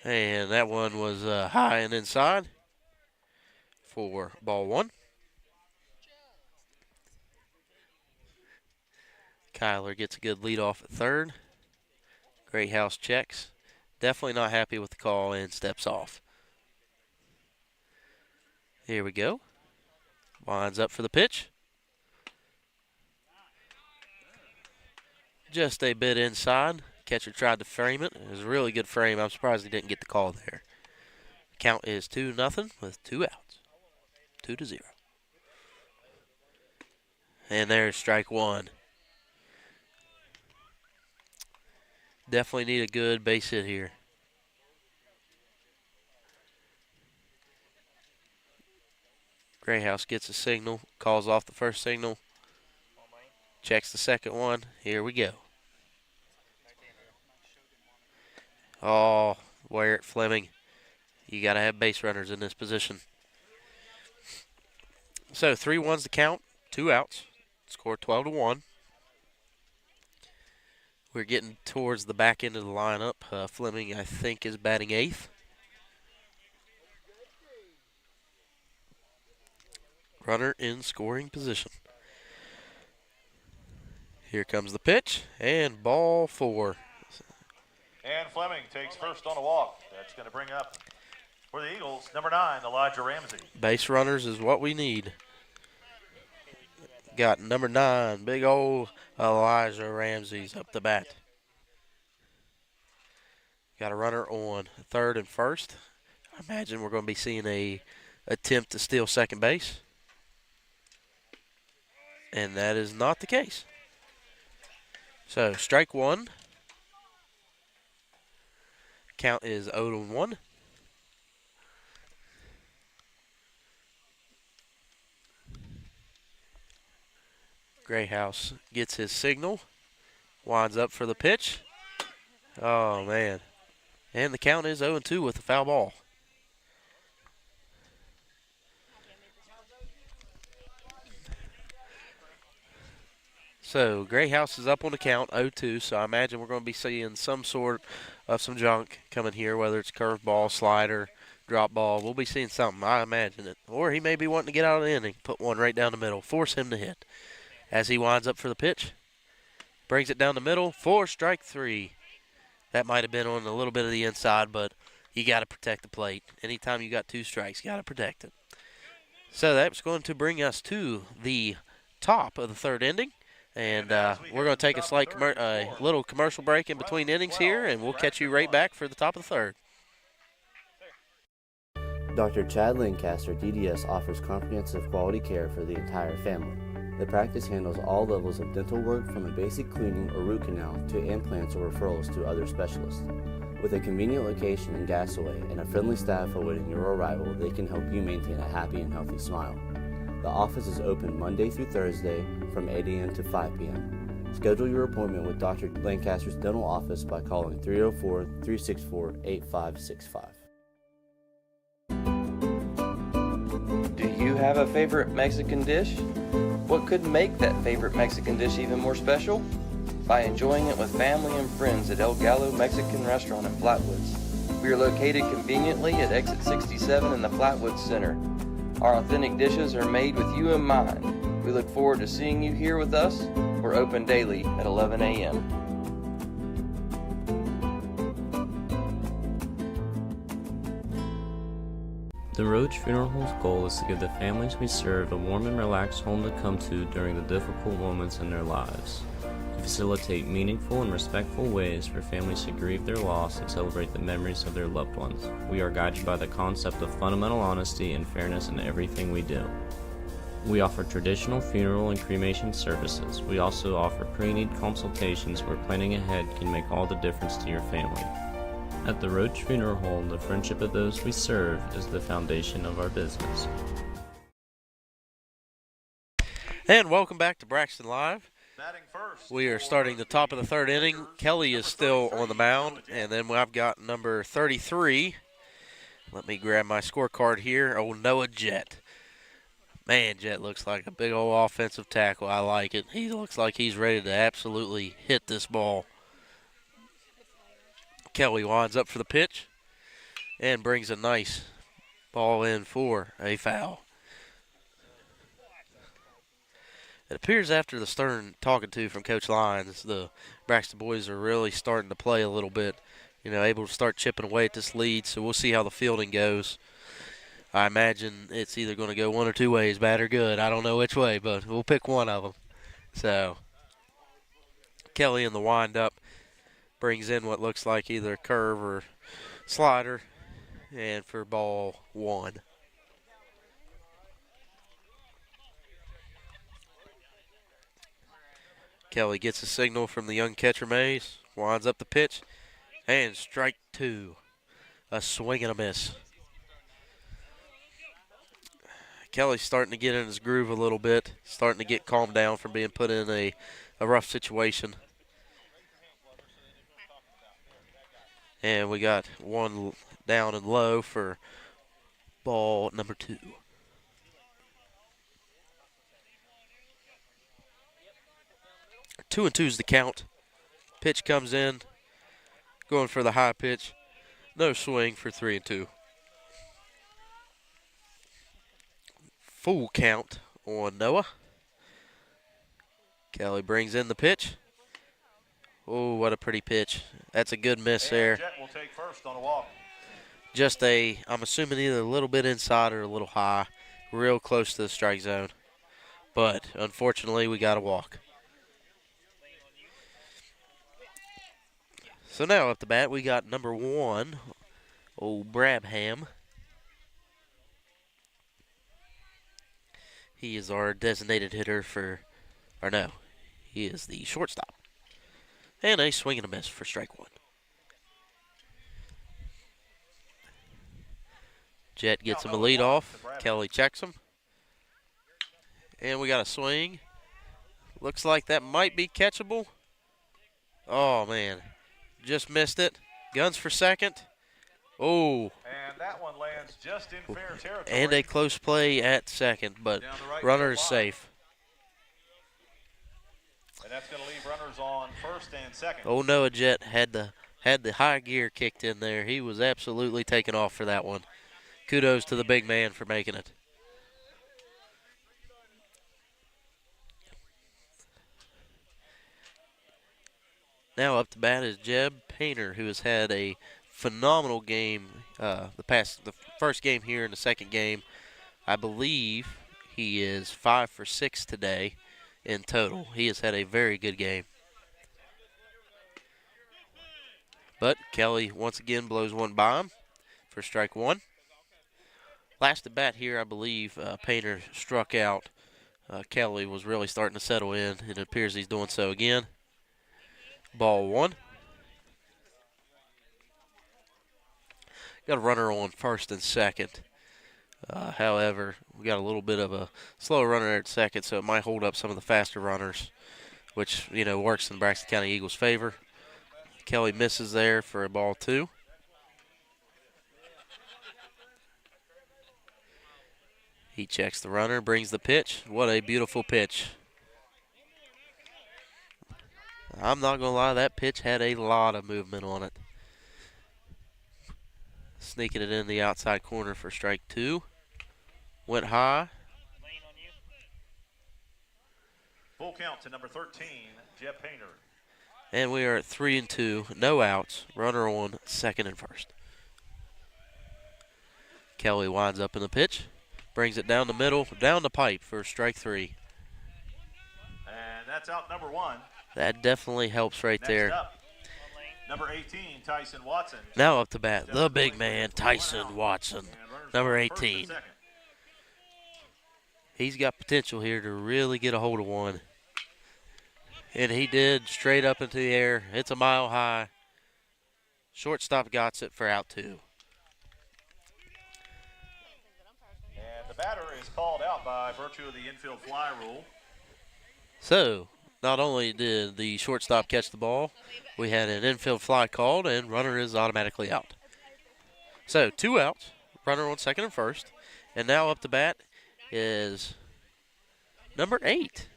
And that one was high and inside for ball one. Kyler gets a good lead off at third. Greathouse checks. Definitely not happy with the call and steps off. Here we go. Winds up for the pitch. Just a bit inside. Catcher tried to frame it. It was a really good frame. I'm surprised he didn't get the call there. Count is 2-0 with 2 outs. 2-0. And there's strike one. Definitely need a good base hit here. Greathouse gets a signal, calls off the first signal, checks the second one. Here we go. Oh, wear it, Fleming. You got to have base runners in this position. So 3-1's the count, 2 outs. Score 12-1. We're getting towards the back end of the lineup. Fleming, I think, is batting 8th. Runner in scoring position. Here comes the pitch, and ball 4. And Fleming takes first on a walk. That's going to bring up for the Eagles, number 9, Elijah Ramsey. Base runners is what we need. Got number 9, big old Elijah Ramsey's up the bat. Got a runner on third and first. I imagine we're going to be seeing a attempt to steal second base. And that is not the case. So strike one. Count is 0-1. Grayhouse gets his signal. Winds up for the pitch. Oh, man. And the count is 0-2 with the foul ball. So Grayhouse is up on the count, 0-2, so I imagine we're going to be seeing some sort of some junk coming here, whether it's curveball, slider, drop ball. We'll be seeing something, I imagine it. Or he may be wanting to get out of the inning, put one right down the middle, force him to hit. As he winds up for the pitch, brings it down the middle for strike three. That might have been on a little bit of the inside, but you got to protect the plate. Anytime you got two strikes, you got to protect it. So that's going to bring us to the top of the third inning. And we're going to take a little commercial break in between innings here, and we'll catch you right back for the top of the third. Dr. Chad Lancaster, DDS, offers comprehensive quality care for the entire family. The practice handles all levels of dental work, from a basic cleaning or root canal to implants or referrals to other specialists. With a convenient location in Gassaway and a friendly staff awaiting your arrival, they can help you maintain a happy and healthy smile. The office is open Monday through Thursday from 8 a.m. to 5 p.m. Schedule your appointment with Dr. Lancaster's dental office by calling 304-364-8565. Do you have a favorite Mexican dish? What could make that favorite Mexican dish even more special? By enjoying it with family and friends at El Gallo Mexican Restaurant in Flatwoods. We are located conveniently at exit 67 in the Flatwoods Center. Our authentic dishes are made with you in mind. We look forward to seeing you here with us. We're open daily at 11 a.m. The Roach Funeral Home's goal is to give the families we serve a warm and relaxed home to come to during the difficult moments in their lives. To facilitate meaningful and respectful ways for families to grieve their loss and celebrate the memories of their loved ones. We are guided by the concept of fundamental honesty and fairness in everything we do. We offer traditional funeral and cremation services. We also offer pre-need consultations where planning ahead can make all the difference to your family. At the Roach Funeral Home, the friendship of those we serve is the foundation of our business. And welcome back to Braxton Live. We are starting the top of the third inning. Kelly is still on the mound, and then I've got number 33. Let me grab my scorecard here. Oh, Noah Jett. Man, Jett looks like a big old offensive tackle. I like it. He looks like he's ready to absolutely hit this ball. Kelly winds up for the pitch and brings a nice ball in for a foul. It appears after the stern talking to from Coach Lyons, the Braxton boys are really starting to play a little bit, able to start chipping away at this lead. So we'll see how the fielding goes. I imagine it's either going to go one or two ways, bad or good. I don't know which way, but we'll pick one of them. So Kelly in the windup brings in what looks like either a curve or slider, and for ball one. Kelly gets a signal from the young catcher Mays, winds up the pitch, and strike two. A swing and a miss. Kelly's starting to get in his groove a little bit, starting to get calmed down from being put in a rough situation. And we got one down and low for ball number two. 2-2 is the count. Pitch comes in, going for the high pitch. No swing for 3-2. Full count on Noah. Kelly brings in the pitch. Oh, what a pretty pitch. That's a good miss there. Jet will take first on a walk. Just I'm assuming either a little bit inside or a little high, real close to the strike zone. But unfortunately, we got a walk. So now up the bat, we got number 1, old Brabham. He is our designated hitter he is the shortstop. And a swing and a miss for strike 1. Jet gets him a lead off. Kelly checks him. And we got a swing. Looks like that might be catchable. Oh, man. Just missed it. Guns for second. Oh. And that one lands just in fair territory. And a close play at second, but runner is safe. And that's going to leave runners on first and second. Oh, no, Jet had the high gear kicked in there. He was absolutely taken off for that one. Kudos to the big man for making it. Now up to bat is Jeb Painter, who has had a phenomenal game the first game here and the second game. I believe he is 5 for 6 today in total. He has had a very good game. But Kelly once again blows one by him for strike 1. Last at bat here, I believe Painter struck out. Kelly was really starting to settle in, and it appears he's doing so again. Ball 1. Got a runner on first and second. However, we got a little bit of a slow runner at second, so it might hold up some of the faster runners, which, works in Braxton County Eagles' favor. Kelly misses there for a ball 2. He checks the runner, brings the pitch. What a beautiful pitch. I'm not going to lie, that pitch had a lot of movement on it. Sneaking it in the outside corner for strike 2. Went high. Full count to number 13, Jeb Painter. And we are at 3-2, no outs. Runner on second and first. Kelly winds up in the pitch. Brings it down the middle, down the pipe for strike 3. And that's out number 1. That definitely helps right Next there. Up, number 18, Tyson Watson. Now up to bat, the big man, Tyson Watson, number 18. He's got potential here to really get a hold of one. And he did, straight up into the air. It's a mile high. Shortstop got it for out 2. And the batter is called out by virtue of the infield fly rule. So, not only did the shortstop catch the ball, we had an infield fly called, and runner is automatically out. So, 2 outs, runner on second and first. And now up to bat is number 8.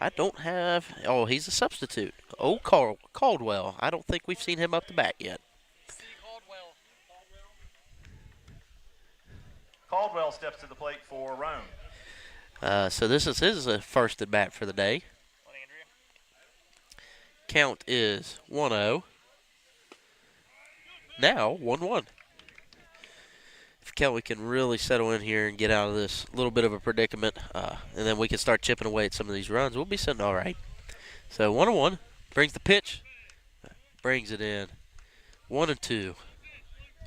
I don't have, he's a substitute. Caldwell. I don't think we've seen him up to bat yet. Caldwell steps to the plate for Roane. So this is his first at bat for the day. Count is 1-0. Now 1-1. If Kelly can really settle in here and get out of this little bit of a predicament, and then we can start chipping away at some of these runs, we'll be sitting all right. So 1-1, brings the pitch, brings it in. 1-2.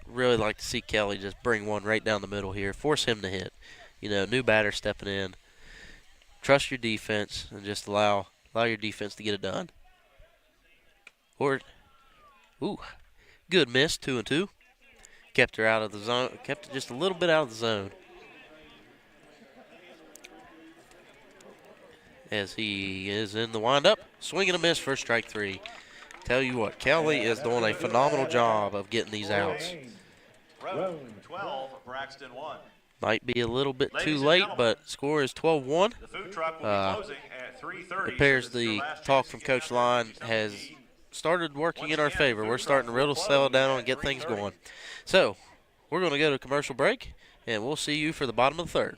Really like to see Kelly just bring one right down the middle here, force him to hit. New batter stepping in. Trust your defense and just allow your defense to get it done. Good miss, 2-2. Kept her out of the zone, kept it just a little bit out of the zone. As he is in the windup, swing and a miss for strike 3. Tell you what, Kelly is doing a phenomenal job of getting these outs. Roane 12, Braxton 1. Might be a little bit too late, but score is 12-1. The food truck will be closing at 3:30. It appears the talk from Coach Line has started working in our favor. We're starting to really settle down and get things going. So, we're going to go to commercial break, and we'll see you for the bottom of the third.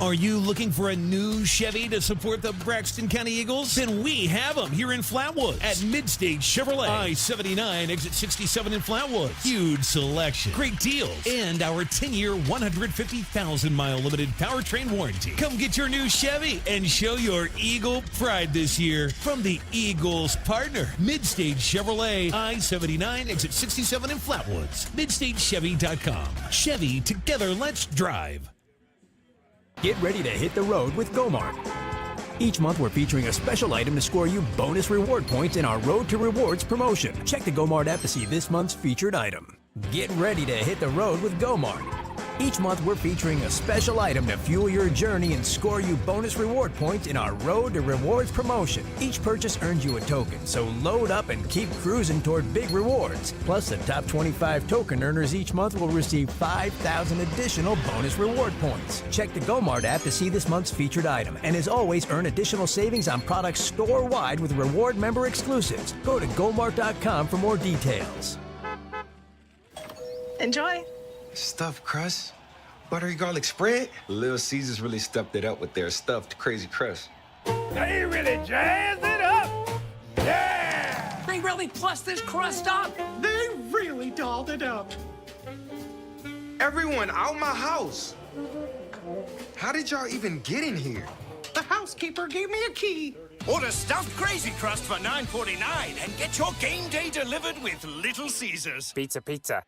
Are you looking for a new Chevy to support the Braxton County Eagles? Then we have them here in Flatwoods at Mid-State Chevrolet. I-79, exit 67 in Flatwoods. Huge selection, great deals, and our 10-year, 150,000-mile limited powertrain warranty. Come get your new Chevy and show your Eagle pride this year from the Eagles partner, Mid-State Chevrolet. I-79, exit 67 in Flatwoods. MidStateChevy.com. Chevy, together, let's drive. Get ready to hit the road with Go-Mart. Each month, we're featuring a special item to score you bonus reward points in our Road to Rewards promotion. Check the Go-Mart app to see this month's featured item. Get ready to hit the road with Go-Mart. Each month, we're featuring a special item to fuel your journey and score you bonus reward points in our Road to Rewards promotion. Each purchase earns you a token, so load up and keep cruising toward big rewards. Plus, the top 25 token earners each month will receive 5,000 additional bonus reward points. Check the Go-Mart app to see this month's featured item. And as always, earn additional savings on products store-wide with reward member exclusives. Go to GoMart.com for more details. Enjoy. Stuffed crust, buttery garlic spread. Little Caesars really stepped it up with their stuffed crazy crust. They really jazzed it up. Yeah! They really plussed this crust up. They really dolled it up. Everyone out my house. How did y'all even get in here? The housekeeper gave me a key. Order stuffed crazy crust for $9.49 and get your game day delivered with Little Caesars. Pizza, pizza.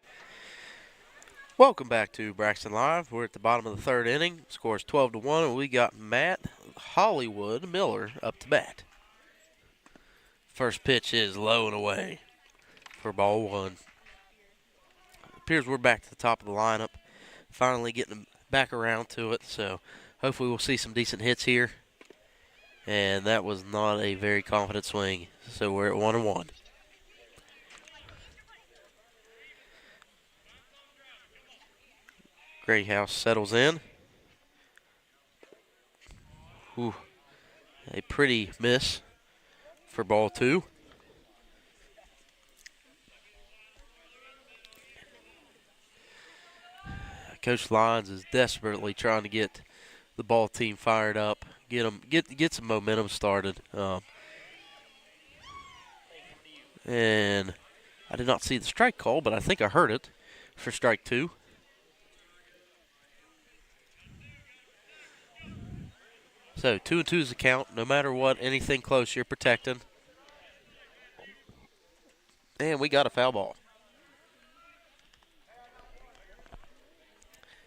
Welcome back to Braxton Live. We're at the bottom of the third inning. Score's 12-1, and we got Matt Hollywood Miller up to bat. First pitch is low and away for ball one. Appears we're back to the top of the lineup. Finally getting back around to it, so hopefully we'll see some decent hits here. And that was not a very confident swing, so we're at 1-1. Greyhouse settles in. Ooh, a pretty miss for ball two. Coach Lyons is desperately trying to get the ball team fired up, get some momentum started. And I did not see the strike call, but I think I heard it for strike two. So 2-2 is the count. No matter what, anything close, you're protecting. And we got a foul ball.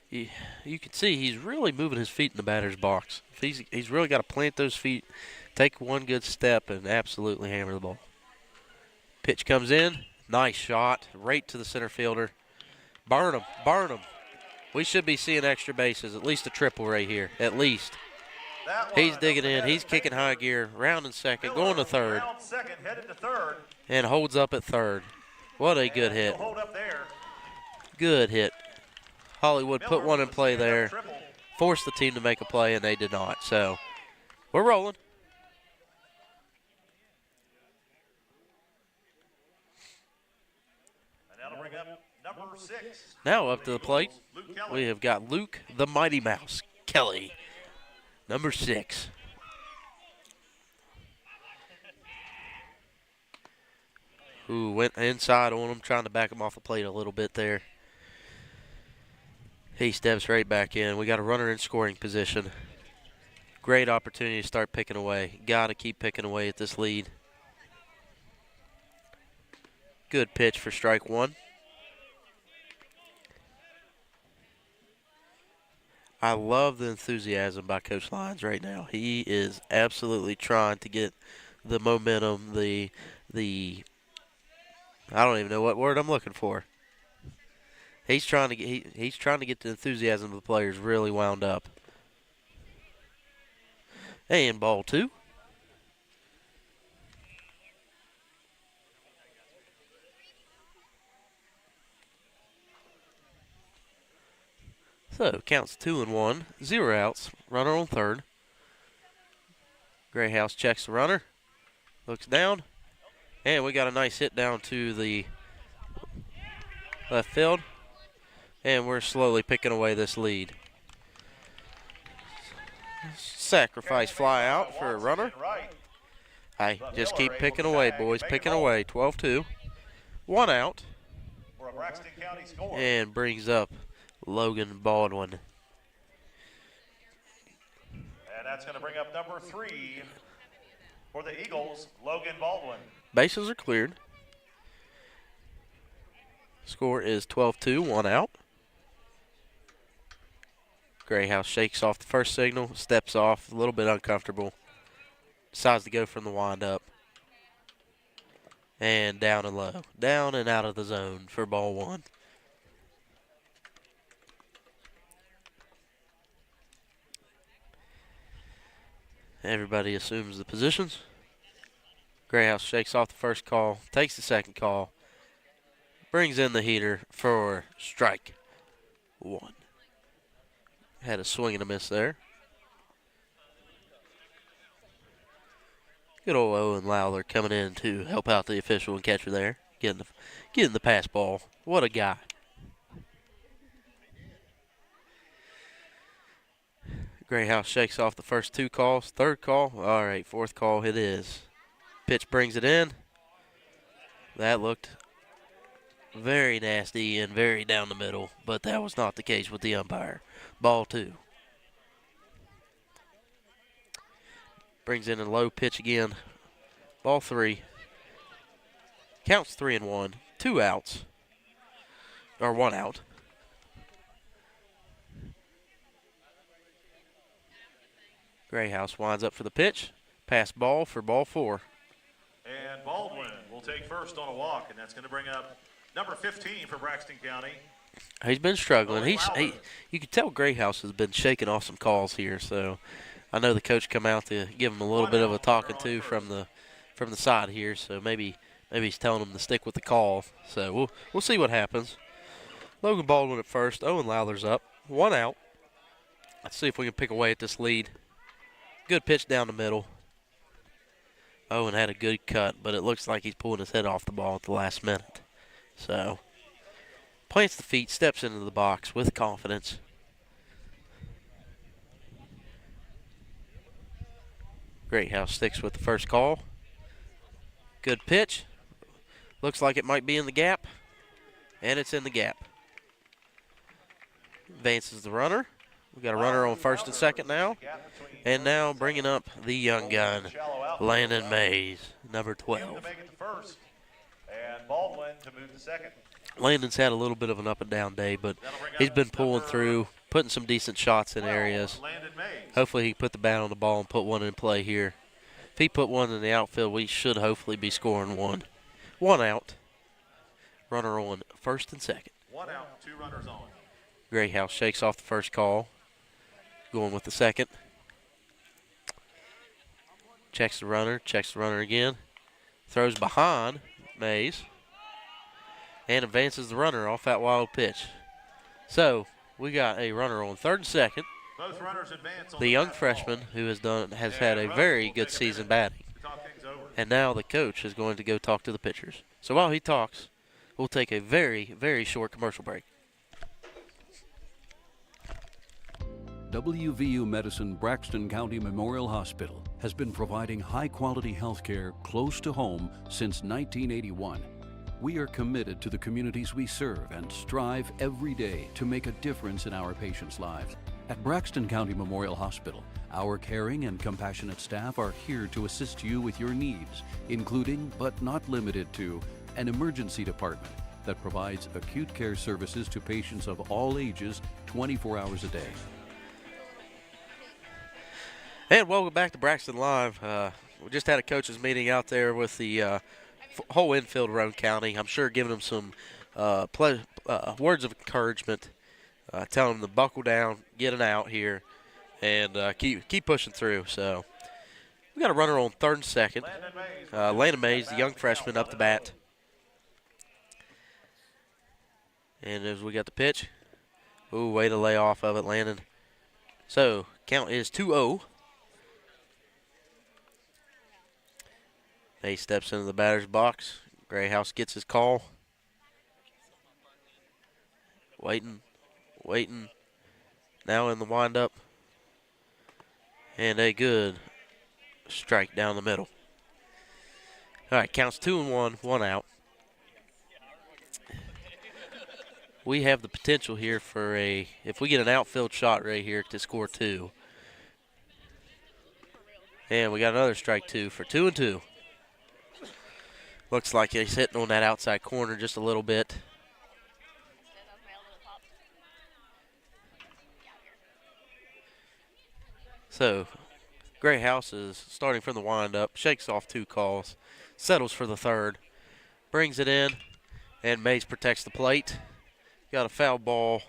You can see he's really moving his feet in the batter's box. He's really got to plant those feet, take one good step, and absolutely hammer the ball. Pitch comes in. Nice shot. Right to the center fielder. Burn him. Burn him. We should be seeing extra bases, at least a triple right here, at least. He's digging in. He's kicking high gear. Rounding second. Going to third. And holds up at third. What a good hit. Good hit. Hollywood put one in play there. Forced the team to make a play, and they did not. So we're rolling. Now up to the plate, we have got Luke the Mighty Mouse Kelly. Number 6. Who went inside on him, trying to back him off the plate a little bit there. He steps right back in. We got a runner in scoring position. Great opportunity to start picking away. Got to keep picking away at this lead. Good pitch for strike one. I love the enthusiasm by Coach Lyons right now. He is absolutely trying to get the momentum, the I don't even know what word I'm looking for. He's trying to get the enthusiasm of the players really wound up. And ball two. So, counts 2-1, 0 outs, runner on third. Greyhouse checks the runner, looks down, and we got a nice hit down to the left field, and we're slowly picking away this lead. Sacrifice fly out for a runner. Hey, just keep picking away, boys. Picking away. 12-2. 1 out. And brings up Logan Baldwin. And that's going to bring up number 3 for the Eagles, Logan Baldwin. Bases are cleared. Score is 12-2, 1 out. Grayhouse shakes off the first signal, steps off, a little bit uncomfortable. Decides to go from the windup. And down and low. Down and out of the zone for ball 1. Everybody assumes the positions. Grayhouse shakes off the first call, takes the second call, brings in the heater for strike 1. Had a swing and a miss there. Good old Owen Lowler coming in to help out the official and catcher there. Getting the pass ball. What a guy. Grayhouse shakes off the first 2 calls. Third call. All right, fourth call it is. Pitch brings it in. That looked very nasty and very down the middle, but that was not the case with the umpire. Ball 2. Brings in a low pitch again. Ball 3. Counts 3-1. 2 outs. Or 1 out. Grayhouse winds up for the pitch. Pass ball for ball 4. And Baldwin will take first on a walk, and that's going to bring up number 15 for Braxton County. He's been struggling. You can tell Grayhouse has been shaking off some calls here, so I know the coach come out to give him a little bit of a talking to from the side here, so maybe he's telling him to stick with the call. So we'll see what happens. Logan Baldwin at first. Owen Lowler's up. 1 out. Let's see if we can pick away at this lead. Good pitch down the middle. Owen had a good cut, but it looks like he's pulling his head off the ball at the last minute. So plants the feet, steps into the box with confidence. Grayhouse sticks with the first call. Good pitch. Looks like it might be in the gap. And it's in the gap. Advances the runner. We've got a runner on first and second now. And now bringing up the young gun, Landon Mays, number 12. And Baldwin to move to second. Landon's had a little bit of an up and down day, but he's been pulling through, putting some decent shots in areas. Hopefully he can put the bat on the ball and put one in play here. If he put one in the outfield, we should hopefully be scoring 1. 1 out. Runner on first and second. 1 out, 2 runners on. Grayhouse shakes off the first call. Going with the second. Checks the runner again. Throws behind Mays. And advances the runner off that wild pitch. So we got a runner on third and second. Both runners advance on the young freshman who has had a very good season batting. And now the coach is going to go talk to the pitchers. So while he talks, we'll take a very, very short commercial break. WVU Medicine Braxton County Memorial Hospital has been providing high-quality health care close to home since 1981. We are committed to the communities we serve and strive every day to make a difference in our patients' lives. At Braxton County Memorial Hospital, our caring and compassionate staff are here to assist you with your needs, including, but not limited to, an emergency department that provides acute care services to patients of all ages 24 hours a day. And welcome back to Braxton Live. We just had a coaches meeting out there with the whole infield of Roane County. I'm sure giving them some words of encouragement, telling them to buckle down, get it out here, and keep pushing through. So we got a runner on third and second. Landon Mays, the young freshman, up the bat. And as we got the pitch, ooh, way to lay off of it, Landon. So count is 2-0. He steps into the batter's box. Grayhouse gets his call. Waiting. Now in the windup. And a good strike down the middle. All right, counts 2-1, 1 out. We have the potential here for if we get an outfield shot right here to score 2. And we got another strike 2 for 2-2. Looks like he's hitting on that outside corner just a little bit. So, Gray House is starting from the windup, shakes off 2 calls, settles for the third, brings it in, and Mays protects the plate. Got a foul ball,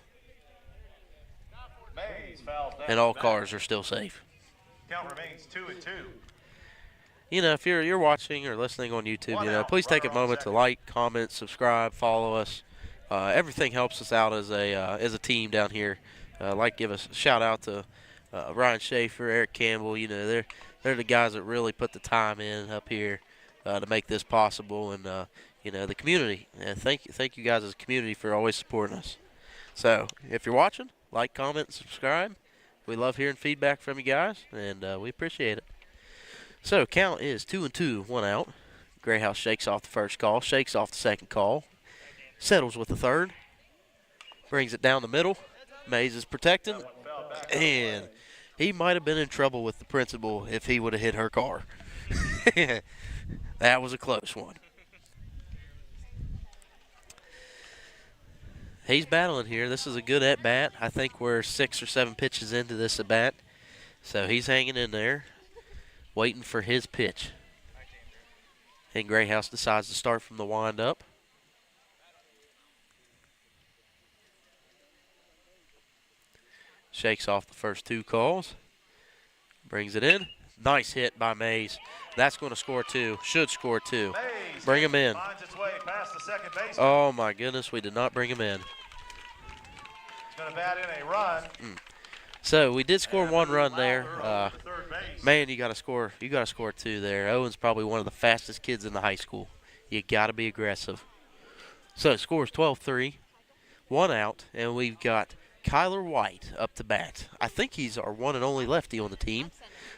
and all cars are still safe. Count remains 2-2. You know, if you're watching or listening on YouTube, please take a moment to like, comment, subscribe, follow us. Everything helps us out as a team down here. Give us a shout out to Ryan Schaefer, Eric Campbell. They're the guys that really put the time in up here to make this possible, and the community. Thank you guys as a community for always supporting us. So if you're watching, like, comment, subscribe. We love hearing feedback from you guys, and we appreciate it. So count is 2-2, 1 out. Gray House shakes off the first call, shakes off the second call, settles with the third, brings it down the middle. Mays is protecting, and he might have been in trouble with the principal if he would have hit her car. That was a close one. He's battling here. This is a good at-bat. I think we're 6 or 7 pitches into this at-bat. So he's hanging in there, waiting for his pitch. And Gray House decides to start from the wind-up. Shakes off the first 2 calls. Brings it in. Nice hit by Mays. That's going to score 2. Should score 2. Bring him in. Oh, my goodness. We did not bring him in. Going to bat in a run. So we did score 1 run there. Man, you got to score 2 there. Owen's probably one of the fastest kids in the high school. You got to be aggressive. So it scores 12-3, 1 out, and we've got Kyler White up to bat. I think he's our one and only lefty on the team.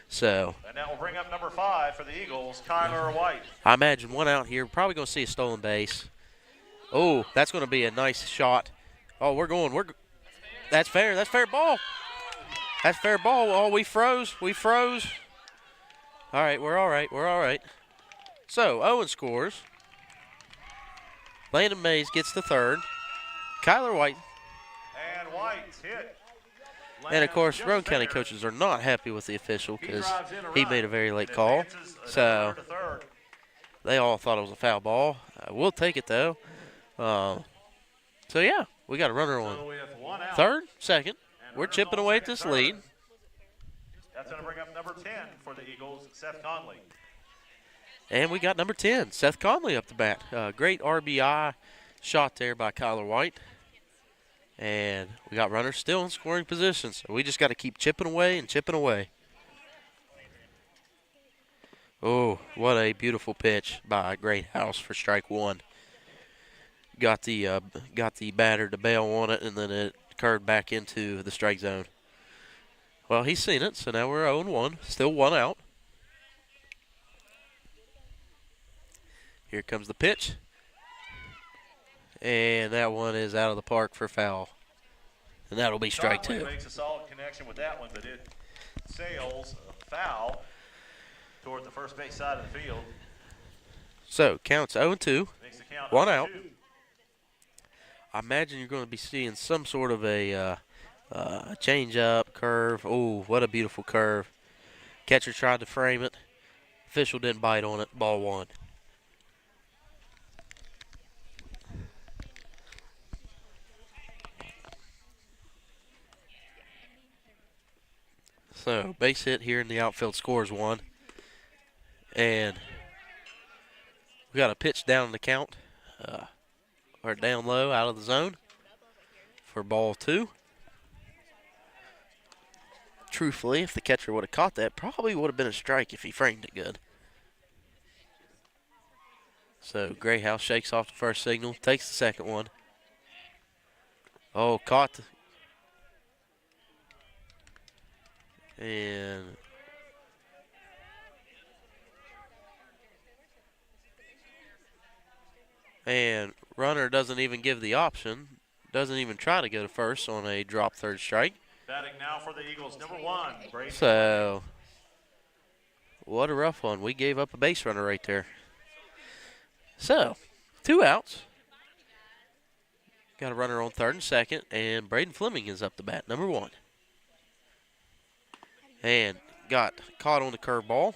So. And that will bring up number 5 for the Eagles, Kyler White. I imagine 1 out here. Probably going to see a stolen base. Oh, that's going to be a nice shot. Oh, that's fair. That's fair ball. That's fair ball. Oh, we froze. All right, we're all right. So, Owen scores. Landon Mays gets the third. Kyler White. And White's hit. And, of course, Roane County coaches are not happy with the official because he made a very late call. So, they all thought it was a foul ball. We'll take it, though. So, yeah, we got a runner on third, second. We're chipping away at this lead. That's going to bring up number 10 for the Eagles, Seth Conley. And we got number 10, Seth Conley, up the bat. Great RBI shot there by Kyler White. And we got runners still in scoring position, so we just got to keep chipping away and chipping away. Oh, what a beautiful pitch by Great House for strike 1. Got the batter to bail on it, and then it curved back into the strike zone. Well, he's seen it, so now we're 0-1, still 1 out. Here comes the pitch. And that one is out of the park for foul. And that'll be strike 2. Makes a solid connection with that one, but it sails a foul toward the first base side of the field. So, counts 0-2, Makes the count 1 out. 0-2. I imagine you're going to be seeing some sort of a change-up, curve. Oh, what a beautiful curve. Catcher tried to frame it. Official didn't bite on it. Ball 1. So, base hit here in the outfield scores 1. And we got a pitch down in the count. Or down low out of the zone for ball 2. Truthfully, if the catcher would have caught that, probably would have been a strike if he framed it good. So, Gray House shakes off the first signal, takes the second one. Oh, caught. And And runner doesn't even give the option, doesn't even try to go to first on a drop third strike. Batting now for the Eagles, number 1, Braden. So, what a rough one. We gave up a base runner right there. So, 2 outs. Got a runner on third and second, and Braden Fleming is up to bat, number 1. And got caught on the curveball.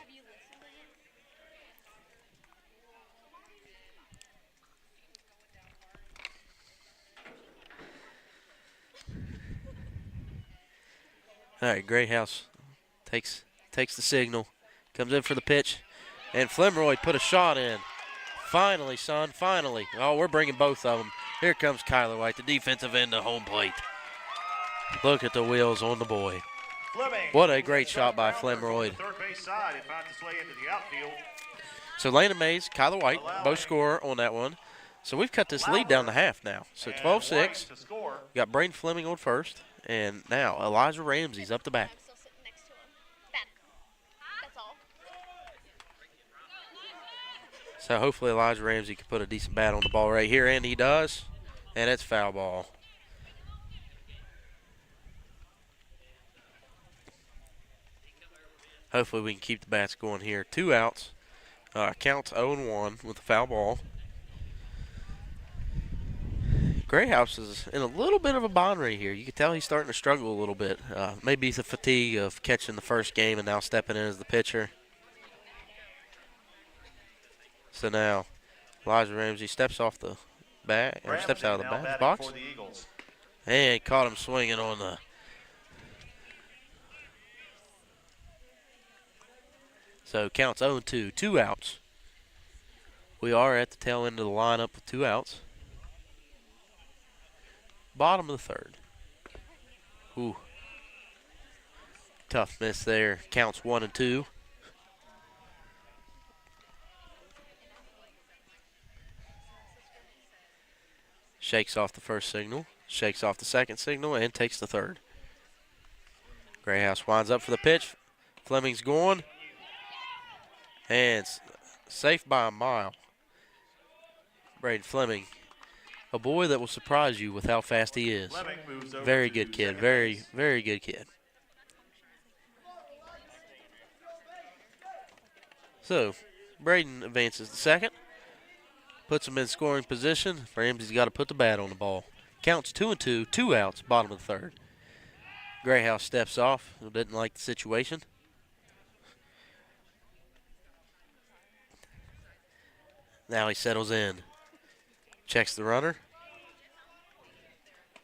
All right, Greyhouse takes the signal, comes in for the pitch, and Flemroyd put a shot in. Finally, son, finally. Oh, we're bringing both of them. Here comes Kyler White, the defensive end of home plate. Look at the wheels on the boy. Fleming. What a great shot by Flemroyd. Third base side, it finds its way into the outfield. So Landon Mays, Kyler White, both score on that one. So we've cut this lead down to half now. So 12-6. Got Braden Fleming on first. And now Elijah Ramsey's up the bat. So hopefully Elijah Ramsey can put a decent bat on the ball right here, and he does. And it's foul ball. Hopefully we can keep the bats going here. 2 outs. Counts 0-1 with a foul ball. Greyhouse is in a little bit of a bind right here. You can tell he's starting to struggle a little bit. Maybe it's the fatigue of catching the first game and now stepping in as the pitcher. So now Elijah Ramsey steps off the bat, or steps out of the bat box, and caught him swinging on the. So counts 0-2, 2 outs. We are at the tail end of the lineup with 2 outs. Bottom of the third. Ooh. Tough miss there. Counts 1-2. Shakes off the first signal. Shakes off the second signal and takes the third. Greyhouse winds up for the pitch. Fleming's going. And safe by a mile. Braden Fleming. A boy that will surprise you with how fast he is. Very good kid. Very, very good kid. So, Braden advances to second. Puts him in scoring position. Ramsey's got to put the bat on the ball. Counts 2-2, 2 outs, bottom of the third. Greyhouse steps off. Didn't like the situation. Now he settles in. Checks the runner.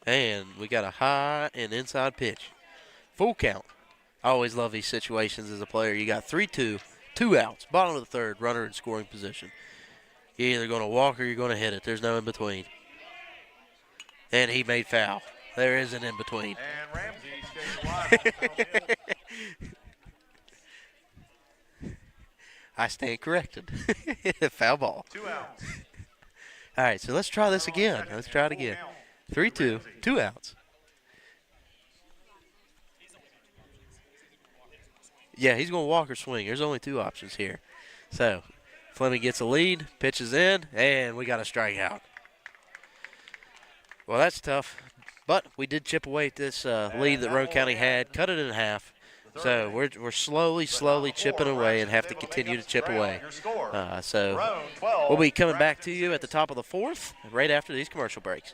And we got a high and inside pitch. Full count. I always love these situations as a player. You got 3-2, 2 outs, bottom of the third, runner in scoring position. You're either going to walk or you're going to hit it. There's no in between. And he made foul. There is an in between. And Ramsey stays alive. I stand corrected. Foul ball. 2 outs. All right, so let's try this again. Let's try it again. 3-2, 2 outs. Yeah, he's going to walk or swing. There's only 2 options here. So Fleming gets a lead, pitches in, and we got a strikeout. Well, that's tough. But we did chip away at this lead that Roane County had, cut it in half. So we're slowly chipping away and have to continue to chip away. So we'll be coming back to you at the top of the 4th right after these commercial breaks.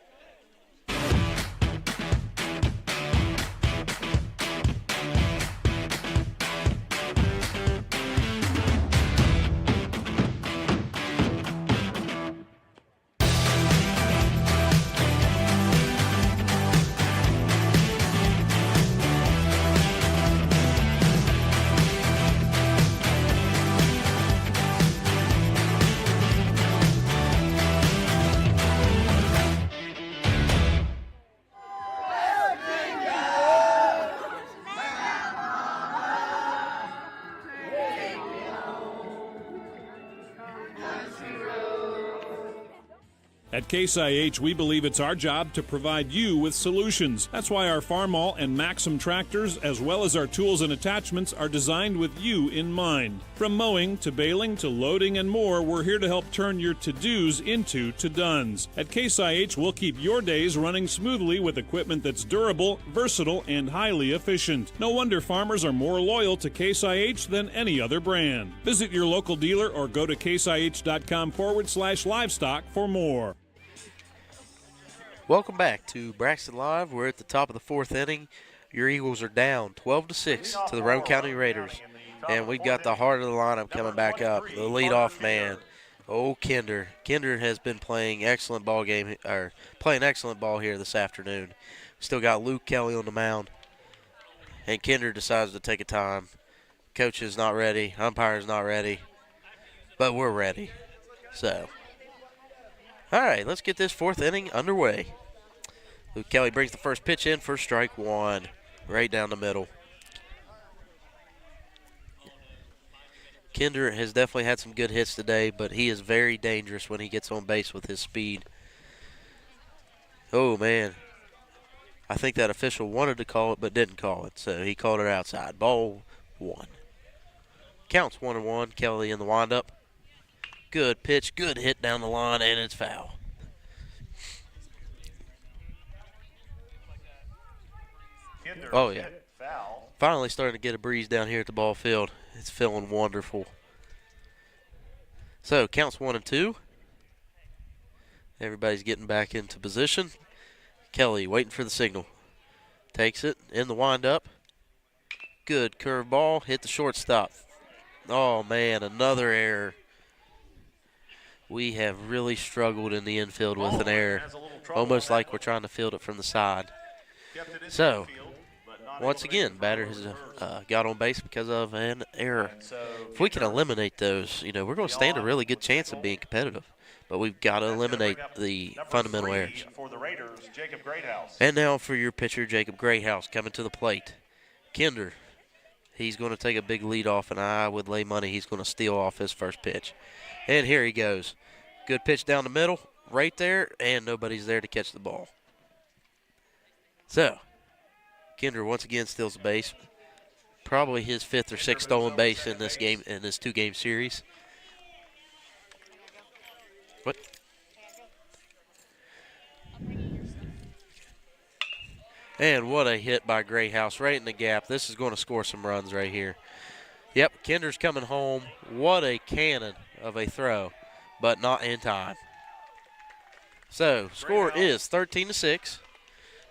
At Case IH, we believe it's our job to provide you with solutions. That's why our Farmall and Maxim tractors, as well as our tools and attachments, are designed with you in mind. From mowing to baling to loading and more, we're here to help turn your to-dos into to-dones. At Case IH, we'll keep your days running smoothly with equipment that's durable, versatile, and highly efficient. No wonder farmers are more loyal to Case IH than any other brand. Visit your local dealer or go to caseih.com/livestock for more. Welcome back to Braxton Live. We're at the top of the 4th inning. Your Eagles are down 12-6 to the Roane County Raiders. And we've got the heart of the lineup coming back up. The leadoff man, Kinder. Kinder has been playing excellent ball here this afternoon. Still got Luke Kelly on the mound. And Kinder decides to take a time. Coach is not ready. Umpire's not ready. But we're ready. So, all right, let's get this 4th inning underway. Luke Kelly brings the first pitch in for strike 1, right down the middle. Kinder has definitely had some good hits today, but he is very dangerous when he gets on base with his speed. Oh, man. I think that official wanted to call it but didn't call it, so he called it outside. Ball 1. Counts 1-1. Kelly in the windup. Good pitch, good hit down the line, and it's foul. Oh, yeah. Finally starting to get a breeze down here at the ball field. It's feeling wonderful. So, counts 1-2. Everybody's getting back into position. Kelly waiting for the signal. Takes it in the windup. Good curve ball, hit the shortstop. Oh, man, another error. We have really struggled in the infield with an error. Almost like we're trying to field it from the side. So, once again, batter has got on base because of an error. If we can eliminate those, we're going to stand a really good chance of being competitive. But we've got to eliminate the fundamental errors. And now for your pitcher, Jacob Greathouse, coming to the plate. Kinder, he's going to take a big lead off, and I would lay money he's going to steal off his first pitch. And here he goes. Good pitch down the middle, right there, and nobody's there to catch the ball. So, Kinder once again steals the base. Probably his 5th or 6th stolen base in this game, in this 2-game series. What? And what a hit by Greathouse right in the gap. This is going to score some runs right here. Yep, Kinder's coming home. What a cannon of a throw, but not in time. So, score is 13-6.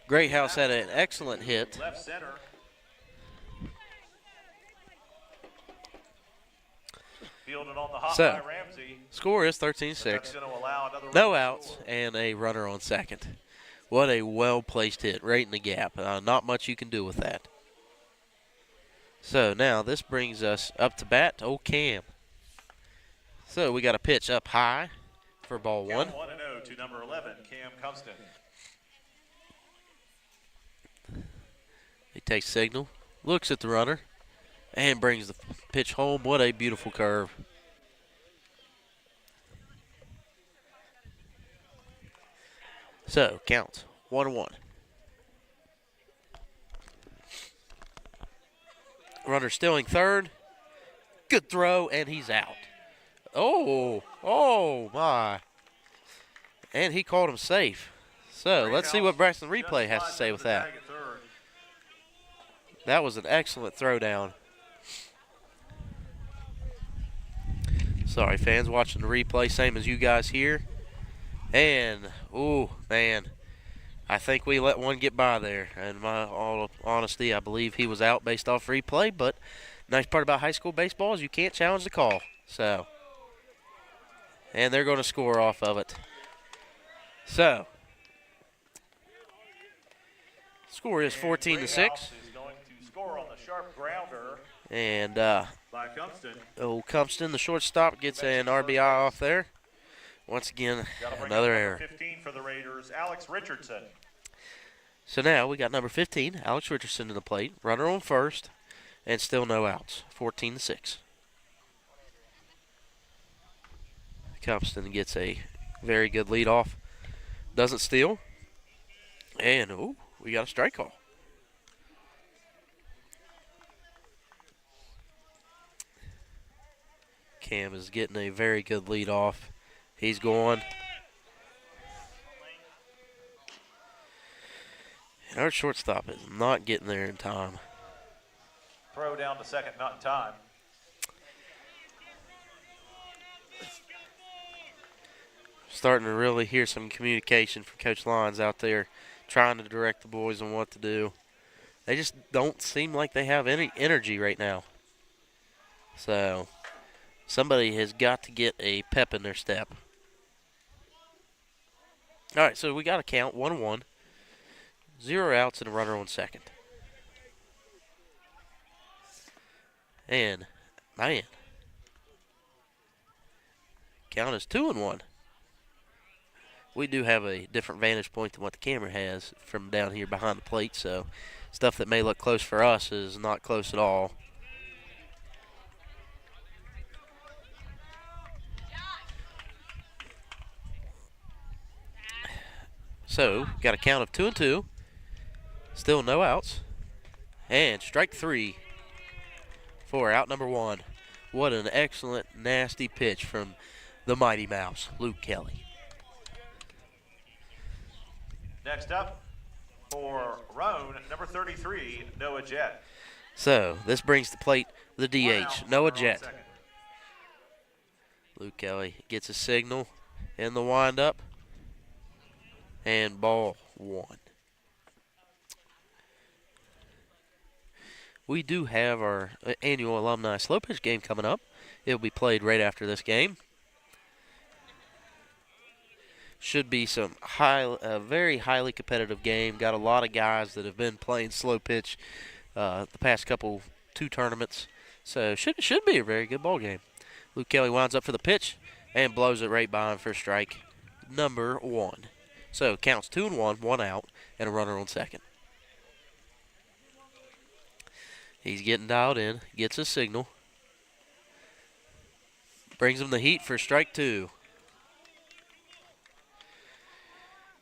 Greathouse had an excellent hit. Left center. Fielded on the hop by Ramsey. Score is 13-6. No outs and a runner on second. What a well-placed hit right in the gap. Not much you can do with that. So now this brings us up to bat to Cam. So we got a pitch up high for ball 1. 1-0 to number 11, Cam Cumston. He takes signal, looks at the runner, and brings the pitch home. What a beautiful curve. So, counts 1-1. Runner stealing third. Good throw, and he's out. Oh my. And he called him safe. So, let's see what Braxton Replay has to say with that. That was an excellent throwdown. Sorry, fans watching the replay, same as you guys here. And, oh, man, I think we let one get by there. In my all honesty, I believe he was out based off replay, but nice part about high school baseball is you can't challenge the call. So, and they're going to score off of it. So, score is 14-6. Score on the sharp grounder. And by Cumston. Cumston, the shortstop, gets an RBI off there. Once again, another error. 15 for the Raiders, Alex Richardson. So now we got number 15, Alex Richardson, to the plate. Runner on first, and still no outs. 14-6. Cumston gets a very good lead off. Doesn't steal. And, we got a strike call. Cam is getting a very good lead off. He's going. And our shortstop is not getting there in time. Throw down to second, not in time. Starting to really hear some communication from Coach Lyons out there, trying to direct the boys on what to do. They just don't seem like they have any energy right now. So somebody has got to get a pep in their step. All right, so we got a count, 1-1. 0 outs and a runner on second. And, man, count is 2-1. We do have a different vantage point than what the camera has from down here behind the plate, so stuff that may look close for us is not close at all. So, got a count of 2-2. Still no outs. And strike 3 for out number 1. What an excellent, nasty pitch from the Mighty Mouse, Luke Kelly. Next up for Roane, number 33, Noah Jett. So, this brings to plate the DH, Noah Jett. Luke Kelly gets a signal in the windup. And ball 1. We do have our annual alumni slow pitch game coming up. It'll be played right after this game. Should be some very highly competitive game. Got a lot of guys that have been playing slow pitch the past two tournaments. So should be a very good ball game. Luke Kelly winds up for the pitch and blows it right by him for strike number 1. So counts 2-1, 1 out, and a runner on second. He's getting dialed in, gets a signal. Brings him the heat for strike 2.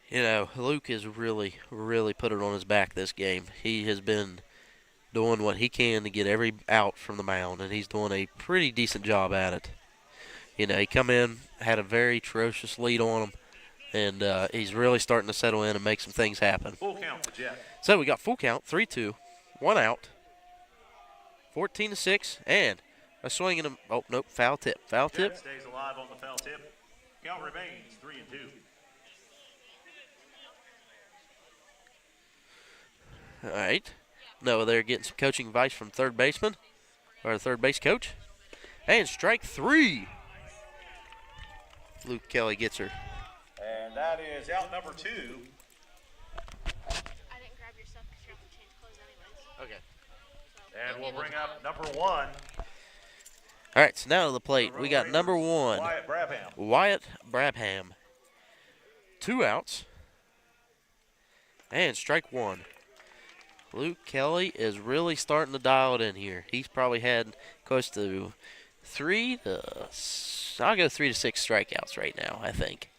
You know, Luke has really, really put it on his back this game. He has been doing what he can to get every out from the mound, and he's doing a pretty decent job at it. You know, he come in, had a very atrocious lead on him, and he's really starting to settle in and make some things happen. Full count for Jett. So we got full count, 3-2, 1 out, 14-6, and a swing and a foul tip. Foul tip. Jett stays alive on the foul tip. Count remains 3-2. All right. No, they're getting some coaching advice from third baseman, or third base coach. And strike 3. Luke Kelly gets her. And that is out number 2. I didn't grab your stuff because you're going to change clothes anyways. Okay. And we'll bring up number 1. All right, so now to the plate. We got number 1. Wyatt Brabham. Wyatt Brabham. 2 outs. And strike 1. Luke Kelly is really starting to dial it in here. He's probably had close to 3 to 6 strikeouts right now, I think.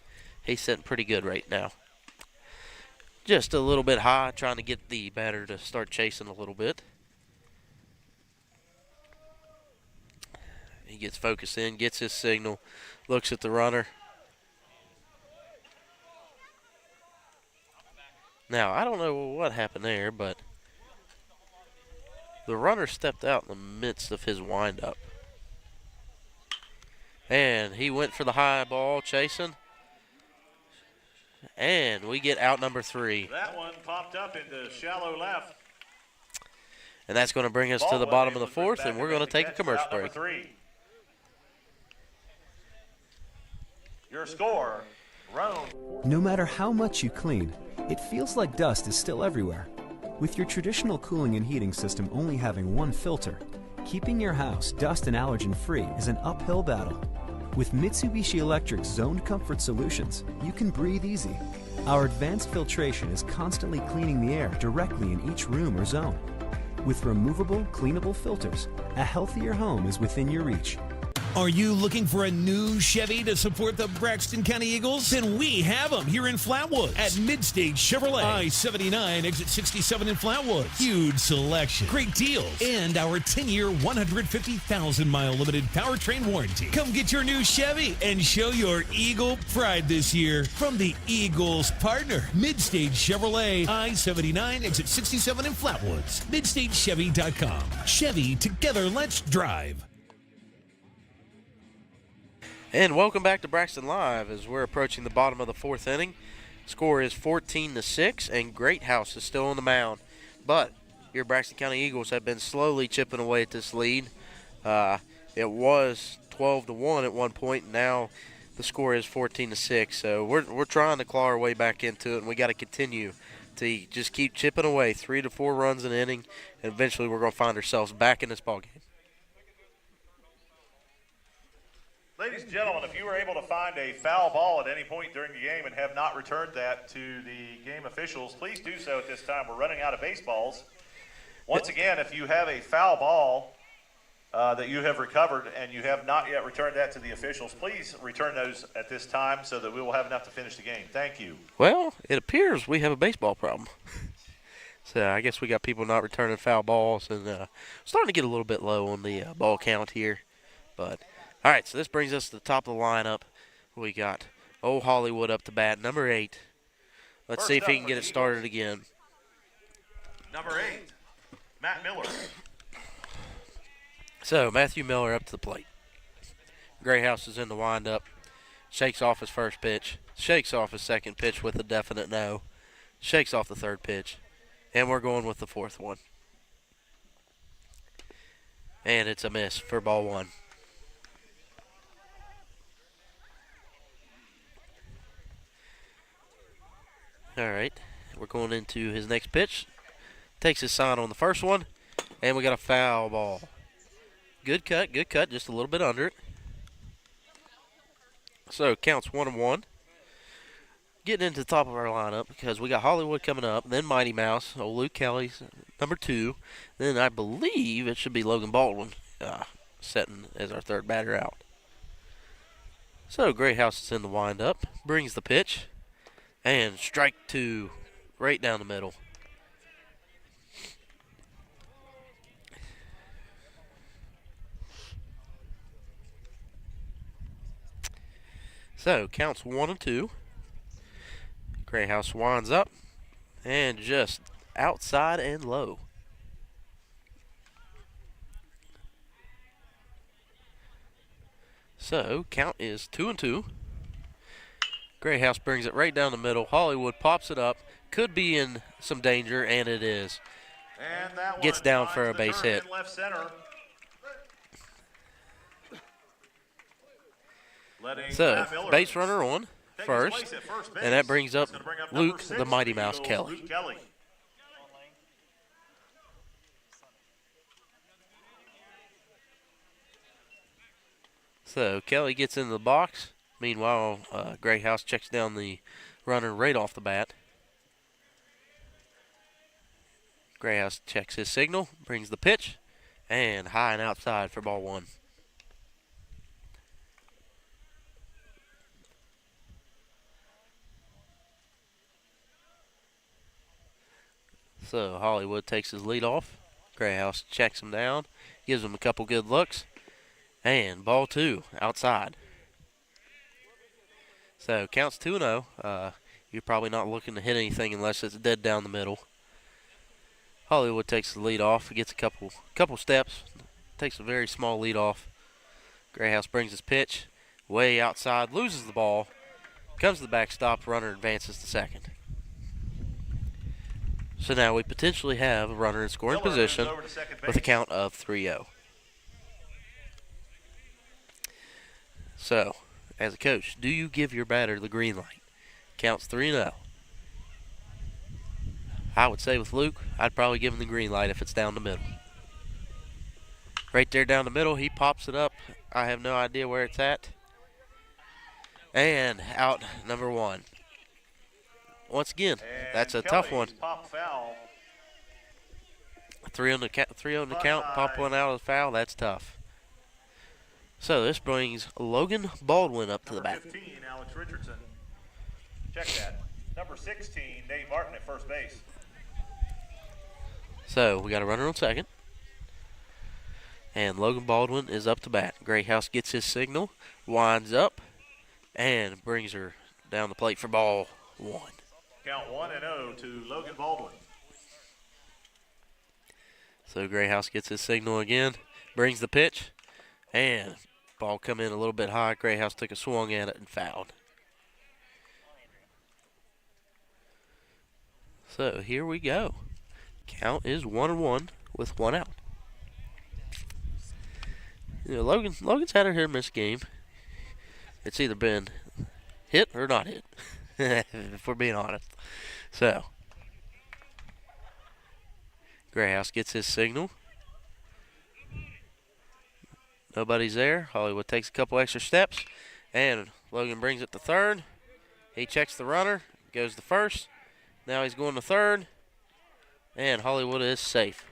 He's sitting pretty good right now. Just a little bit high, trying to get the batter to start chasing a little bit. He gets focused in, gets his signal, looks at the runner. Now, I don't know what happened there, but the runner stepped out in the midst of his windup. And he went for the high ball, chasing. And we get out number 3. That one popped up into shallow left. And that's going to bring us to the bottom of the 4th, and we're going to take a commercial break. 3. Your score, Roane. No matter how much you clean, it feels like dust is still everywhere. With your traditional cooling and heating system only having one filter, keeping your house dust and allergen free is an uphill battle. With Mitsubishi Electric's Zoned Comfort Solutions, you can breathe easy. Our advanced filtration is constantly cleaning the air directly in each room or zone. With removable, cleanable filters, a healthier home is within your reach. Are you looking for a new Chevy to support the Braxton County Eagles? Then we have them here in Flatwoods at Mid-State Chevrolet. I-79, exit 67 in Flatwoods. Huge selection, great deals, and our 10-year, 150,000-mile limited powertrain warranty. Come get your new Chevy and show your Eagle pride this year from the Eagles partner, Mid-State Chevrolet. I-79, exit 67 in Flatwoods. MidStateChevy.com. Chevy, together, let's drive. And welcome back to Braxton Live as we're approaching the bottom of the fourth inning. Score is 14-6, and Great House is still on the mound. But your Braxton County Eagles have been slowly chipping away at this lead. It was 12-1 at one point, and now the score is 14-6. So we're trying to claw our way back into it, and we got to continue to just keep chipping away, 3 to 4 runs an inning, and eventually we're going to find ourselves back in this ballgame. Ladies and gentlemen, if you were able to find a foul ball at any point during the game and have not returned that to the game officials, please do so at this time. We're running out of baseballs. Once again, if you have a foul ball that you have recovered and you have not yet returned that to the officials, please return those at this time so that we will have enough to finish the game. Thank you. Well, it appears we have a baseball problem. So I guess we got people not returning foul balls, and starting to get a little bit low on the ball count here. But all right, so this brings us to the top of the lineup. We got Old Hollywood up to bat, number 8. Let's see if he can get it started again. Number 8, Matt Miller. So Matthew Miller up to the plate. Grayhouse is in the windup. Shakes off his first pitch. Shakes off his second pitch with a definite no. Shakes off the third pitch. And we're going with the fourth one. And it's a miss for ball 1. All right, we're going into his next pitch. Takes his sign on the first one, and we got a foul ball. Good cut, just a little bit under it. So counts 1-1. Getting into the top of our lineup because we got Hollywood coming up, then Mighty Mouse, old Luke Kelly's number 2. Then I believe it should be Logan Baldwin setting as our third batter out. So Grayhouse is in the windup, brings the pitch. And strike 2, right down the middle. So, counts 1-2. Grayhouse winds up. And just outside and low. So, count is 2-2. Grayhouse brings it right down the middle. Hollywood pops it up. Could be in some danger, and it is. And that gets down for a base hit. Left center. So, base runner on first, and that brings up Luke, the Mighty Mouse Kelly. So, Kelly gets into the box. Meanwhile, Grayhouse checks down the runner right off the bat. Grayhouse checks his signal, brings the pitch, and high and outside for ball 1. So Hollywood takes his lead off. Grayhouse checks him down, gives him a couple good looks, and ball 2 outside. So counts 2-0. You're probably not looking to hit anything unless it's dead down the middle. Hollywood takes the lead off, gets a couple steps, takes a very small lead off. Grayhouse brings his pitch way outside, loses the ball, comes to the backstop, runner advances to second. So now we potentially have a runner in scoring position with a count of 3-0. So, as a coach, do you give your batter the green light? Counts 3-0. I would say with Luke, I'd probably give him the green light if it's down the middle. Right there down the middle, he pops it up. I have no idea where it's at. And out number 1. Once again, that's a tough one. Pop foul. 3 on the count, pop one out of the foul, that's tough. So this brings Logan Baldwin up to the bat. Number 15, Alex Richardson. Check that. Number 16, Nate Martin at first base. So we got a runner on second. And Logan Baldwin is up to bat. Grayhouse gets his signal, winds up, and brings her down the plate for ball 1. Count 1-0 to Logan Baldwin. So Grayhouse gets his signal again, brings the pitch, and ball come in a little bit high. Grayhouse took a swung at it and fouled. So here we go. Count is 1-1 with 1 out. You know, Logan's had a hit or miss game. It's either been hit or not hit, if we're being honest. So Grayhouse gets his signal. Nobody's there. Hollywood takes a couple extra steps, and Logan brings it to third. He checks the runner, goes to first. Now he's going to third, and Hollywood is safe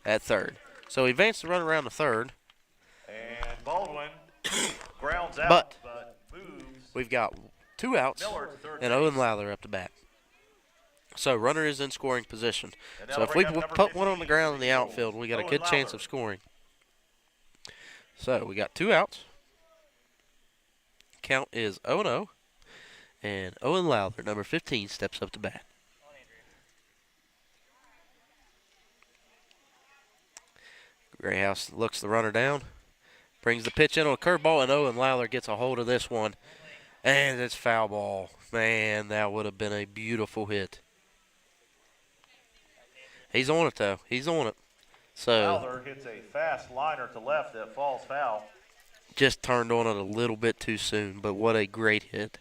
at third. So he advanced the runner around to third. And Baldwin grounds out, But moves. We've got 2 outs Miller to third and base. Owen Lowther up to bat. So runner is in scoring position. And So that'll if we bring up put number one on the 15 ground in the for the outfield, we got a Owen good chance Lowther. of scoring. So we got 2 outs. Count is 0-0. And Owen Lowther, number 15, steps up to bat. Grayhouse looks the runner down, brings the pitch in on a curveball, and Owen Lowther gets a hold of this one. And it's foul ball. Man, that would have been a beautiful hit. He's on it, though. He's on it. So Lowther hits a fast liner to left that falls foul. just turned on it a little bit too soon, but what a great hit.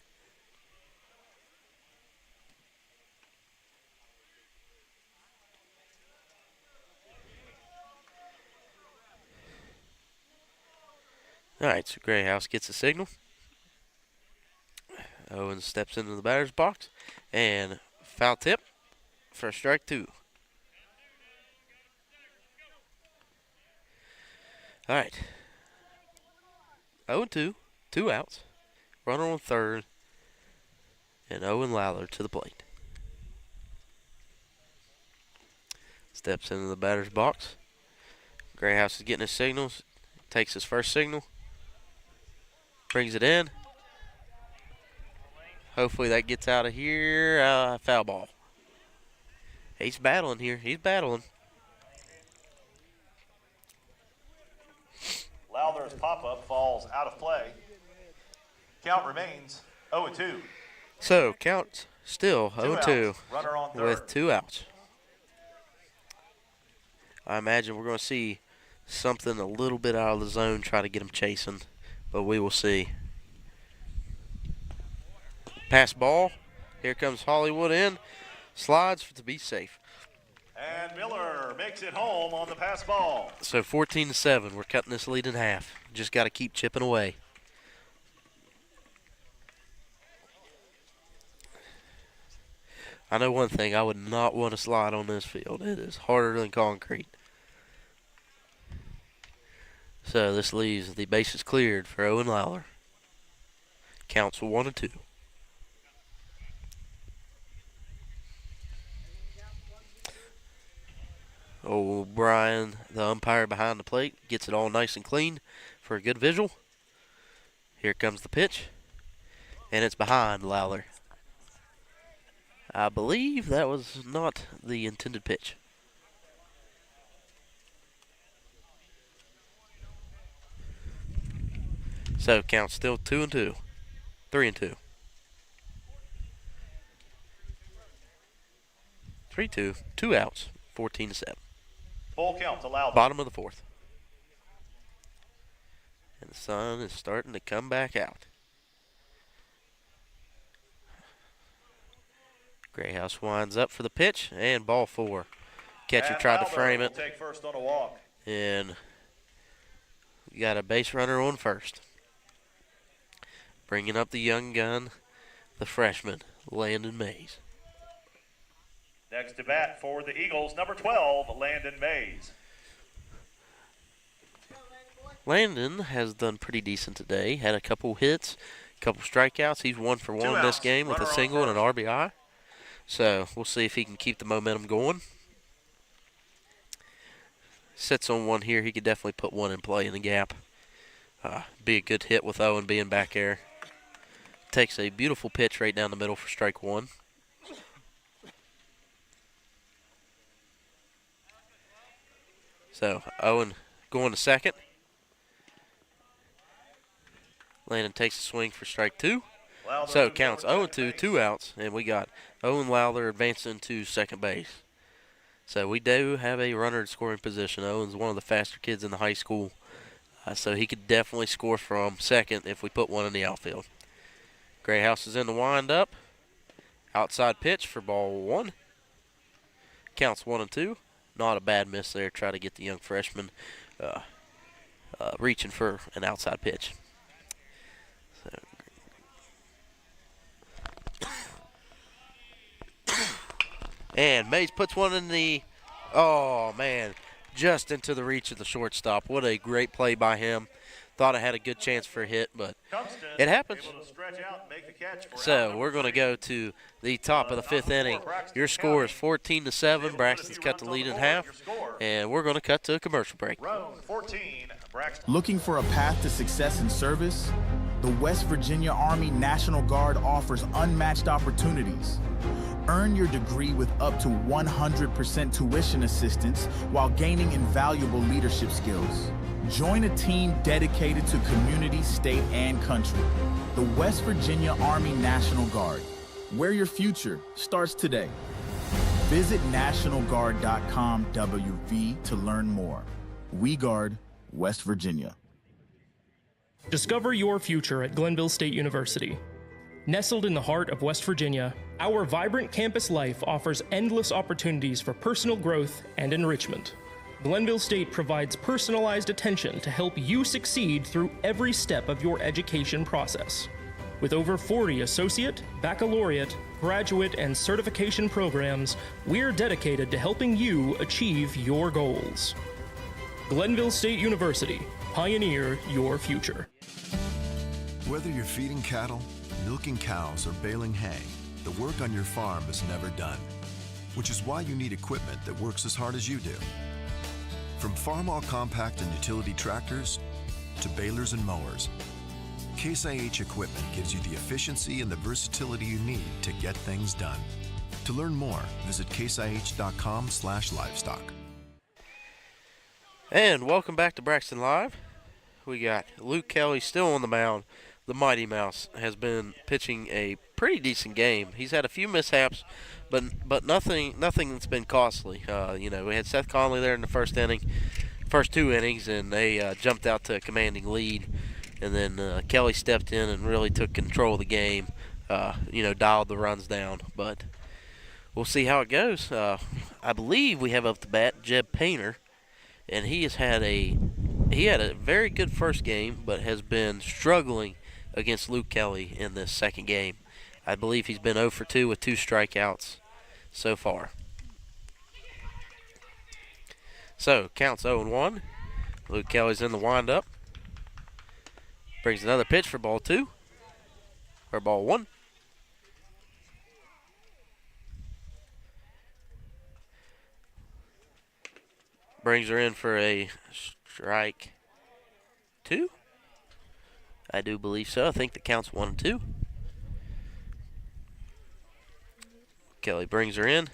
All right, so Grayhouse gets a signal. Owen steps into the batter's box, and foul tip for strike 2. All right. 0-2, 2 outs. Runner on third, and Owen Lowther to the plate. Steps into the batter's box. Grayhouse is getting his signals. Takes his first signal. Brings it in. Hopefully that gets out of here. Foul ball. He's battling here. He's battling. Lowther's pop-up falls out of play. Count remains 0-2. So, count still 0-2 outs. Runner on third. with 2 outs. I imagine we're going to see something a little bit out of the zone, try to get him chasing, but we will see. Pass ball. Here comes Hollywood in. Slides to be safe. And Miller makes it home on the pass ball. So 14-7. We're cutting this lead in half. Just got to keep chipping away. I know one thing. I would not want to slide on this field. It is harder than concrete. So this leaves the bases cleared for Owen Lowther. Counts 1-2. O'Brien, the umpire behind the plate, gets it all nice and clean for a good visual. Here comes the pitch, and it's behind Lowther. I believe that was not the intended pitch. So count still 2-2, 3-2. 3-2, 2 outs, 14-7. Full count to Lowther. Bottom of the 4th. And the sun is starting to come back out. Grayhouse winds up for the pitch, and ball 4. Catcher And tried to Lowther frame will it, take first on a walk. and we got a base runner on first. Bringing up the young gun, the freshman, Landon Mays. Next to bat for the Eagles, number 12, Landon Mays. Landon has done pretty decent today. Had a couple hits, a couple strikeouts. He's 1 for 1 in this game with a single and an RBI. So we'll see if he can keep the momentum going. Sits on one here. He could definitely put one in play in the gap. Be a good hit with Owen being back there. Takes a beautiful pitch right down the middle for strike 1. So Owen going to second. Landon takes a swing for strike 2. So it counts 0-2, 2 outs, and we got Owen Lowther advancing to second base. So we do have a runner in scoring position. Owen's one of the faster kids in the high school, so he could definitely score from second if we put one in the outfield. Grayhouse is in the windup. Outside pitch for ball 1. Counts 1-2. Not a bad miss there. Try to get the young freshman reaching for an outside pitch. And Mays puts one in the, oh man, just into the reach of the shortstop. What a great play by him. Thought I had a good chance for a hit, but it happens. So we're going to go to the top of the 5th inning. Your score is 14-7. Braxton's cut the lead in half, and we're going to cut to a commercial break. Looking for a path to success in service? The West Virginia Army National Guard offers unmatched opportunities. Earn your degree with up to 100% tuition assistance while gaining invaluable leadership skills. Join a team dedicated to community, state, and country. The West Virginia Army National Guard, where your future starts today. Visit NationalGuard.com WV to learn more. We guard West Virginia. Discover your future at Glenville State University. Nestled in the heart of West Virginia, our vibrant campus life offers endless opportunities for personal growth and enrichment. Glenville State provides personalized attention to help you succeed through every step of your education process. With over 40 associate, baccalaureate, graduate, and certification programs, we're dedicated to helping you achieve your goals. Glenville State University, pioneer your future. Whether you're feeding cattle, milking cows, or baling hay, the work on your farm is never done, which is why you need equipment that works as hard as you do. From Farmall compact and utility tractors to balers and mowers, Case IH equipment gives you the efficiency and the versatility you need to get things done. To learn more, visit caseih.com/livestock. And welcome back to Braxton Live. We got Luke Kelly still on the mound. The Mighty Mouse has been pitching a pretty decent game. He's had a few mishaps, but nothing that's been costly. We had Seth Conley there in the first 2 innings, and they jumped out to a commanding lead. And then Kelly stepped in and really took control of the game. Dialed the runs down. But we'll see how it goes. I believe we have up to bat Jeb Painter, and he had a very good first game, but has been struggling against Luke Kelly in this second game. I believe he's been 0 for 2 with 2 strikeouts so far. So, counts 0-1. Luke Kelly's in the windup. Brings another pitch for ball 2. Or ball 1. Brings her in for a strike 2. I do believe so. I think the count's 1-2. Kelly brings her in.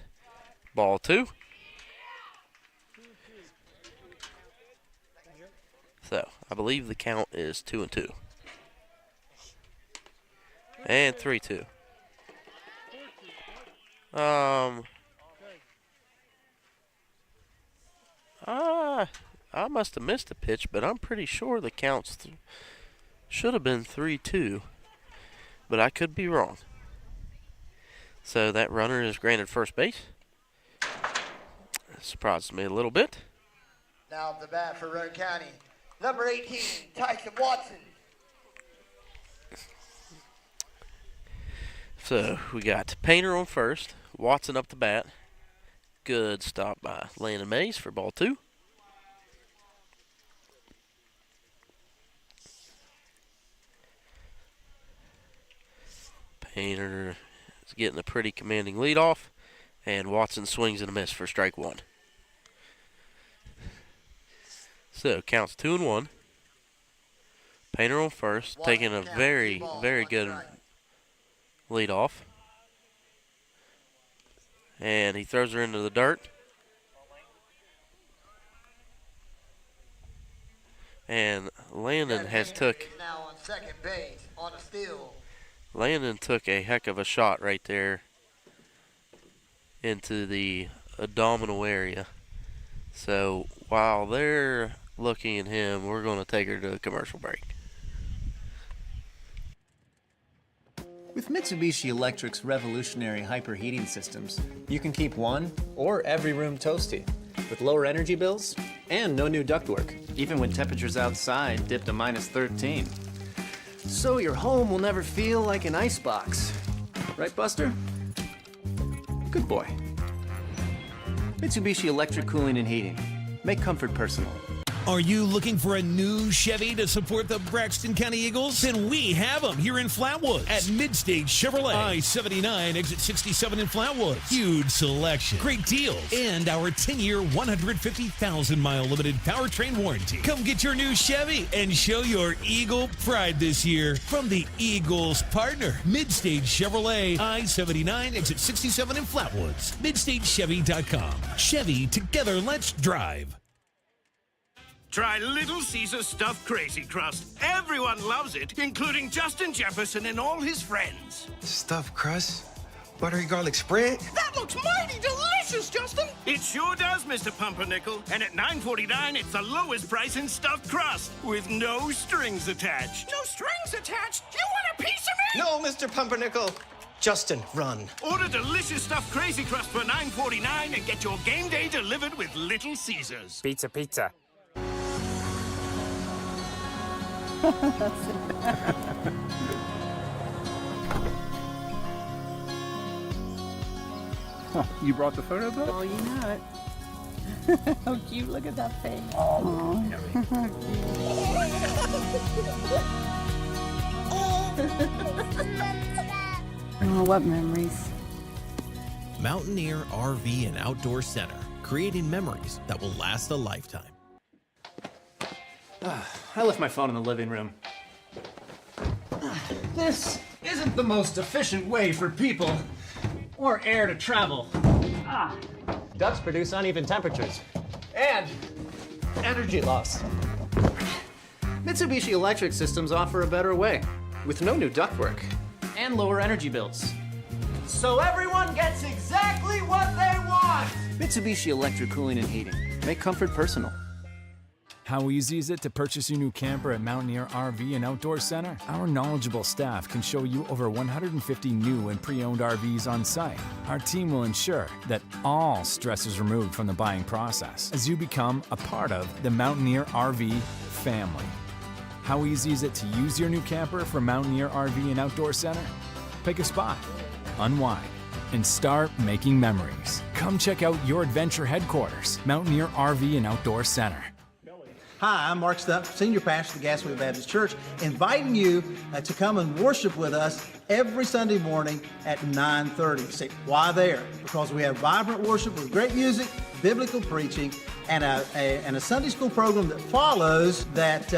Ball 2. So, I believe the count is 2-2. And 3-2. I must have missed a pitch, but I'm pretty sure the counts should have been 3-2, but I could be wrong. So that runner is granted first base. That surprises me a little bit. Now at the bat for Roane County, number 18, Tyson Watson. So we got Painter on first, Watson up the bat. Good stop by Landon Mays for ball 2. Painter is getting a pretty commanding lead off, and Watson swings and a miss for strike one. So counts 2-1. Painter on first, taking a very, very good lead off. And he throws her into the dirt. And Landon has took a heck of a shot right there into the abdominal area. So while they're looking at him, we're going to take her to a commercial break. With Mitsubishi Electric's revolutionary hyperheating systems, you can keep one or every room toasty with lower energy bills and no new ductwork, even when temperatures outside dip to -13. So your home will never feel like an icebox. Right, Buster? Good boy. Mitsubishi Electric Cooling and Heating. Make comfort personal. Are you looking for a new Chevy to support the Braxton County Eagles? Then we have them here in Flatwoods at Mid-State Chevrolet. I-79, exit 67 in Flatwoods. Huge selection, great deals, and our 10-year, 150,000-mile limited powertrain warranty. Come get your new Chevy and show your Eagle pride this year from the Eagles partner, Mid-State Chevrolet. I-79, exit 67 in Flatwoods. MidStateChevy.com. Chevy, together, let's drive. Try Little Caesar's Stuffed Crazy Crust. Everyone loves it, including Justin Jefferson and all his friends. Stuffed crust? Buttery garlic spread? That looks mighty delicious, Justin. It sure does, Mr. Pumpernickel. And at $9.49, it's the lowest price in stuffed crust with no strings attached. No strings attached? You want a piece of me? No, Mr. Pumpernickel. Justin, run. Order delicious stuffed Crazy Crust for $9.49 and get your game day delivered with Little Caesars. Pizza, pizza. You brought the photo book? Oh, you know it. How cute. Look at that face. Oh, oh, what memories. Mountaineer RV and Outdoor Center, creating memories that will last a lifetime. I left my phone in the living room. This isn't the most efficient way for people or air to travel. Ducts produce uneven temperatures and energy loss. Mitsubishi Electric systems offer a better way with no new ductwork and lower energy bills. So everyone gets exactly what they want! Mitsubishi Electric Cooling and Heating. Make comfort personal. How easy is it to purchase your new camper at Mountaineer RV and Outdoor Center? Our knowledgeable staff can show you over 150 new and pre-owned RVs on site. Our team will ensure that all stress is removed from the buying process as you become a part of the Mountaineer RV family. How easy is it to use your new camper from Mountaineer RV and Outdoor Center? Pick a spot, unwind, and start making memories. Come check out your adventure headquarters, Mountaineer RV and Outdoor Center. Hi, I'm Mark Stumpf, Senior Pastor of the Gassaway Baptist Church, inviting you to come and worship with us every Sunday morning at 9:30. See, why there? Because we have vibrant worship with great music, biblical preaching, and a Sunday school program that follows that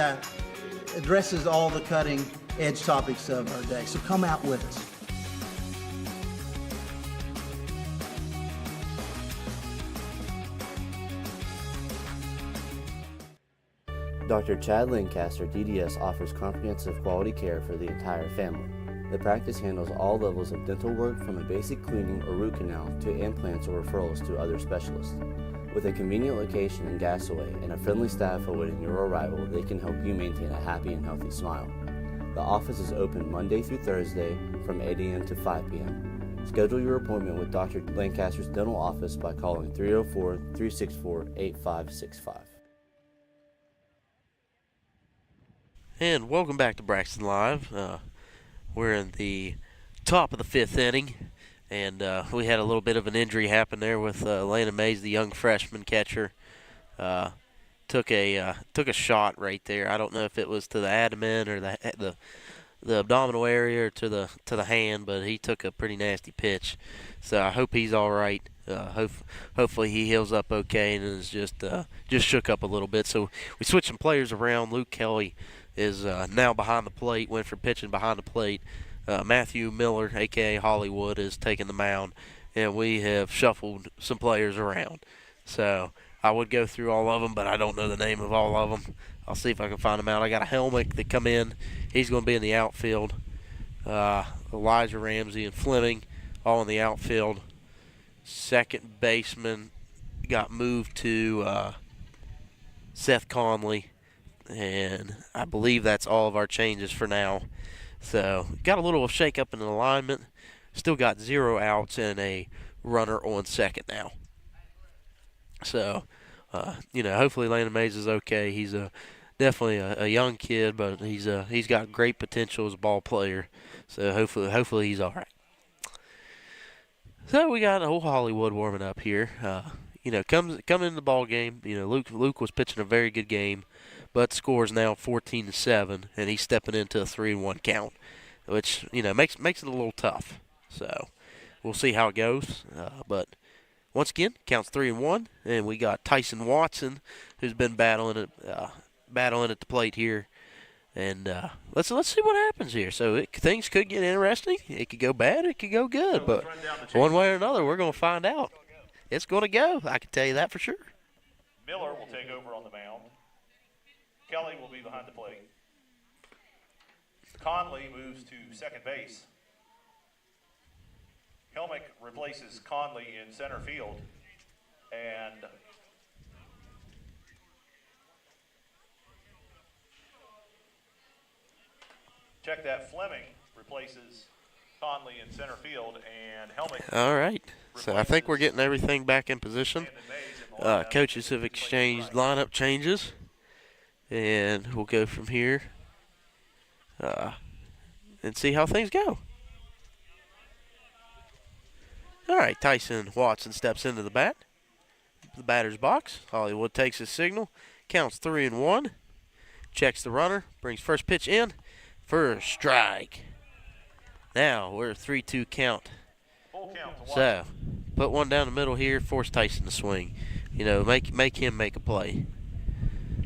addresses all the cutting edge topics of our day. So come out with us. Dr. Chad Lancaster, DDS, offers comprehensive quality care for the entire family. The practice handles all levels of dental work from a basic cleaning or root canal to implants or referrals to other specialists. With a convenient location in Gassaway and a friendly staff awaiting your arrival, they can help you maintain a happy and healthy smile. The office is open Monday through Thursday from 8 a.m. to 5 p.m. Schedule your appointment with Dr. Lancaster's dental office by calling 304-364-8565. And welcome back to Braxton Live. We're in the top of the fifth inning, and we had a little bit of an injury happen there with Landon Mays, the young freshman catcher. Took a shot right there. I don't know if it was to the abdomen or the abdominal area or to the hand, but he took a pretty nasty pitch. So I hope he's all right. Hopefully he heals up okay and is just shook up a little bit. So we switched some players around. Luke Kelly is now behind the plate, went for pitching behind the plate. Matthew Miller, a.k.a. Hollywood, is taking the mound, and we have shuffled some players around. So I would go through all of them, but I don't know the name of all of them. I'll see if I can find them out. I got a helmet that come in. He's going to be in the outfield. Elijah Ramsey and Fleming all in the outfield. Second baseman got moved to Seth Conley, and I believe that's all of our changes for now. So got a little shake-up in the alignment. Still got 0 outs and a runner on second now. So, hopefully Landon Mays is okay. He's definitely a young kid, but he's got great potential as a ball player. So hopefully he's all right. So we got old Hollywood warming up here. Coming into the ball game. Luke was pitching a very good game, but scores now 14-7, and he's stepping into a 3-1 count, which makes it a little tough. So we'll see how it goes. But once again, counts 3-1, and we got Tyson Watson, who's been battling at the plate here. And let's see what happens here. So things could get interesting. It could go bad. It could go good. But one way or another, we're going to find out. It's going to go. I can tell you that for sure. Miller will take over on the mound. Kelly will be behind the plate. Conley moves to second base. Helmick replaces Conley in center field. And check that, Fleming replaces Conley in center field, and Helmick. All right. So I think we're getting everything back in position. Coaches have exchanged lineup changes, and we'll go from here and see how things go. All right, Tyson Watson steps into the batter's box. Hollywood takes his signal, counts 3-1, checks the runner, brings first pitch in for a strike. Now we're a 3-2 count. So put one down the middle here, force Tyson to swing. Make him make a play.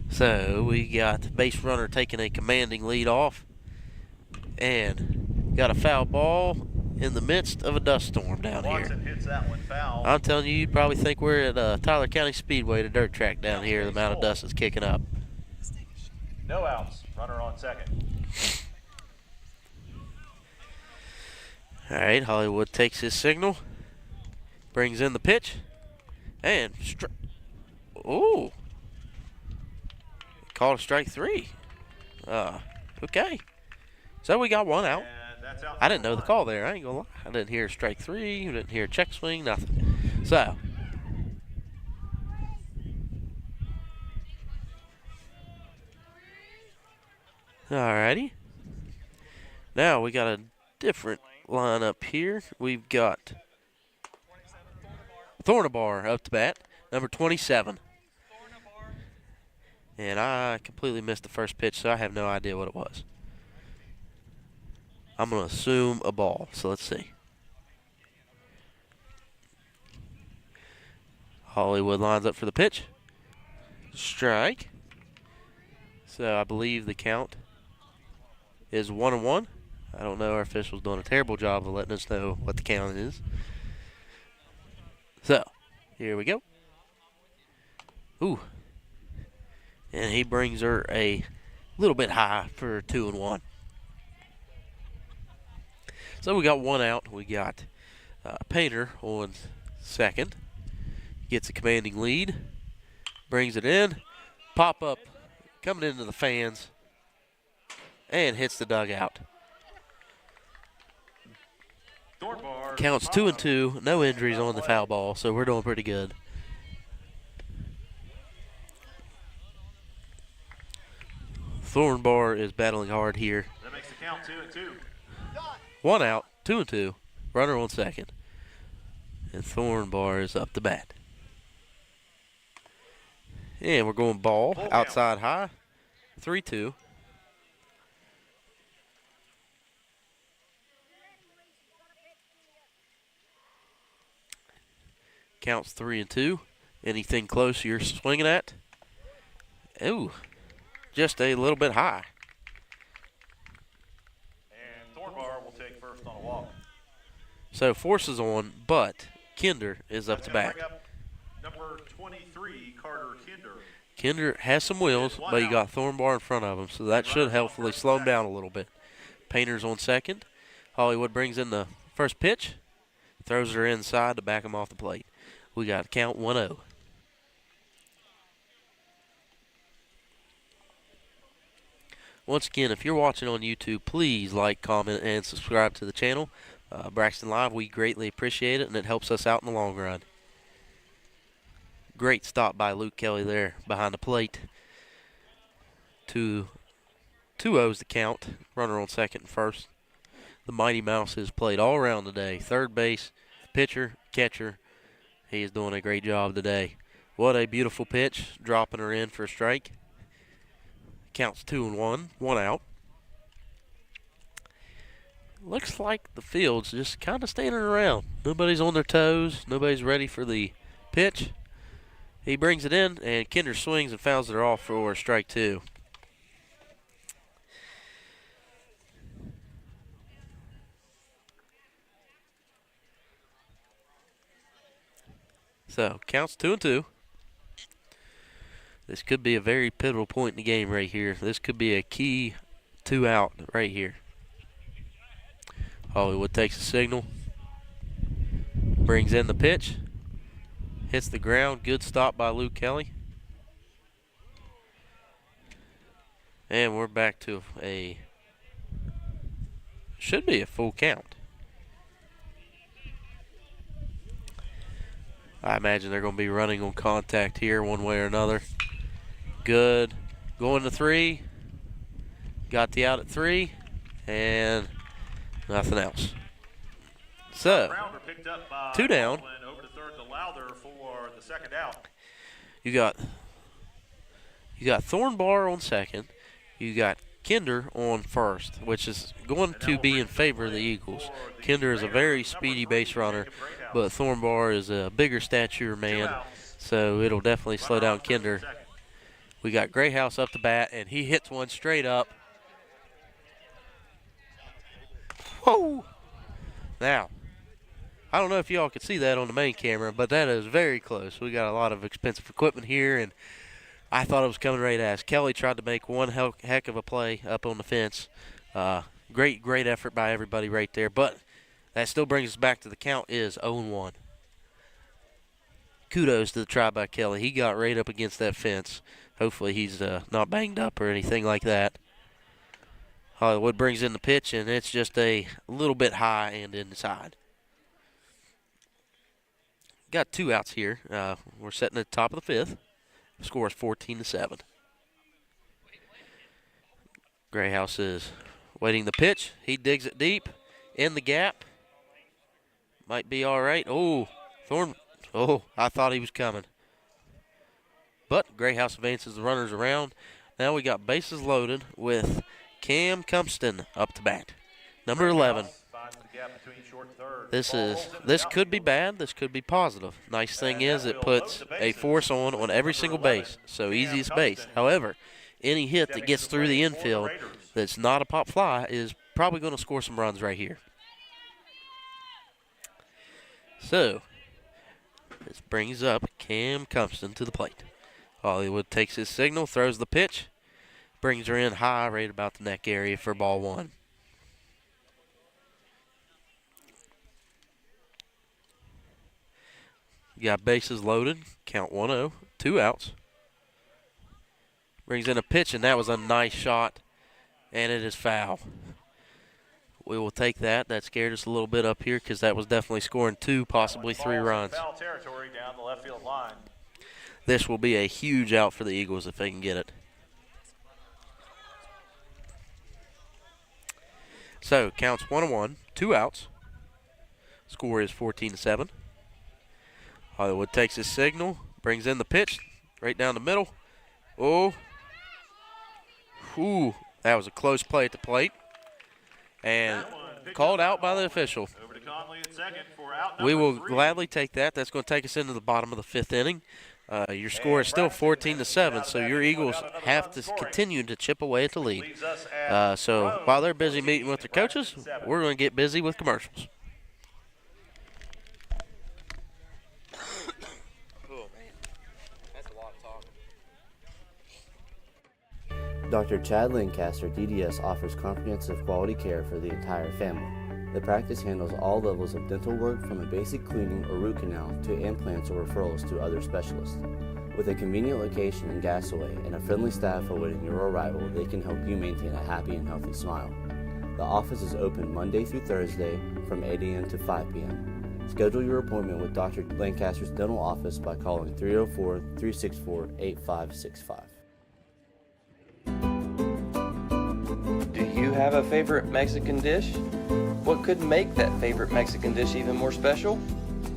So we got base runner taking a commanding lead off, and got a foul ball in the midst of a dust storm down Watson here. hits that one foul. I'm telling you, you'd probably think we're at Tyler County Speedway, the dirt track down here. The amount of dust is kicking up. No outs. Runner on second. All right, Hollywood takes his signal, brings in the pitch, and called a strike 3. Okay. So we got 1 out. I didn't know the call there. I ain't gonna lie. I didn't hear strike 3. I didn't hear check swing. Nothing. So. Alrighty. Now we got a different lineup here. We've got Thornabar up to bat, number 27. And I completely missed the first pitch, so I have no idea what it was. I'm going to assume a ball, so let's see. Hollywood lines up for the pitch. Strike. So I believe the count is 1-1. I don't know. Our official's doing a terrible job of letting us know what the count is. So, here we go. Ooh. And he brings her a little bit high for 2-1. So we got 1 out. We got Painter on second. Gets a commanding lead. Brings it in. Pop up. Coming into the fans. And hits the dugout. Counts 2-2. No injuries on the foul ball, so we're doing pretty good. Thornbar is battling hard here. That makes the count 2-2. 1 out, 2-2. Runner on second. And Thornbar is up to bat. And we're going ball, outside high. 3-2. Counts 3-2. Anything close you're swinging at? Ooh, just a little bit high. And Thornbar will take first on a walk. So force is on, but Kinder is up to bat. Number 23, Carter Kinder. Kinder has some wheels, but you got Thornbar in front of him, so that should hopefully slow him down a little bit. Painter's on second. Hollywood brings in the first pitch, throws her inside to back him off the plate. We got count 1-0. Once again, if you're watching on YouTube, please like, comment, and subscribe to the channel. Braxton Live, we greatly appreciate it, and it helps us out in the long run. Great stop by Luke Kelly there behind the plate. 2-0's the count. Runner on second and first. The Mighty Mouse has played all around today. Third base, pitcher, catcher. He is doing a great job today. What a beautiful pitch, dropping her in for a strike. Counts 2-1, 1 out. Looks like the field's just kind of standing around. Nobody's on their toes. Nobody's ready for the pitch. He brings it in, and Kinder swings and fouls it off for strike 2. So, counts 2-2. This could be a very pivotal point in the game right here. This could be a key 2 out right here. Hollywood takes a signal. Brings in the pitch. Hits the ground. Good stop by Luke Kelly. And we're back to should be a full count. I imagine they're going to be running on contact here one way or another. Good. Going to 3. Got the out at 3. And nothing else. So, 2 down. Over to third to Lowther for the second out. You got Thornbar on second. You got Kinder on first, which is going to be in favor of the Eagles. Kinder is a very speedy base runner, but Thornbar is a bigger stature man, so it'll definitely slow down Kinder. We got Grayhouse up to bat, and he hits one straight up. Whoa! Now, I don't know if y'all could see that on the main camera, but that is very close. We got a lot of expensive equipment here, and I thought it was coming right at us. Kelly tried to make one heck of a play up on the fence. Great effort by everybody right there, but that still brings us back to the count is 0-1. Kudos to the try by Kelly. He got right up against that fence. Hopefully he's not banged up or anything like that. Hollywood brings in the pitch, and it's just a little bit high and inside. Got 2 outs here. We're sitting at the top of the 5th. The score is 14-7. Grayhouse is waiting the pitch. He digs it deep in the gap. Might be all right. Oh, I thought he was coming. But Grayhouse advances the runners around. Now we got bases loaded with Cam Cumpston up to bat. Number 11. This could be bad. This could be positive. Nice thing is it puts a force on every single base, so easiest base. However, any hit that gets through the infield that's not a pop fly is probably going to score some runs right here. So, this brings up Cam Cumpston to the plate. Hollywood takes his signal, throws the pitch, brings her in high right about the neck area for ball 1. You got bases loaded, count 1-0, 2 outs. Brings in a pitch, and that was a nice shot, and it is foul. We will take that. That scared us a little bit up here because that was definitely scoring 2, possibly 3 runs. Foul territory down the left field line. This will be a huge out for the Eagles if they can get it. So, counts 1-1, 2 outs. Score is 14-7. Hollywood takes his signal, brings in the pitch, right down the middle. Oh. That was a close play at the plate. And called out by the official. Over to We will gladly take that. That's going to take us into the bottom of the 5th inning. Your score is still 14-7, so your Eagles have to continue to chip away at the lead. So while they're busy meeting with their coaches, we're going to get busy with commercials. Dr. Chad Lancaster, DDS, offers comprehensive quality care for the entire family. The practice handles all levels of dental work from a basic cleaning or root canal to implants or referrals to other specialists. With a convenient location in Gassaway and a friendly staff awaiting your arrival, they can help you maintain a happy and healthy smile. The office is open Monday through Thursday from 8 a.m. to 5 p.m. Schedule your appointment with Dr. Lancaster's dental office by calling 304-364-8565. Do you have a favorite Mexican dish? What could make that favorite Mexican dish even more special?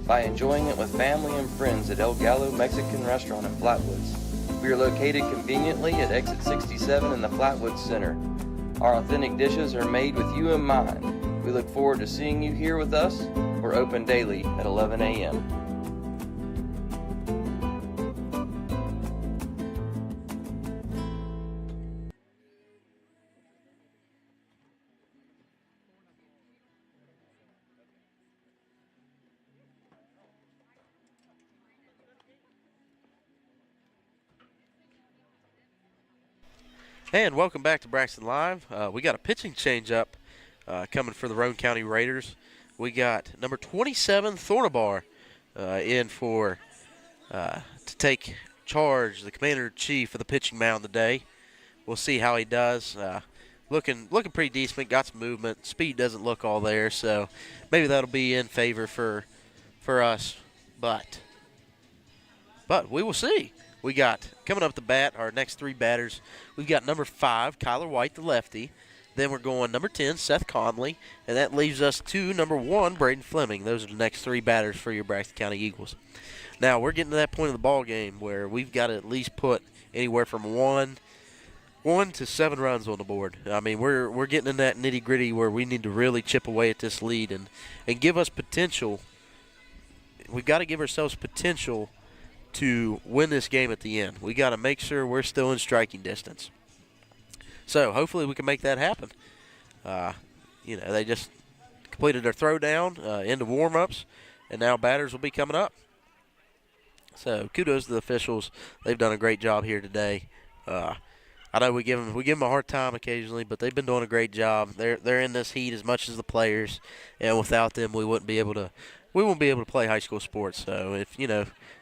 By enjoying it with family and friends at El Gallo Mexican Restaurant in Flatwoods. We are located conveniently at exit 67 in the Flatwoods Center. Our authentic dishes are made with you in mind. We look forward to seeing you here with us. We're open daily at 11 a.m. And welcome back to Braxton Live. We got a pitching change-up coming for the Roane County Raiders. We got number 27, Thornabar, in for to take charge, the commander-in-chief of the pitching mound today. We'll see how he does. Looking pretty decent, got some movement. Speed doesn't look all there, so maybe that'll be in favor for us. But we will see. We got, coming up the bat, our next 3 batters, we've got number 5, Kyler White, the lefty. Then we're going number 10, Seth Conley. And that leaves us to number 1, Braden Fleming. Those are the next 3 batters for your Braxton County Eagles. Now, we're getting to that point of the ball game where we've got to at least put anywhere from 1 to 7 runs on the board. I mean, we're getting in that nitty-gritty where we need to really chip away at this lead and give us potential. We've got to give ourselves potential to win this game at the end. We got to make sure we're still in striking distance. So hopefully we can make that happen. They just completed their throwdown into warm-ups, and now batters will be coming up. So kudos to the officials. They've done a great job here today. I know we give them a hard time occasionally, but they've been doing a great job. They're in this heat as much as the players, and without them we won't be able to play high school sports. So if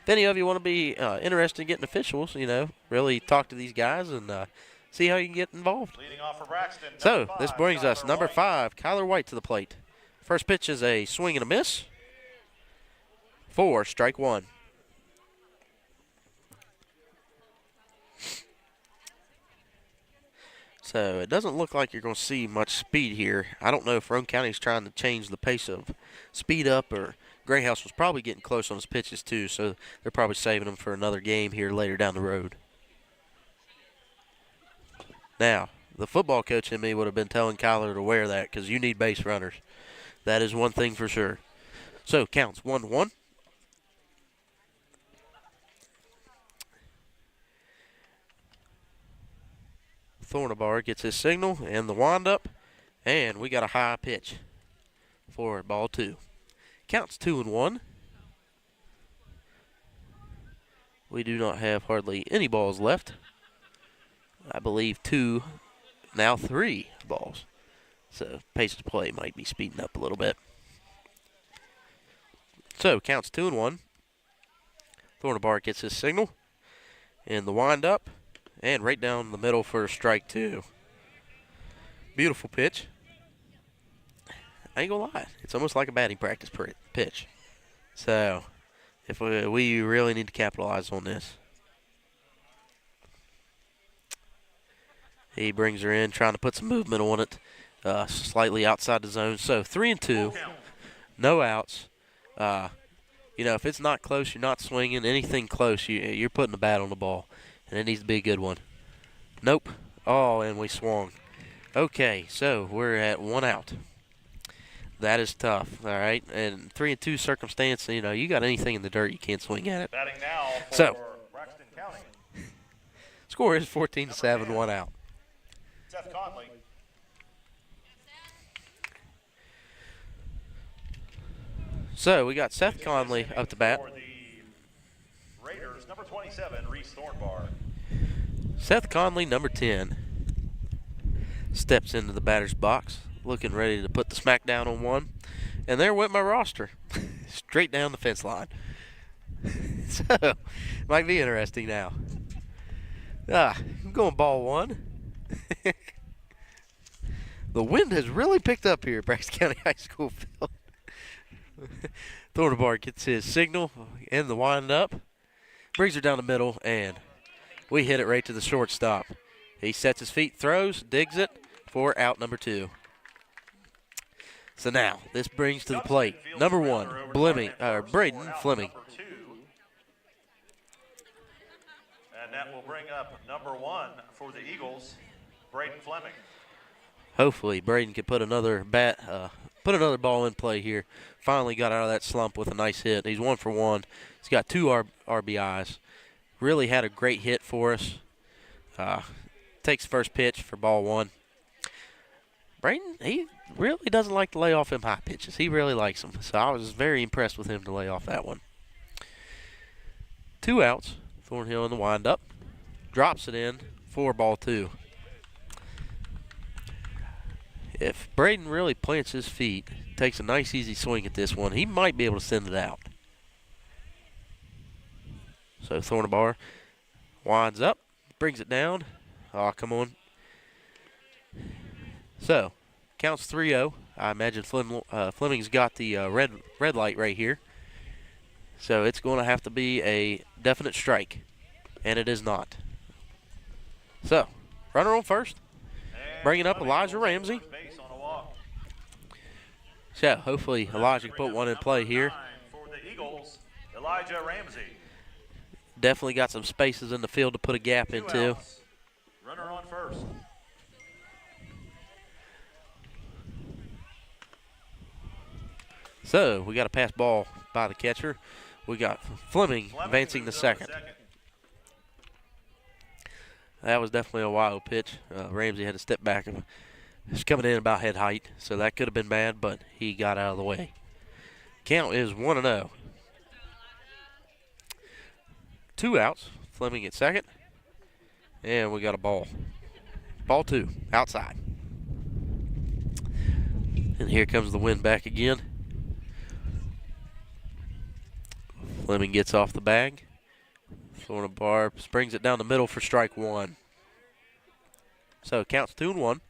any of you want to be interested in getting officials, really talk to these guys and see how you can get involved. Leading off for Braxton, so this brings us number 5, Kyler White, to the plate. First pitch is a swing and a miss for strike 1. So it doesn't look like you're going to see much speed here. I don't know if Roane County is trying to change the pace of speed up, or Grayhouse was probably getting close on his pitches too, so they're probably saving them for another game here later down the road. Now, the football coach in me would have been telling Kyler to wear that because you need base runners. That is one thing for sure. So counts 1-1. Thornabar gets his signal and the windup, and we got a high pitch for ball 2. Counts 2-1. We do not have hardly any balls left. I believe 2, now 3 balls. So pace of play might be speeding up a little bit. So counts 2-1. Thornabar gets his signal and the windup. And right down the middle for strike 2. Beautiful pitch. I ain't gonna lie, it's almost like a batting practice pitch. So, if we really need to capitalize on this. He brings her in, trying to put some movement on it, slightly outside the zone. So 3-2, no outs. If it's not close, you're not swinging. Anything close, you're putting the bat on the ball. And it needs to be a good one. Nope. Oh, and we swung. Okay, so we're at 1 out. That is tough, all right? And 3-2 circumstance, you know, you got anything in the dirt, you can't swing at it. Batting now for So, Braxton County. score is 14-7, 1 out. Seth Conley. So, we got Seth Conley up to bat. For the Raiders, number 27, Reese Thornbar. Seth Conley, number 10, steps into the batter's box, looking ready to put the smackdown on one. And there went my roster, straight down the fence line. So, might be interesting now. I'm going ball one. The wind has really picked up here at Braxton County High School field. Thornbar gets his signal and the wind up. Brings her down the middle, and we hit it right to the shortstop. He sets his feet, throws, digs it for out number 2. So now, this brings to the plate number 1, Braden Fleming. And that will bring up number 1 for the Eagles, Braden Fleming. Hopefully, Braden can put another ball in play here. Finally got out of that slump with a nice hit. He's 1 for 1. He's got 2 RBIs. Really had a great hit for us. Takes first pitch for ball 1. Braden, he really doesn't like to lay off them high pitches. He really likes them. So I was very impressed with him to lay off that one. 2 outs. Thornhill in the windup. Drops it in for ball 2. If Braden really plants his feet, takes a nice easy swing at this one, he might be able to send it out. So Thornbar winds up, brings it down. Oh, come on. So, counts 3-0. I imagine Fleming's got the red light right here. So it's going to have to be a definite strike, and it is not. So, runner on first. Bringing up Elijah Ramsey. So, hopefully Elijah can put one in play here. For the Eagles, Elijah Ramsey. Definitely got some spaces in the field to put a gap 2 into. outs. Runner on first. So, we got a pass ball by the catcher. We got Fleming advancing to second. That was definitely a wild pitch. Ramsey had to step back. It's coming in about head height, so that could have been bad, but he got out of the way. Count is 1-0. 2 outs. Fleming at second. And we got a ball. Ball 2, outside. And here comes the wind back again. Fleming gets off the bag. Thornbar springs it down the middle for strike 1. So it counts 2-1.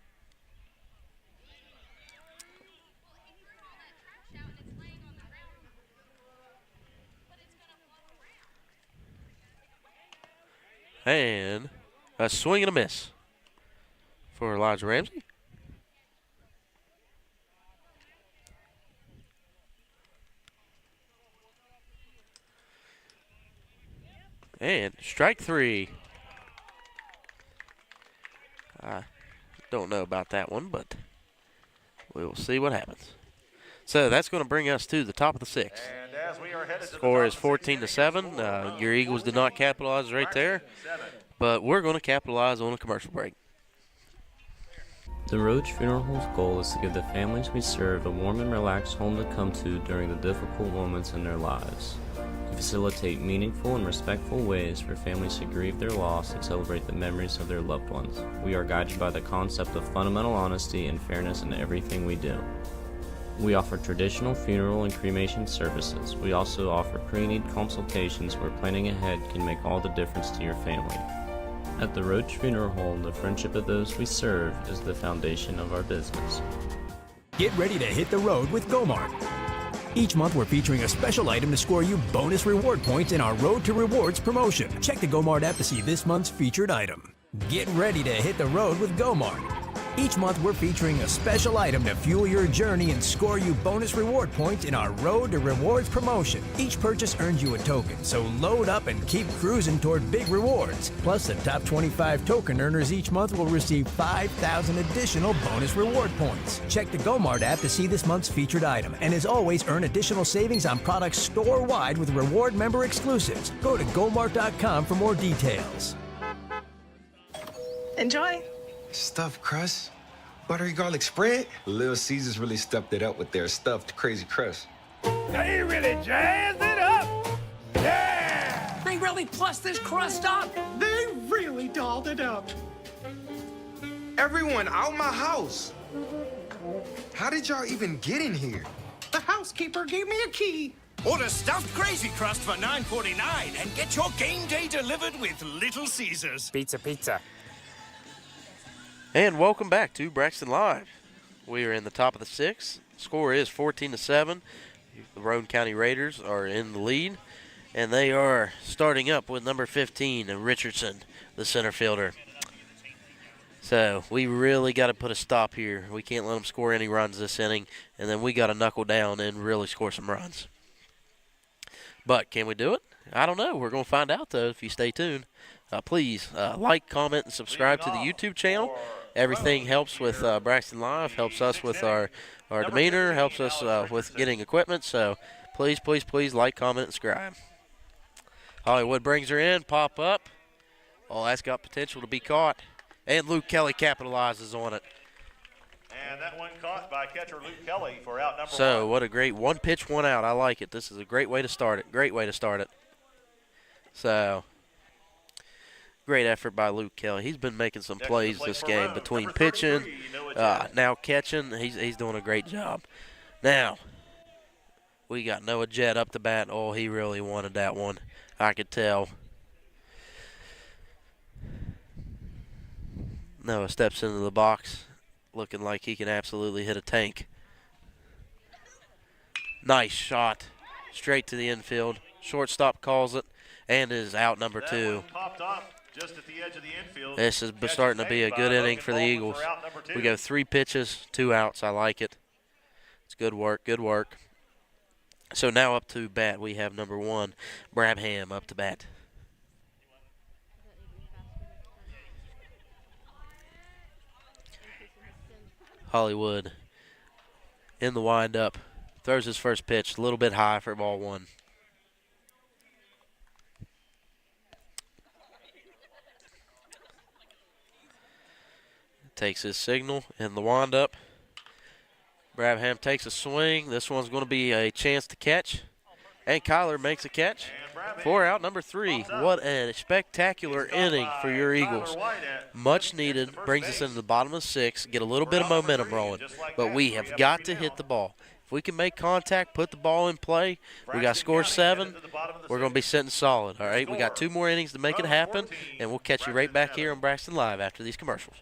And a swing and a miss for Elijah Ramsey. And strike 3. I don't know about that one, but we will see what happens. So that's going to bring us to the top of the 6th. And as we are headed to the Score top is of 14-7. Your Eagles did not capitalize right there, but we're going to capitalize on a commercial break. The Roach Funeral Home's goal is to give the families we serve a warm and relaxed home to come to during the difficult moments in their lives. To facilitate meaningful and respectful ways for families to grieve their loss and celebrate the memories of their loved ones, we are guided by the concept of fundamental honesty and fairness in everything we do. We offer traditional funeral and cremation services. We also offer pre-need consultations where planning ahead can make all the difference to your family. At the Roach Funeral Home, the friendship of those we serve is the foundation of our business. Get ready to hit the road with GoMart. Each month we're featuring a special item to score you bonus reward points in our Road to Rewards promotion. Check the GoMart app to see this month's featured item. Get ready to hit the road with GoMart. Each month, we're featuring a special item to fuel your journey and score you bonus reward points in our Road to Rewards promotion. Each purchase earns you a token, so load up and keep cruising toward big rewards. Plus, the top 25 token earners each month will receive 5,000 additional bonus reward points. Check the GoMart app to see this month's featured item, and as always, earn additional savings on products store-wide with reward member exclusives. Go to gomart.com for more details. Enjoy. Stuffed crust, buttery garlic spread. Little Caesars really stepped it up with their stuffed crazy crust. They really jazzed it up. Yeah! They really plussed this crust up. They really dolled it up. Everyone out my house. How did y'all even get in here? The housekeeper gave me a key. Order stuffed crazy crust for $9.49 and get your game day delivered with Little Caesars. Pizza. And welcome back to Braxton Live. We are in the top of the sixth. Score is 14-7. The Roane County Raiders are in the lead, and they are starting up with number 15, Richardson, the center fielder. So we really got to put a stop here. We can't let them score any runs this inning, and then we got to knuckle down and really score some runs. But can we do it? I don't know. We're going to find out, though, if you stay tuned. Please like, comment, and subscribe to the YouTube channel. Everything helps with Braxton Live, helps us with our demeanor, helps us with getting equipment. So please, please, please like, comment, and subscribe. Hollywood brings her in, pop up. Oh, that's got potential to be caught. And Luke Kelly capitalizes on it. And that one caught by catcher Luke Kelly for out number 1. So what a great one pitch, one out. I like it. This is a great way to start it. Great way to start it. So great effort by Luke Kelly. He's been making some plays this game between pitching, now catching. He's doing a great job. Now, we got Noah Jett up to bat. Oh, he really wanted that one. I could tell. Noah steps into the box looking like he can absolutely hit a tank. Nice shot. Straight to the infield. Shortstop calls it and is out number 2. Just at the edge of the infield. This is starting to be a good inning for the Eagles. We go 3 pitches, 2 outs. I like it. It's good work, good work. So now up to bat, we have number 1, Brabham up to bat. Hollywood in the windup. Throws his first pitch, a little bit high for ball 1. Takes his signal in the windup. Brabham takes a swing. This one's going to be a chance to catch. And Kyler makes a catch for out number 3. What a spectacular inning for your Eagles. Much needed. Brings us into the bottom of the 6th. Get a little bit of momentum rolling. But we have got to hit the ball. If we can make contact, put the ball in play, we got score 7, we're going to be sitting solid. All right, we got 2 more innings to make it happen, and we'll catch you right back here on Braxton Live after these commercials.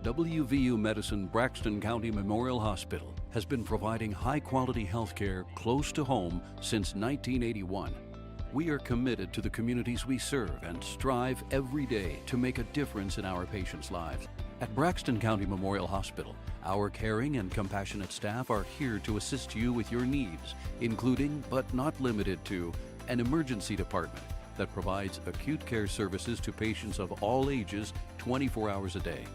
WVU Medicine Braxton County Memorial Hospital has been providing high-quality health care close to home since 1981. We are committed to the communities we serve and strive every day to make a difference in our patients' lives. At Braxton County Memorial Hospital, our caring and compassionate staff are here to assist you with your needs, including, but not limited to, an emergency department that provides acute care services to patients of all ages 24 hours a day.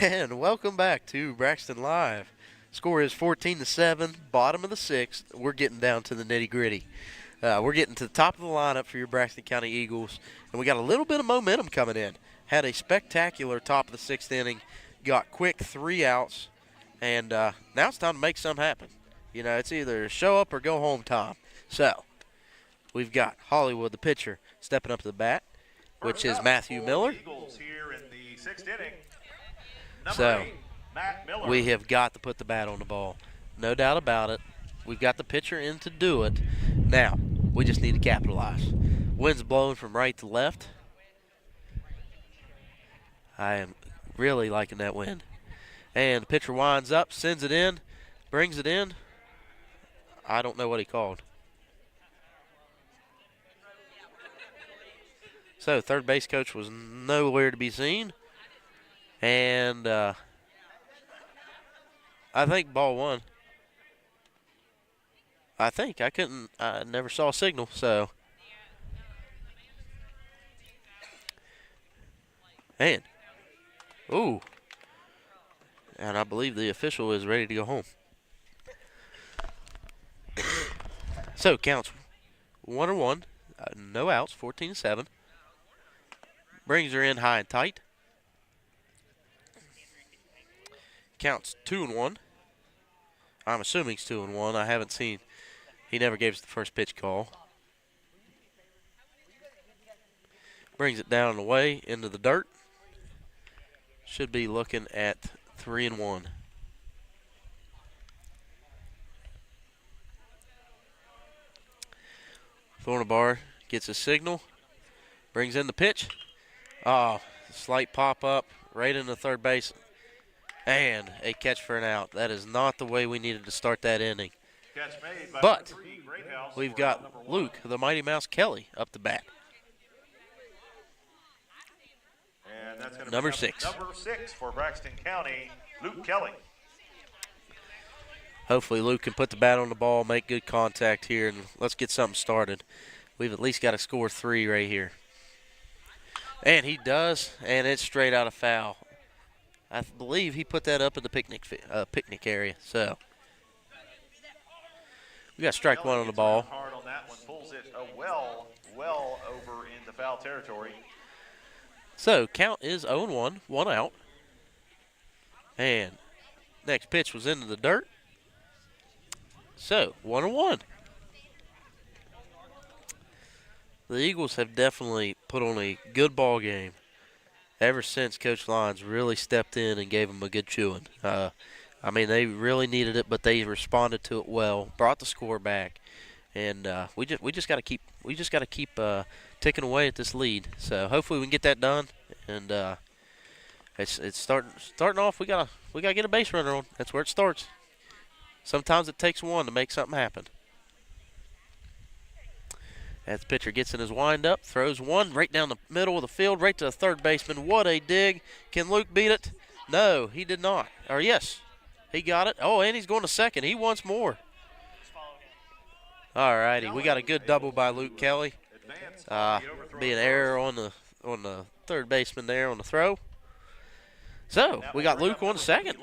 And welcome back to Braxton Live. Score is 14-7, bottom of the 6th. We're getting down to the nitty-gritty. We're getting to the top of the lineup for your Braxton County Eagles, and we got a little bit of momentum coming in. Had a spectacular top of the 6th inning. got quick 3 outs, and now it's time to make something happen. You know, it's either show up or go home time. So we've got Hollywood, the pitcher, stepping up to the bat, which is Matthew Miller. Eagles here in the 6th inning. So 8, Matt Miller. we have got to put the bat on the ball. No doubt about it. We've got the pitcher in to do it. Now, we just need to capitalize. Wind's blowing from right to left. I am really liking that wind. And the pitcher winds up, sends it in, brings it in. I don't know what he called. So, third base coach was nowhere to be seen. And I think ball 1. I never saw a signal, so. And, ooh. And I believe the official is ready to go home. So, counts 1-1, no outs, 14-7. Brings her in high and tight. Counts 2-1. I'm assuming it's 2-1. I haven't seen. He never gave us the first pitch call. Brings it down and away into the dirt. Should be looking at 3-1. Thornabar gets a signal. Brings in the pitch. Oh, slight pop up right into third base. And a catch for an out. That is not the way we needed to start that inning. Catch made by But 3, Greathouse we've for got number 1. Luke, the Mighty Mouse Kelly, up the bat. And that's going to Number be 6. Number 6 for Braxton County, Luke Kelly. Hopefully Luke can put the bat on the ball, make good contact here, and let's get something started. We've at least got to score 3 right here. And he does, and it's straight out of foul. I believe he put that up in the picnic area. So we got strike 1 on the ball. Hard on that one, pulls it well over in the foul territory. So count is 0-1, 1 out. And next pitch was into the dirt. So 1-1. The Eagles have definitely put on a good ball game ever since Coach Lyons really stepped in and gave them a good chewing. I mean, they really needed it, but they responded to it well, brought the score back, and we just got to keep ticking away at this lead. So hopefully we can get that done. And it's starting off. We gotta get a base runner on. That's where it starts. Sometimes it takes one to make something happen. As the pitcher gets in his windup, throws one right down the middle of the field, right to the third baseman. What a dig. Can Luke beat it? No, he did not. Or yes, he got it. Oh, and he's going to second. He wants more. All righty, we got a good double by Luke Kelly. Be an error on the third baseman there on the throw. So we got Luke on second.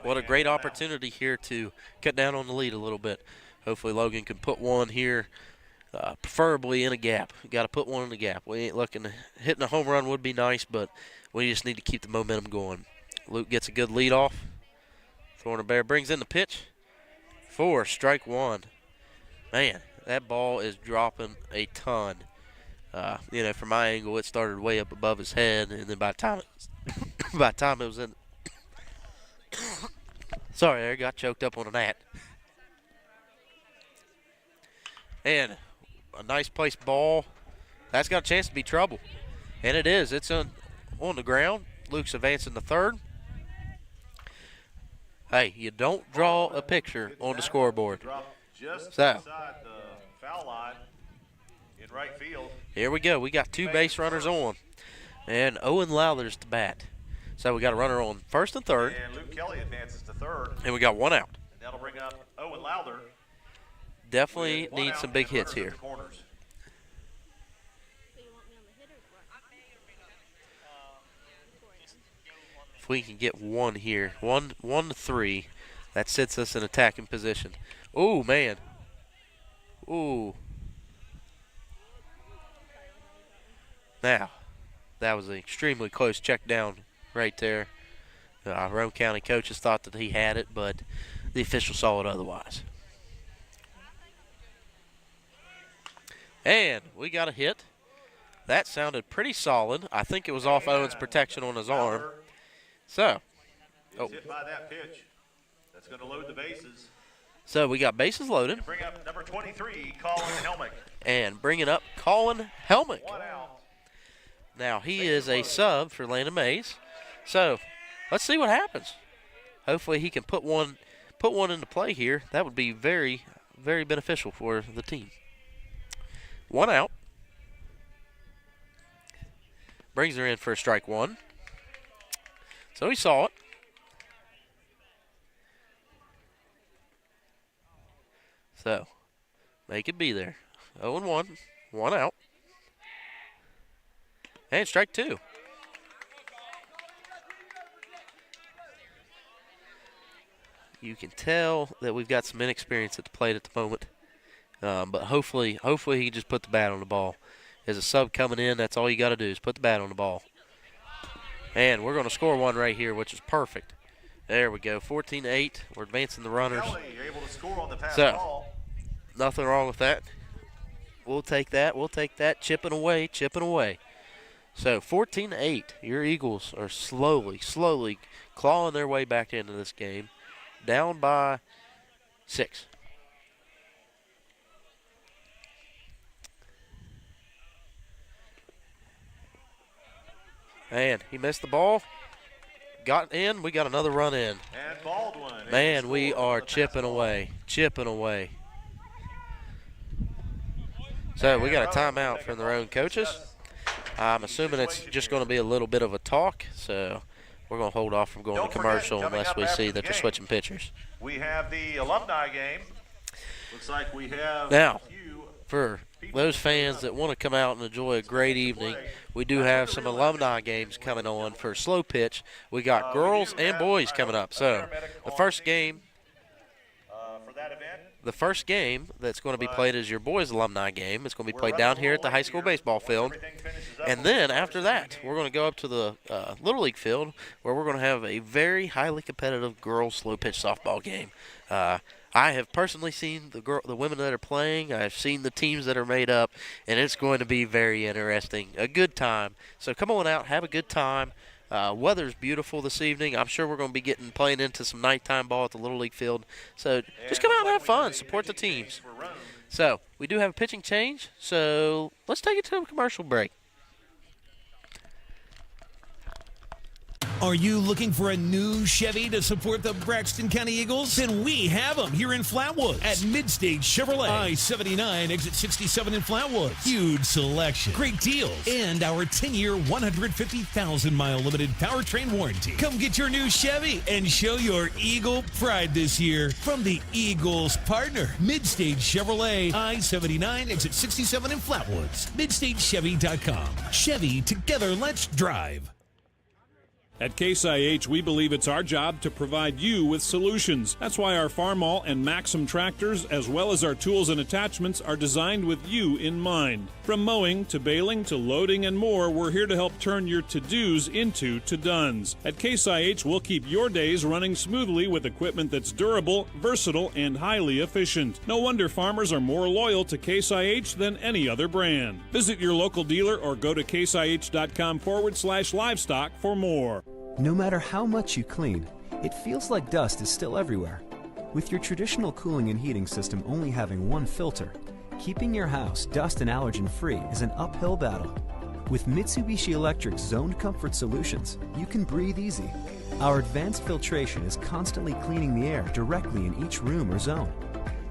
What a great opportunity here to cut down on the lead a little bit. Hopefully Logan can put one here, preferably in a gap. Got to put one in the gap. We ain't looking to hitting a home run would be nice, but we just need to keep the momentum going. Luke gets a good lead off. Thornabear brings in the pitch for strike 1. Man, that ball is dropping a ton. From my angle, it started way up above his head, and then by the time it was in, sorry, I got choked up on a gnat. And a nice placed ball. That's got a chance to be trouble. And it is. It's on the ground. Luke's advancing to third. Hey, you don't draw a picture on the scoreboard. Just So, inside the foul line in right field. here we go. We got 2 base runners on. And Owen Lowther's to bat. So we got a runner on first and third. And Luke Kelly advances to third. And we got 1 out. And that'll bring up Owen Lowther. Definitely need some big hits here. If we can get one here, 1-3, that sits us in attacking position. Oh, man. Ooh. Now, that was an extremely close check down right there. Roane County coaches thought that he had it, but the official saw it otherwise. And we got a hit. That sounded pretty solid. I think it was off Owen's protection on his arm. So. He's hit by that pitch. That's going to load the bases. So we got bases loaded. And bring up number 23, Colin Helmick. And bringing up Colin Helmick. 1 out. Now he is a sub for Landon Mays. So let's see what happens. Hopefully he can put one into play here. That would be very, very beneficial for the team. 1 out. Brings her in for strike 1. So he saw it. So, make it be there. 0-1, 1 out. And strike 2. You can tell that we've got some inexperience at the plate at the moment. But hopefully he can just put the bat on the ball. As a sub coming in, that's all you got to do is put the bat on the ball. And we're going to score one right here, which is perfect. There we go, 14-8. We're advancing the runners. You're able to score on the pass So, ball. nothing wrong with that. We'll take that. We'll take that. Chipping away, chipping away. So, 14-8. Your Eagles are slowly clawing their way back into this game. Down by 6. And he missed the ball. Got in. We got another run in. And Baldwin. Man, we are chipping away. Chipping away. So we got a timeout from their own coaches. I'm assuming it's just going to be a little bit of a talk. So we're going to hold off from going to commercial unless we see that they're switching pitchers. We have the alumni game. Looks like we have Now, for those fans that want to come out and enjoy a great evening, we do have some alumni games coming on for slow pitch. We got girls and boys coming up. So the first game that's going to be played is your boys alumni game. It's going to be played down here at the high school baseball field. And then after that, we're going to go up to the Little League field where we're going to have a very highly competitive girls slow pitch softball game. I have personally seen the women that are playing. I've seen the teams that are made up, and it's going to be very interesting. A good time. So come on out, have a good time. Weather's beautiful this evening. I'm sure we're going to be playing into some nighttime ball at the Little League field. So just come out and have fun. Support the teams. So we do have a pitching change. So let's take it to a commercial break. Are you looking for a new Chevy to support the Braxton County Eagles? Then we have them here in Flatwoods at Mid-State Chevrolet. I-79, exit 67 in Flatwoods. Huge selection, great deals, and our 10-year, 150,000-mile limited powertrain warranty. Come get your new Chevy and show your Eagle pride this year from the Eagles partner, Mid-State Chevrolet. I-79, exit 67 in Flatwoods. MidStateChevy.com. Chevy, together, let's drive. At Case IH, we believe it's our job to provide you with solutions. That's why our Farmall and Maxim tractors, as well as our tools and attachments, are designed with you in mind. From mowing to baling to loading and more, we're here to help turn your to-dos into to-dones. At Case IH, we'll keep your days running smoothly with equipment that's durable, versatile, and highly efficient. No wonder farmers are more loyal to Case IH than any other brand. Visit your local dealer or go to caseih.com/livestock for more. No matter how much you clean, it feels like dust is still everywhere. With your traditional cooling and heating system only having one filter, keeping your house dust and allergen free is an uphill battle. With Mitsubishi Electric's Zoned Comfort Solutions, you can breathe easy. Our advanced filtration is constantly cleaning the air directly in each room or zone.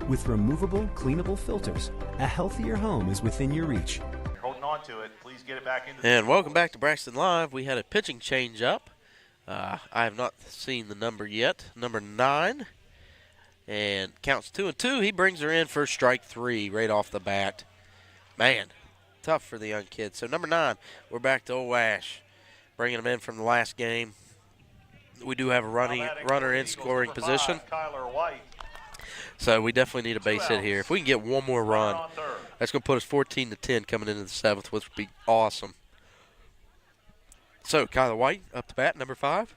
With removable, cleanable filters, a healthier home is within your reach. You're holding on to it. Please get it back into And welcome back to Braxton Live. We had a pitching change up. I have not seen the number yet. Number 9. And counts 2-2. He brings her in for strike 3 right off the bat. Man, tough for the young kid. So number 9, we're back to old Ash. Bringing him in from the last game. We do have a runner in scoring position. So we definitely need a base hit here. If we can get one more run, that's going to put us 14-10 coming into the 7th, which would be awesome. So Kyler White up to bat, number 5.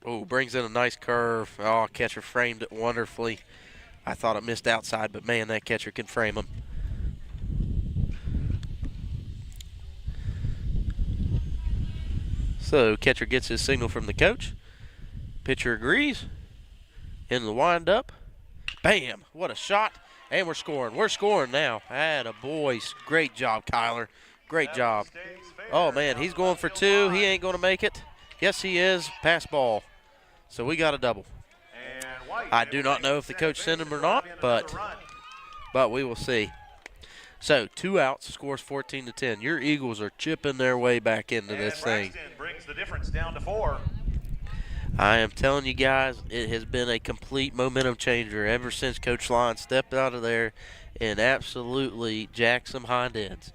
Oh, brings in a nice curve. Oh, catcher framed it wonderfully. I thought it missed outside, but man, that catcher can frame him. So catcher gets his signal from the coach. Pitcher agrees. In the windup. Bam! What a shot. And we're scoring. We're scoring now. Atta boys. Great job, Kyler. Great job. Oh, man, he's going for 2. He ain't going to make it. Yes, he is. Pass ball. So we got a double. I do not know if the coach sent him or not, but we will see. So 2 outs, scores 14-10. Your Eagles are chipping their way back into this thing. Braxton brings the difference down to 4. I am telling you guys, it has been a complete momentum changer ever since Coach Lyon stepped out of there and absolutely jacked some hind ends.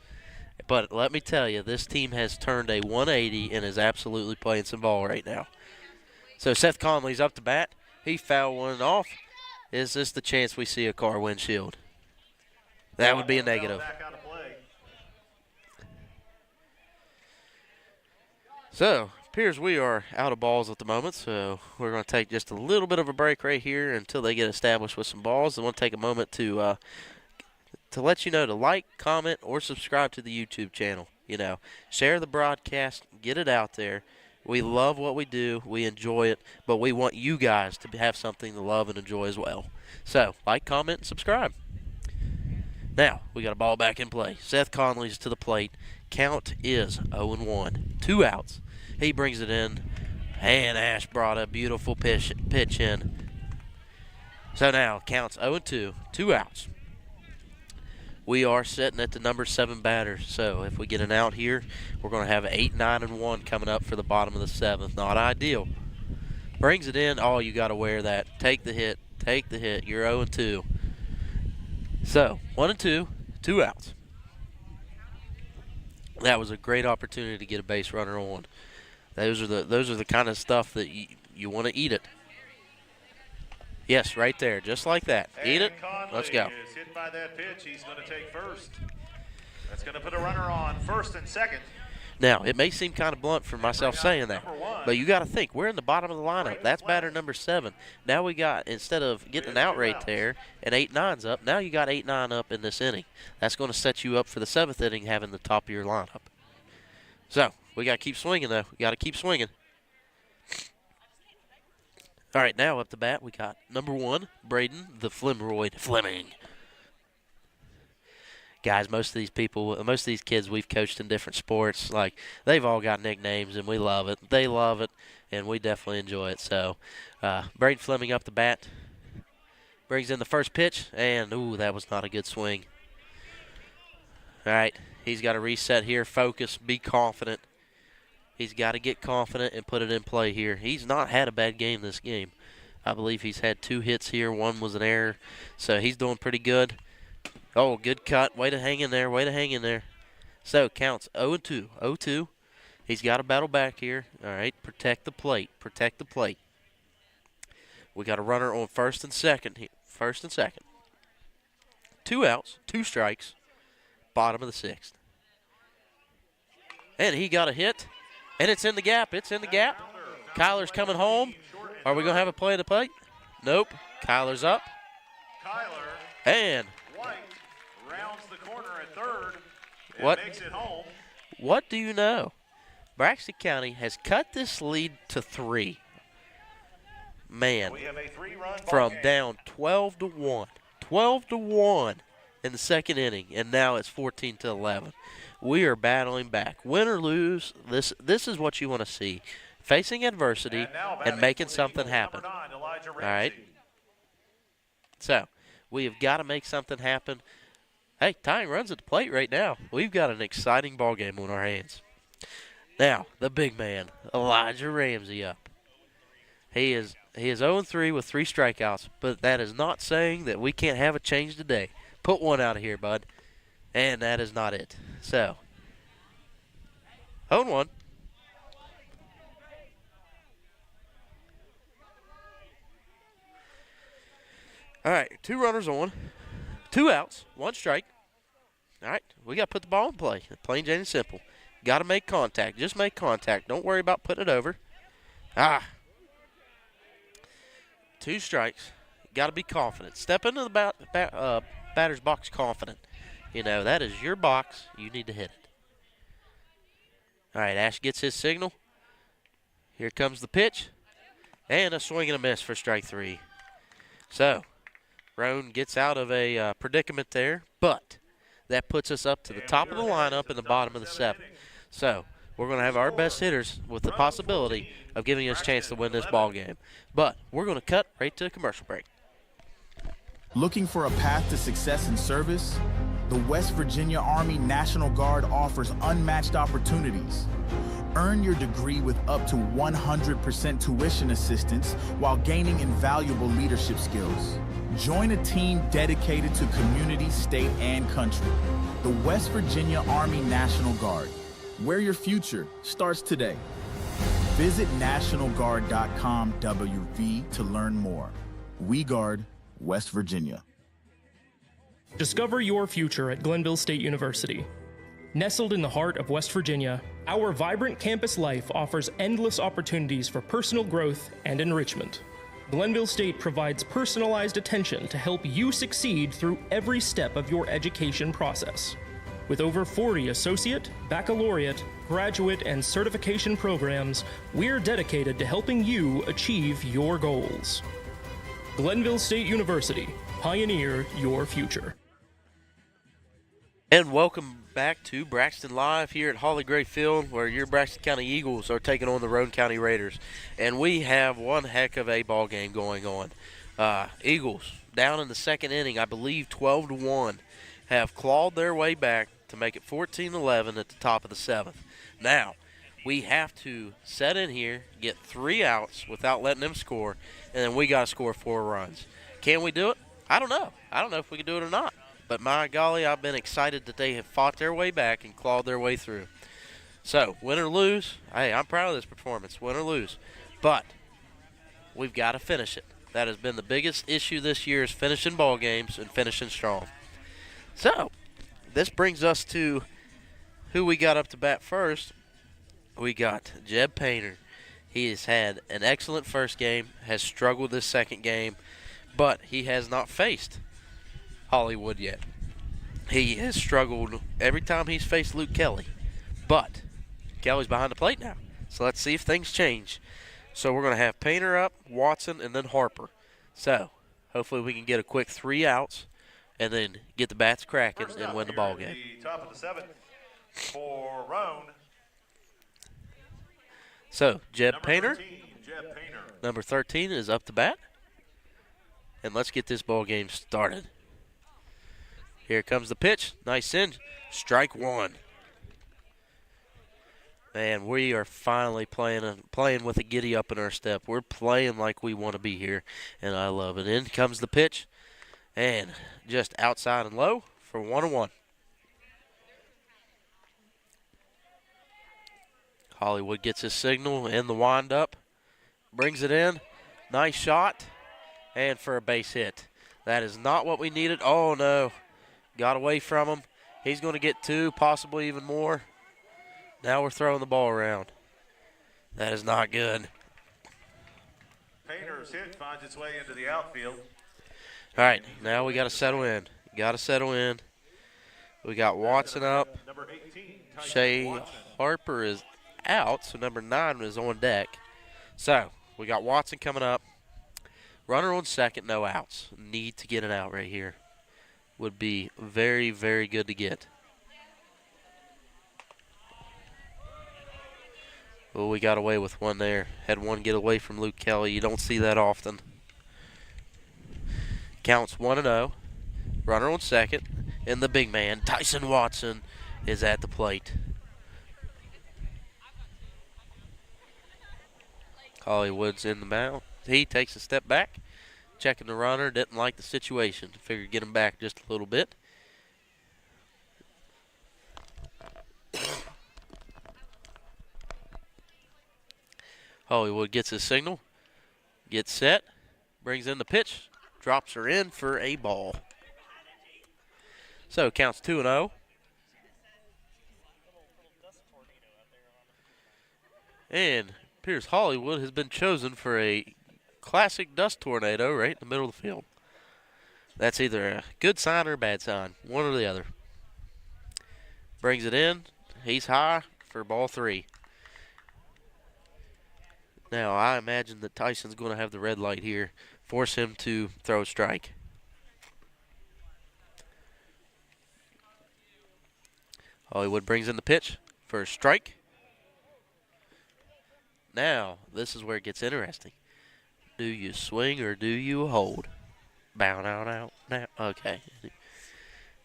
But let me tell you, this team has turned a 180 and is absolutely playing some ball right now. So Seth Conley's up to bat. He fouled one off. Is this the chance we see a car windshield? That would be a negative. So, appears we are out of balls at the moment, so we're going to take just a little bit of a break right here until they get established with some balls. I want to take a moment to let you know to like, comment, or subscribe to the YouTube channel. You know, share the broadcast, get it out there. We love what we do. We enjoy it, but we want you guys to have something to love and enjoy as well. So, like, comment, and subscribe. Now, we got a ball back in play. Seth Conley's to the plate. Count is 0-1. 2 outs. He brings it in, and Ash brought a beautiful pitch in. So now, counts 0-2. 2 outs. We are sitting at the number 7 batter. So if we get an out here, we're going to have 8, 9, and 1 coming up for the bottom of the 7th. Not ideal. Brings it in. Oh, you got to wear that. Take the hit. Take the hit. You're 0-2. So 1-2, 2 outs. That was a great opportunity to get a base runner on. Those are the kind of stuff that you want to eat it. Yes, right there, just like that. Eat it. Let's go. Is hit by that pitch. He's going to take first. That's going to put a runner on first and second. Now, it may seem kind of blunt for myself saying that, but you got to think, we're in the bottom of the lineup. That's batter number 7. Now we got, instead of getting an out right there and 8-9's up, now you got 8-9 up in this inning. That's going to set you up for the 7th inning having the top of your lineup. So, we got to keep swinging, though. We got to keep swinging. All right, now up the bat, we got number 1, Braden, the Flemroid Fleming. Guys, most of these kids we've coached in different sports, like, they've all got nicknames, and we love it. They love it, and we definitely enjoy it. So, Braden Fleming up the bat, brings in the first pitch, and, ooh, that was not a good swing. All right, he's got to reset here, focus, be confident. He's got to get confident and put it in play here. He's not had a bad game this game. I believe he's had 2 hits here. 1 was an error. So he's doing pretty good. Oh, good cut. Way to hang in there. Way to hang in there. So counts 0-2. 0-2. He's got to battle back here. All right, protect the plate. Protect the plate. We got a runner on first and second. 2 outs, 2 strikes. Bottom of the 6th. And he got a hit. And it's in the gap. It's in the gap. Kyler's coming home. Are we going to have a play at the plate? Nope. Kyler's up. And White rounds the corner at third and what? makes it home. What do you know? Braxton County has cut this lead to 3. Man, We have a 3-run from ballgame. down 12-1. 12-1 in the 2nd inning, and now it's 14-11. We are battling back. Win or lose, this is what you want to see. Facing adversity and making something happen. All right? So, we have got to make something happen. Hey, tying runs at the plate right now. We've got an exciting ball game on our hands. Now, the big man, Elijah Ramsey up. He is 0-3 with 3 strikeouts, but that is not saying that we can't have a change today. Put one out of here, bud. And that is not it. So, 0-1. All right, 2 runners on, 2 outs, 1 strike. All right, we got to put the ball in play. Plain, Jane, and simple. Got to make contact. Just make contact. Don't worry about putting it over. 2 strikes. Got to be confident. Step into the batter's box confident. You know, that is your box. You need to hit it. All right, Ash gets his signal. Here comes the pitch. And a swing and a miss for strike 3. So, Roane gets out of a predicament there, but that puts us up to the top of the lineup and the bottom of the 7th. So, we're going to have our best hitters with the possibility of giving us a chance to win this ball game. But we're going to cut right to a commercial break. Looking for a path to success in service? The West Virginia Army National Guard offers unmatched opportunities. Earn your degree with up to 100% tuition assistance while gaining invaluable leadership skills. Join a team dedicated to community, state, and country. The West Virginia Army National Guard, where your future starts today. Visit nationalguard.com WV to learn more. We guard West Virginia. Discover your future at Glenville State University. Nestled in the heart of West Virginia, our vibrant campus life offers endless opportunities for personal growth and enrichment. Glenville State provides personalized attention to help you succeed through every step of your education process. With over 40 associate, baccalaureate, graduate, and certification programs, we're dedicated to helping you achieve your goals. Glenville State University, pioneer your future. And welcome back to Braxton Live here at Holly Gray Field, where your Braxton County Eagles are taking on the Roane County Raiders. And we have one heck of a ball game going on. Eagles, down in the 2nd inning, I believe 12-1, have clawed their way back to make it 14-11 at the top of the 7th. Now, we have to set in here, get 3 outs without letting them score, and then we got to score 4 runs. Can we do it? I don't know. I don't know if we can do it or not. But my golly, I've been excited that they have fought their way back and clawed their way through. So, win or lose, hey, I'm proud of this performance, win or lose. But we've got to finish it. That has been the biggest issue this year, is finishing ball games and finishing strong. So, this brings us to who we got up to bat first. We got Jeb Painter. He has had an excellent first game, has struggled this second game, but he has not faced Hollywood yet. He has struggled every time he's faced Luke Kelly, but Kelly's behind the plate now. So let's see if things change. So we're going to have Painter up, Watson, and then Harper. So hopefully we can get a quick 3 outs and then get the bats cracking and win the ball game. The top of the 7th for Roane. So Jeb Painter, Jeb Painter. number 13, is up to bat. And let's get this ball game started. Here comes the pitch. Nice in. Strike 1. Man, we are finally playing with a giddy up in our step. We're playing like we want to be here, and I love it. In comes the pitch, and just outside and low for 1-1. Hollywood gets his signal in the windup, brings it in. Nice shot, and for a base hit. That is not what we needed. Oh, no. Got away from him. He's going to get 2, possibly even more. Now we're throwing the ball around. That is not good. Painter's hit finds its way into the outfield. All right, now we got to settle in. Got to settle in. We got Watson up. Number 18, Shay Harper is out, so number 9 is on deck. So we got Watson coming up. Runner on second, no outs. Need to get an out right here. Would be very, very good to get. Well, we got away with one there. Had one get away from Luke Kelly. You don't see that often. Counts 1-0. Runner on second. And the big man, Tyson Watson, is at the plate. Hollywood's in the mound. He takes a step back. Checking the runner, didn't like the situation. Figured get him back just a little bit. Hollywood gets his signal, gets set, brings in the pitch, drops her in for a ball. So counts 2-0. And Pierce Hollywood has been chosen for a classic dust tornado right in the middle of the field. That's either a good sign or a bad sign, one or the other. Brings it in. He's high for ball 3. Now, I imagine that Tyson's going to have the red light here, force him to throw a strike. Hollywood brings in the pitch for a strike. Now, this is where it gets interesting. Do you swing or do you hold? Bow, out, out, now. Okay.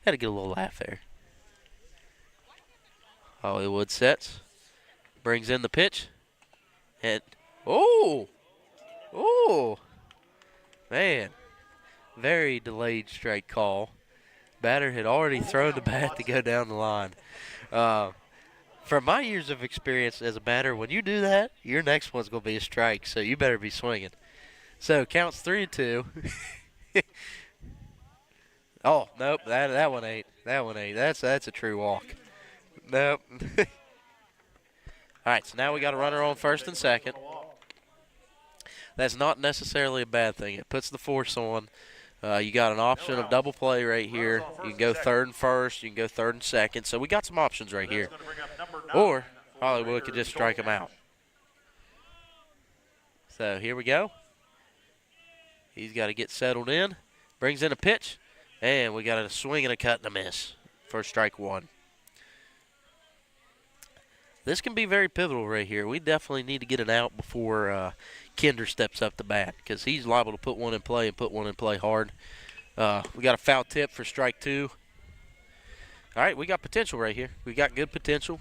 Had to get a little laugh there. Hollywood sets. Brings in the pitch. And, oh! Oh! Man. Very delayed strike call. Batter had already thrown the bat to go down the line. From my years of experience as a batter, when you do that, your next one's going to be a strike, so you better be swinging. So, counts 3-2. Oh, nope, that one ain't. That one ain't. That's a true walk. Nope. All right, so now we got a runner on first and second. That's not necessarily a bad thing. It puts the force on. You got an option of double play right here. You can go third and first. You can go third and second. So we got some options right here. Or Hollywood could just strike him out. So here we go. He's got to get settled in. Brings in a pitch. And we got a swing and a cut and a miss for strike 1. This can be very pivotal right here. We definitely need to get an out before Kinder steps up to bat because he's liable to put one in play and put one in play hard. We got a foul tip for strike 2. All right, we got potential right here. We got good potential.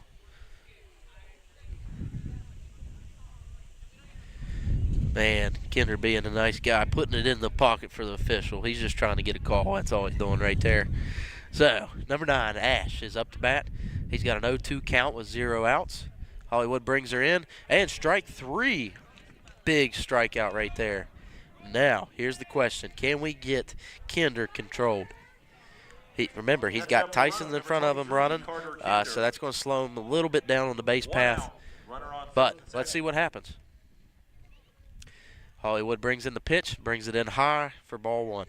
Man, Kinder being a nice guy, putting it in the pocket for the official. He's just trying to get a call. That's all he's doing right there. So, number 9, Ash, is up to bat. He's got an 0-2 count with 0 outs. Hollywood brings her in. And strike 3. Big strikeout right there. Now, here's the question. Can we get Kinder controlled? Remember, he's got Tyson in front of him running, so that's going to slow him a little bit down on the base path. But let's see what happens. Hollywood brings in the pitch, brings it in high for ball 1.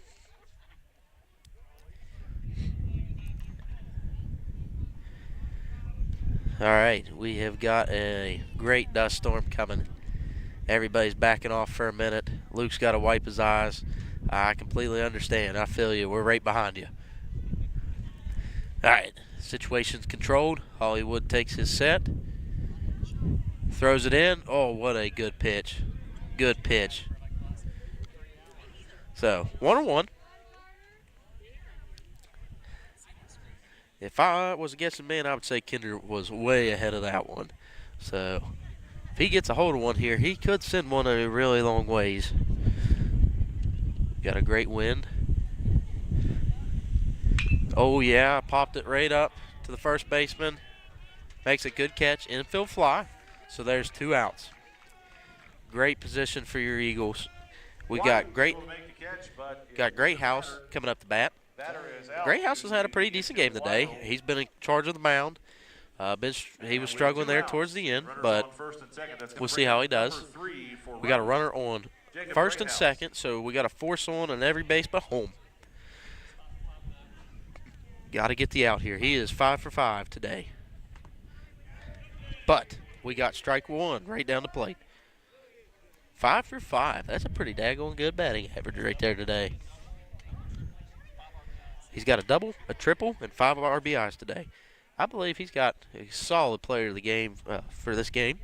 All right, we have got a great dust storm coming. Everybody's backing off for a minute. Luke's got to wipe his eyes. I completely understand. I feel you. We're right behind you. All right, situation's controlled. Hollywood takes his set. Throws it in. Oh, what a good pitch. Good pitch. So, 1-1. If I was a guessing man, I would say Kinder was way ahead of that one. So, if he gets a hold of one here, he could send one a really long ways. Got a great wind. Oh, yeah, popped it right up to the first baseman. Makes a good catch, infield fly. So there's 2 outs. Great position for your Eagles. We got Great House coming up to bat. Great House has had a pretty decent game today. He's been in charge of the mound. He was struggling there towards the end, but we'll see how he does. We got a runner on first and second, so we got a force on every base but home. Got to get the out here. He is 5 for 5 today. But we got strike 1 right down the plate. 5 for 5. That's a pretty daggone good batting average right there today. He's got a double, a triple, and 5 RBIs today. I believe he's got a solid player of the game for this game.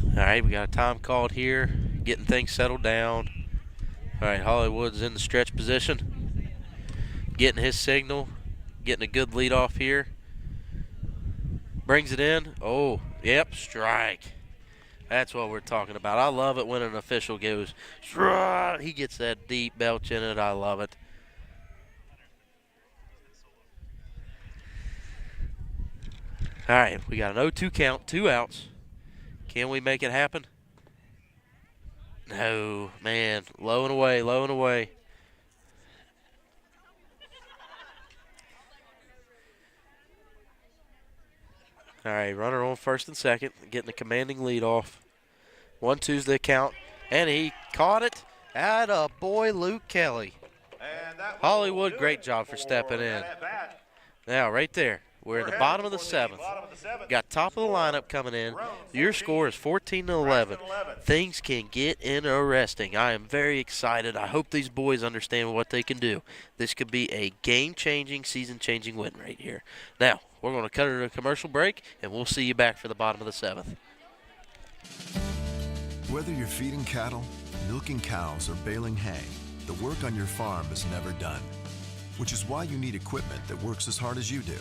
All right, we got a time called here, getting things settled down. All right, Hollywood's in the stretch position, getting his signal, getting a good lead off here. Brings it in. Oh, yep, strike. That's what we're talking about. I love it when an official goes, strike. He gets that deep belch in it. I love it. All right, we got an 0-2 count, 2 outs. Can we make it happen? No, man. Low and away, low and away. All right, runner on first and second, getting a commanding lead off. 1-2's the count, and he caught it. Atta boy, Luke Kelly. Hollywood, great job for stepping in. Now, right there, we're in the bottom of the 7th. Got top of the lineup coming in. Your score is 14-11. Things can get interesting. I am very excited. I hope these boys understand what they can do. This could be a game-changing, season-changing win right here. Now, we're going to cut it to a commercial break, and we'll see you back for the bottom of the 7th. Whether you're feeding cattle, milking cows, or baling hay, the work on your farm is never done, which is why you need equipment that works as hard as you do.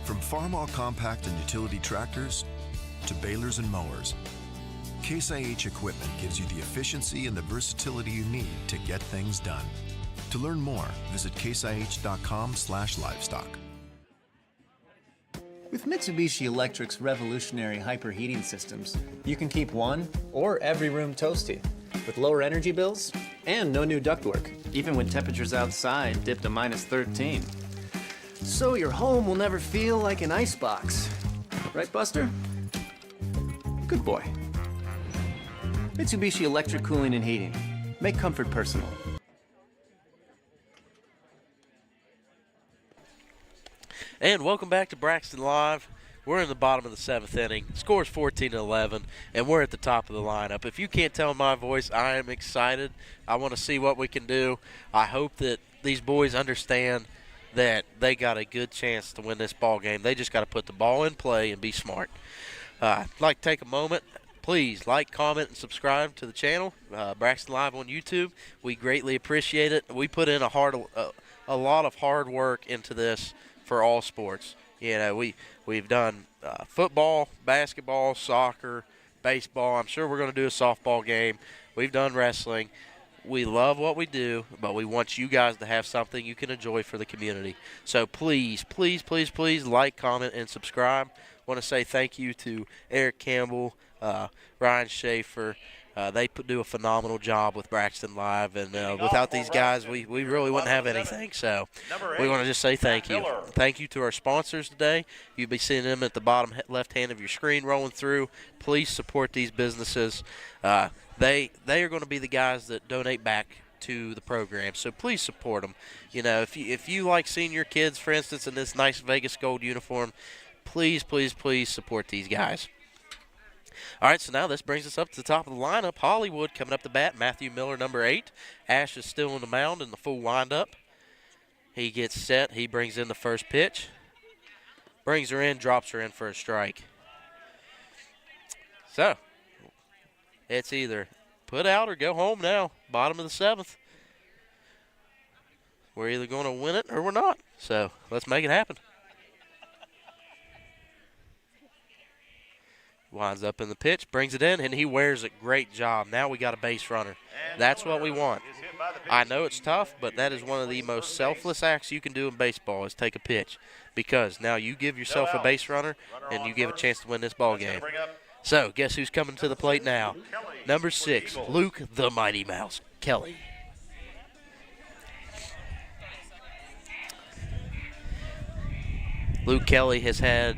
From Farmall compact and utility tractors to balers and mowers, Case IH equipment gives you the efficiency and the versatility you need to get things done. To learn more, visit caseih.com/livestock. With Mitsubishi Electric's revolutionary hyperheating systems, you can keep one or every room toasty with lower energy bills and no new ductwork, even when temperatures outside dip to -13. So your home will never feel like an icebox. Right, Buster? Good boy. Mitsubishi Electric Cooling and Heating. Make comfort personal. And welcome back to Braxton Live. We're in the bottom of the 7th inning. Score's 14-11, and we're at the top of the lineup. If you can't tell my voice, I am excited. I want to see what we can do. I hope that these boys understand that they got a good chance to win this ball game. They just got to put the ball in play and be smart. I'd like to take a moment. Please like, comment, and subscribe to the channel, Braxton Live on YouTube. We greatly appreciate it. We put in a lot of hard work into this for all sports. You know, we've done football, basketball, soccer, baseball. I'm sure we're going to do a softball game. We've done wrestling. We love what we do, but we want you guys to have something you can enjoy for the community. So please, please, please, please like, comment, and subscribe. I want to say thank you to Eric Campbell, Ryan Schaefer. They do a phenomenal job with Braxton Live, and without these guys, we really wouldn't have anything. So we want to just say thank you. Thank you to our sponsors today. You'll be seeing them at the bottom left hand of your screen rolling through. Please support these businesses. They are going to be the guys that donate back to the program, so please support them. You know, if you like seeing your kids, for instance, in this nice Vegas gold uniform, please, please, please support these guys. All right, so now this brings us up to the top of the lineup. Hollywood coming up to bat. Matthew Miller, number 8. Ash is still on the mound in the full windup. He gets set. He brings in the first pitch. Brings her in, drops her in for a strike. So it's either put out or go home now. Bottom of the 7th. We're either going to win it or we're not. So let's make it happen. Winds up in the pitch, brings it in, and he wears it. Great job. Now we got a base runner. That's what we want. I know it's tough, but that is one of the most selfless acts you can do in baseball is take a pitch, because now you give yourself a base runner, and you give a chance to win this ball game. So guess who's coming to the plate now? Number 6, Luke the Mighty Mouse Kelly. Luke Kelly has had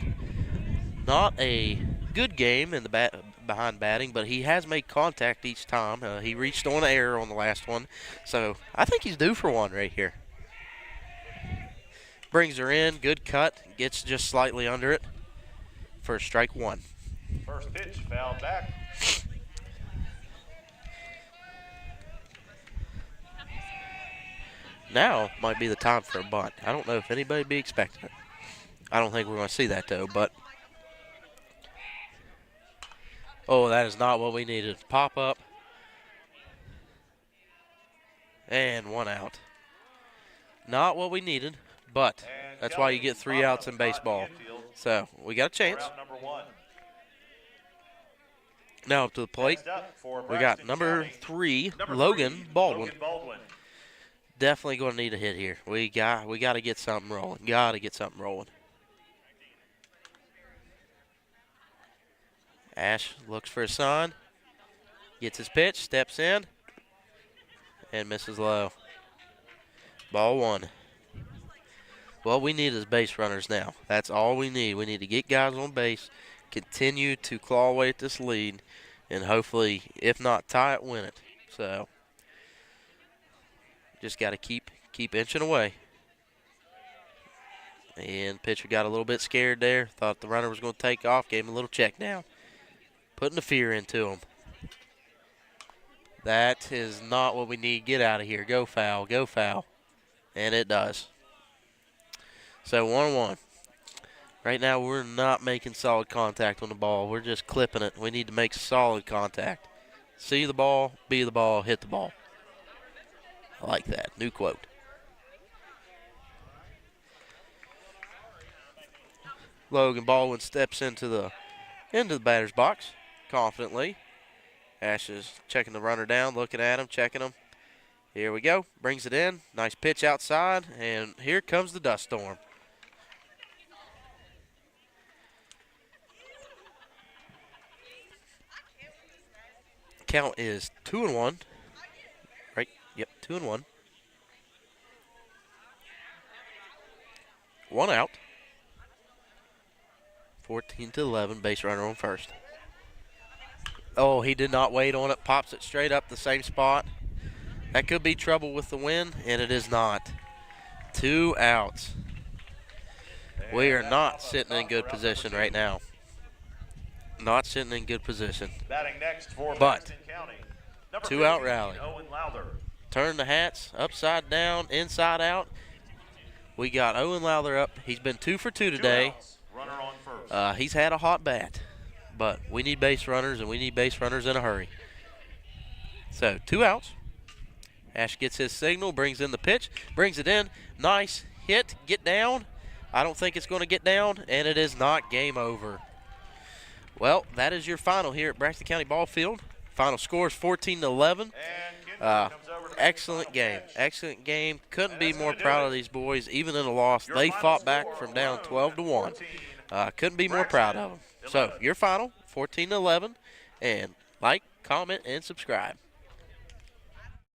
not a good game in the behind batting, but he has made contact each time. He reached on air on the last one, so I think he's due for one right here. Brings her in, good cut, gets just slightly under it for strike 1. First pitch, foul back. Now might be the time for a bunt. I don't know if anybody be expecting it. I don't think we're going to see that, though, but oh, that is not what we needed. Pop up. And 1 out. Not what we needed, but that's why you get 3 outs in baseball. So we got a chance. Now up to the plate, we got number 3, Logan Baldwin. Definitely going to need a hit here. We got to get something rolling. Got to get something rolling. Ash looks for a sign, gets his pitch, steps in, and misses low. Ball 1. What we need is base runners now. That's all we need. We need to get guys on base, continue to claw away at this lead, and hopefully, if not tie it, win it. So, just got to keep inching away. And pitcher got a little bit scared there. Thought the runner was going to take off. Gave him a little check down. Putting the fear into him. That is not what we need. Get out of here. Go foul. Go foul. And it does. So 1-1. Right now we're not making solid contact on the ball. We're just clipping it. We need to make solid contact. See the ball, be the ball, hit the ball. I like that. New quote. Logan Baldwin steps into the batter's box confidently. Ash is checking the runner down, looking at him, checking him. Here we go. Brings it in. Nice pitch outside, and here comes the dust storm. Count is 2-1. Right? Yep, 2-1. 1 out. 14-11, base runner on first. Oh, he did not wait on it. Pops it straight up the same spot. That could be trouble with the wind, and it is not. 2 outs. We are not sitting in good position right now. Not sitting in good position. Batting next for But Braxton County. 2-out rally. Owen Lowther. Turn the hats upside down, inside out. We got Owen Lowther up. He's been 2 for 2 today. Runner on first. He's had a hot bat, but we need base runners, and we need base runners in a hurry. So 2 outs. Ash gets his signal, brings in the pitch, brings it in. Nice hit, get down. I don't think it's going to get down, and it is not. Game over. Well, that is your final here at Braxton County Ball Field. Final score is 14-11. Excellent game. Excellent game. Couldn't be more proud of these boys, even in a loss. They fought back from down 12-1. Couldn't be more proud of them. So, your final, 14-11. And like, comment, and subscribe.